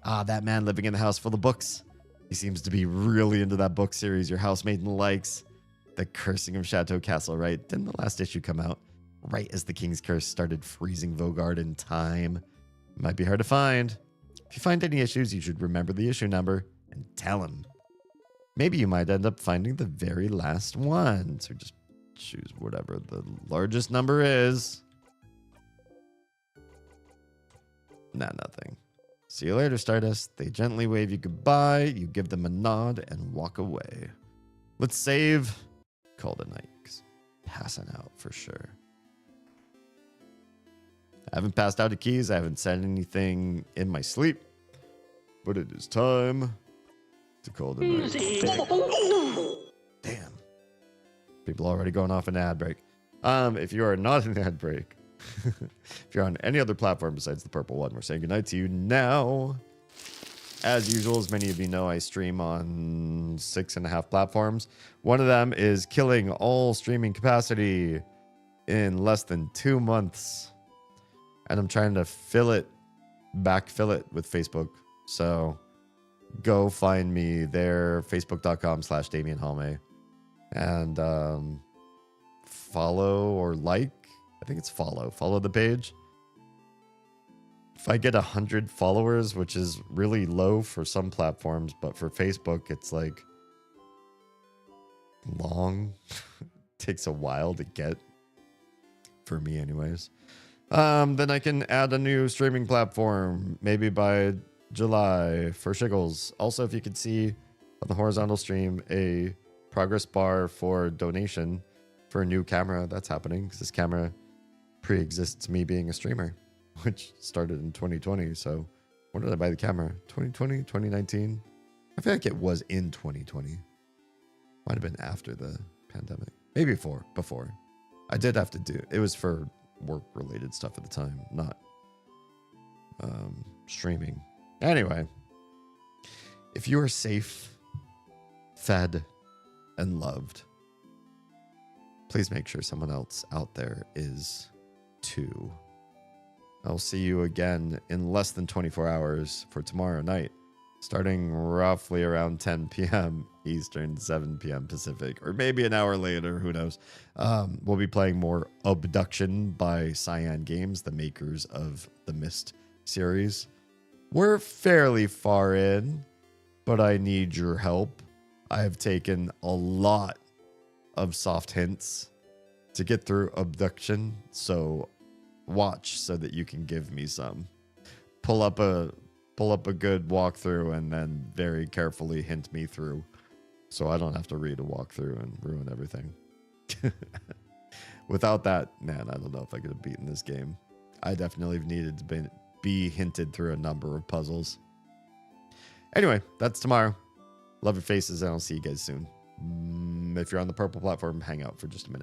A: Ah, that man living in the house full of books. He seems to be really into that book series your housemaiden likes. The Cursing of Chateau Castle, right? Didn't the last issue come out right as the King's Curse started freezing Vogard in time? Might be hard to find. If you find any issues, you should remember the issue number and tell him. Maybe you might end up finding the very last one. So just choose whatever the largest number is. Nah, nothing. See you later, Stardust. They gently wave you goodbye. You give them a nod and walk away. Let's save. Call it a night. 'Cause passing out for sure. I haven't passed out of keys. I haven't said anything in my sleep. But it is time to call it a night. Damn. People already going off an ad break. If you are not in an ad break, if you're on any other platform besides the purple one, we're saying goodnight to you now. As usual, as many of you know, I stream on 6.5 platforms. One of them is killing all streaming capacity in less than 2 months. And I'm trying to backfill it with Facebook. So go find me there, facebook.com/DamienHalme. And follow or like. I think it's follow. Follow the page. If I get 100 followers, which is really low for some platforms, but for Facebook, it's like long. Takes a while to get. For me, anyways. Then I can add a new streaming platform, maybe by July for shiggles. Also, if you can see on the horizontal stream a progress bar for donation for a new camera, that's happening because this camera pre-exists me being a streamer, which started in 2020. So when did I buy the camera? 2020, 2019? I feel like it was in 2020. Might have been after the pandemic. Maybe before. I did have to do it. Was for work-related stuff at the time, not streaming. Anyway, if you are safe, fed, and loved, please make sure someone else out there is too. I'll see you again in less than 24 hours for tomorrow night, starting roughly around 10 p.m. Eastern, 7 p.m. Pacific, or maybe an hour later, who knows. We'll be playing more Abduction by Cyan Games, the makers of the Myst series. We're fairly far in, but I need your help. I have taken a lot of soft hints to get through Abduction, so watch so that you can give me some. Pull up a pull up a good walkthrough and then very carefully hint me through, so I don't have to read a walkthrough and ruin everything. Without that, man, I don't know if I could have beaten this game. I definitely needed to be hinted through a number of puzzles. Anyway, that's tomorrow. Love your faces, and I'll see you guys soon. If you're on the purple platform, hang out for just a minute.